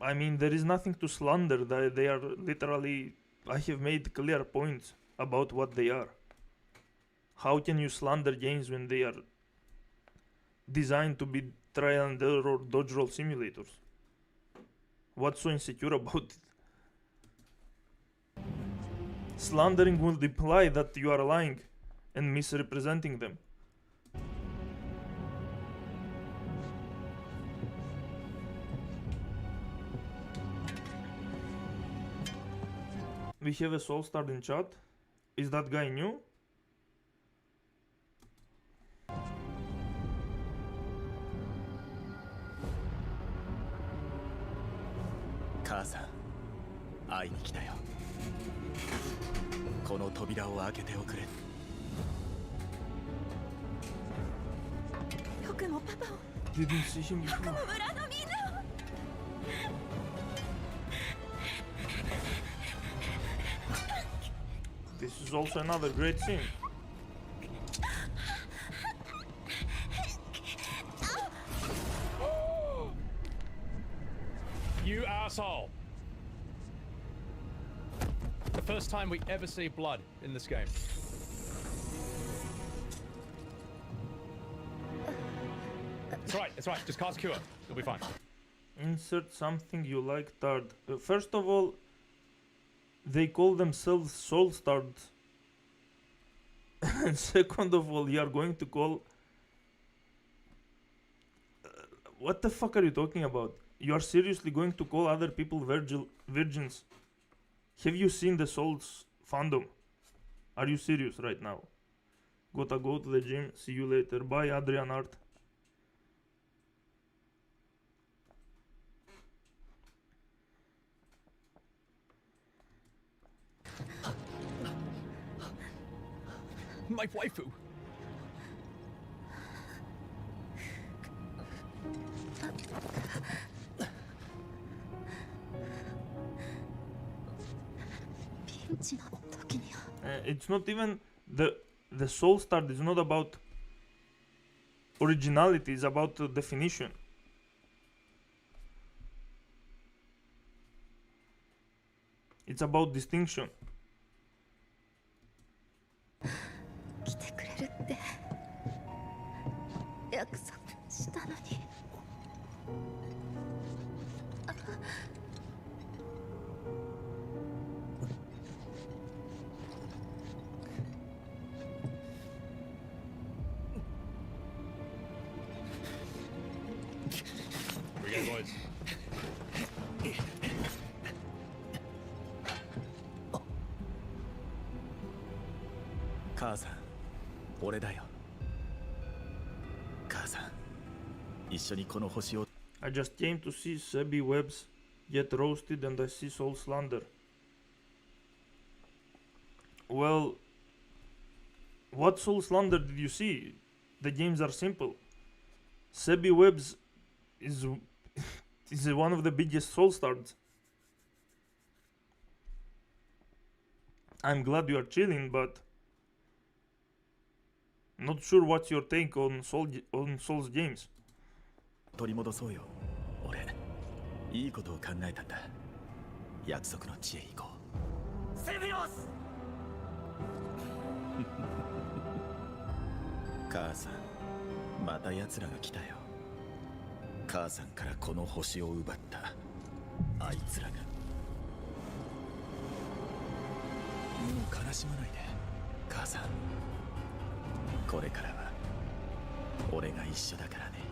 I mean, there is nothing to slander. They are literally... I have made clear points about what they are. How can you slander games when they are designed to be trial and error dodge roll simulators? What's so insecure about it? Slandering will imply that you are lying and misrepresenting them. We have a soul star in chat. Is that guy new? Kasa, 会いに来たよ。この扉を開けておくれ。よくもパパを。Didn't see him before. よくも村のみんなを。This is also another great scene. You asshole! The first time we ever see blood in this game. It's right, just cast Cure. You'll be fine. Insert something you like, Tard. First of all, they call themselves Soul Stars. And second of all, you are going to call... what the fuck are you talking about? You are seriously going to call other people virgins? Have you seen the Souls fandom? Are you serious right now? Gotta go to the gym. See you later. Bye, Adrian Art. My waifu. It's not even the soul star is not about originality, it's about definition. It's about distinction. 来てくれるって約束したのに。We go, boys. Kasa, 俺だよ。母さん、一緒にこの星を。I just came to see Sebbywebz get roasted and I see Soul Slander. Well, what Soul Slander did you see? The games are simple. Sebbywebz is one of the biggest Soul Stars. I'm glad you are chilling, but not sure what's your take on Souls games. 取り戻そうよ。俺、いいことを考えたんだ。約束の地へ行こう。セフィロス！母さん、また奴らが来たよ。母さんからこの星を奪ったあいつらが。もう悲しまないで、母さん。これからは俺が一緒だからね。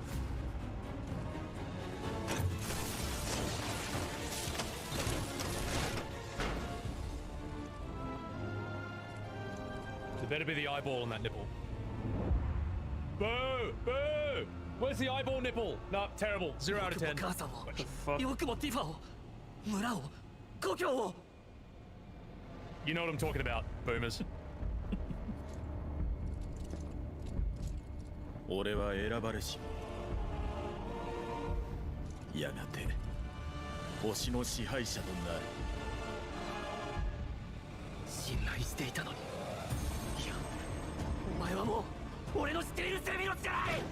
Better be the eyeball on that nipple. Boo! Boo! Where's the eyeball nipple? No, terrible. 0 out of 10. What the fuck? You know what I'm talking about, boomers. 俺は選ばれしやがて星の支配者となる。信頼していたのに。いや、お前はもう俺の知っているセミロスじゃない。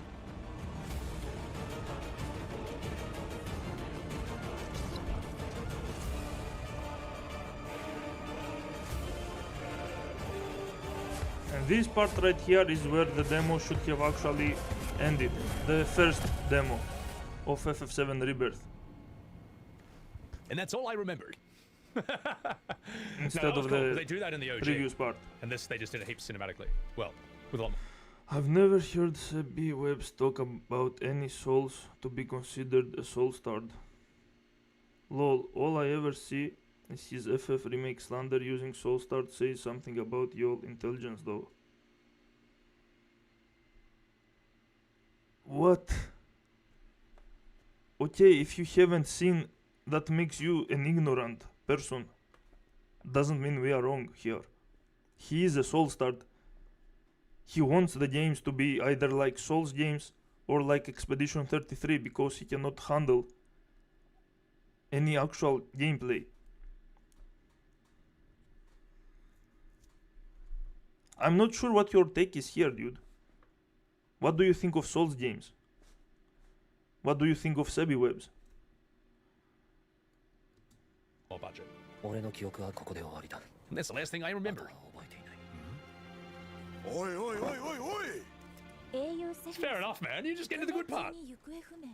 And this part right here is where the demo should have actually ended. The first demo of FF7 Rebirth. And that's all I remembered. Instead no, of cool, the they do that in the OG. previous part. And this, they just did it heaps cinematically. Well, with a lot more. I've never heard Sebbywebz talk about any souls to be considered a soul start. Lol, all I ever see is his FF remake slander using soul start says something about your intelligence though. What? Okay, if you haven't seen, that makes you an ignorant person. Doesn't mean we are wrong here. He is a soul start. He wants the games to be either like Souls games or like Expedition 33 because he cannot handle any actual gameplay. I'm not sure what your take is here, dude. What do you think of Souls games? What do you think of Sebbywebz? Low budget. 俺の記憶はここで終わりだ。 And that's the last thing I remember. おいおいおいおいおい。英雄セフィロス Fair enough, man. You just get to the good part. 行方不明。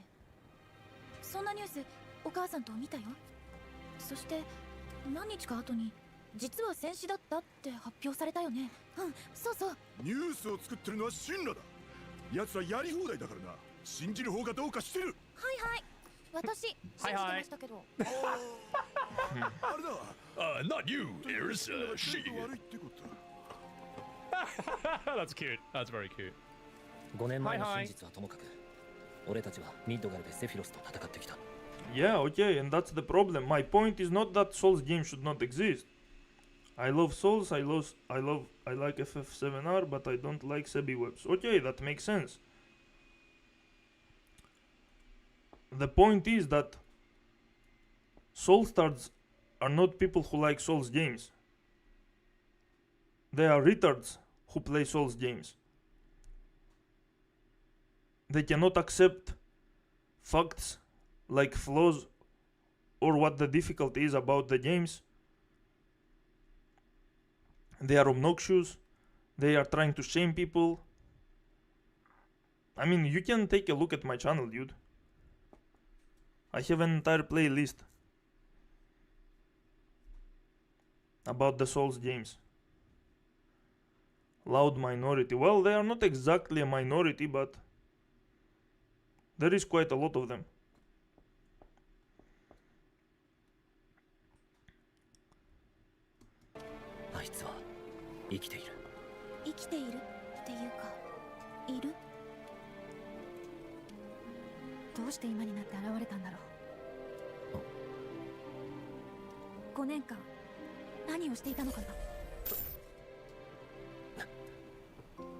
そんなニュースお母さんと見たよ。そして何日か後に実は戦死だったって発表されたよね。うん、そうそう。ニュースを作ってるのはシンラだ。奴はやり放題だからな。信じる方がどうかしてる。はいはい。私信じてましたけど。あれだ。Not you. Here's she. That's cute. That's very cute. 5年前の真実はともかく、俺たちはミッドガルでセフィロスと戦ってきた。Yeah, okay, and that's the problem. My point is not that Souls games should not exist. I love Souls, I like FF7R, but I don't like Sebbywebz. Okay, that makes sense. The point is that Soul stars are not people who like Souls games. They are retards who play Souls games. They cannot accept facts like flaws or what the difficulty is about the games. They are obnoxious. They are trying to shame people. I mean, you can take a look at my channel, dude. I have an entire playlist about the Souls games. Loud minority. Well, they are not exactly a minority, but there is quite a lot of them. He 生きているっていうか、いる？どうして今になって現れたんだろう。5年間何をしていたのかな。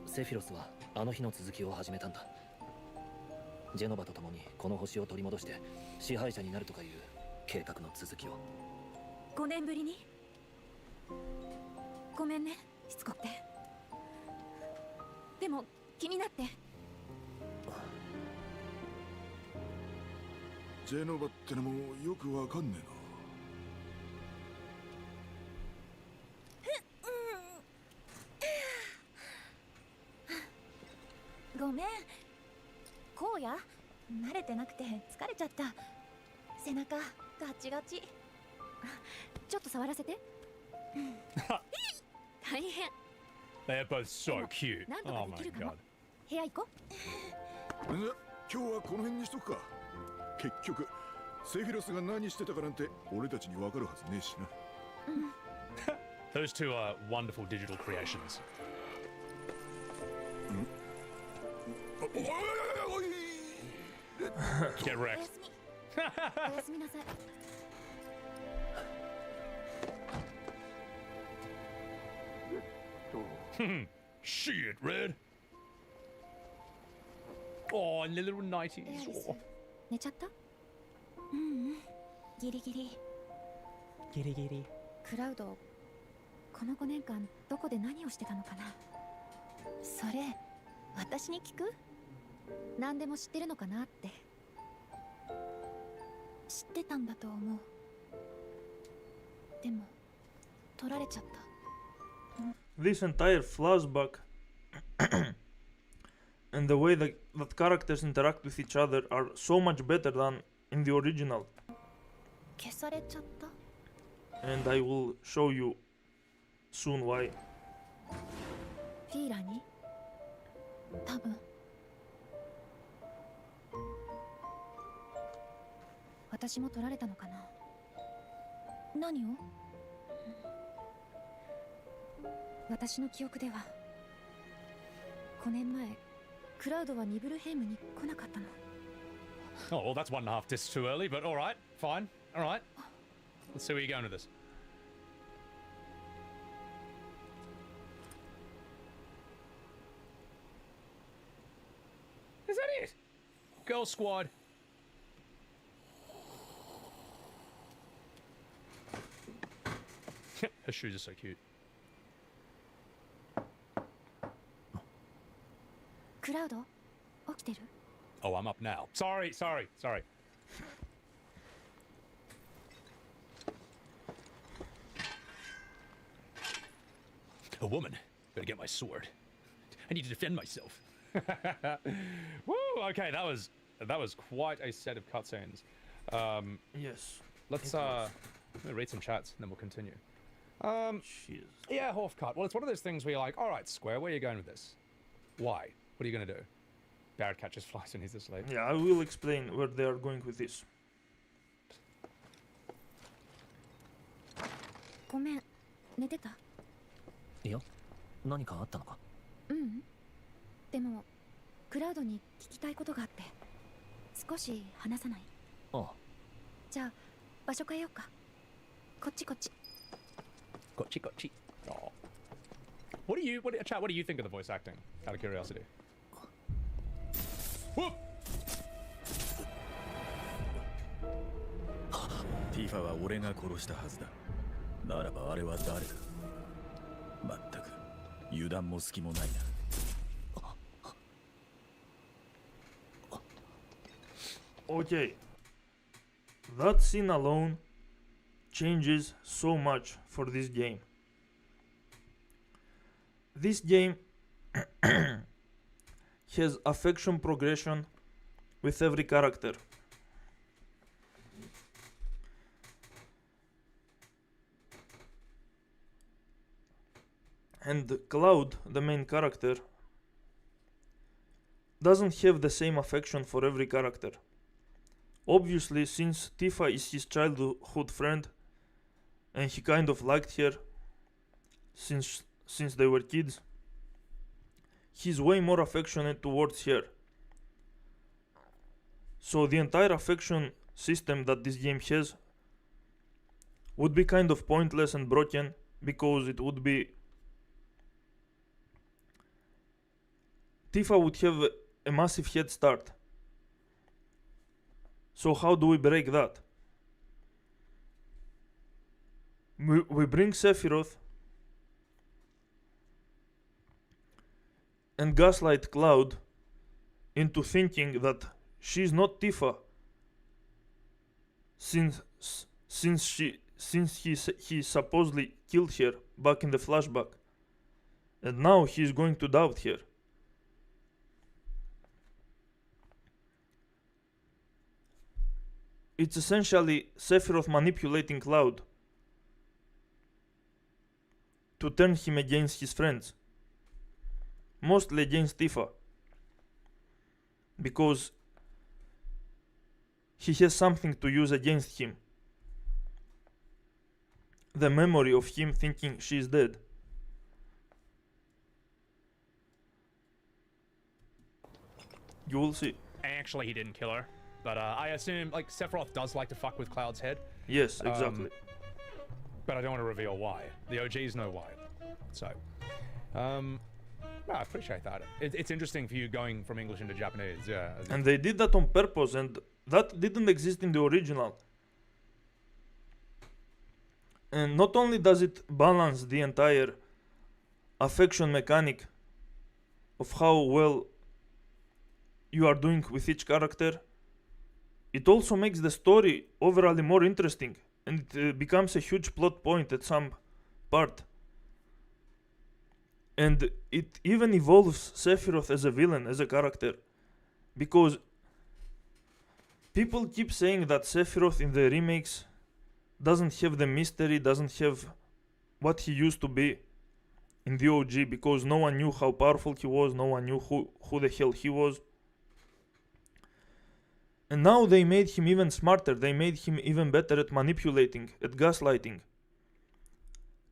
セフィロスはあの日の続きを始めたんだ。ジェノバと共にこの星を取り戻して支配者になるとかいう計画の続きを。5年ぶりに？ごめんね、しつこくて。でも気になって。ジェノバってのもよくわかんねえな。ごめん。こうや慣れてなくて疲れちゃった。背中ガチガチ。ちょっと触らせて。大変。They're both so cute. Oh my god. 部屋行こう。今日はこの辺にしとくか。結局セフィロスが何してたかなんて俺たちにわかるはずねえしな。Those two are wonderful digital creations. Get wrecked. おやすみなさい。 Shit, Red. Oh, and the little nighties. Oh. 寝ちゃった？うん、ギリギリ。ギリギリ。クラウド、この5年間どこで何をしてたのかな。それ、私に聞く？何でも知ってるのかなって。知ってたんだと思う。でも、取られちゃった。This entire flashback and the way that characters interact with each other are so much better than in the original. 消されちゃった？ And I will show you soon why. フィーラに？多分。私も取られたのかな。何を？私の記憶では5年前クラウドはニブルヘイムに来なかったの。 Oh, well, that's 1.5 discs too early, but all right, fine, all right. Let's see where you're going with this. Is that it? Girl squad. Her shoes are so cute. クラウド、起きてる？ Oh, I'm up now. Sorry. A woman. Better get my sword. I need to defend myself. Woo! Okay, that was quite a set of cutscenes. Yes. Let's read some chats and then we'll continue. Yeah, Horfcut. Well, it's one of those things where you're like, all right, Square, where are you going with this? Why? What are you gonna do? Barrett catches flies when he's asleep. Yeah, I will explain where they are going with this. ごめん、寝てた？いや、何かあったのか？うん。でも、クラウドに聞きたいことがあって、少し話さない？ああ。じゃあ、場所変えようか。こっちこっち。こっちこっち。Oh. What do you think of the voice acting? Out of curiosity. Whoop! ティファは俺が殺したはずだ。ならばあれは誰だ？まったく油断も隙もないな。Okay. That scene alone changes so much for this game. This game has affection progression with every character. And Cloud, the main character, doesn't have the same affection for every character. Obviously, since Tifa is his childhood friend and he kind of liked her since they were kids, he's way more affectionate towards her. So the entire affection system that this game has would be kind of pointless and broken, because it would be Tifa would have a massive head start. So how do we break that? We bring Sephiroth and gaslight Cloud into thinking that she's not Tifa, since he supposedly killed her back in the flashback, and now he's going to doubt her. It's essentially Sephiroth manipulating Cloud to turn him against his friends, mostly against Tifa, because he has something to use against him. The memory of him thinking she's dead. You will see. Actually, he didn't kill her. But I assume, like, Sephiroth does like to fuck with Cloud's head. Yes, exactly. But I don't want to reveal why. The OGs know why. So, I appreciate that. It's interesting for you going from English into Japanese, yeah. And they did that on purpose, and that didn't exist in the original. And not only does it balance the entire affection mechanic of how well you are doing with each character, it also makes the story overall more interesting, and it becomes a huge plot point at some part. And it even evolves Sephiroth as a villain, as a character, because people keep saying that Sephiroth in the remakes doesn't have the mystery, doesn't have what he used to be in the OG, because no one knew how powerful he was, no one knew who the hell he was. And now they made him even smarter, they made him even better at manipulating, at gaslighting.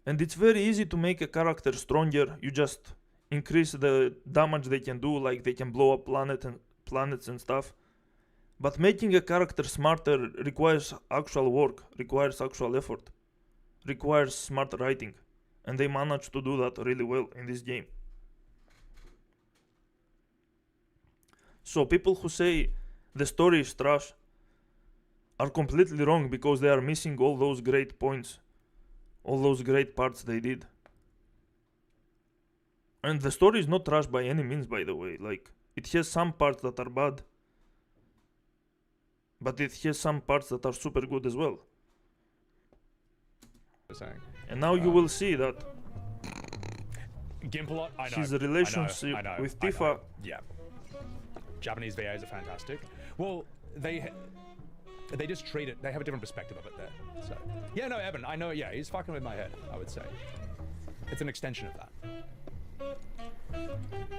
And it's very easy to make a character stronger. You just increase the damage they can do, like they can blow up planets and stuff. But making a character smarter requires actual work, requires actual effort, requires smart writing. And they managed to do that really well in this game. So people who say the story is trash are completely wrong, because they are missing all those great points. All those great parts they did. And the story is not trash by any means, by the way. Like, it has some parts that are bad, but it has some parts that are super good as well. And now you will see that Gimpalot, I know. his relationship with Tifa. Yeah. Japanese VAs are fantastic. Well, they just treat it, they have a different perspective of it there. So, yeah, no, Evan, I know, yeah, he's fucking with my head, I would say. It's an extension of that.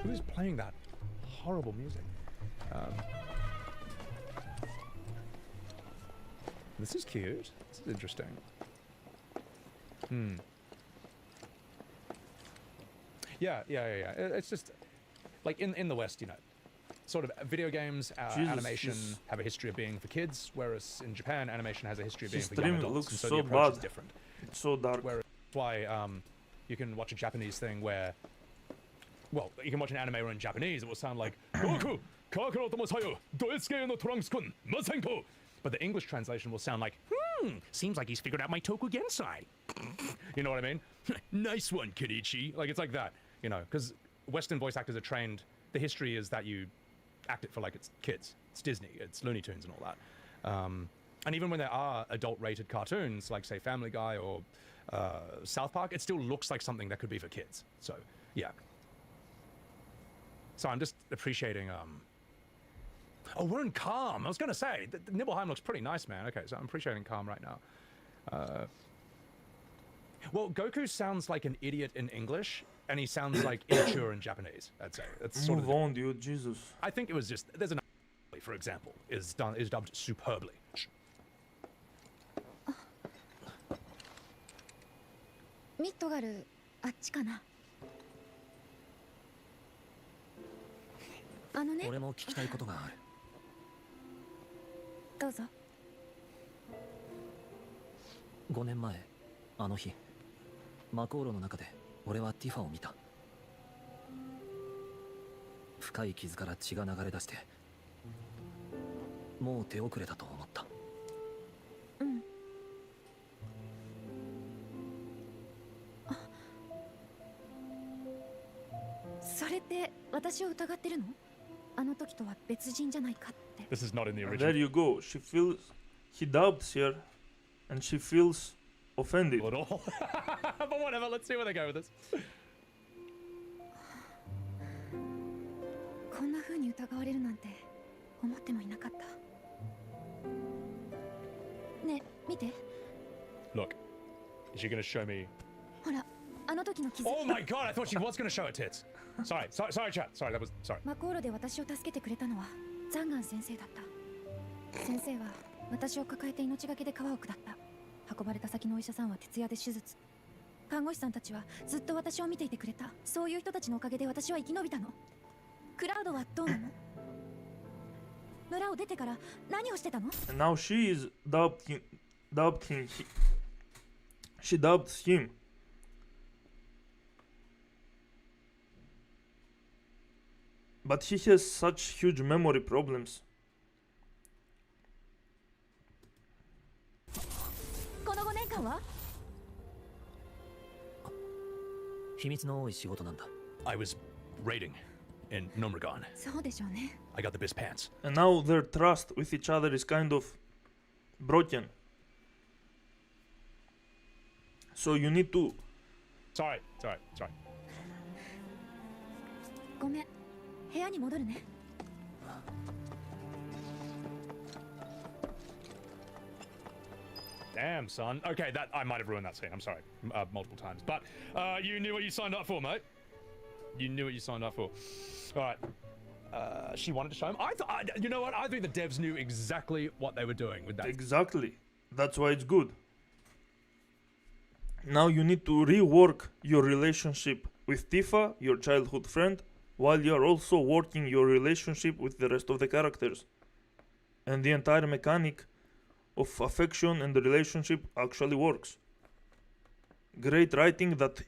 Who's playing that horrible music? This is cute. This is interesting. Yeah. It's just, like, in the West, you know, sort of video games, animation have a history of being for kids, whereas in Japan, animation has a history of being for young adults. Looks and so so the approach is bad. different. It's so dark. Whereas, that's why you can watch a Japanese thing where, well, you can watch an anime in Japanese, it will sound like Goku, Kakuro Tomosayo, Doetsuke no Trunks-kun, Masenko. But the English translation will sound like, seems like he's figured out my Tokugensai. You know what I mean? Nice one, Kenichi. Like, it's like that, you know, because Western voice actors are trained, the history is that you act it for like it's kids. It's Disney, it's Looney Tunes and all that. And even when there are adult-rated cartoons, like, say, Family Guy or South Park, it still looks like something that could be for kids. So, yeah. So I'm just appreciating... Oh, we're in Calm. I was going to say, Nibelheim looks pretty nice, man. Okay, so I'm appreciating Calm right now. Well, Goku sounds like an idiot in English, and he sounds like immature in Japanese, I'd say. That's sort Move on, dude, Jesus. I think it was just... There's an... For example, is dubbed superbly. Mittogaru, あっちかな。あのね。俺も聞きたいことがある。どうぞ。5年前、あの日、魔航路の中で俺はティファを見た。深い傷から血が流れ出して、もう手遅れだと思った。うん。それって私を疑ってるの？あの時とは別人じゃないかって。This is not in the original. There you go. She feels... He doubts her, and she feels offended. But whatever, let's see where they go with this. こんな風に疑われるなんて思ってもいなかった。ねえ、見て。Look, is she gonna show me? ほら、あの時の傷。Oh my god, I thought she was gonna show her tits. Sorry, chat. Sorry, that was sorry. 魔航路で私を助けてくれたのはザンガン先生だった。先生は私を抱えて命がけで川を下った。運ばれた先のお医者さんは徹夜で手術。看護師さんたちはずっと私を見ていてくれた。そういう人たちのおかげで私は生き延びたの。クラウドはどうなの？村を出てから何をしてたの？ And now she is she dubbed him. But he has such huge memory problems. この5年間は？秘密の多い仕事なんだ。I was raiding in Nomragon. そうでしょうね。 I got the best pants. And now their trust with each other is kind of broken. So you need to... Sorry. ごめん。部屋に戻るね。Damn, son. Okay, that I might have ruined that scene. I'm sorry, multiple times. But you knew what you signed up for, mate. You knew what you signed up for. All right. She wanted to show him. You know what? I think the devs knew exactly what they were doing with that. Exactly. That's why it's good. Now you need to rework your relationship with Tifa, your childhood friend, while you're also working your relationship with the rest of the characters. And the entire mechanic of affection and the relationship actually works. Great writing that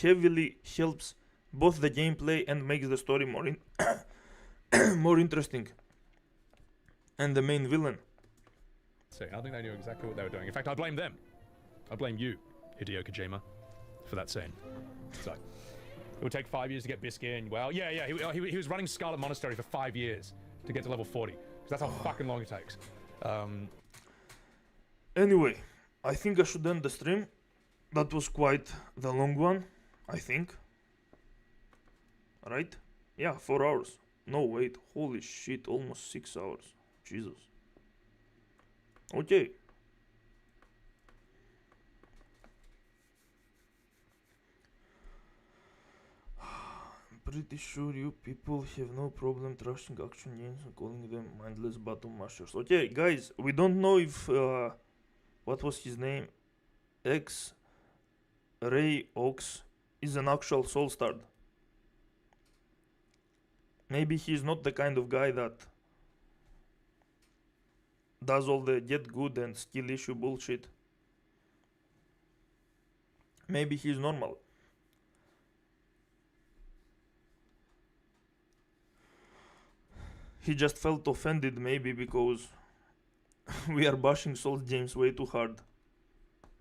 heavily helps both the gameplay and makes the story more interesting. And the main villain. See, I think they knew exactly what they were doing. In fact, I blame them. I blame you, Hideo Kojima, for that scene. So, it would take 5 years to get Biscuit in. Well, yeah, he was running Scarlet Monastery for 5 years to get to level 40. Because that's how fucking long it takes. Anyway, I think I should end the stream. That was quite the long one, I think. Right? Yeah, 4 hours. No, wait, holy shit, almost 6 hours. Jesus. Okay. I'm pretty sure you people have no problem trashing action games and calling them mindless button mashers. Okay, guys, we don't know if what was his name? X Ray Ox is an actual soul star. Maybe he's not the kind of guy that does all the get good and skill issue bullshit. Maybe he's normal. He just felt offended maybe because we are bashing Souls games way too hard.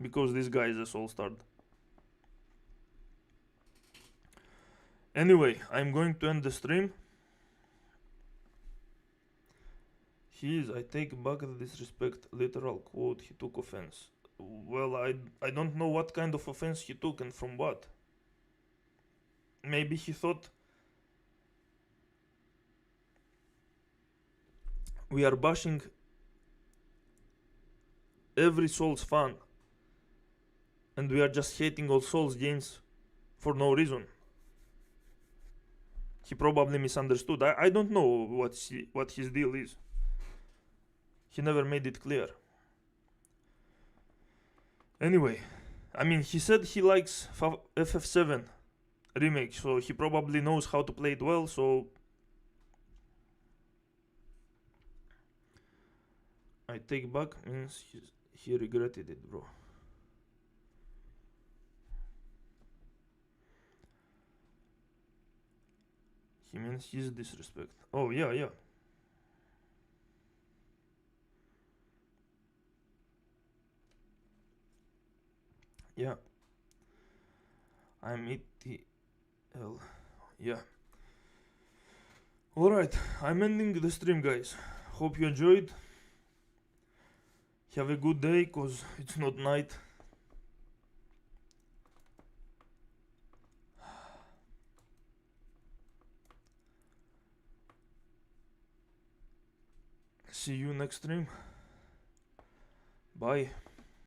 Because this guy is a soul star. Anyway, I'm going to end the stream. He is, I take back the disrespect, literal quote, he took offense. Well, I don't know what kind of offense he took and from what. Maybe he thought we are bashing every Souls fan and we are just hating all Souls games for no reason. He probably misunderstood. I don't know what his deal is. He never made it clear. Anyway, I mean, he said he likes FF7 remake, so he probably knows how to play it well, so I take back means he regretted it, bro. He means his disrespect. Oh, yeah. Yeah. I'm ETL. Yeah. Alright, I'm ending the stream, guys. Hope you enjoyed. Have a good day, cause it's not night. See you next stream. Bye.